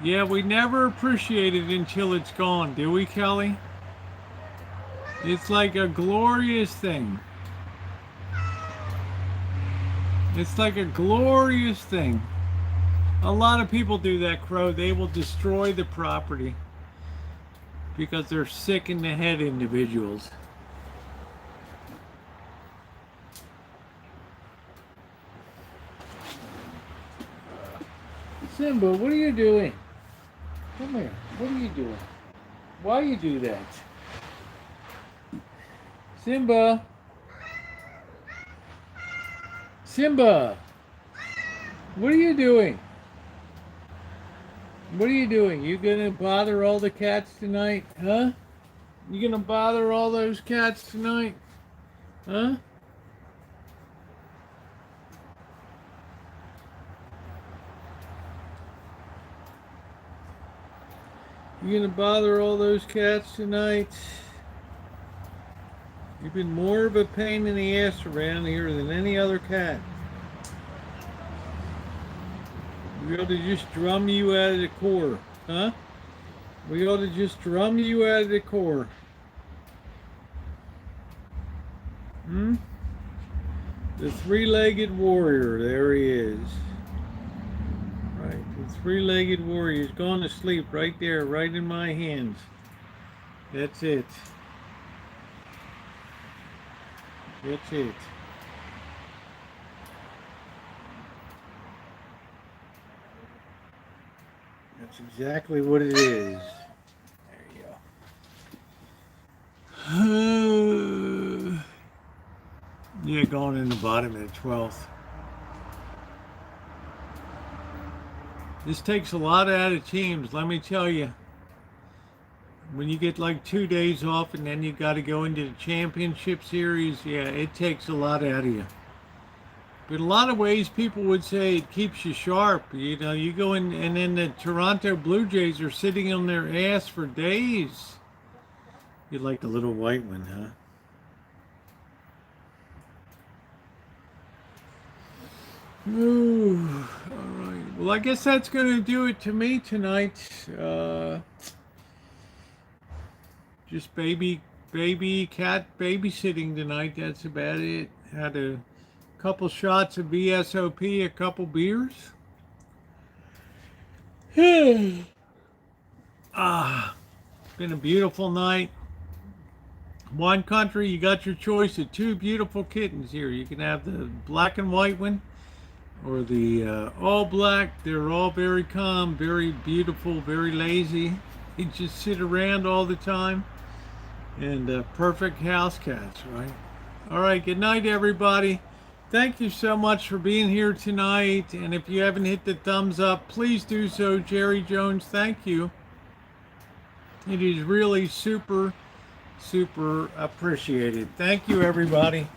Yeah, we never appreciate it until it's gone, do we, Kelly? It's like a glorious thing. It's like a glorious thing. A lot of people do that, Crow. They will destroy the property because they're sick in the head individuals. Simba, what are you doing? Come here. What are you doing? Why you do that? Simba. Simba. What are you doing? What are you doing? You gonna bother all the cats tonight? Huh? You gonna bother all those cats tonight? Huh? You gonna bother all those cats tonight? You've been more of a pain in the ass around here than any other cat. We ought to just drum you out of the core, huh? We ought to just drum you out of the core. Hmm? The three-legged warrior, there he is. Right, the three-legged warrior's gone to sleep right there, right in my hands. That's it. That's it. That's exactly what it is. There you go. Yeah, going in the bottom at 12th. This takes a lot out of teams, let me tell you. When you get like 2 days off and then you got to go into the championship series, yeah, it takes a lot out of you. But a lot of ways people would say it keeps you sharp. You know, you go in and then the Toronto Blue Jays are sitting on their ass for days. You like the little white one, huh? Ooh, all right. Well, I guess that's going to do it to me tonight. Just baby cat babysitting tonight. That's about it. Had a couple shots of VSOP, a couple beers. Been a beautiful night. Wine Country, you got your choice of two beautiful kittens here. You can have the black and white one or the all black. They're all very calm, very beautiful, very lazy. They just sit around all the time. And perfect house cats, right? All right, good night, everybody. Thank you so much for being here tonight. And if you haven't hit the thumbs up, please do so. Jerry Jones, thank you. It is really super appreciated. Thank you, everybody.